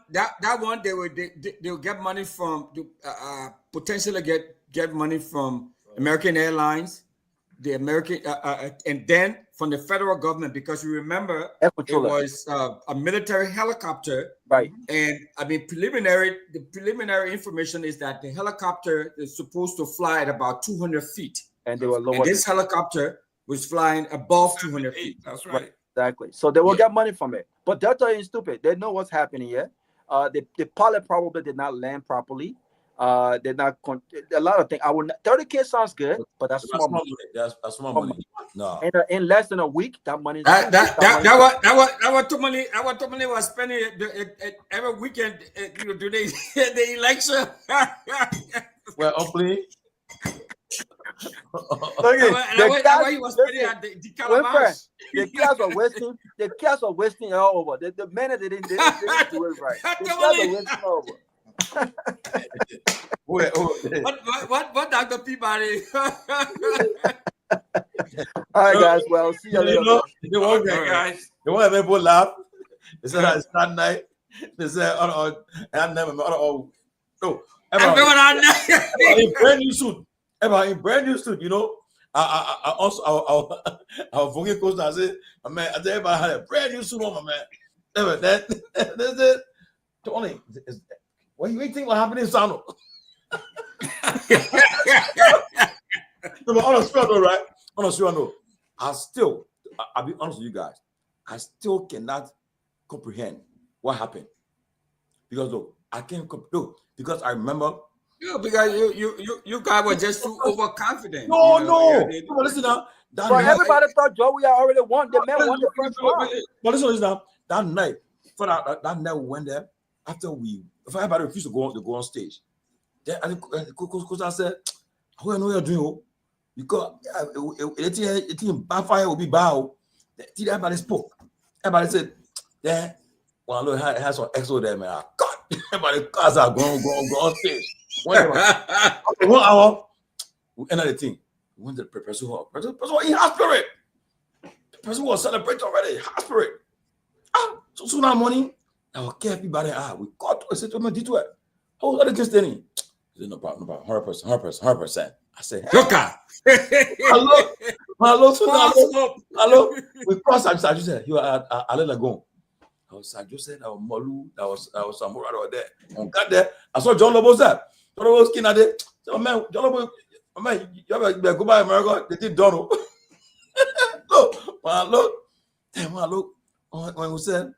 S1: they will get money from potentially get money from American Airlines, the American and then from the federal government, because you remember it was a military helicopter,
S19: right?
S1: And I mean the preliminary information is that the helicopter is supposed to fly at about 200 feet,
S19: and they were lower.
S1: And this helicopter was flying above 200 feet.
S10: That's right.
S19: Exactly. So they will get money from it. But Delta ain't stupid. They know what's happening here. The pilot probably did not land properly. They're not a lot of things. 30K sounds good, but that's small money.
S3: That's small money. No.
S19: In less than a week, that money.
S1: That what Tomalin was spending every weekend. Do they the election?
S3: Well, hopefully.
S19: The cats are wasting all over. The men they didn't do it right. The cats are wasting all over.
S1: What Dr. Peabody?
S19: All right, guys. Well, see you later.
S3: They want people laugh. They said it's not night. They said, no. In brand new suit. In brand new suit, you know. I also our vocal coach. I said, my man, I said everybody had a brand new suit on, my man. That's it. Tony, what do you think will happen in Sano? No, honest, right? Honest, no. I'll be honest with you guys. I still cannot comprehend what happened because look, I can't because I remember.
S1: Yeah, because you guys were just too overconfident.
S3: No,
S1: you know?
S3: Come on, listen now.
S19: But everybody thought Joey already won. The man won the first round.
S3: But listen now. That night, that night we went there. After everybody refused to go on stage. Then I think I said, "Who I know you're doing? Because it backfire will be bow." Everybody spoke. Everybody said, "Yeah, well, look, it has some exo there, man. God, everybody cars are going on stage." 1 hour, we ended the thing. We went to the person hall. Person in hospital. The person was celebrating already. Hospital. So soon that morning, I will care everybody. We got to. I said to him, "Did what? How was the thing?" He said, "No problem. 100%. I said,
S1: Joker.
S3: Hello. We crossed. I just said, "You are at Lagoon." I was said, "I was Molu. That was Samura over there." On got there, I saw John Lobo's there. John Lobo's skin there. So man, John Lobo, man, you have to go by America. They did Donald. Look, when we said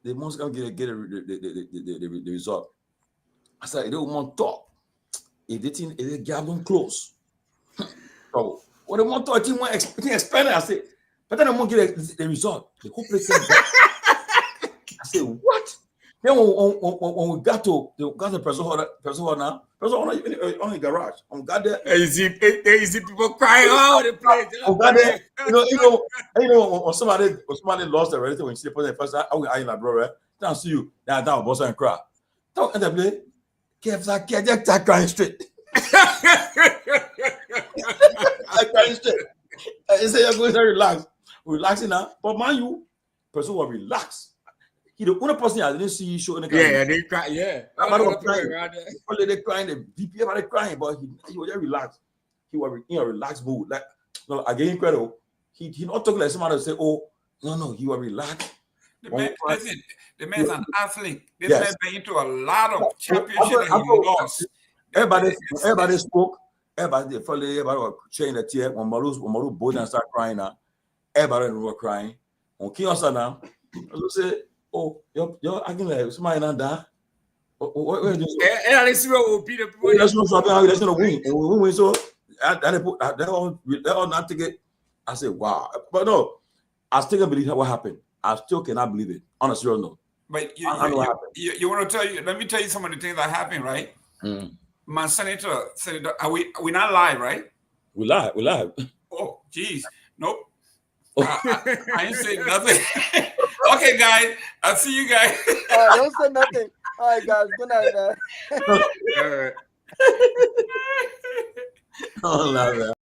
S3: they must come get the result, I said they don't want to talk. If they think they get them close, so what they want to talk, I think expand it. I said, but then I won't get the result. The whole place. I said, what? Then when we got the person now, even on the garage, on got there.
S1: You see people crying all over the place.
S3: On got there, you know, when somebody lost their relative, when you see the person first, I will like, bro, right? Then I see you, then I boss and cry. Don't end up there. Kev, crying straight. I crying straight. I say you're going to relax, relaxing now. But mind you, person will relax. He the only person I didn't see show in the car.
S1: Yeah, they cry. Yeah,
S3: they crying. The VP everybody crying, but he was just relaxed. He was in a relaxed mood. Like, no, I gave him credit. He not talking like somebody say, "Oh, no, he was relaxed."
S10: The man's an athlete. This man been into a lot of championships that he lost.
S3: Everybody spoke. Everybody was sharing the tear. When Maru both and start crying now, everybody was crying. On Kiosa now, I say, "Oh, you're acting like somebody not that." What are you doing?
S1: That's what beat the people.
S3: That's not win. And we win, so they all not take it. I said, "Wow," but no, I still can't believe what happened. I still cannot believe it. Honestly, no.
S10: But you want to tell you? Let me tell you some of the things that happened, right? My senator, are we not live, right?
S3: We live.
S10: Oh, geez, nope. I ain't saying nothing. Okay, guys, I'll see you guys.
S19: Don't say nothing. All right, guys. Good night, man.
S1: All right.
S3: Oh, love that.